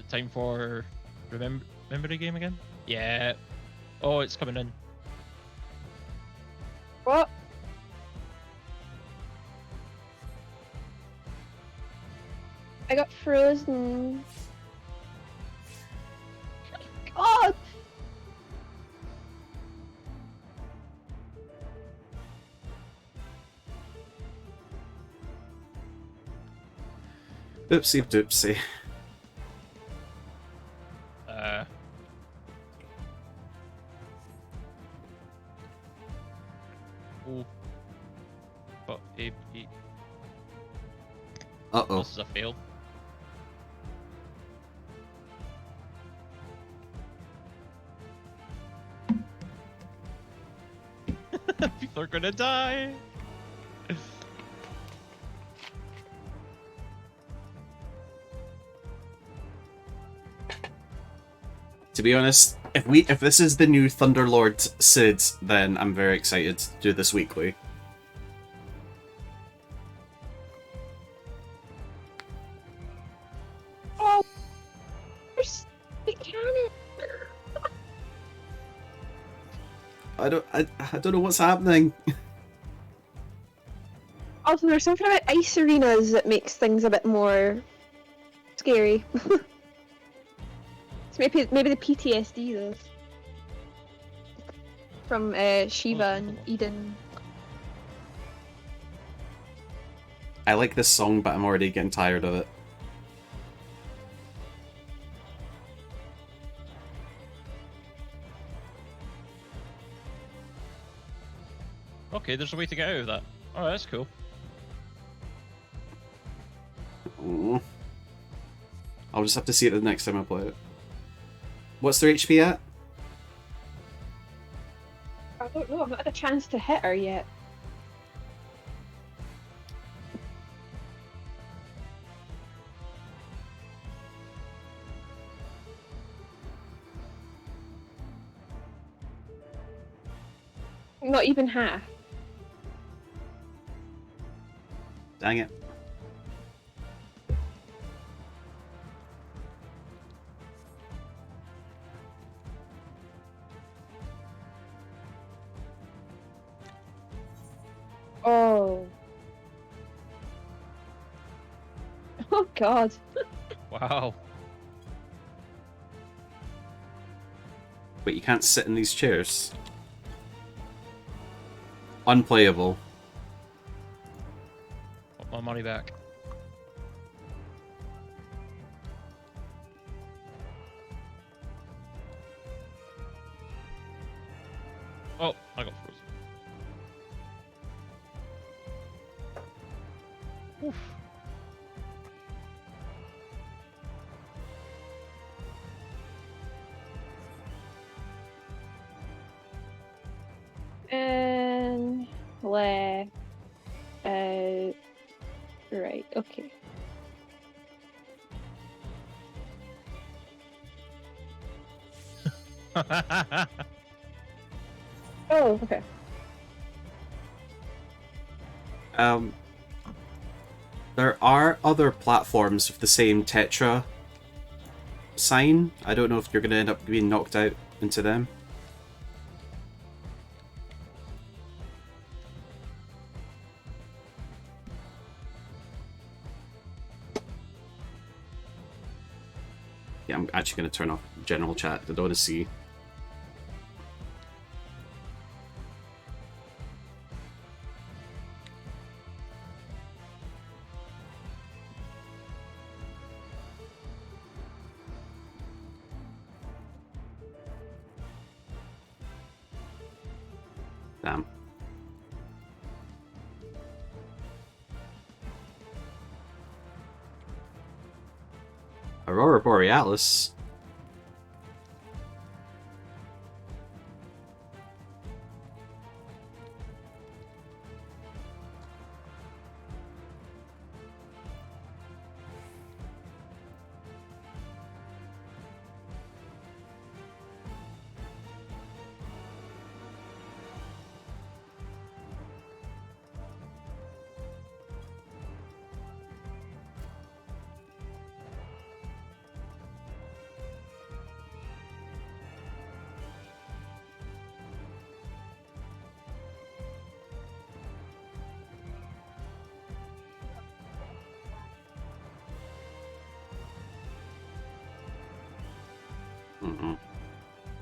Time for remember the game again? Yeah. Oh, it's coming in. What? I got frozen. God! Oopsie doopsie. Oh. But Uh-oh. This is a fail. People are gonna die. To be honest, if this is the new Thunderlord Sid, then I'm very excited to do this weekly. Oh, there's the cannon. I don't know what's happening. Also, there's something about ice arenas that makes things a bit more scary. It's maybe the PTSD though. From Shiva and Eden. I like this song, but I'm already getting tired of it. Okay, there's a way to get out of that. Oh, that's cool. Ooh. I'll just have to see it the next time I play it. What's their HP at? I don't know, I've not had a chance to hit her yet. Not even half. Dang it. Oh. Oh god. Wow. But you can't sit in these chairs. Unplayable. Want my money back. Oh, I got frozen. Oof. And right, okay. Oh, okay. There are other platforms with the same Tetra sign. I don't know if you're going to end up being knocked out into them. Yeah, I'm actually going to turn off general chat. I don't want to see. Damn. Aurora Borealis.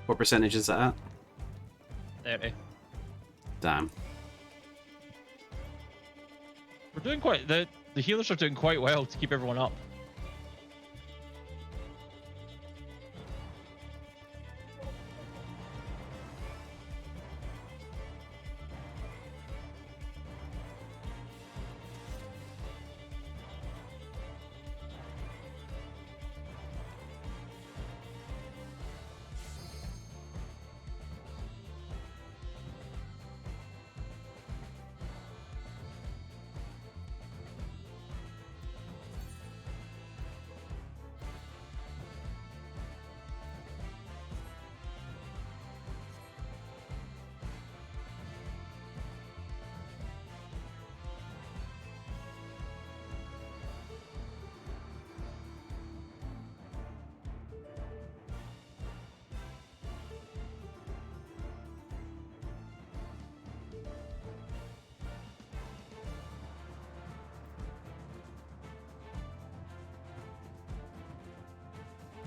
What percentage is that at? 30. Damn. We're doing quite... The healers are doing quite well to keep everyone up.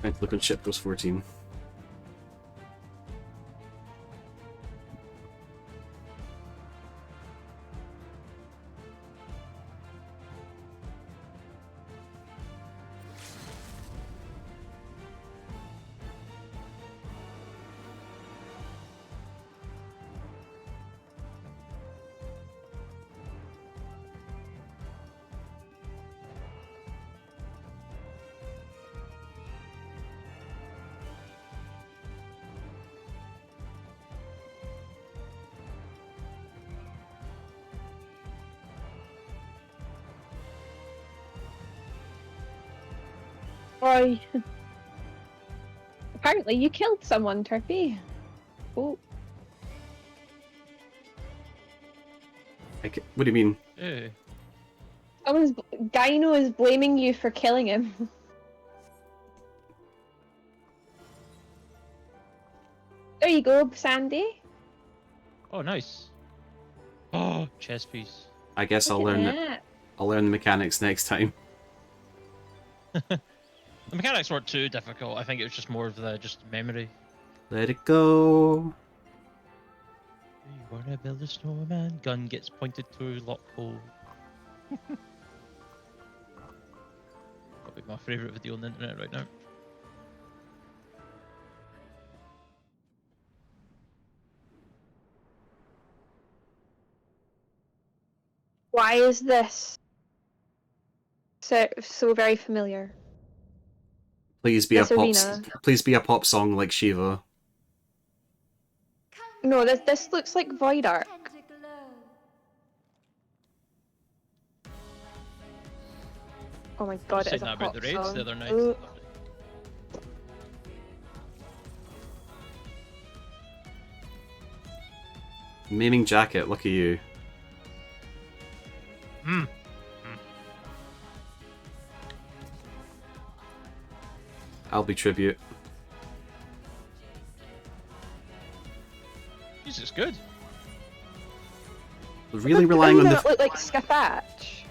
Trying to look on ship goes 14. Boy. Apparently you killed someone, Turpy. Oh. What do you mean? Hey. Gyno is blaming you for killing him. There you go, Sandy. Oh, nice. Oh, chess piece. I guess I'll learn it. I'll learn the mechanics next time. The mechanics weren't too difficult. I think it was just more of the memory. Let it go. You wanna build a snowman? Gun gets pointed to lock hole. Probably my favourite video on the internet right now. Why is this so very familiar? Please be This a pop. arena. Please be a pop song like Shiva. No, this looks like Void Ark. Oh my god, I was it's saying a that about pop the raids song. the other night. Ooh. Maiming jacket. Look at you. Hmm. I'll be tribute. Jesus, good. Really relying on the. Doesn't it look like Scafatch?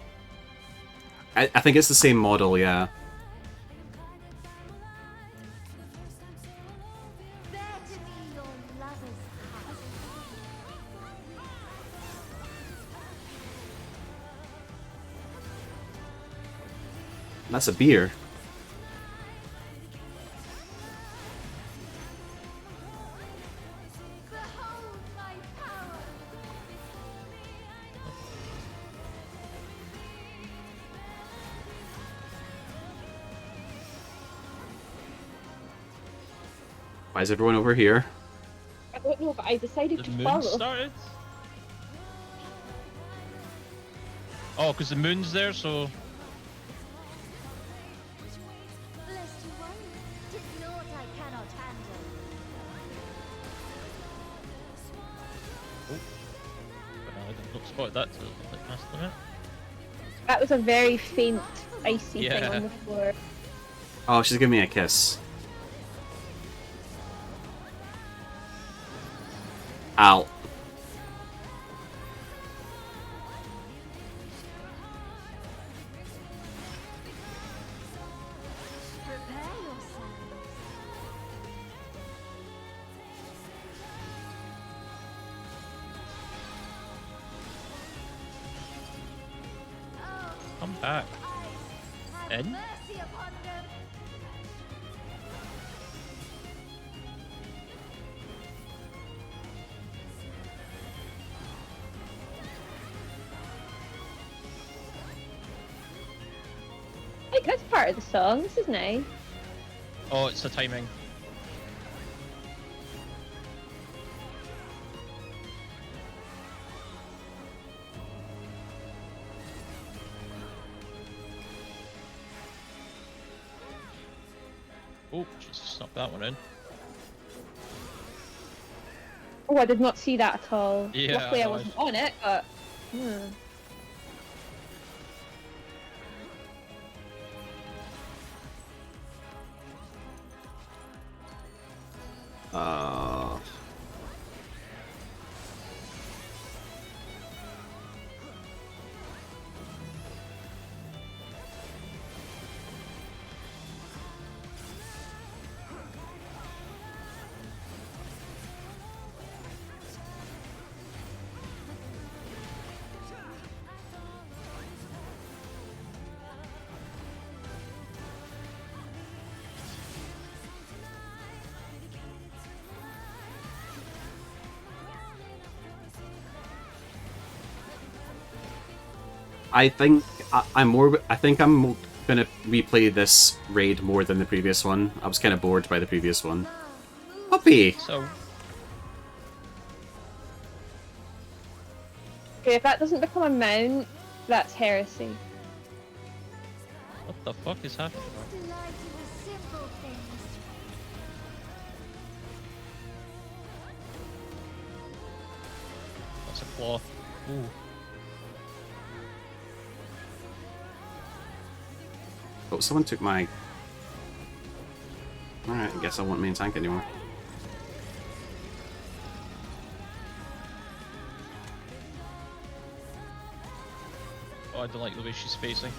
I think it's the same model, yeah. That's a beer. Why is everyone over here? I don't know, but I decided The to moon follow. started? Oh, because the moon's there, so... Oh. But no, I didn't spot that till like past the minute. That was a very faint, icy thing Yeah. on the floor. Oh, she's giving me a kiss. Ow. back. In? Like, that's part of the song. This is nice. Oh, it's the timing. Oh, just snuck that one in. Oh, I did not see that at all. Yeah, Luckily, I no, wasn't on it, but. I think I'm gonna replay this raid more than the previous one. I was kind of bored by the previous one. Puppy. So. Okay, if that doesn't become a mount, that's heresy. What the fuck is happening? That's a claw. Ooh. Oh, someone took my... Alright, I guess I won't main tank anymore. Oh, I don't like the way she's facing.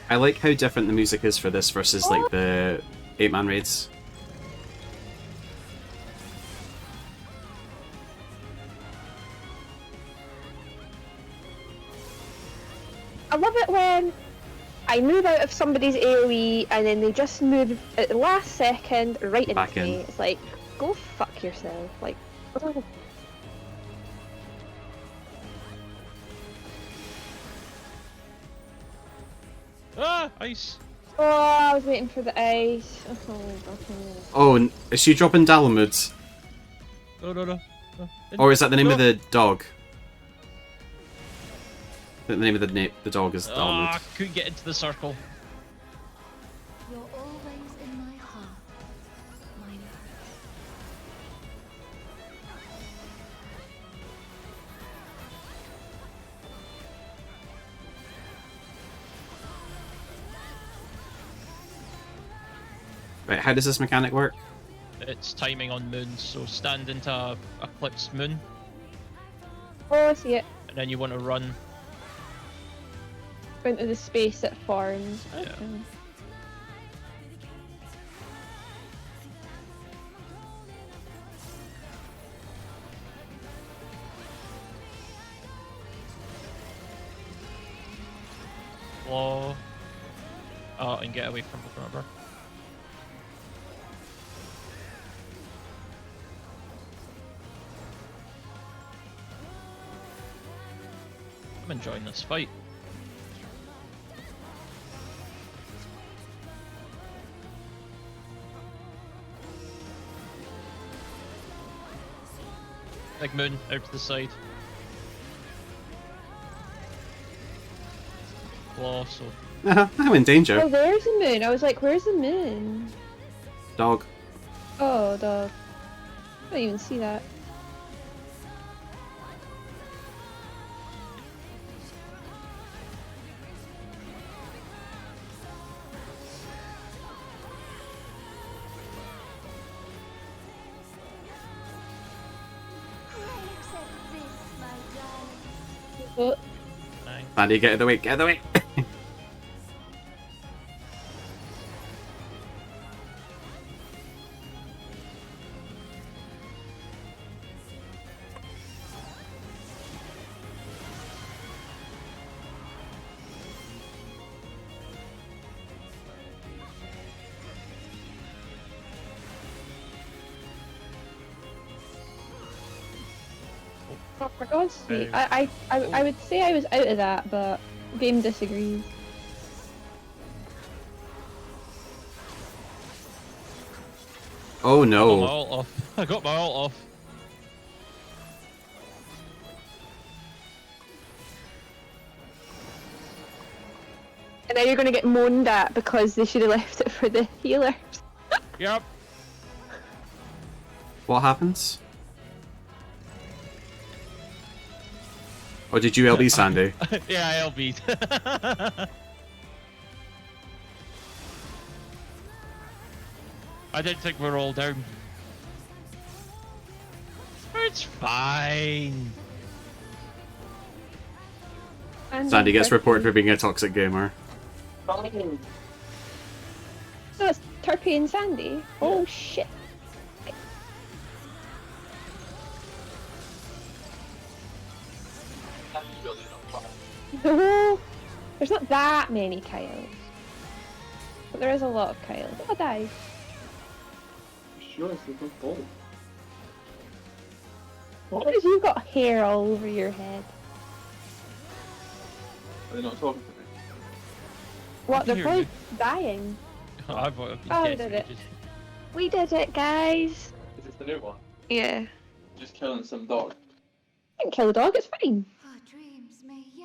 I like how different the music is for this versus like the 8-man raids. I love it when I move out of somebody's AoE and then they just move at the last second right Back into in. me. It's like, go fuck yourself. Like, oh. Ah, ice. Oh, I was waiting for the ice. Oh, is she dropping Dalamud? No. Or is that the name of the dog? The name of the dog is Dalamud. Ah, couldn't get into the circle. You're always in my heart, my love. Right, how does this mechanic work? It's timing on moons, so stand into a eclipsed moon, Oh, I see it. and then you want to run. Into the space it forms. Yeah. Okay. Claw. Oh, and get away from the rubber. I'm enjoying this fight. Big moon out to the side. Claw, so. I'm in danger. Oh, there's the moon. I was like, where's the moon? Dog. Oh, dog. I don't even see that. I accept this. Oh. Sandy, get out of the way, get out of the way! Oh, for God's sake. I would say I was out of that, but game disagrees. Oh I got my no. ult off. I got my ult off. And now you're going to get moaned at because they should have left it for the healers. Yep. What happens? Or did you LB Sandy? Yeah, I LB'd. I didn't think we were all down. It's fine. Sandy gets reported for being a toxic gamer. So it's Turpy and Sandy? Oh shit. No, there's not that many Kyles. But there is a lot of Kyles. Oh, I died. Sure, it's a good ball. Because you've got hair all over your head. Are they not talking to me? What, they're hear probably you. dying. I've been Oh, we dead did for it. ages. We did it, guys. Is this the new one? Yeah. Just killing some dog. I can kill a dog, it's fine.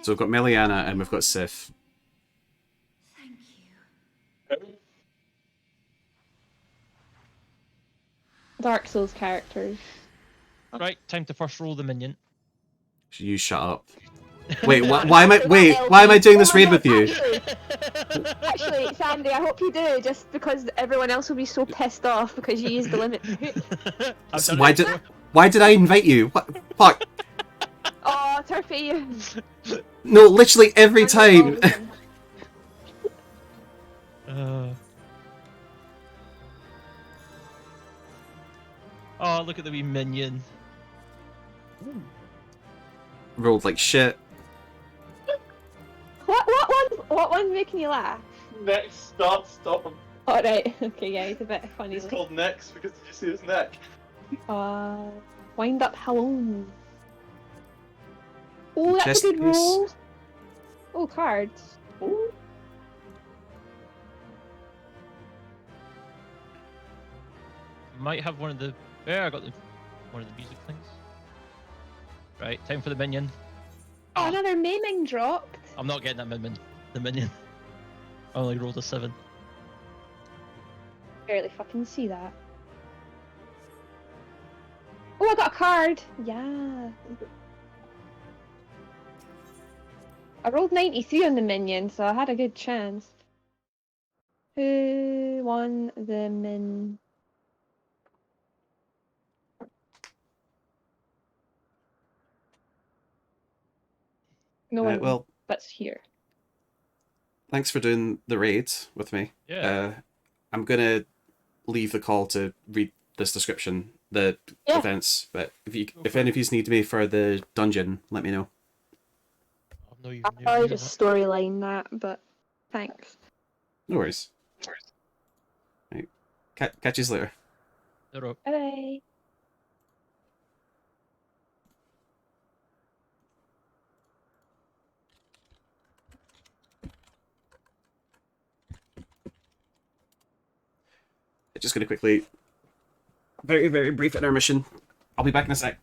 So we've got Meliana and we've got Sif. Dark Souls characters. Right, time to first roll the minion. You shut up. Wait, why am I doing this raid with you? Actually, Sandy, I hope you do, just because everyone else will be so pissed off because you used the limit. So why did I invite you? What? Fuck. Oh, Turfy. No, literally every time. Oh, look at the wee minion. Rolled like shit. What one's making you laugh? Next, stop him. Alright, okay, yeah, he's a bit funny. He's called Next because did you see his neck? Wind up Hallown. Oh, that's Chest a good piece. roll. Oh, cards. Ooh. Might have one of the. Yeah, I got one of the music things. Right, time for the minion. Oh, another maiming dropped. I'm not getting that minion. The minion. I only rolled a 7. Barely fucking see that. Oh, I got a card. Yeah. I rolled 93 on the minion, so I had a good chance. Who won the min? No one. Well, That's here. thanks for doing the raid with me. Yeah. I'm gonna leave the call to read this description, the events. But if any of you need me for the dungeon, let me know. I'll probably just storyline that, but thanks. No worries. Right. Catch you later. Bye. Just gonna quickly, very, very brief intermission. I'll be back in a sec.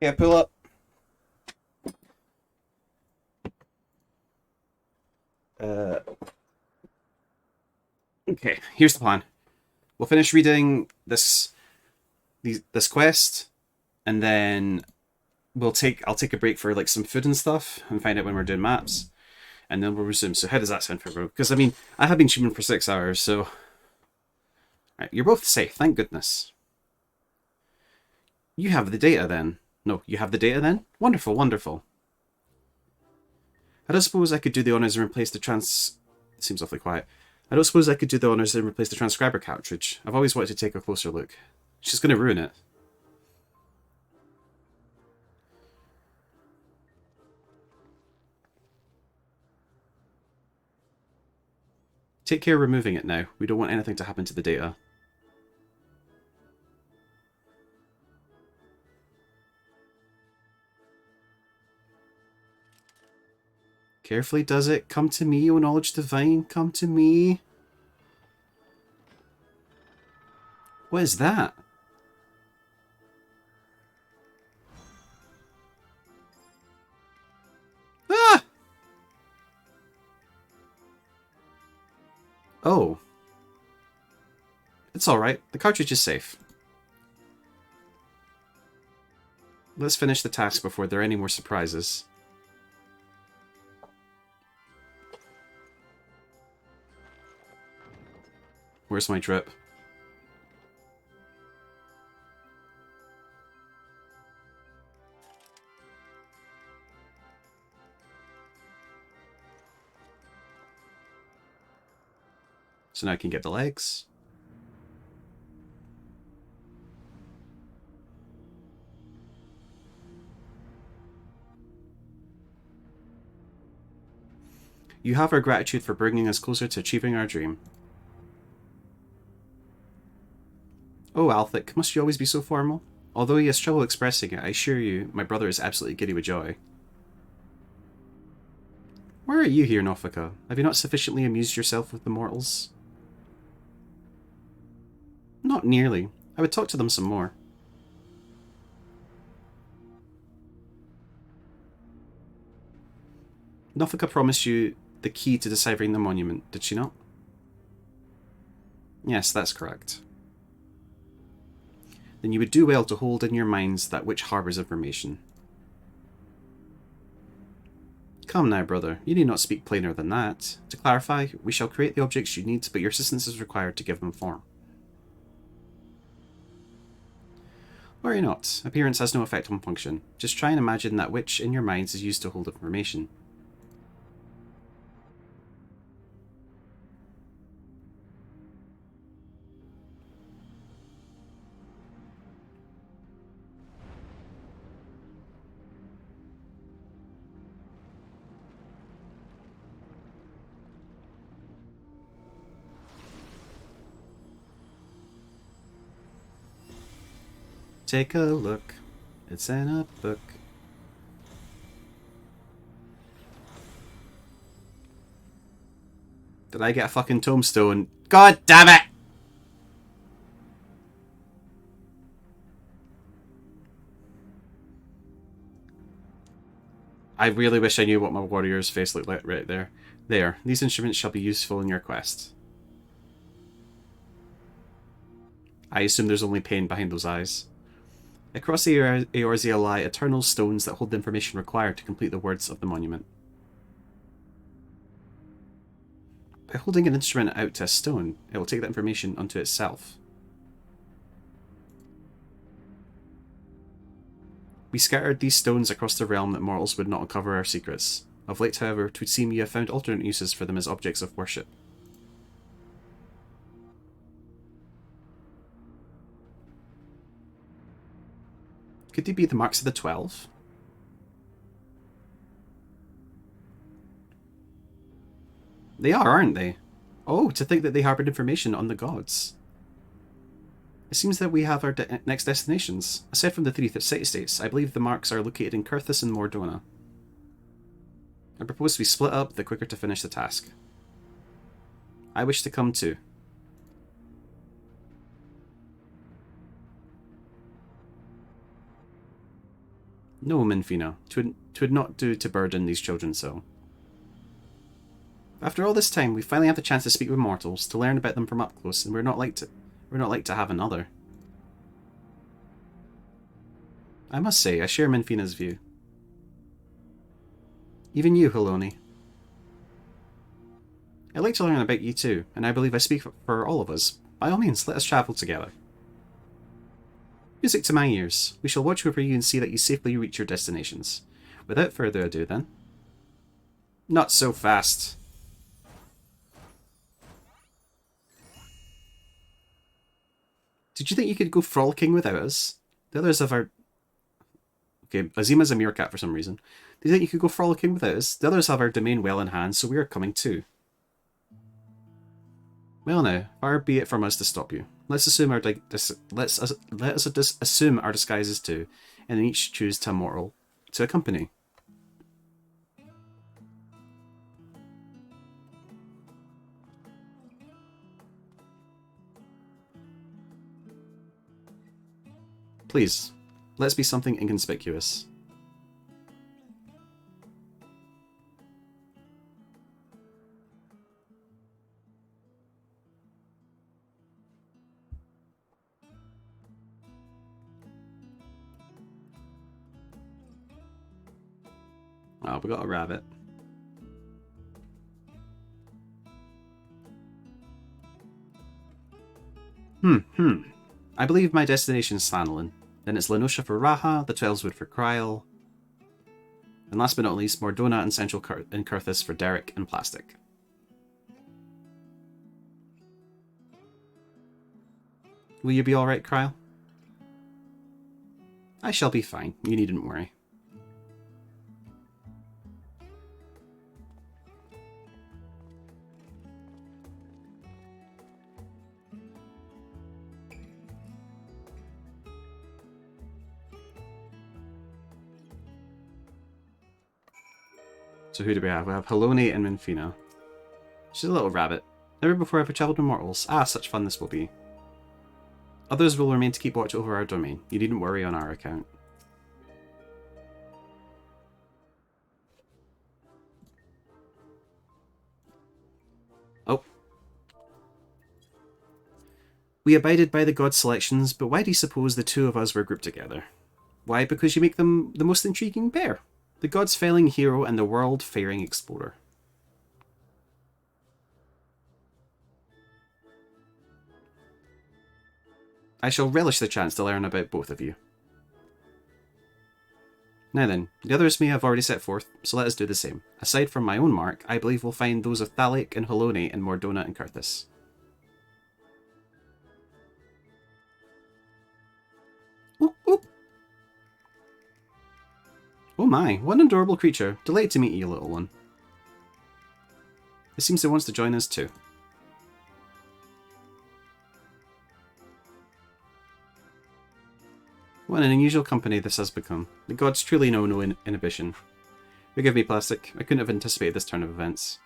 Yeah, pull up. Okay, here's the plan. We'll finish reading this quest, and then I'll take a break for like some food and stuff, and find out when we're doing maps, and then we'll resume. So how does that sound for bro? Because I mean, I have been streaming for 6 hours, so right, you're both safe, thank goodness. You have the data then. No, you have the data then? Wonderful, wonderful. I don't suppose I could do the honours and replace the It seems awfully quiet. I don't suppose I could do the honours and replace the transcriber cartridge. I've always wanted to take a closer look. She's going to ruin it. Take care removing it now. We don't want anything to happen to the data. Carefully does it. Come to me, O knowledge divine. Come to me. What is that? Ah! Oh. It's alright. The cartridge is safe. Let's finish the task before there are any more surprises. Where's my drip? So now I can get the legs. You have our gratitude for bringing us closer to achieving our dream. Oh, Alphic, must you always be so formal? Although he has trouble expressing it, I assure you, my brother is absolutely giddy with joy. Why are you here, Nofika? Have you not sufficiently amused yourself with the mortals? Not nearly. I would talk to them some more. Nofika promised you the key to deciphering the monument, did she not? Yes, that's correct. Then you would do well to hold in your minds that which harbours information. Come now, brother. You need not speak plainer than that. To clarify, we shall create the objects you need, but your assistance is required to give them form. Worry not. Appearance has no effect on function. Just try and imagine that which in your minds is used to hold information. Take a look. It's in a book. Did I get a fucking tombstone? God damn it! I really wish I knew what my warrior's face looked like right there. There. These instruments shall be useful in your quest. I assume there's only pain behind those eyes. Across the Eorzea lie eternal stones that hold the information required to complete the words of the monument. By holding an instrument out to a stone, it will take that information unto itself. We scattered these stones across the realm that mortals would not uncover our secrets. Of late, however, it would seem you have found alternate uses for them as objects of worship. Could they be the marks of the 12? They are, aren't they? Oh, to think that they harboured information on the gods. It seems that we have our next destinations. Aside from the three city-states, I believe the marks are located in Kurthus and Mordona. I propose we split up, the quicker to finish the task. I wish to come too. No, Minfina, 'twould not do to burden these children so. After all this time, we finally have the chance to speak with mortals, to learn about them from up close, and we're not like to have another. I must say, I share Minfina's view. Even you, Haloni. I'd like to learn about you too, and I believe I speak for all of us. By all means, let us travel together. Music to my ears. We shall watch over you and see that you safely reach your destinations. Without further ado, then. Not so fast. Did you think you could go frolicking without us? The others have our... Okay, Azima's a meerkat for some reason. Do you think you could go frolicking without us? The others have our domain well in hand, so we are coming too. Well now, far be it from us to stop you. Let's assume our assume our disguises too, and then each choose to a mortal to accompany. Please, let's be something inconspicuous. Oh, we got a rabbit. I believe my destination is Slanolin. Then it's Lenosha for Raha, the Twelveswood for Kryl, and last but not least, Mordona and Central Kurthis for Derek and Plastic. Will you be alright, Kryl? I shall be fine, you needn't worry. So who do we have? We have Haloni and Minfina. She's a little rabbit. Never before have I travelled with mortals. Ah, such fun this will be. Others will remain to keep watch over our domain. You needn't worry on our account. Oh. We abided by the god's selections, but why do you suppose the two of us were grouped together? Why? Because you make them the most intriguing pair. The god's failing hero and the world-faring explorer. I shall relish the chance to learn about both of you. Now then, the others may have already set forth, so let us do the same. Aside from my own mark, I believe we'll find those of Thalic and Haloni and Mordona and Kurthis. Oop, oop. Oh my, what an adorable creature. Delighted to meet you, little one. It seems it wants to join us too. What an unusual company this has become. The gods truly know no inhibition. Forgive me, Plastic. I couldn't have anticipated this turn of events.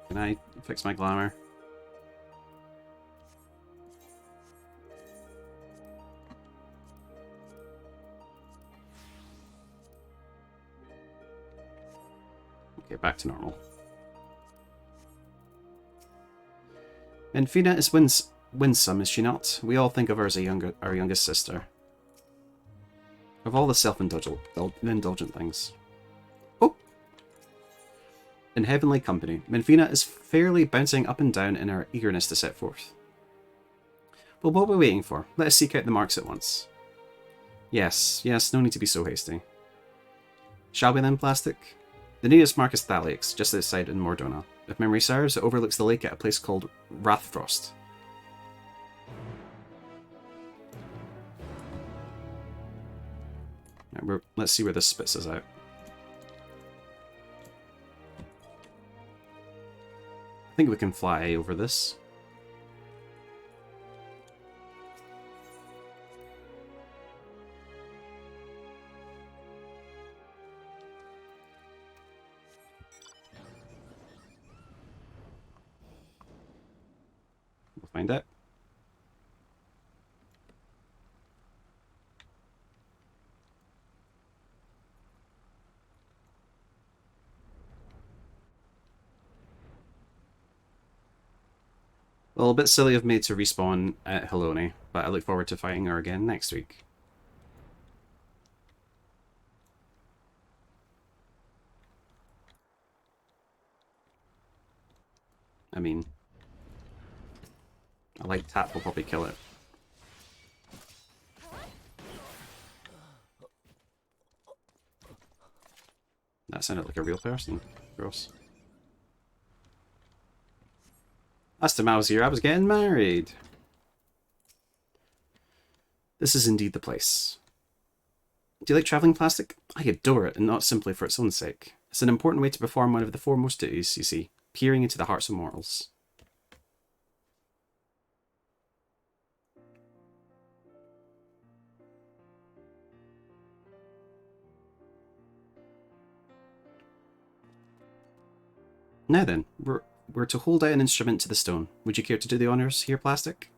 Can I fix my glamour? Okay, back to normal. Minfina is winsome, is she not? We all think of her as our youngest sister. Of all the self-indulgent things. Oh! In heavenly company, Minfina is fairly bouncing up and down in her eagerness to set forth. Well, what are we waiting for? Let us seek out the marks at once. Yes, no need to be so hasty. Shall we then, Plastic? The nearest mark is Thalic's, just outside in Mordona. If memory serves, it overlooks the lake at a place called Wrathfrost. Right, let's see where this spits us out. I think we can fly over this. find out. Well, a bit silly of me to respawn at Heloni, but I look forward to fighting her again next week. I mean, a light tap will probably kill it. That sounded like a real person. Gross. Last time I was here, I was getting married. This is indeed the place. Do you like travelling plastic? I adore it, and not simply for its own sake. It's an important way to perform one of the foremost duties, you see, peering into the hearts of mortals. Now then, we're to hold out an instrument to the stone. Would you care to do the honours here, Plastic?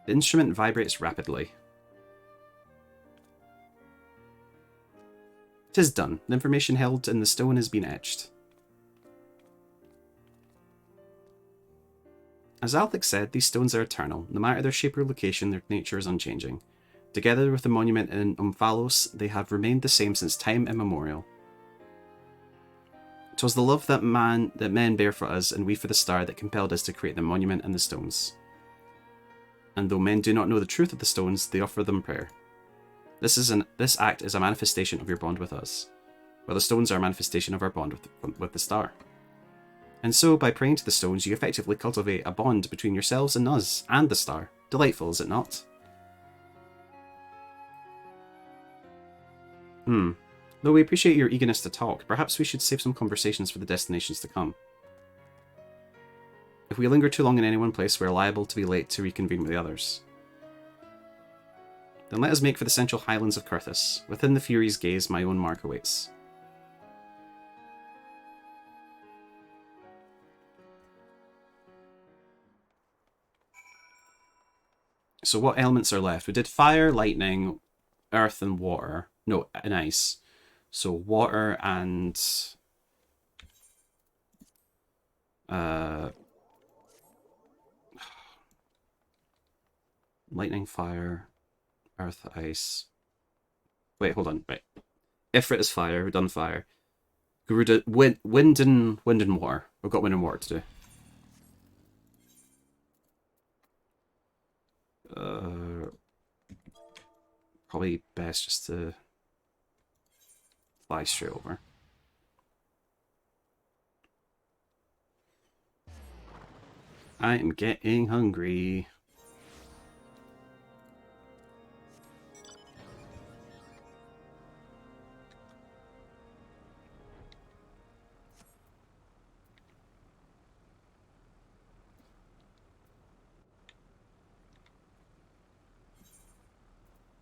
The instrument vibrates rapidly. It is done. The information held in the stone has been etched. As Althix said, these stones are eternal. No matter their shape or location, their nature is unchanging. Together with the monument in Umphalos, they have remained the same since time immemorial. 'Twas the love that men bear for us, and we for the star, that compelled us to create the monument and the stones. And though men do not know the truth of the stones, they offer them prayer. This act is a manifestation of your bond with us, while the stones are a manifestation of our bond with the star. And so, by praying to the stones, you effectively cultivate a bond between yourselves and us, and the star. Delightful, is it not? Though we appreciate your eagerness to talk, perhaps we should save some conversations for the destinations to come. If we linger too long in any one place, we are liable to be late to reconvene with the others. Then let us make for the central highlands of Kurthus. Within the Fury's gaze, my own mark awaits. So what elements are left? We did fire, lightning, earth, and water. No, and ice. So water and... lightning, fire... Earth, ice. Wait, hold on. Right. Ifrit is fire. We've done fire. Garuda, wind and water. We've got wind and water to do. Probably best just to fly straight over. I am getting hungry.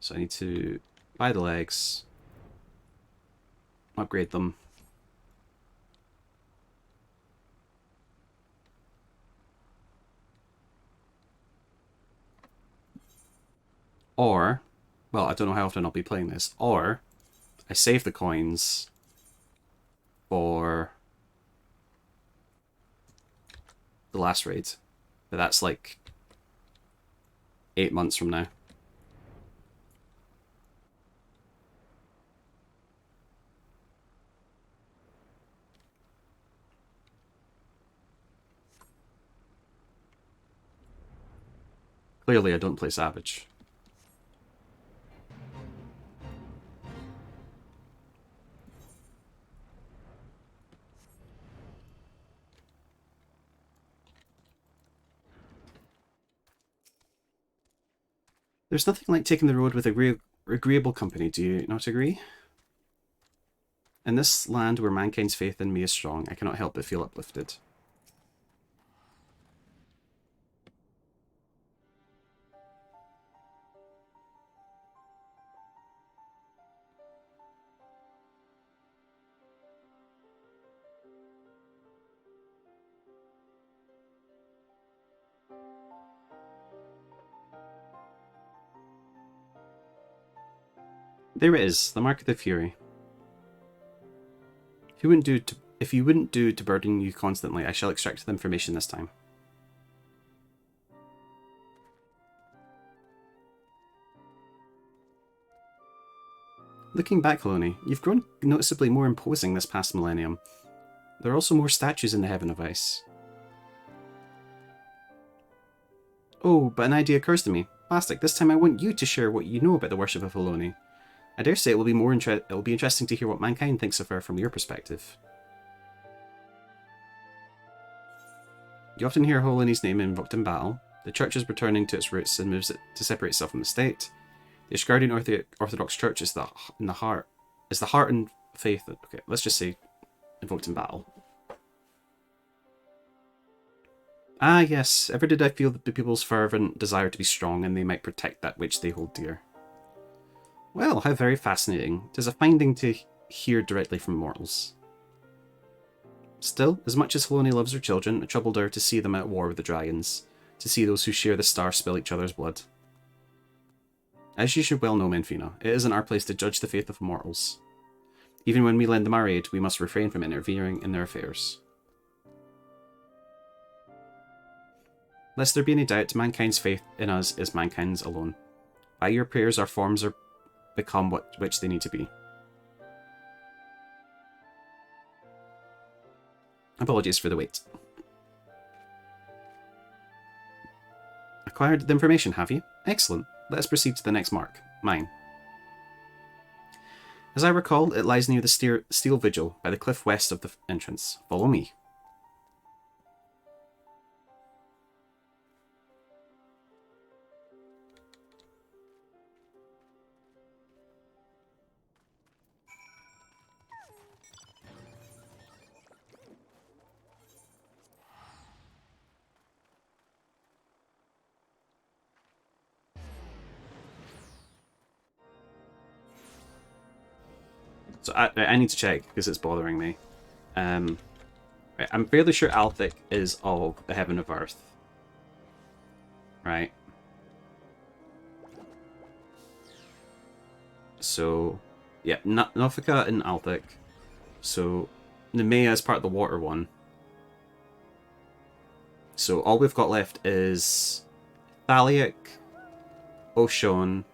So I need to buy the legs, upgrade them. Or, well, I don't know how often I'll be playing this, or I save the coins for the last raid. But that's like 8 months from now. Clearly I don't play Savage. There's nothing like taking the road with agreeable company, do you not agree? In this land where mankind's faith in me is strong, I cannot help but feel uplifted. There it is, the Mark of the Fury. If you wouldn't do to burden you constantly, I shall extract the information this time. Looking back, Haloni, you've grown noticeably more imposing this past millennium. There are also more statues in the Heaven of Ice. Oh, but an idea occurs to me. Plastic, this time I want you to share what you know about the worship of Haloni. I dare say it will be interesting to hear what mankind thinks of her from your perspective. You often hear Haloni's name invoked in battle. The church is returning to its roots and moves it to separate itself from the state. The Ishgardian Orthodox Church is the heart and faith. Okay, let's just say invoked in battle. Ah, yes. Ever did I feel the people's fervent desire to be strong, and they might protect that which they hold dear. Well, how very fascinating. 'Tis a finding to hear directly from mortals. Still, as much as Haloni loves her children, it troubled her to see them at war with the dragons, to see those who share the star spill each other's blood. As you should well know, Menfina, it isn't our place to judge the faith of mortals. Even when we lend them our aid, we must refrain from interfering in their affairs. Lest there be any doubt, mankind's faith in us is mankind's alone. By your prayers, our forms are become which they need to be. Apologies for the wait. Acquired the information, have you? Excellent. Let us proceed to the next mark. Mine. As I recall, it lies near the steel vigil, by the cliff west of the entrance. Follow me. So I need to check because it's bothering me. Right, I'm fairly sure Althic is of the Heaven of Earth. Right. So, yeah, Nothica and Althic. So, Nemea is part of the water one. So all we've got left is Thaliak, Oshon,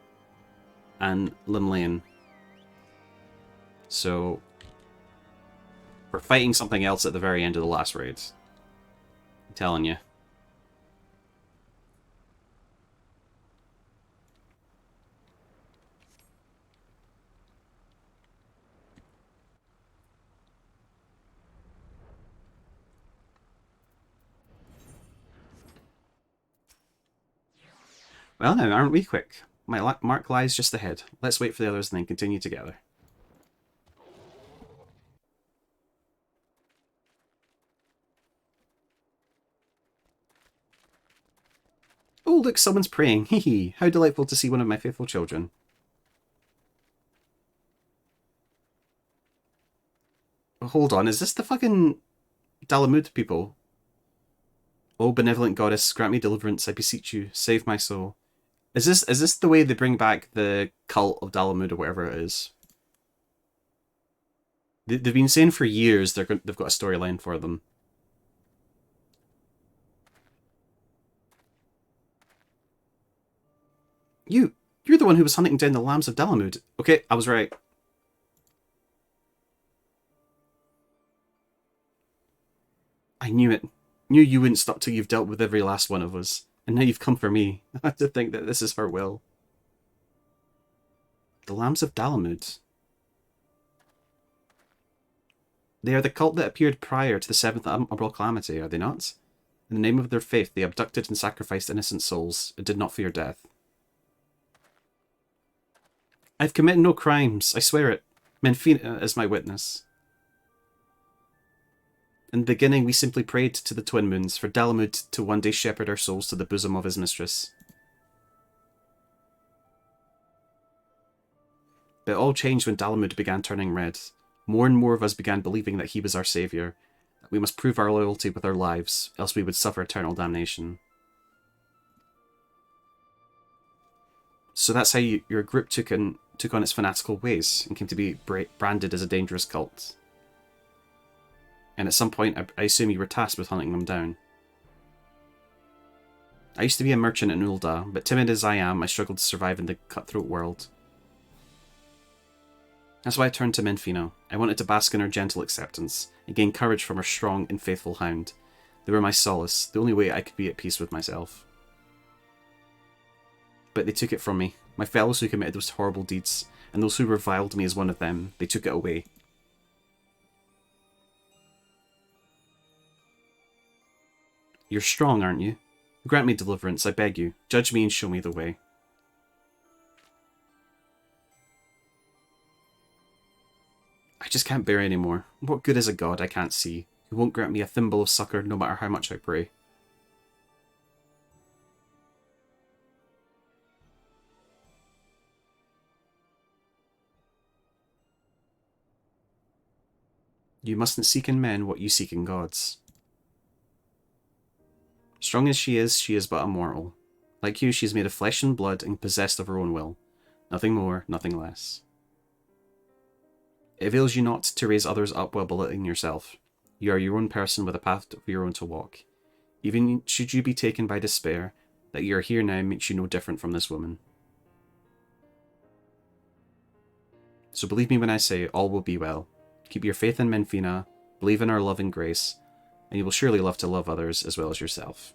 and Limlane. So we're fighting something else at the very end of the last raid. I'm telling you. Well now, aren't we quick? My mark lies just ahead. Let's wait for the others and then continue together. Oh, look, someone's praying. Hee hee. How delightful to see one of my faithful children. Oh, hold on, is this the fucking Dalamud people? Oh, benevolent goddess, grant me deliverance, I beseech you. Save my soul. Is this the way they bring back the cult of Dalamud or whatever it is? They've been saying for years they've got a storyline for them. You're the one who was hunting down the lambs of Dalamud. Okay, I was right. I knew it. Knew you wouldn't stop till you've dealt with every last one of us. And now you've come for me. I have to think that this is her will. The lambs of Dalamud. They are the cult that appeared prior to the 7th Umbral Calamity, are they not? In the name of their faith, they abducted and sacrificed innocent souls, and did not fear death. I've committed no crimes, I swear it. Menfina is my witness. In the beginning, we simply prayed to the Twin Moons for Dalamud to one day shepherd our souls to the bosom of his mistress. But it all changed when Dalamud began turning red. More and more of us began believing that he was our saviour, that we must prove our loyalty with our lives, else we would suffer eternal damnation. So that's how your group took on its fanatical ways and came to be branded as a dangerous cult. And at some point, I assume you were tasked with hunting them down. I used to be a merchant in Ul'dah, but timid as I am, I struggled to survive in the cutthroat world. That's why I turned to Menfina. I wanted to bask in her gentle acceptance, and gain courage from her strong and faithful hound. They were my solace, the only way I could be at peace with myself. But they took it from me. My fellows who committed those horrible deeds, and those who reviled me as one of them, they took it away. You're strong, aren't you? Grant me deliverance, I beg you. Judge me and show me the way. I just can't bear any more. What good is a god I can't see, who won't grant me a thimble of succour no matter how much I pray? You mustn't seek in men what you seek in gods. Strong as she is but a mortal. Like you, she is made of flesh and blood and possessed of her own will. Nothing more, nothing less. It avails you not to raise others up while belittling yourself. You are your own person with a path of your own to walk. Even should you be taken by despair, that you are here now makes you no different from this woman. So believe me when I say all will be well. Keep your faith in Menfina, believe in our love and grace, and you will surely love to love others as well as yourself.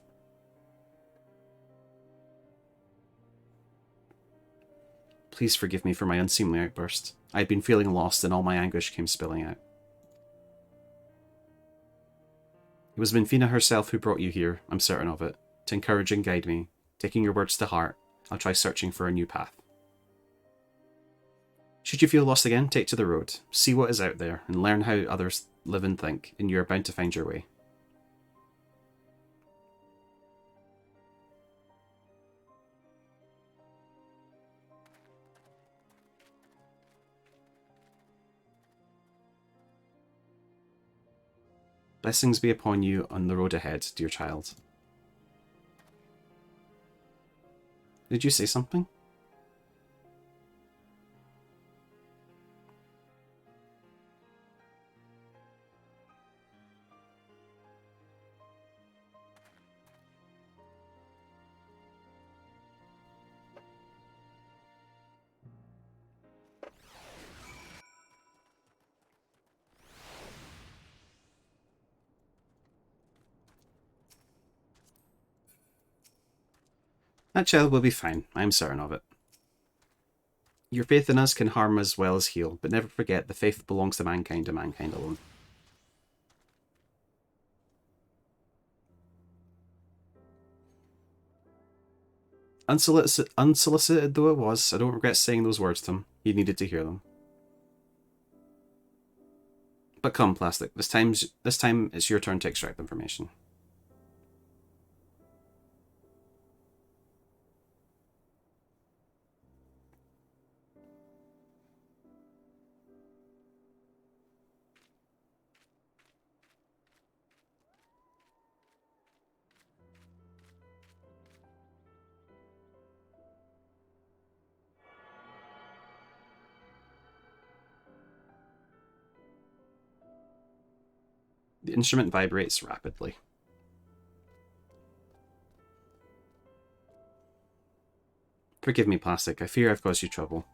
Please forgive me for my unseemly outburst. I had been feeling lost and all my anguish came spilling out. It was Menfina herself who brought you here, I'm certain of it, to encourage and guide me. Taking your words to heart, I'll try searching for a new path. Should you feel lost again, take to the road, see what is out there, and learn how others live and think, and you are bound to find your way. Blessings be upon you on the road ahead, dear child. Did you say something? That child will be fine, I am certain of it. Your faith in us can harm as well as heal, but never forget the faith belongs to mankind and mankind alone. Unsolicited though it was, I don't regret saying those words to him. He needed to hear them. But come, Plastic, this time it's your turn to extract information. The instrument vibrates rapidly. Forgive me, Plastic. I fear I've caused you trouble.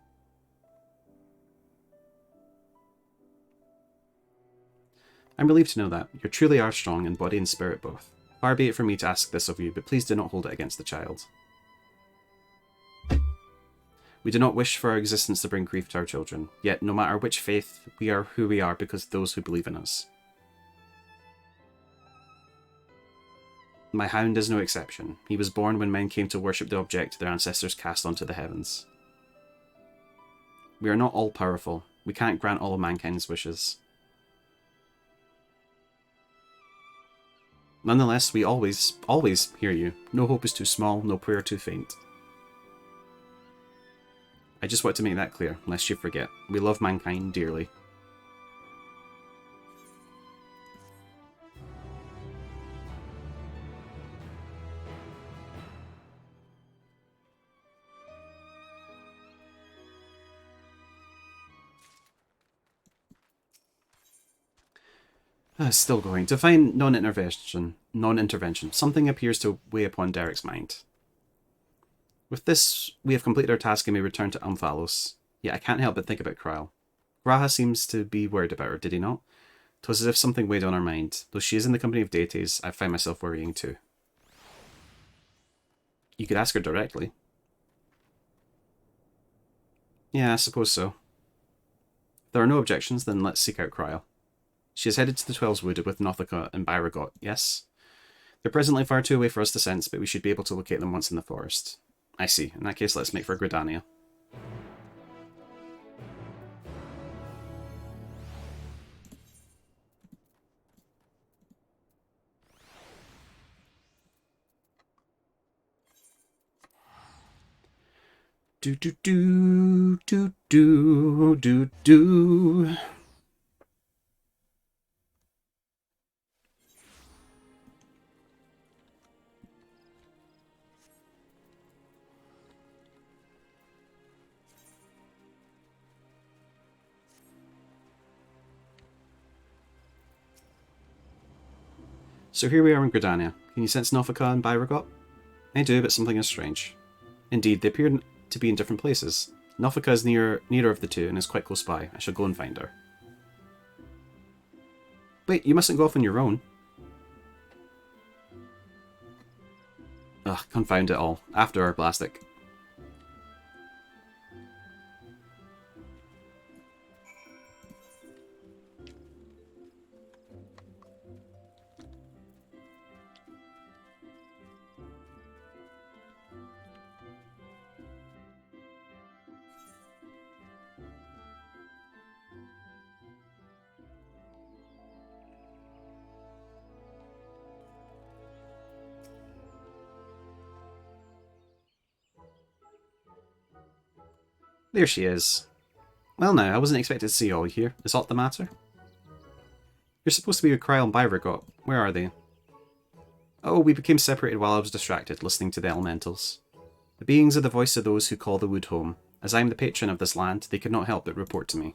I'm relieved to know that. You truly are strong in body and spirit both. Far be it from me to ask this of you, but please do not hold it against the child. We do not wish for our existence to bring grief to our children, yet no matter which faith, we are who we are because of those who believe in us. My hound is no exception. He was born when men came to worship the object their ancestors cast onto the heavens. We are not all-powerful. We can't grant all of mankind's wishes. Nonetheless, we always hear you. No hope is too small, no prayer too faint. I just want to make that clear, lest you forget. We love mankind dearly. Still going. Define non-intervention. Something appears to weigh upon Derek's mind. With this, we have completed our task and may return to Umphalos. Yet I can't help but think about Kryl. Graha seems to be worried about her, did he not? 'Twas as if something weighed on her mind. Though she is in the company of deities, I find myself worrying too. You could ask her directly. Yeah, I suppose so. If there are no objections, then let's seek out Kryl. She is headed to the Twelves Wood with Nothica and Byragot, yes? They're presently far too away for us to sense, but we should be able to locate them once in the forest. I see. In that case, let's make for Gridania. Do do do do do do do. So here we are in Gridania. Can you sense Nothica and Byragot? I do, but something is strange. Indeed, they appear to be in different places. Nothica is nearer of the two and is quite close by. I shall go and find her. Wait, you mustn't go off on your own. Ugh, confound it all. After our Blastic. There she is. Well now, I wasn't expected to see you all here. Is aught the matter? You're supposed to be with Kryl and Byragot. Where are they? Oh, we became separated while I was distracted, listening to the elementals. The beings are the voice of those who call the wood home. As I am the patron of this land, they could not help but report to me.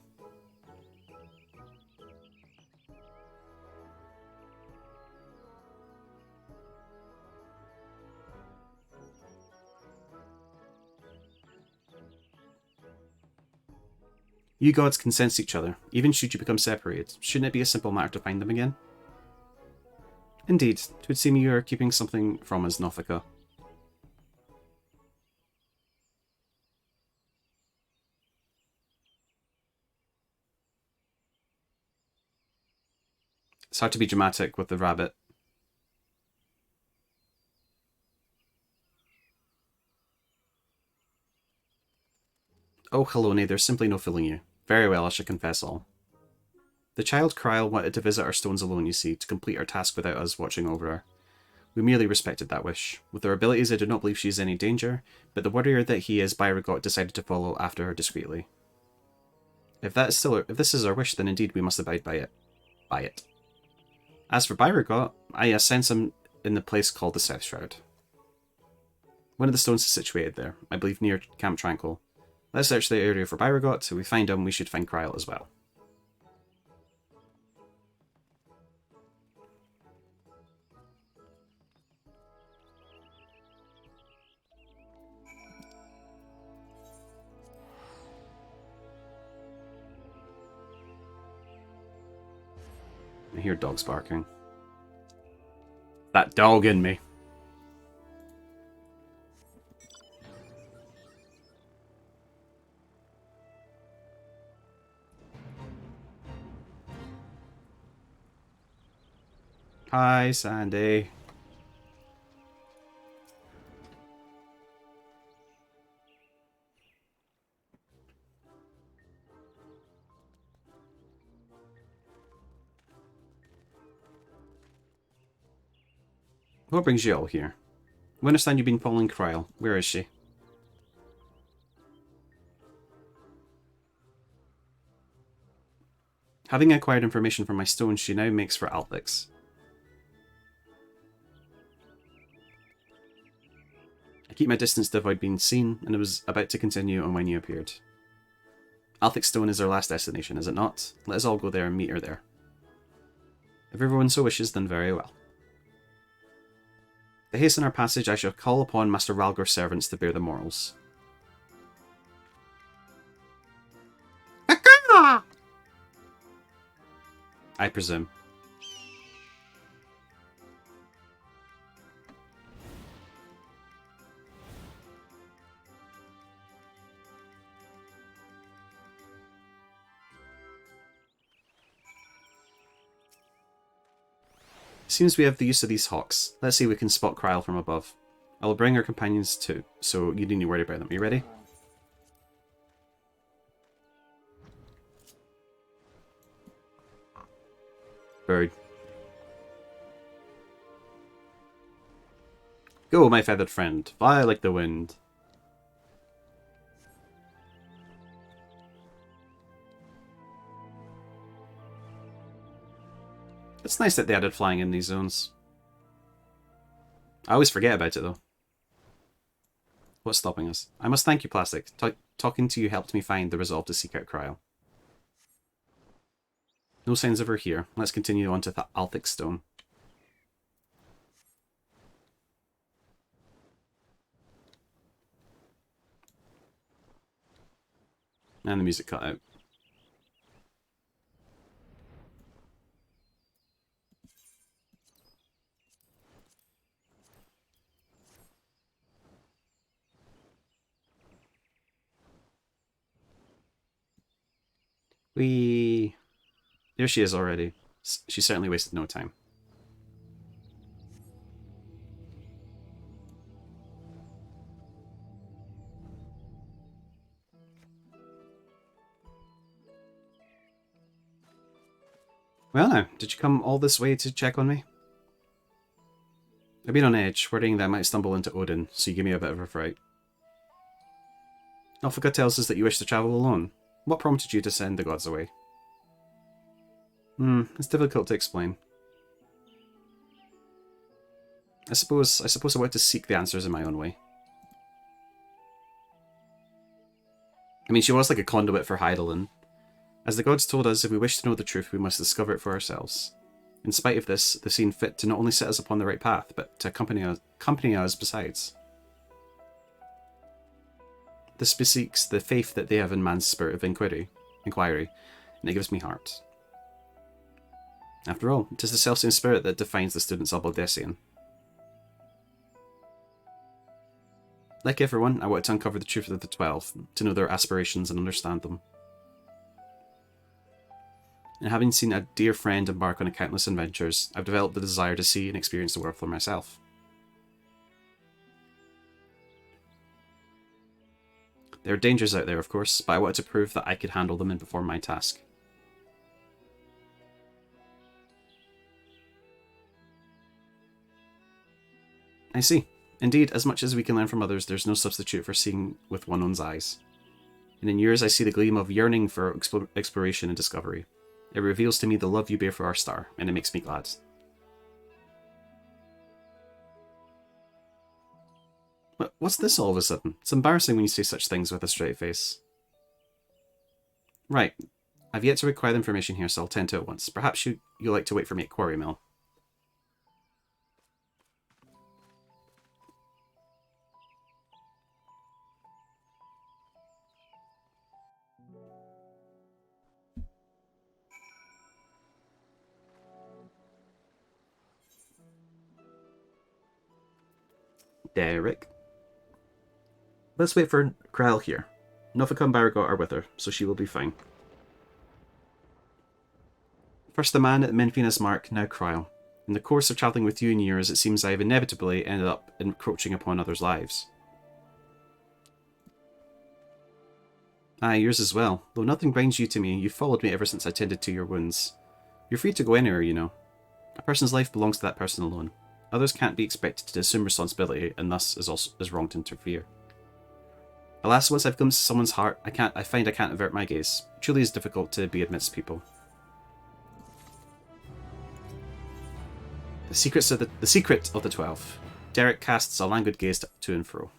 You gods can sense each other, even should you become separated. Shouldn't it be a simple matter to find them again? Indeed, it would seem you are keeping something from us, Nothica. It's hard to be dramatic with the rabbit. Oh, Halone, there's simply no fooling you. Very well, I should confess all. The child Kryl wanted to visit our stones alone, you see, to complete our task without us watching over her. We merely respected that wish. With her abilities, I do not believe she is in any danger, but the warrior that he is, Byragot, decided to follow after her discreetly. If this is our wish, then indeed we must abide by it. As for Byragot, I sense him in the place called the South Shroud. One of the stones is situated there, I believe near Camp Tranquil. Let's search the area for Byragot. If we find him, we should find Kryl as well. I hear dogs barking. That dog in me. Hi, Sandy. What brings you all here? We understand you've been following Kryl. Where is she? Having acquired information from my stone, she now makes for Alphix. I keep my distance to avoid being seen, and it was about to continue on when you appeared. Alphix Stone is our last destination, is it not? Let us all go there and meet her there. If everyone so wishes, then very well. To hasten our passage, I shall call upon Master Ralgor's servants to bear the morals. I presume. Seems we have the use of these hawks. Let's see if we can spot Kryl from above. I will bring our companions too, so you needn't worry about them. Are you ready? Bird. Go, my feathered friend. Fly like the wind. It's nice that they added flying in these zones. I always forget about it though. What's stopping us? I must thank you, Plastic. Talking to you helped me find the resolve to seek out Kryl. No signs of her here. Let's continue on to the Althic Stone. And the music cut out. There she is already. She certainly wasted no time. Well now, did you come all this way to check on me? I've been on edge, worrying that I might stumble into Odin, so you give me a bit of a fright. Alphika tells us that you wish to travel alone. What prompted you to send the gods away? It's difficult to explain. I suppose I want to seek the answers in my own way. I mean, she was like a conduit for Hydaelyn. As the gods told us, if we wish to know the truth, we must discover it for ourselves. In spite of this, they've seen fit to not only set us upon the right path, but to accompany us besides. This bespeaks the faith that they have in man's spirit of inquiry, and it gives me heart. After all, it is the selfsame spirit that defines the students of Baldessian. Like everyone, I want to uncover the truth of the 12, to know their aspirations and understand them. And having seen a dear friend embark on countless adventures, I've developed the desire to see and experience the world for myself. There are dangers out there, of course, but I wanted to prove that I could handle them and perform my task. I see. Indeed, as much as we can learn from others, there's no substitute for seeing with one's own eyes. And in yours I see the gleam of yearning for exploration and discovery. It reveals to me the love you bear for our star, and it makes me glad. What's this all of a sudden? It's embarrassing when you say such things with a straight face. Right. I've yet to require the information here, so I'll tend to it once. Perhaps you'd like to wait for me at Quarry Mill. Derek. Let's wait for Kryl here. Nofika and Baragot are with her, so she will be fine. First the man at Menfina's mark, now Kryl. In the course of travelling with you in years, it seems I have inevitably ended up encroaching upon others' lives. Aye, yours as well. Though nothing binds you to me, you've followed me ever since I tended to your wounds. You're free to go anywhere, you know. A person's life belongs to that person alone. Others can't be expected to assume responsibility, and thus is wrong to interfere. Alas, once I've glimpsed someone's heart, I find I can't avert my gaze. It truly is difficult to be amidst people. The secret of the 12. Derek casts a languid gaze to and fro.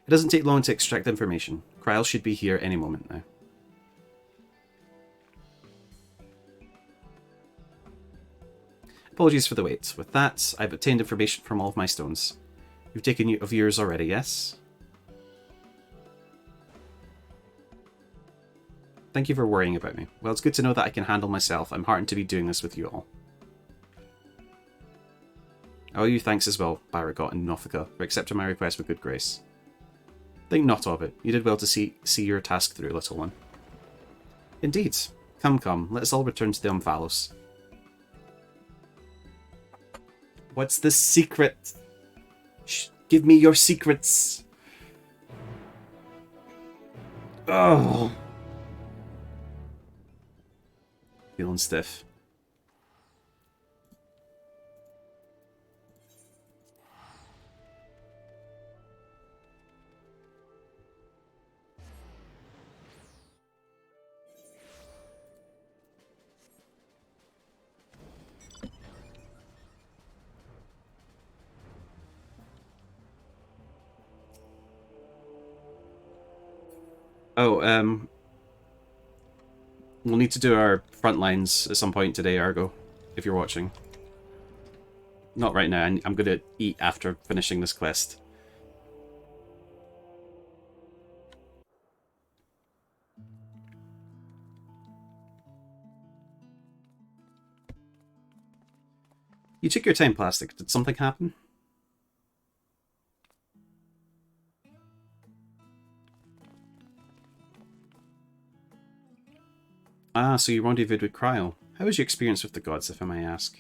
It doesn't take long to extract information. Kryl should be here any moment now. Apologies for the wait. With that, I've obtained information from all of my stones. You've taken of yours already, yes? Thank you for worrying about me. Well, it's good to know that I can handle myself. I'm heartened to be doing this with you all. I owe you thanks as well, Byragot and Nothica, for accepting my request with good grace. Think not of it. You did well to see your task through, little one. Indeed. Come, let us all return to the Umphalos. What's the secret? Give me your secrets. Oh. Feeling stiff. Oh, we'll need to do our front lines at some point today, Argo, if you're watching. Not right now, I'm going to eat after finishing this quest. You took your time, Plastic. Did something happen? Ah, so you rendezvoused with Cryo. How was your experience with the gods, if I may ask?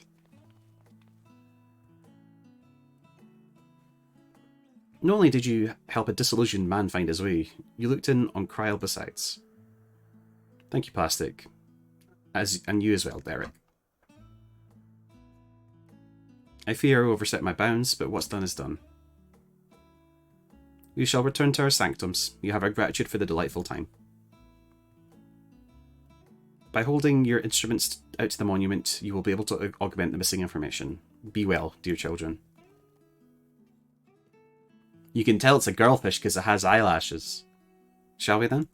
Not only did you help a disillusioned man find his way, you looked in on Cryo besides. Thank you, Plastic. And you as well, Derek. I fear I overstepped my bounds, but what's done is done. We shall return to our sanctums. You have our gratitude for the delightful time. By holding your instruments out to the monument, you will be able to augment the missing information. Be well, dear children. You can tell it's a girlfish because it has eyelashes. Shall we then?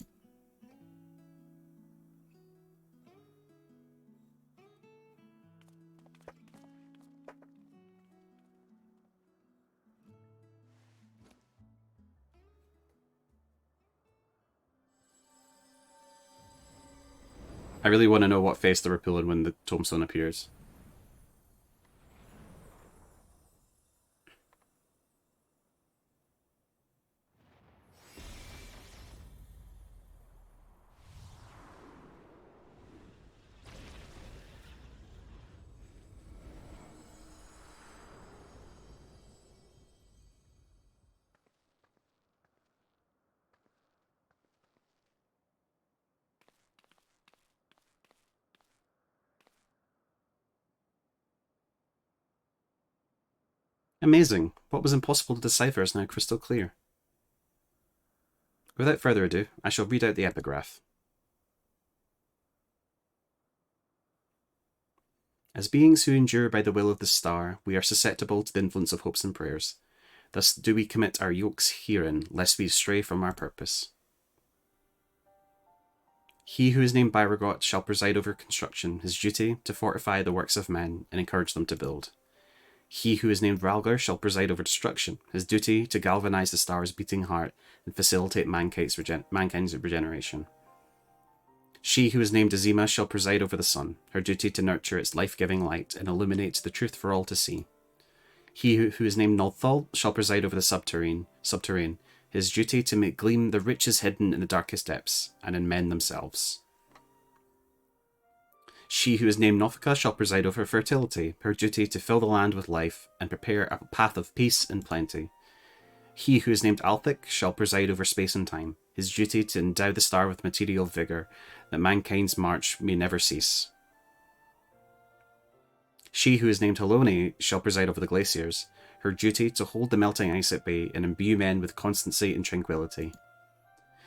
I really want to know what face they were pulling when the tombstone appears. Amazing. What was impossible to decipher is now crystal clear. Without further ado, I shall read out the epigraph. As beings who endure by the will of the star, we are susceptible to the influence of hopes and prayers. Thus do we commit our yokes herein, lest we stray from our purpose. He who is named Byragot shall preside over construction, his duty to fortify the works of men and encourage them to build. He who is named Ralgar shall preside over destruction, his duty to galvanize the star's beating heart and facilitate mankind's regeneration. She who is named Azima shall preside over the sun, her duty to nurture its life-giving light and illuminate the truth for all to see. He who is named Nolthal shall preside over the subterrane, his duty to make gleam the riches hidden in the darkest depths and in men themselves. She who is named Nothica shall preside over fertility, her duty to fill the land with life and prepare a path of peace and plenty. He who is named Althic shall preside over space and time, his duty to endow the star with material vigour, that mankind's march may never cease. She who is named Halone shall preside over the glaciers, her duty to hold the melting ice at bay and imbue men with constancy and tranquility.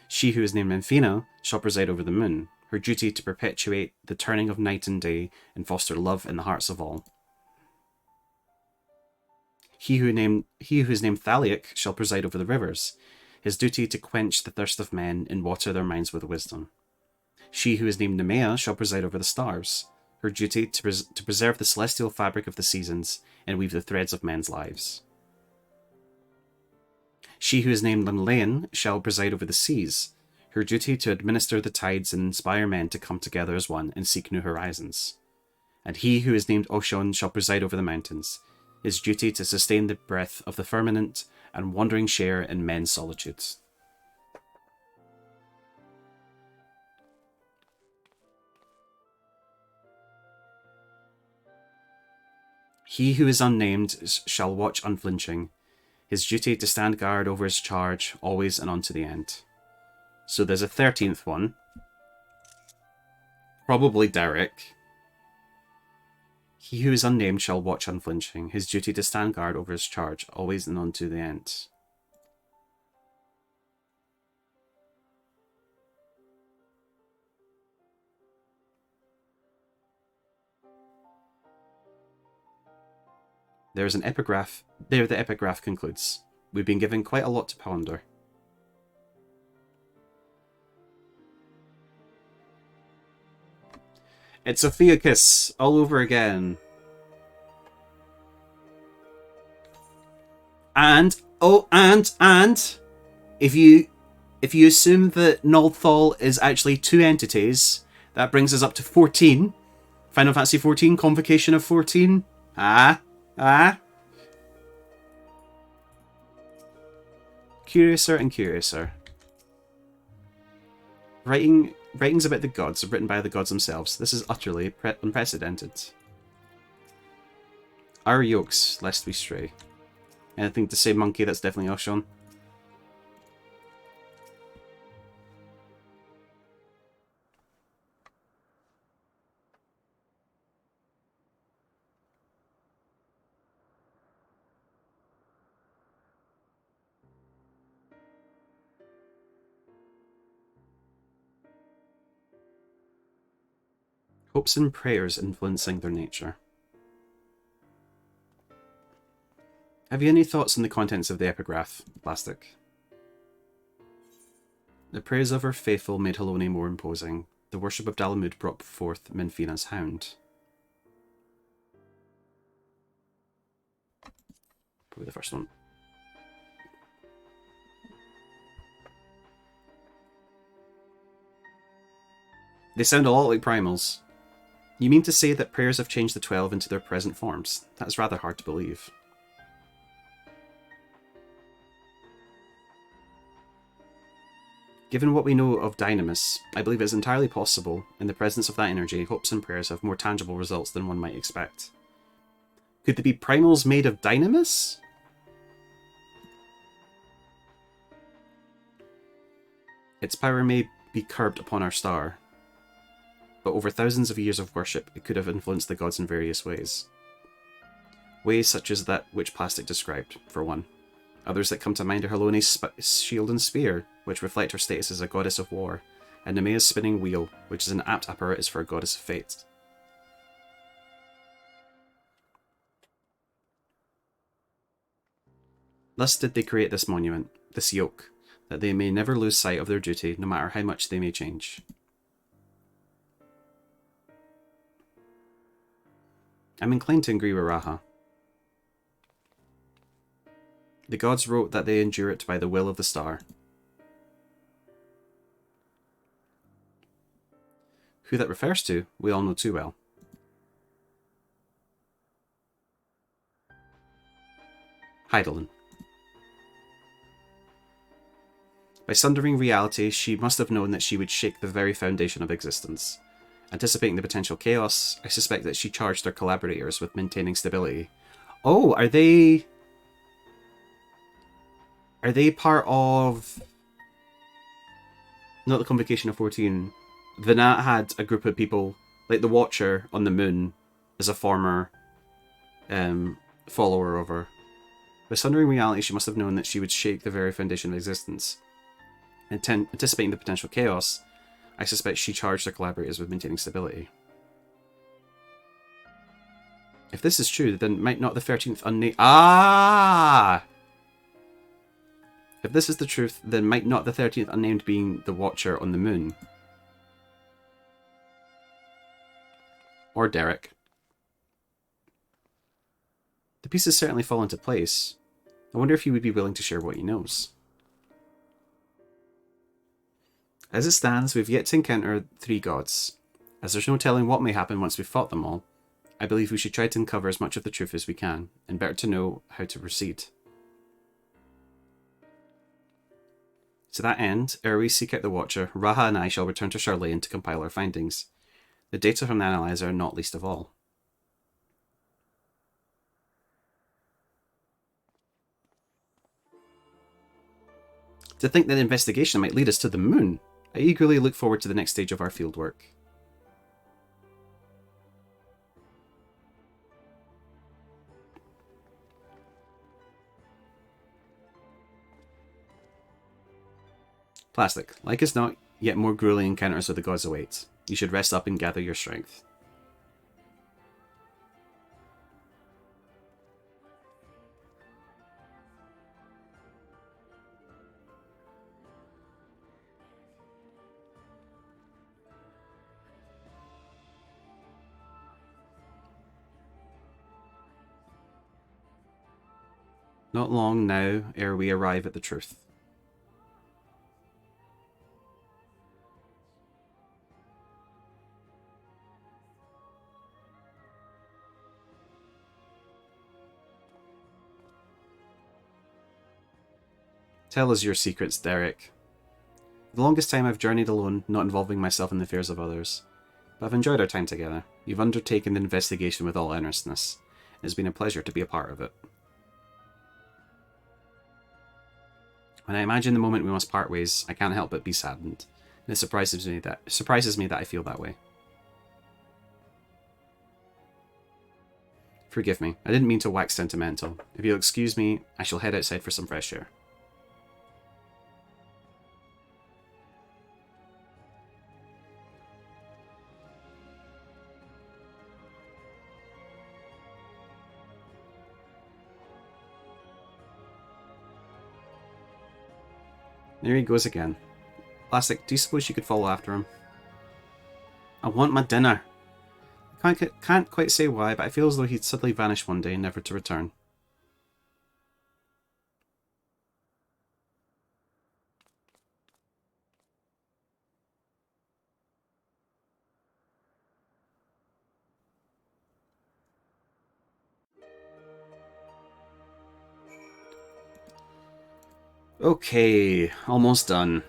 She who is named Menfina shall preside over the moon, her duty to perpetuate the turning of night and day and foster love in the hearts of all. He who is named Thaliac shall preside over the rivers, his duty to quench the thirst of men and water their minds with wisdom. She who is named Nemea shall preside over the stars, her duty to preserve the celestial fabric of the seasons and weave the threads of men's lives. She who is named Limlaean shall preside over the seas, her duty to administer the tides and inspire men to come together as one and seek new horizons. And he who is named Oshon shall preside over the mountains, his duty to sustain the breath of the firmament and wandering share in men's solitudes. He who is unnamed shall watch unflinching, his duty to stand guard over his charge, always and on to the end. So there's a 13th one. Probably Derek. He who is unnamed shall watch unflinching, his duty to stand guard over his charge, always and on to the end. There's an epigraph. There the epigraph concludes. We've been given quite a lot to ponder. It's Ophiuchus all over again. And if you assume that Nolthal is actually two entities, that brings us up to 14. Final Fantasy 14, Convocation of 14. Curiouser and curiouser. Writings about the gods are written by the gods themselves. This is utterly unprecedented. Our yokes, lest we stray. Anything to say, monkey? That's definitely Oshon. Hopes and prayers influencing their nature. Have you any thoughts on the contents of the epigraph, Plastic? The prayers of her faithful made Haloni more imposing. The worship of Dalamud brought forth Minfina's hound. Probably the first one. They sound a lot like primals. You mean to say that prayers have changed the 12 into their present forms? That's rather hard to believe. Given what we know of Dynamis, I believe it is entirely possible, in the presence of that energy, hopes and prayers have more tangible results than one might expect. Could they be primals made of Dynamis? Its power may be curbed upon our star, but over thousands of years of worship, it could have influenced the gods in various ways. Ways such as that which Plastic described, for one. Others that come to mind are Haloni's shield and spear, which reflect her status as a goddess of war, and Nemea's spinning wheel, which is an apt apparatus for a goddess of fate. Thus did they create this monument, this yoke, that they may never lose sight of their duty, no matter how much they may change. I'm inclined to agree with Raha. The gods wrote that they endure it by the will of the star. Who that refers to, we all know too well. Hydaelyn. By sundering reality, she must have known that she would shake the very foundation of existence. Anticipating the potential chaos, I suspect that she charged her collaborators with maintaining stability. Oh, are they part of... Not the Convocation of 14. Vinat had a group of people, like the Watcher on the Moon, as a former follower of her. By sundering reality, she must have known that she would shake the very foundation of existence. Anticipating the potential chaos, I suspect she charged her collaborators with maintaining stability. If this is true, then might not the 13th unnamed... Ah! If this is the truth, then might not the 13th unnamed being the Watcher on the Moon? Or Derek. The pieces certainly fall into place. I wonder if he would be willing to share what he knows. As it stands, we've yet to encounter 3 gods. As there's no telling what may happen once we've fought them all, I believe we should try to uncover as much of the truth as we can, and better to know how to proceed. To that end, ere we seek out the Watcher, Raha and I shall return to Charlene to compile our findings. The data from the analyzer not least of all. To think that investigation might lead us to the moon! I eagerly look forward to the next stage of our fieldwork. Plastic, like as not, yet more grueling encounters of the gods await. You should rest up and gather your strength. Not long now ere we arrive at the truth. Tell us your secrets, Derek. For the longest time I've journeyed alone, not involving myself in the affairs of others. But I've enjoyed our time together. You've undertaken the investigation with all earnestness. It has been a pleasure to be a part of it. When I imagine the moment we must part ways, I can't help but be saddened. And it surprises me that I feel that way. Forgive me, I didn't mean to wax sentimental. If you'll excuse me, I shall head outside for some fresh air. There he goes again. Plastic, do you suppose you could follow after him? I want my dinner. I can't quite say why, but I feel as though he'd suddenly vanish one day, never to return. Okay, almost done.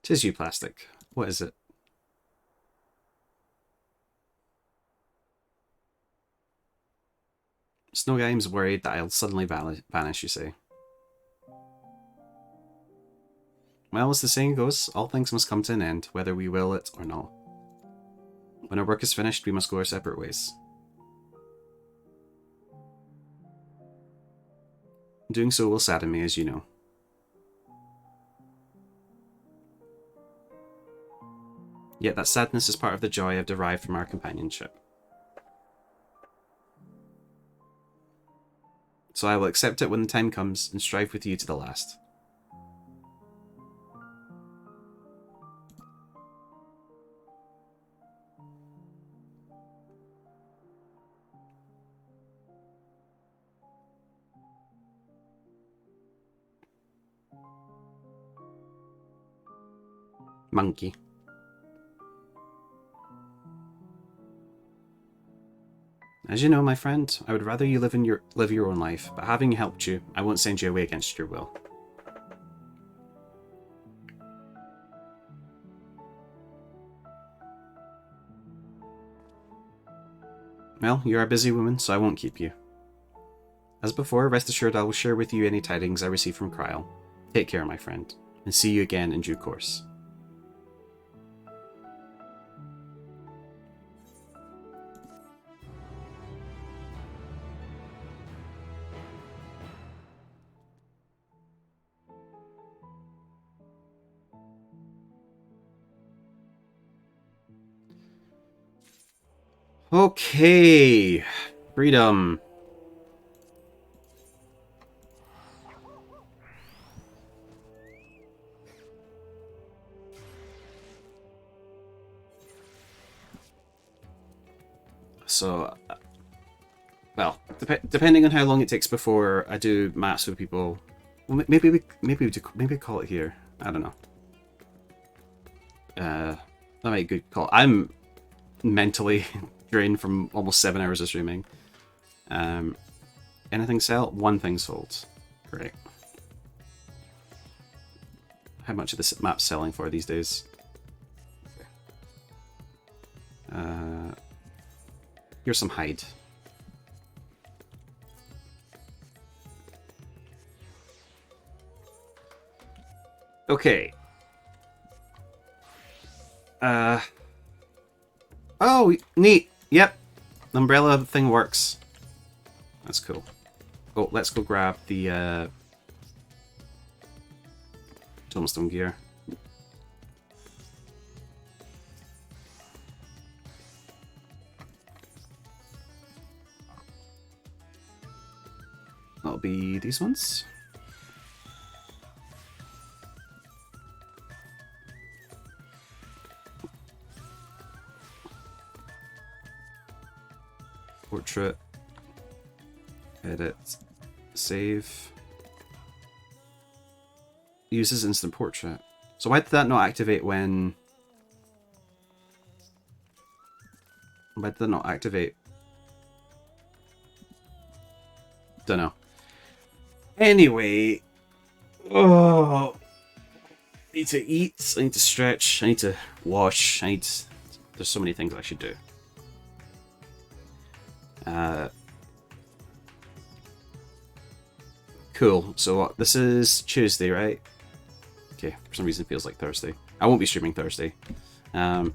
Tis you, Plastic. What is it? Snowgame's worried that I'll suddenly vanish, you say. Well, as the saying goes, all things must come to an end, whether we will it or not. When our work is finished, we must go our separate ways. Doing so will sadden me, as you know. Yet that sadness is part of the joy I've derived from our companionship. So I will accept it when the time comes and strive with you to the last. Monkey. As you know, my friend, I would rather you live your own life, but having helped you, I won't send you away against your will. Well, you are a busy woman, so I won't keep you. As before, rest assured I will share with you any tidings I receive from Kryl. Take care, my friend, and see you again in due course. Okay. Freedom. So, well, depending on how long it takes before I do maps with people, well, maybe call it here. I don't know. That might be a good call. I'm mentally drained from almost 7 hours of streaming. Anything sell? One thing sold. Great. How much of this map selling for these days? Here's some hide. Okay. Oh, neat. Yep. The umbrella thing works. That's cool. Oh, let's go grab the tombstone gear. That'll be these ones. Portrait. Edit. Save. Uses instant portrait. So why did that not activate when... Why did that not activate? Don't know. Anyway. Oh. I need to eat. I need to stretch. I need to wash. There's so many things I should do. Cool. So this is Tuesday, right? Okay. For some reason it feels like Thursday. I won't be streaming Thursday. But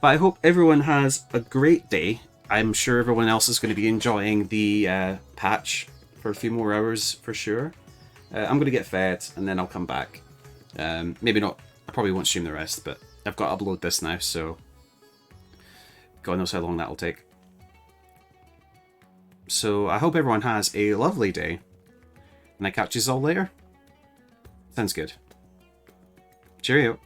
I hope everyone has a great day. I'm sure everyone else is going to be enjoying the patch for a few more hours for sure. I'm going to get fed and then I'll come back. Maybe not. I probably won't stream the rest, but I've got to upload this now, so God knows how long that'll take. So I hope everyone has a lovely day, and I catch you all later. Sounds good. Cheerio.